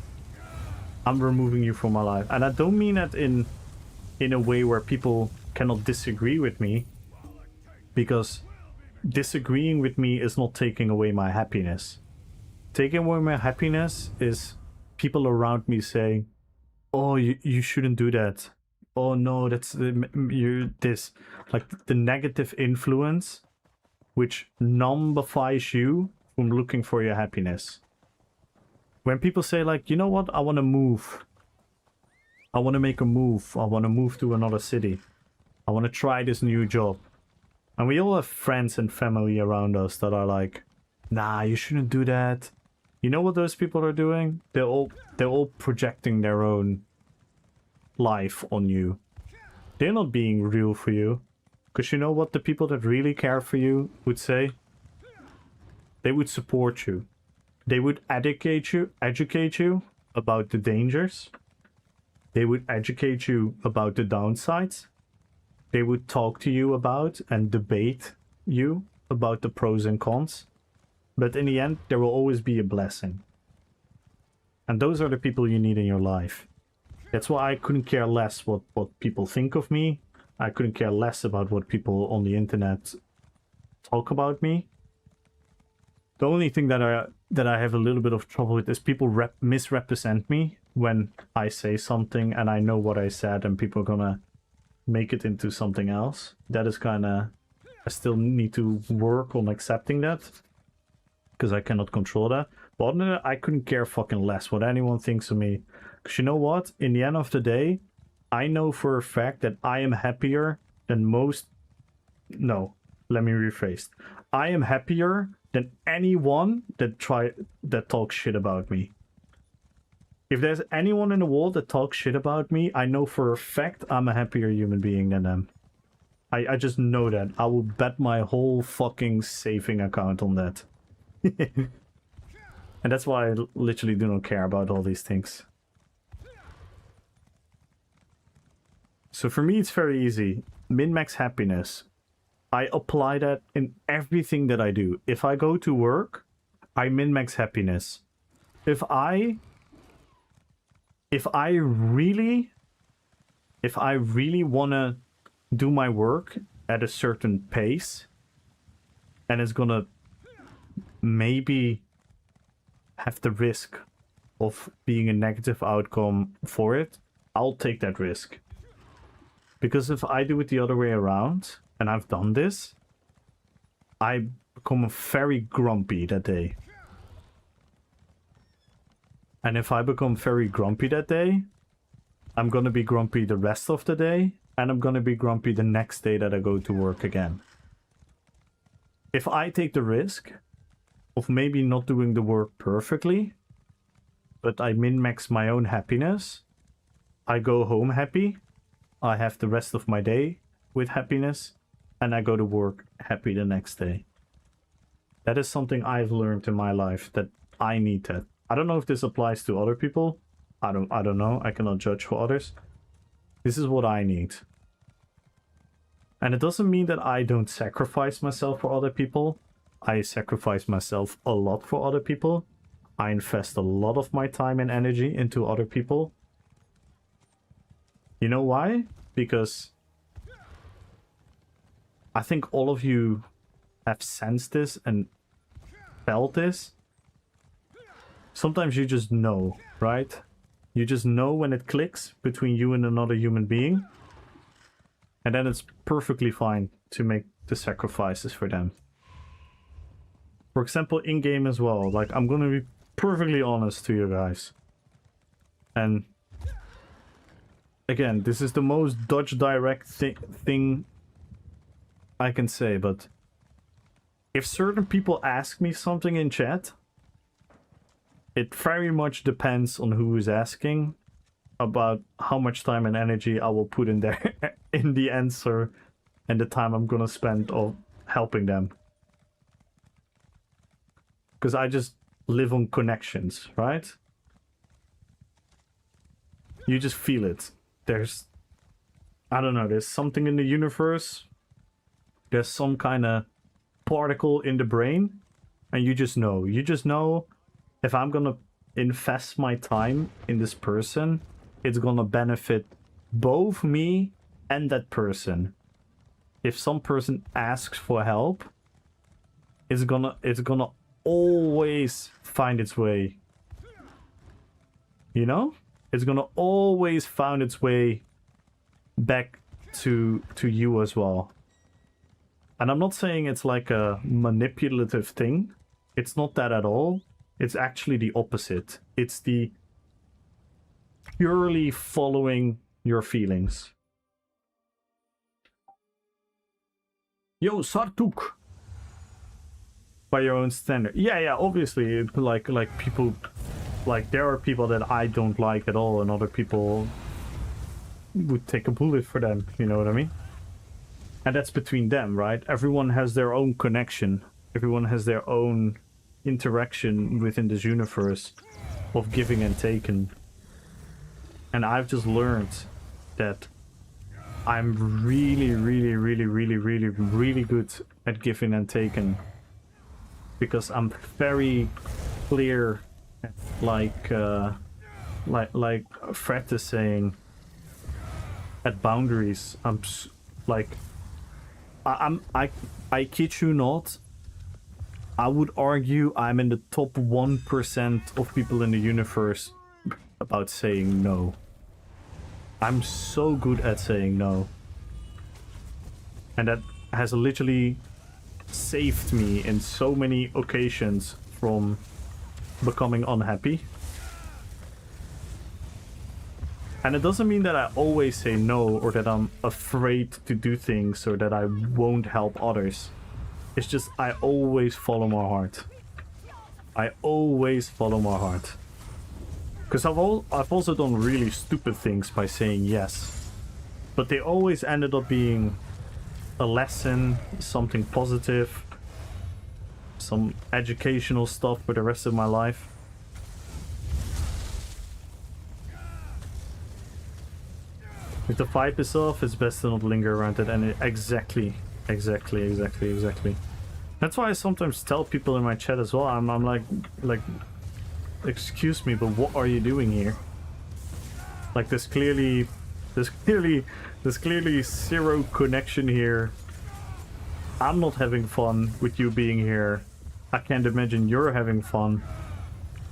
I'm removing you from my life. And I don't mean that in a way where people cannot disagree with me, because disagreeing with me is not taking away my happiness. Taking away my happiness is people around me saying, "Oh, you shouldn't do that. Oh no, you're this." Like the negative influence which numbifies you from looking for your happiness. When people say like, "You know what, I want to move. I want to make a move. I want to move to another city. I want to try this new job." And we all have friends and family around us that are like, "Nah, you shouldn't do that." You know what those people are doing? They're all projecting their own life on you. They're not being real for you. Because you know what the people that really care for you would say? They would support you. They would educate you about the dangers. They would educate you about the downsides. they would talk to you about and debate you about the pros and cons. But in the end, there will always be a blessing. And those are the people you need in your life. That's why I couldn't care less what people think of me. I couldn't care less about what people on the internet talk about me. The only thing that I have a little bit of trouble with is people misrepresent me when I say something and I know what I said and people are gonna make it into something else. That is kind of... I still need to work on accepting that, because I cannot control that. But other than that, I couldn't care fucking less what anyone thinks of me. Because you know what? In the end of the day, I know for a fact that I am happier than most... No, let me rephrase. I am happier than anyone that talks shit about me. If there's anyone in the world that talks shit about me, I know for a fact I'm a happier human being than them. I just know that. I will bet my whole fucking saving account on that. And that's why I literally do not care about all these things. So for me, it's very easy. Min-max happiness. I apply that in everything that I do. If I go to work, I min-max happiness. If I really want to do my work at a certain pace, and it's gonna maybe have the risk of being a negative outcome for it, I'll take that risk. Because if I do it the other way around, and I've done this, I become very grumpy that day. And if I become very grumpy that day, I'm gonna be grumpy the rest of the day, and I'm gonna be grumpy the next day that I go to work again. If I take the risk of maybe not doing the work perfectly, but I min-max my own happiness, I go home happy, I have the rest of my day with happiness, and I go to work happy the next day. That is something I've learned in my life, that I need that. I don't know if this applies to other people. I don't know. I cannot judge for others. This is what I need. And it doesn't mean that I don't sacrifice myself for other people. I sacrifice myself a lot for other people. I invest a lot of my time and energy into other people. You know why? Because I think all of you have sensed this and felt this. Sometimes you just know, right? You just know when it clicks between you and another human being. And then it's perfectly fine to make the sacrifices for them. For example, in-game as well. Like, I'm gonna be perfectly honest to you guys. And again, this is the most Dutch direct thing I can say, but if certain people ask me something in chat, it very much depends on who is asking about how much time and energy I will put in there in the answer and the time I'm gonna spend on helping them. Because I just live on connections, right? You just feel it. There's, I don't know, there's something in the universe. There's some kind of particle in the brain. And you just know. You just know if I'm gonna invest my time in this person, it's gonna benefit both me and that person. If some person asks for help, it's gonna always find its way. You know? It's gonna always find its way back to you as well. And I'm not saying it's like a manipulative thing. It's not that at all. It's actually the opposite. It's the purely following your feelings. Yo, Sartuk. By your own standard. Yeah, obviously. Like people, like there are people that I don't like at all, and other people would take a bullet for them. You know what I mean? And that's between them, right? Everyone has their own connection. Everyone has their own interaction within this universe of giving and taking. And I've just learned that I'm really good at giving and taking. Because I'm very clear, like Fred is saying, at boundaries. I kid you not, I would argue I'm in the top 1% of people in the universe about saying no. I'm so good at saying no. And that has literally saved me in so many occasions from becoming unhappy. And it doesn't mean that I always say no, or that I'm afraid to do things, or that I won't help others. It's just I always follow my heart. I always follow my heart. Because I've also done really stupid things by saying yes. But they always ended up being a lesson, something positive, some educational stuff for the rest of my life. If the vibe is off, it's best to not linger around it. And exactly. That's why I sometimes tell people in my chat as well. I'm like, excuse me, but what are you doing here? Like, there's clearly zero connection here. I'm not having fun with you being here. I can't imagine you're having fun.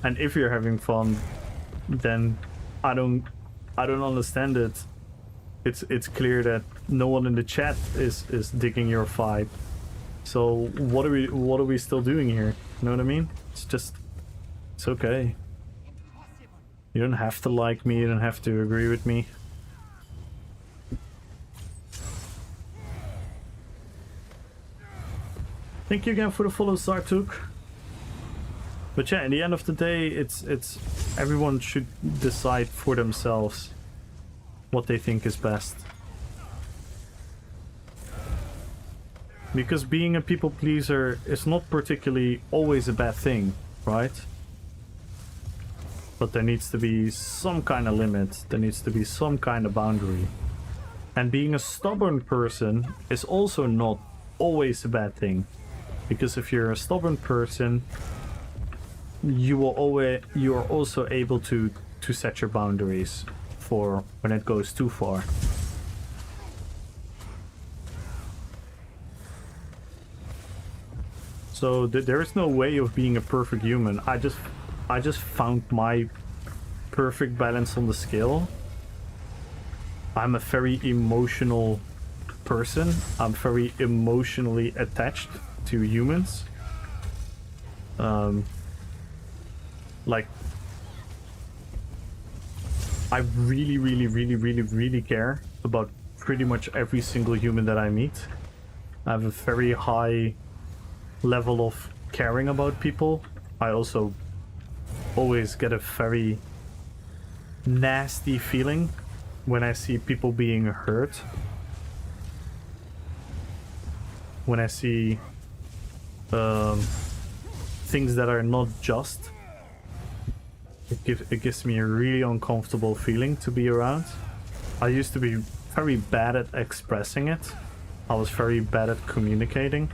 And if you're having fun, then I don't understand it. It's clear that no one in the chat is digging your vibe. So what are we still doing here? You know what I mean? It's okay. You don't have to like me, you don't have to agree with me. Thank you again for the follow, Sartuk. But yeah, in the end of the day, it's everyone should decide for themselves what they think is best. Because being a people pleaser is not particularly always a bad thing, right? But there needs to be some kind of limit, there needs to be some kind of boundary. And being a stubborn person is also not always a bad thing. Because if you're a stubborn person, you are also able to set your boundaries for when it goes too far. So there is no way of being a perfect human. I just found my perfect balance on the scale. I'm a very emotional person. I'm very emotionally attached to humans. Like, I really care about pretty much every single human that I meet. I have a very high level of caring about people. I also always get a very nasty feeling when I see people being hurt. When I see things that are not just. It gives me a really uncomfortable feeling to be around. I used to be very bad at expressing it. I was very bad at communicating.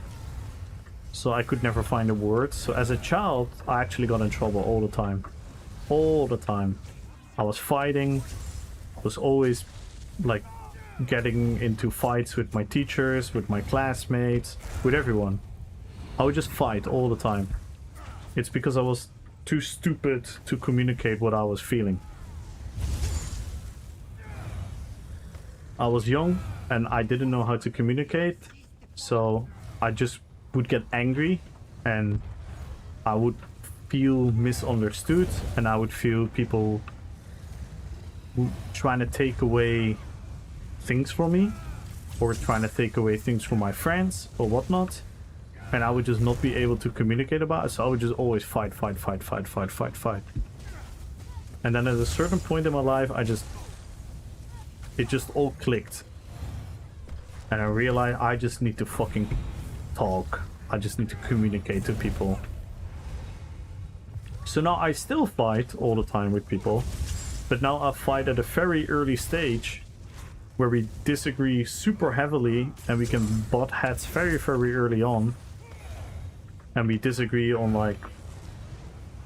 So I could never find the words. So as a child, I actually got in trouble all the time. All the time. I was fighting. I was always like getting into fights with my teachers, with my classmates, with everyone. I would just fight all the time. It's because I was too stupid to communicate what I was feeling. I was young and I didn't know how to communicate, so I just would get angry and I would feel misunderstood, and I would feel people trying to take away things from me, or trying to take away things from my friends or whatnot. And I would just not be able to communicate about it, so I would just always fight. And then at a certain point in my life, it just all clicked. And I realized I just need to fucking talk. I just need to communicate to people. So now I still fight all the time with people, but now I fight at a very early stage where we disagree super heavily and we can butt heads very, very early on. And we disagree on like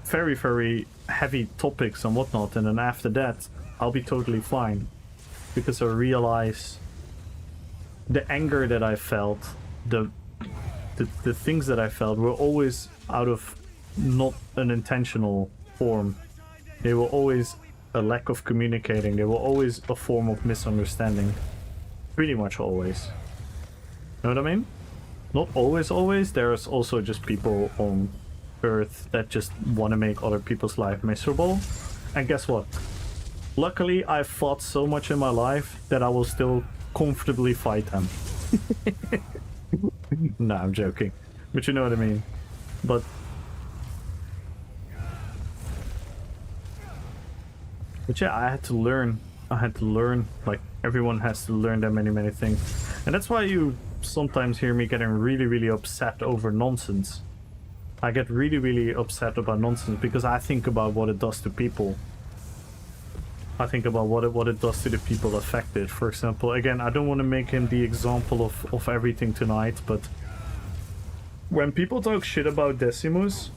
very, very heavy topics and whatnot. And then after that, I'll be totally fine. Because I realize the anger that I felt, the things that I felt were always out of not an intentional form. They were always a lack of communicating. They were always a form of misunderstanding. Pretty much always. Know what I mean? Not always. There's also just people on Earth that just want to make other people's life miserable. And guess what? Luckily, I've fought so much in my life that I will still comfortably fight them. Nah, I'm joking. But you know what I mean. But yeah, I had to learn. Like, everyone has to learn that many things. And that's why you sometimes hear me getting really upset over nonsense. I get really upset about nonsense because I think about what it does to people. I think about what it does to the people affected. For example, again, I don't want to make him the example of everything tonight, but when people talk shit about Decimus,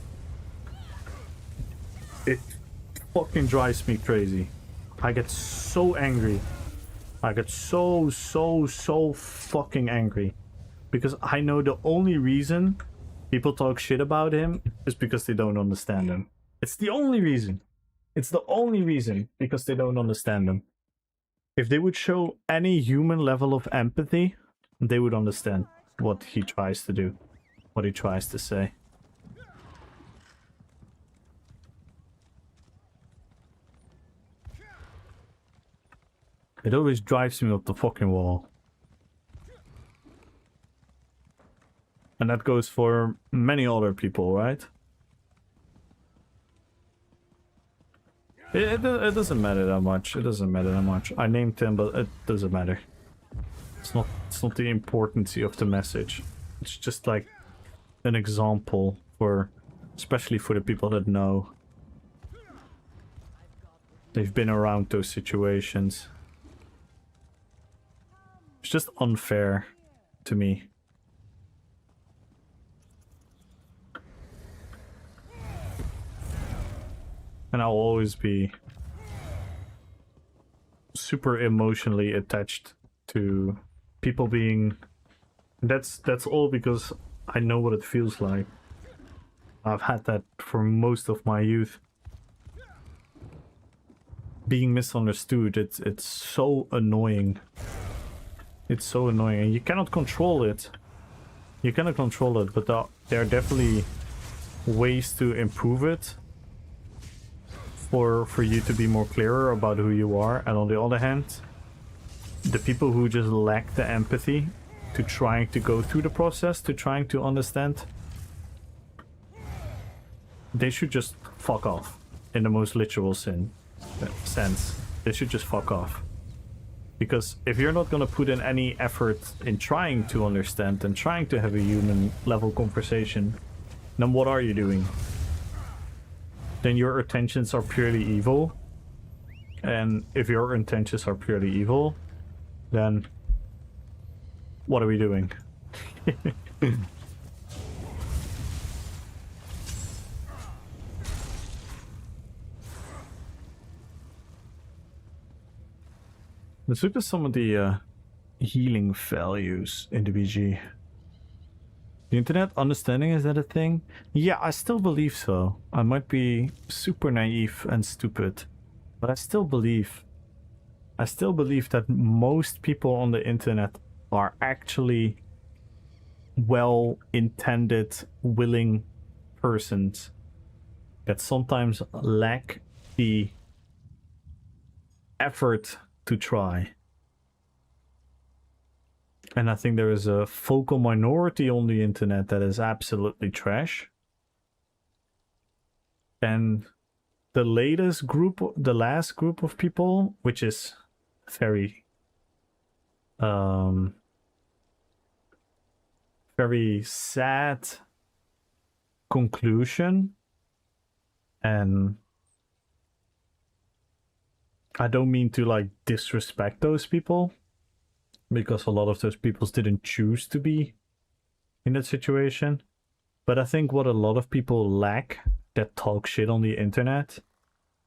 it fucking drives me crazy. I get so angry. I get so fucking angry. Because I know the only reason people talk shit about him is because they don't understand him. It's the only reason. It's the only reason, because they don't understand him. If they would show any human level of empathy, they would understand what he tries to do, what he tries to say. It always drives me up the fucking wall. And that goes for many other people, right? It doesn't matter that much. It doesn't matter that much. I named him, but it doesn't matter. It's not the importance of the message. It's just like an example for, especially for the people that know. They've been around those situations. It's just unfair to me. And I'll always be super emotionally attached to people being... That's all because I know what it feels like. I've had that for most of my youth. Being misunderstood, it's so annoying. It's so annoying, and you cannot control it. You cannot control it, but there are definitely ways to improve it. For you to be more clearer about who you are, and on the other hand, the people who just lack the empathy to trying to go through the process, to trying to understand, they should just fuck off in the most literal sense. They should just fuck off. Because if you're not gonna put in any effort in trying to understand and trying to have a human level conversation, then what are you doing? Then your intentions are purely evil. And if your intentions are purely evil, then what are we doing? Let's look at some of the healing values in the BG. The internet understanding, is that a thing? Yeah, I still believe so. I might be super naive and stupid, but I still believe that most people on the internet are actually well-intended, willing persons that sometimes lack the effort to try. And I think there is a vocal minority on the internet that is absolutely trash. And the last group of people, which is very very sad conclusion, and I don't mean to like disrespect those people, because a lot of those people didn't choose to be in that situation. But I think what a lot of people lack that talk shit on the internet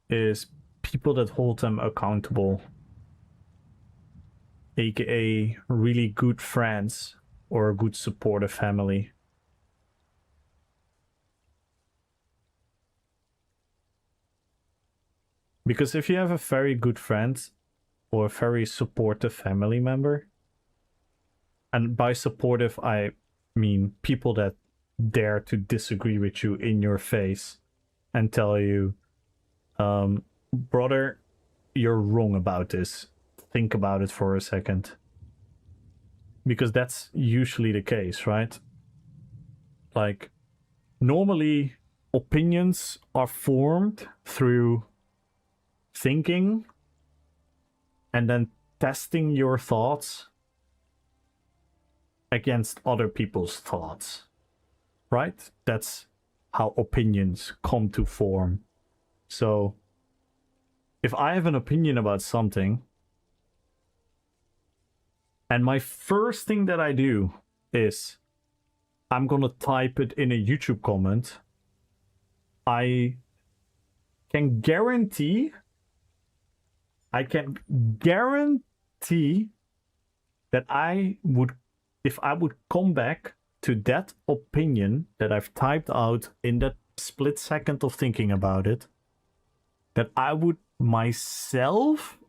is people that hold them accountable, aka really good friends or a good supportive family. Because if you have a very good friend or a very supportive family member, and by supportive I mean people that dare to disagree with you in your face and tell you, brother, you're wrong about this. Think about it for a second. Because that's usually the case, right? Like, normally opinions are formed through thinking and then testing your thoughts against other people's thoughts, right? That's how opinions come to form. So if I have an opinion about something, and my first thing that I do is I'm gonna type it in a YouTube comment, I can guarantee that if I would come back to that opinion that I've typed out in that split second of thinking about it, that I would myself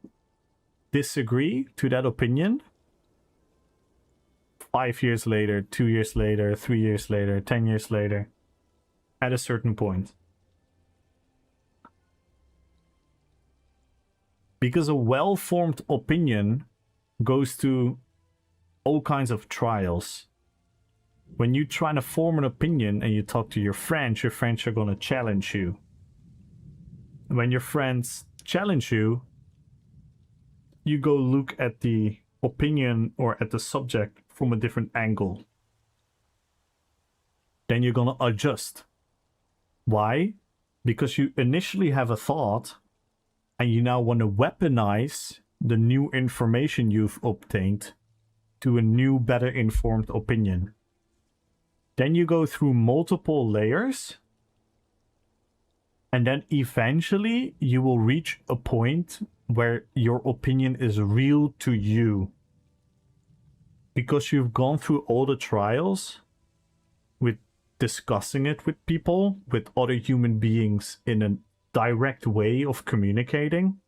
disagree to that opinion 5 years later, 2 years later, 3 years later, 10 years later, at a certain point. Because a well-formed opinion goes to all kinds of trials. When you try to form an opinion and you talk to your friends are going to challenge you. When your friends challenge you, you go look at the opinion or at the subject from a different angle. Then you're going to adjust. Why? Because you initially have a thought and you now want to weaponize the new information you've obtained to a new, better informed opinion. Then you go through multiple layers, and then eventually you will reach a point where your opinion is real to you. Because you've gone through all the trials with discussing it with people, with other human beings in a direct way of communicating.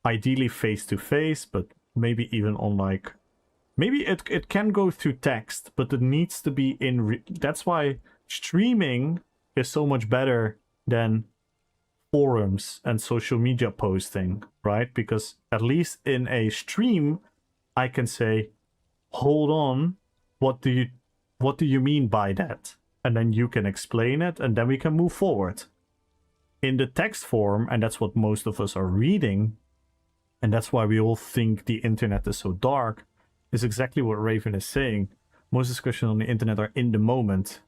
Ideally face to face, but maybe even on like... Maybe it can go through text, but it needs to be in... That's why streaming is so much better than forums and social media posting, right? Because at least in a stream, I can say, hold on, what do you mean by that? And then you can explain it, and then we can move forward. In the text form, and that's what most of us are reading, and that's why we all think the internet is so dark, is exactly what Raven is saying. Most discussions on the internet are in the moment.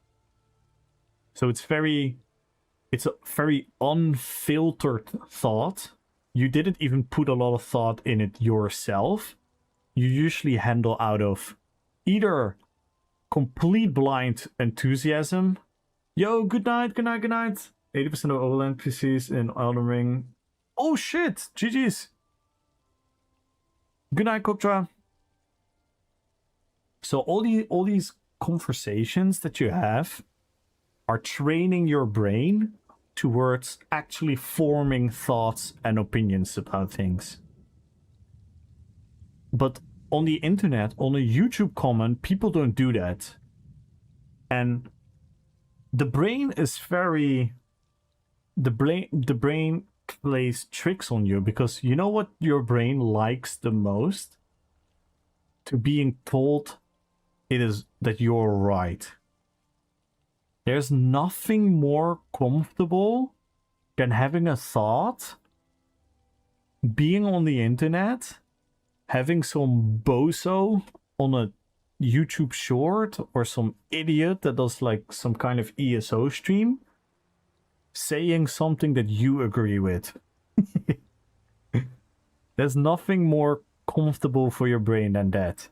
So it's a very unfiltered thought. You didn't even put a lot of thought in it yourself. You usually handle out of either complete blind enthusiasm. Yo, good night, good night, good night. 80% of all NPCs in Elden Ring. Oh shit, GG's. Good night, Koktra. So all these conversations that you have are training your brain towards actually forming thoughts and opinions about things. But on the internet, on a YouTube comment, people don't do that. And the brain is very... The brain plays tricks on you, because you know what your brain likes the most? To being told it is that you're right. There's nothing more comfortable than having a thought, being on the internet, having some bozo on a YouTube short or some idiot that does like some kind of ESO stream saying something that you agree with. There's nothing more comfortable for your brain than that.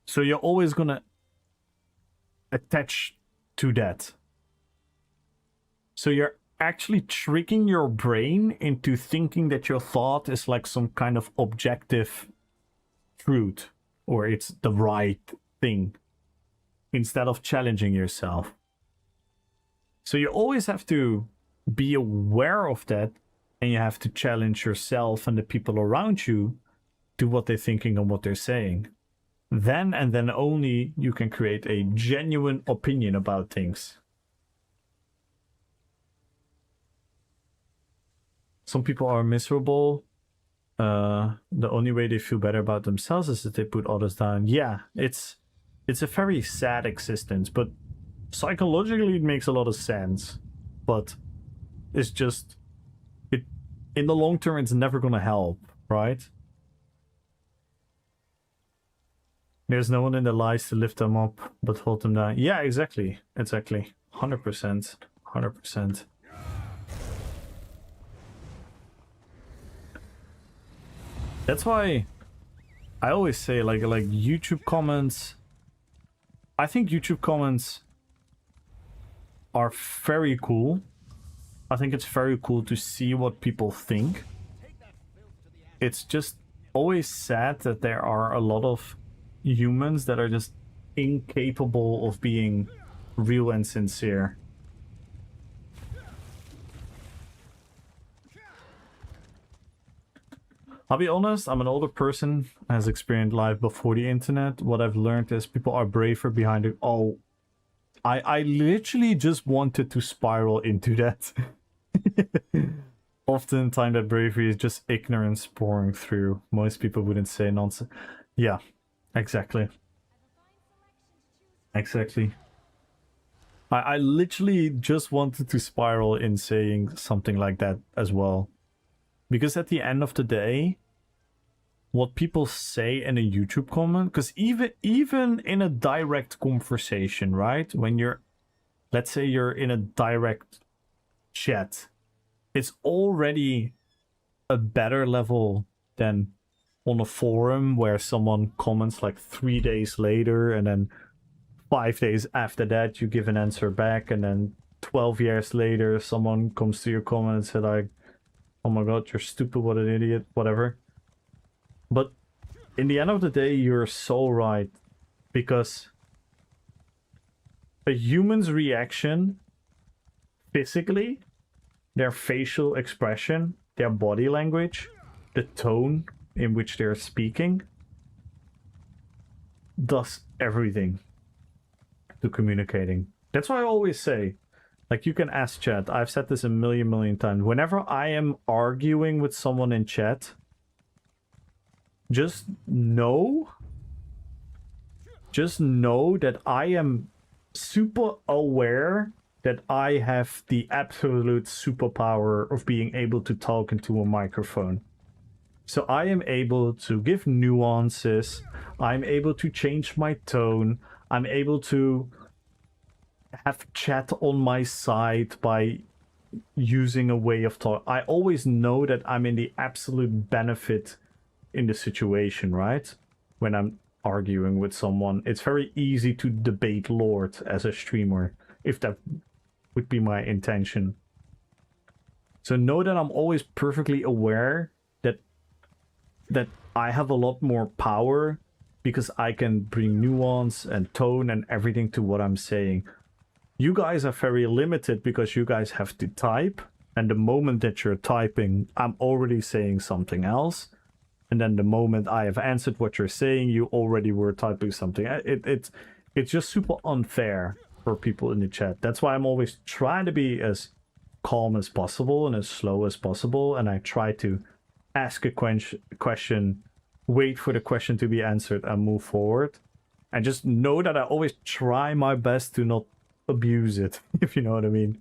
So you're always gonna attach to that. So you're actually tricking your brain into thinking that your thought is like some kind of objective truth, or it's the right thing, instead of challenging yourself. So you always have to be aware of that, and you have to challenge yourself and the people around you to what they're thinking and what they're saying. Then and then only you can create a genuine opinion about things. Some people are miserable. The only way they feel better about themselves is that they put others down. Yeah, it's a very sad existence, but psychologically it makes a lot of sense. But it's just, in the long term, it's never gonna help, right? There's no one in their lives to lift them up, but hold them down. Yeah, exactly. 100%. 100%. That's why I always say, like YouTube comments. I think YouTube comments are very cool. I think it's very cool to see what people think. It's just always sad that there are a lot of humans that are just incapable of being real and sincere. I'll be honest, I'm an older person, has experienced life before the internet. What I've learned is people are braver behind it. Oh, I literally just wanted to spiral into that. Oftentimes that bravery is just ignorance pouring through. Most people wouldn't say nonsense. Yeah, exactly. Exactly. I literally just wanted to spiral in saying something like that as well. Because at the end of the day, what people say in a YouTube comment, because even in a direct conversation, right? When let's say you're in a direct chat, it's already a better level than on a forum where someone comments like 3 days later, and then 5 days after that you give an answer back, and then 12 years later someone comes to your comment and said like, oh my god, you're stupid, what an idiot, whatever. But in the end of the day, you're so right, because a human's reaction physically, their facial expression, their body language, the tone in which they're speaking, does everything to communicating. That's why I always say, like, you can ask chat. I've said this a million times. Whenever I am arguing with someone in chat, just know that I am super aware that I have the absolute superpower of being able to talk into a microphone. So I am able to give nuances, I'm able to change my tone, I'm able to have chat on my side by using a way of talk. I always know that I'm in the absolute benefit in the situation, right? When I'm arguing with someone, it's very easy to debate Lord as a streamer, if that would be my intention. So know that I'm always perfectly aware that I have a lot more power, because I can bring nuance and tone and everything to what I'm saying. You guys are very limited because you guys have to type, and the moment that you're typing, I'm already saying something else. And then the moment I have answered what you're saying, you already were typing something. It's just super unfair for people in the chat. That's why I'm always trying to be as calm as possible and as slow as possible. And I try to ask a question, wait for the question to be answered, and move forward. And just know that I always try my best to not abuse it, if you know what I mean.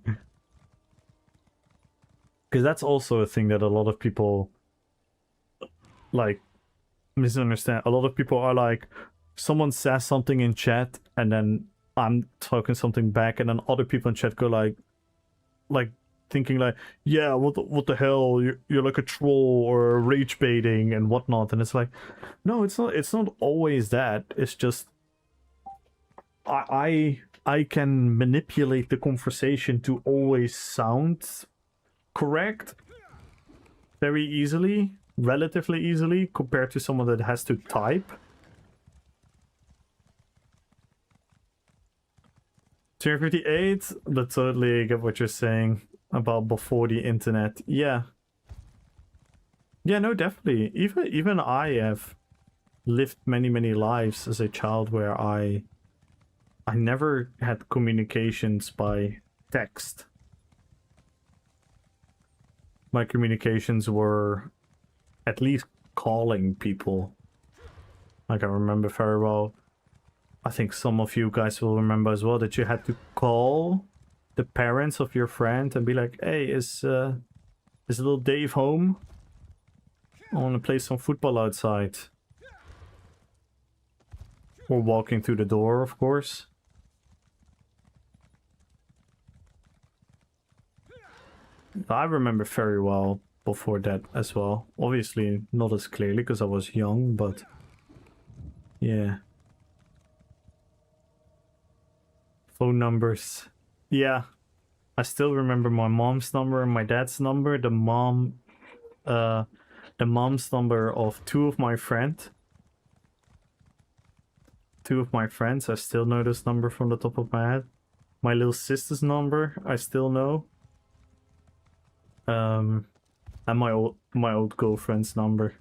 Because that's also a thing that a lot of people like misunderstand. A lot of people are like, someone says something in chat and then I'm talking something back, and then other people in chat go like thinking like, yeah, what the hell, you're like a troll or rage baiting and whatnot, and it's like, no, it's not always that. It's just I can manipulate the conversation to always sound correct very easily, relatively easily, compared to someone that has to type. 258, but totally get what you're saying about before the internet. Yeah. Yeah, no, definitely. Even I have lived many lives as a child where I never had communications by text. My communications were at least calling people. Like I remember very well, I think some of you guys will remember as well, that you had to call the parents of your friend and be like, hey, is little Dave home? I want to play some football outside. Or walking through the door, of course. I remember very well before that as well. Obviously not as clearly because I was young, but yeah. Phone numbers. Yeah. I still remember my mom's number and my dad's number. The mom's number of two of my friends. I still know this number from the top of my head. My little sister's number, I still know. And my old girlfriend's number.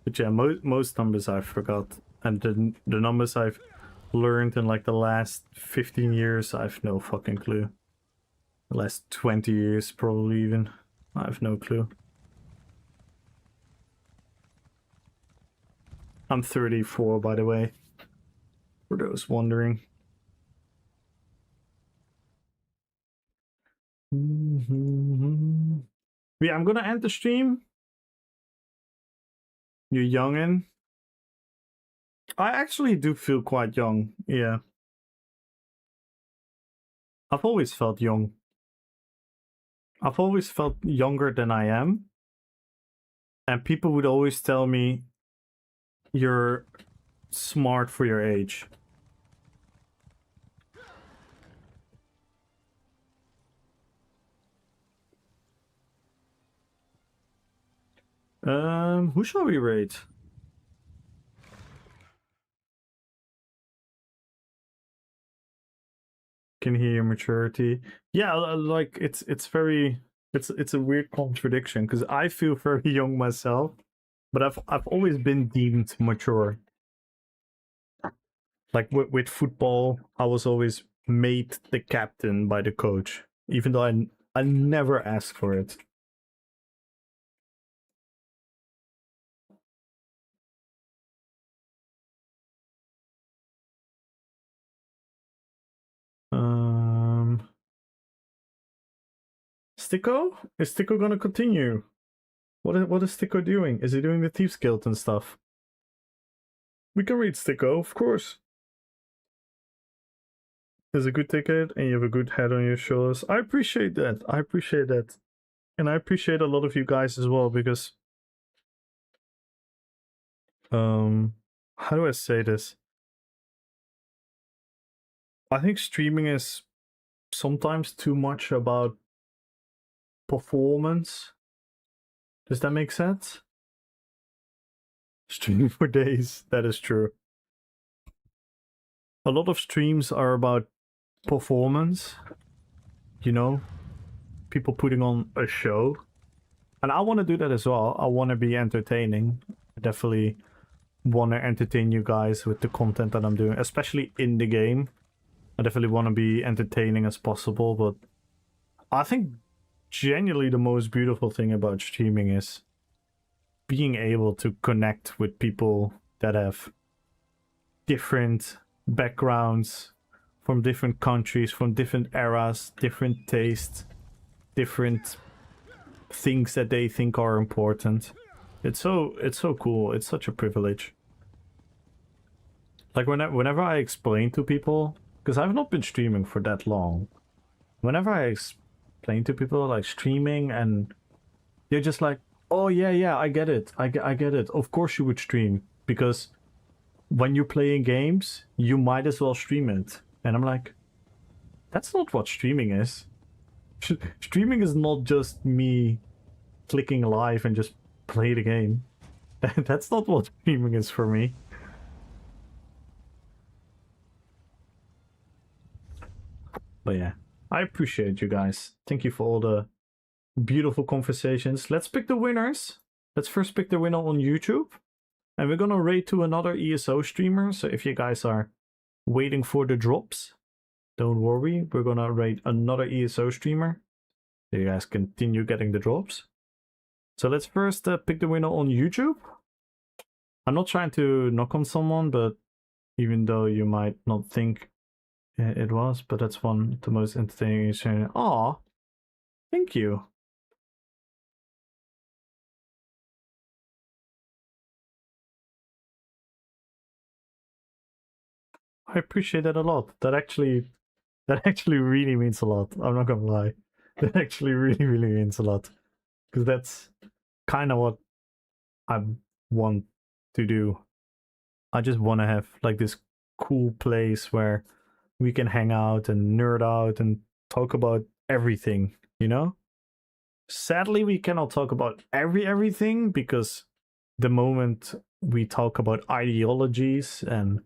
But yeah, most numbers I forgot, and the numbers I've learned in like the last 15 years, I've no fucking clue. The last 20 years probably even, I have no clue. I'm 34, by the way, for those wondering. Yeah, I'm gonna end the stream. You youngin'. I actually do feel quite young, yeah. I've always felt young. I've always felt younger than I am. And people would always tell me, you're smart for your age. Who shall we rate? Can hear your maturity. Yeah, like it's very it's a weird contradiction because I feel very young myself, but I've always been deemed mature. Like with football, I was always made the captain by the coach, even though I never asked for it. Sticko? Is Sticko gonna continue? What is Sticko doing? Is he doing the Thieves Guild and stuff? We can read Sticko, of course. There's a good ticket and you have a good head on your shoulders. I appreciate that. I appreciate that. And I appreciate a lot of you guys as well because how do I say this? I think streaming is sometimes too much about performance. Does that make sense? Streaming for days, that is true. A lot of streams are about performance, you know, people putting on a show. And I want to do that as well. I want to be entertaining. I definitely want to entertain you guys with the content that I'm doing, especially in the game. I definitely want to be entertaining as possible, but I think genuinely the most beautiful thing about streaming is being able to connect with people that have different backgrounds, from different countries, from different eras, different tastes, different things that they think are important. It's so cool. It's such a privilege. Like whenever I explain to people, because I've not been streaming for that long. Whenever I explain to people like streaming, and they're just like, "Oh yeah, I get it. I get it. Of course you would stream because when you're playing games, you might as well stream it." And I'm like, that's not what streaming is. Streaming is not just me clicking live and just play the game. That's not what streaming is for me. But yeah, I appreciate you guys. Thank you for all the beautiful conversations. Let's pick the winners. Let's first pick the winner on YouTube. And we're gonna raid to another ESO streamer. So if you guys are waiting for the drops, don't worry. We're gonna raid another ESO streamer. So you guys continue getting the drops. So let's first pick the winner on YouTube. I'm not trying to knock on someone, but even though you might not think it was, but that's one of the most entertaining. Aw, thank you. I appreciate that a lot. That actually really means a lot. I'm not gonna lie. That actually really means a lot. Because that's kind of what I want to do. I just want to have like this cool place where we can hang out and nerd out and talk about everything, you know? Sadly, we cannot talk about everything because the moment we talk about ideologies and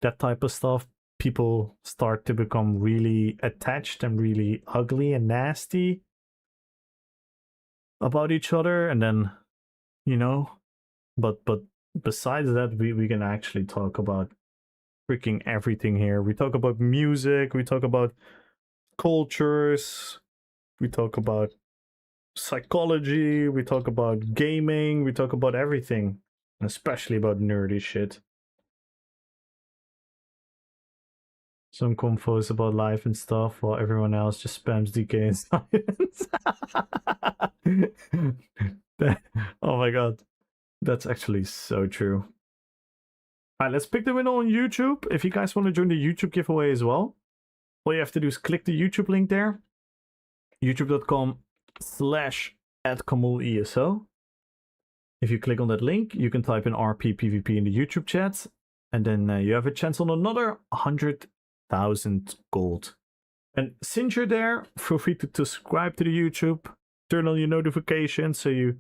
that type of stuff, people start to become really attached and really ugly and nasty about each other. And then, you know, but besides that, we can actually talk about freaking everything here. We talk about music, we talk about cultures, we talk about psychology, we talk about gaming, we talk about everything, especially about nerdy shit. Some confos about life and stuff, while everyone else just spams DK in silence. Oh my god, that's actually so true. Alright, let's pick the winner on YouTube. If you guys want to join the YouTube giveaway as well, all you have to do is click the YouTube link there. youtube.com/@KamulESO. If you click on that link, you can type in RPPVP in the YouTube chat, and then you have a chance on another 100,000 gold. And since you're there, feel free to subscribe to the YouTube, turn on your notifications so you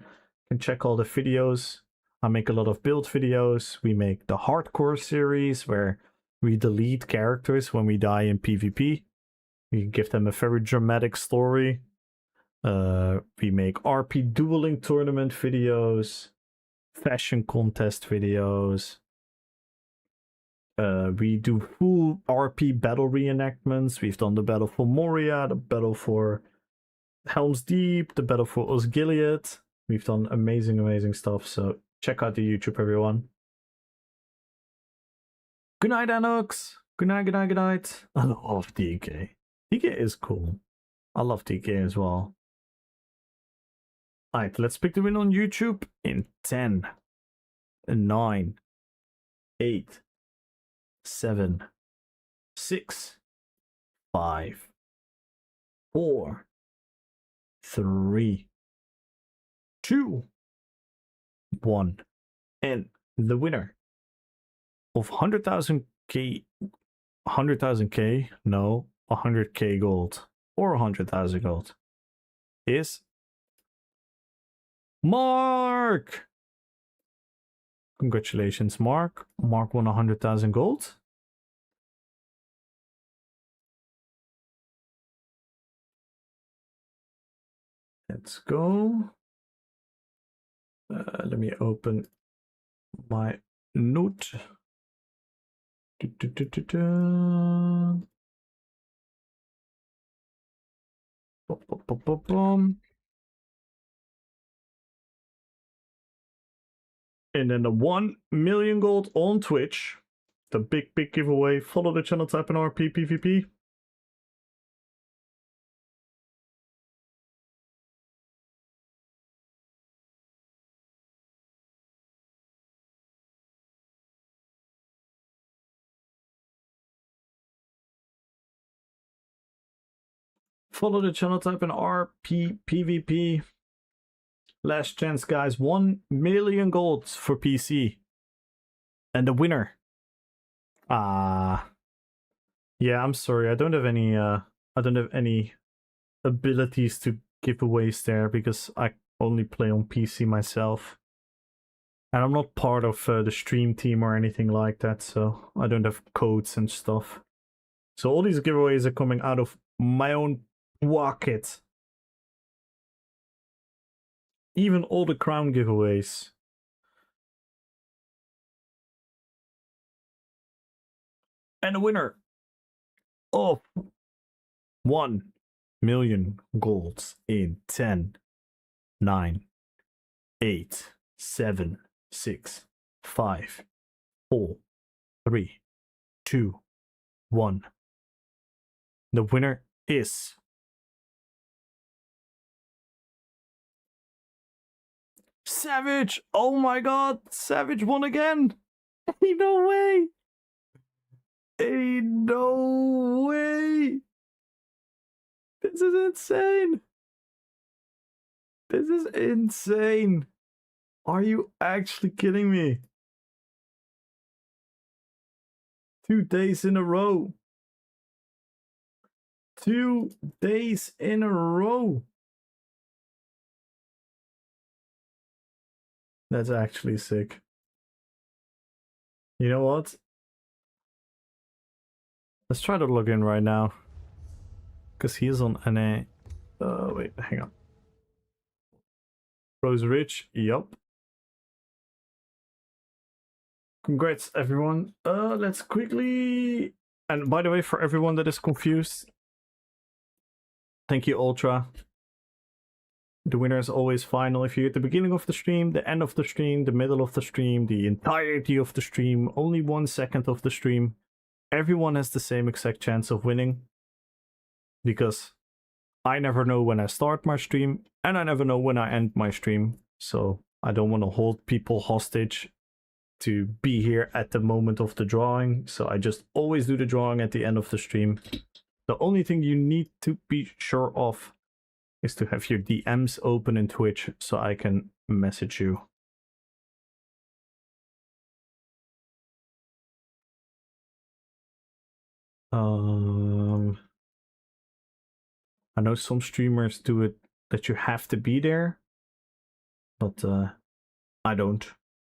can check all the videos. I make a lot of build videos. We make the hardcore series where we delete characters when we die in PvP. We give them a very dramatic story. We make RP dueling tournament videos, fashion contest videos. We do full RP battle reenactments. We've done the battle for Moria, the battle for Helm's Deep, the battle for Osgiliath. We've done amazing stuff, so check out the YouTube, everyone. Good night, Anox. Good night. I love DK. DK is cool. I love DK as well. Alright, let's pick the win on YouTube in 10, 9, 8, 7, 6, 5, 4, 3, 2, 1. And the winner of 100,000k, 100,000k, no, 100k gold, or 100,000 gold, is Mark! Congratulations, Mark. Mark won 100,000 gold. Let's go. Let me open my note. And then the 1 million gold on Twitch. The big giveaway. Follow the channel, type in RPPVP. Follow the channel, type in RPPVP. Last chance, guys. 1 million golds for PC. And the winner. Yeah, I'm sorry. I don't have any abilities to giveaways there because I only play on PC myself. And I'm not part of the stream team or anything like that, so I don't have codes and stuff. So all these giveaways are coming out of my own pocket. Even all the crown giveaways. And the winner of 1 million golds in 10, 9, 8, 7, 6, 5, 4, 3, 2, 1. The winner is Savage. Oh my god, Savage won again. Ain't no way. Ain't no way. This is insane. This is insane. Are you actually kidding me? 2 days in a row. 2 days in a row. That's actually sick. You know what? Let's try to log in right now. Because he is on NA. Wait, hang on. Rose Rich, yup. Congrats, everyone. Let's quickly... And by the way, for everyone that is confused, thank you, Ultra. The winner is always final. If you're at the beginning of the stream, the end of the stream, the middle of the stream, the entirety of the stream, only 1 second of the stream, everyone has the same exact chance of winning. Because I never know when I start my stream, and I never know when I end my stream. So I don't want to hold people hostage to be here at the moment of the drawing. So I just always do the drawing at the end of the stream. The only thing you need to be sure of is to have your DMs open in Twitch so I can message you. I know some streamers do it that you have to be there, but I don't.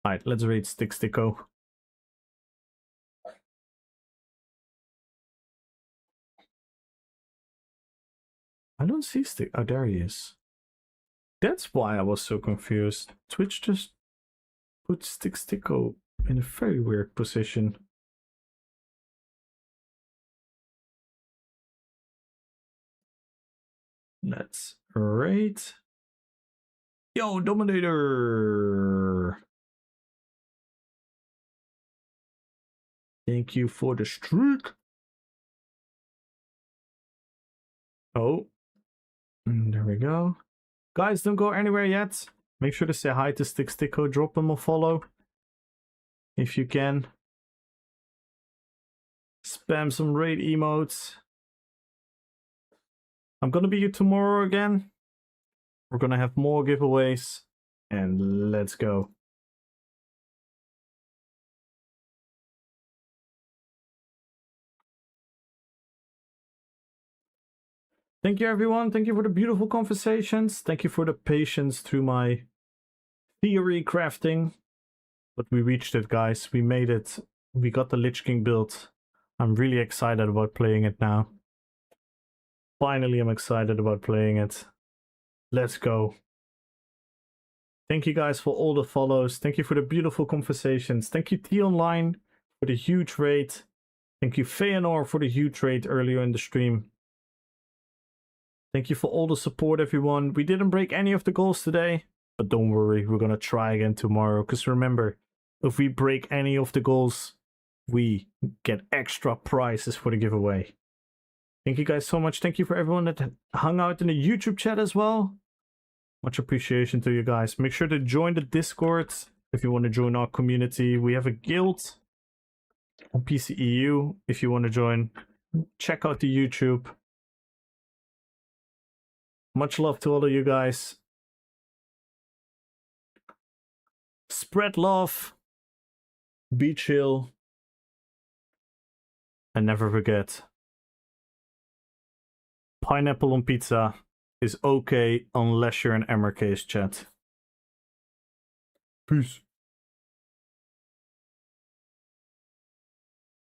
Alright, let's raid Sticko. I don't see Stick. Oh, there he is. That's why I was so confused. Twitch just put Sticko in a very weird position. Let's raid. Yo, Dominator! Thank you for the streak. Oh. There we go. Guys, don't go anywhere yet. Make sure to say hi to Sticko. Drop him a follow. If you can. Spam some raid emotes. I'm gonna be here tomorrow again. We're gonna have more giveaways. And let's go. Thank you, everyone. Thank you for the beautiful conversations. Thank you for the patience through my theory crafting. But we reached it, guys. We made it. We got the Lich King built. I'm really excited about playing it now. Finally, I'm excited about playing it. Let's go. Thank you guys for all the follows. Thank you for the beautiful conversations. Thank you, T Online, for the huge raid. Thank you, Feanor, for the huge raid earlier in the stream. Thank you for all the support, everyone. We didn't break any of the goals today, but don't worry, we're gonna try again tomorrow. Because remember, if we break any of the goals, we get extra prizes for the giveaway. Thank you guys so much. Thank you for everyone that hung out in the YouTube chat as well. Much appreciation to you guys. Make sure to join the Discord if you want to join our community. We have a guild on PCEU if you want to join. Check out the YouTube. Much love to all of you guys. Spread love. Be chill. And never forget, pineapple on pizza is okay unless you're an MRK's chat. Peace.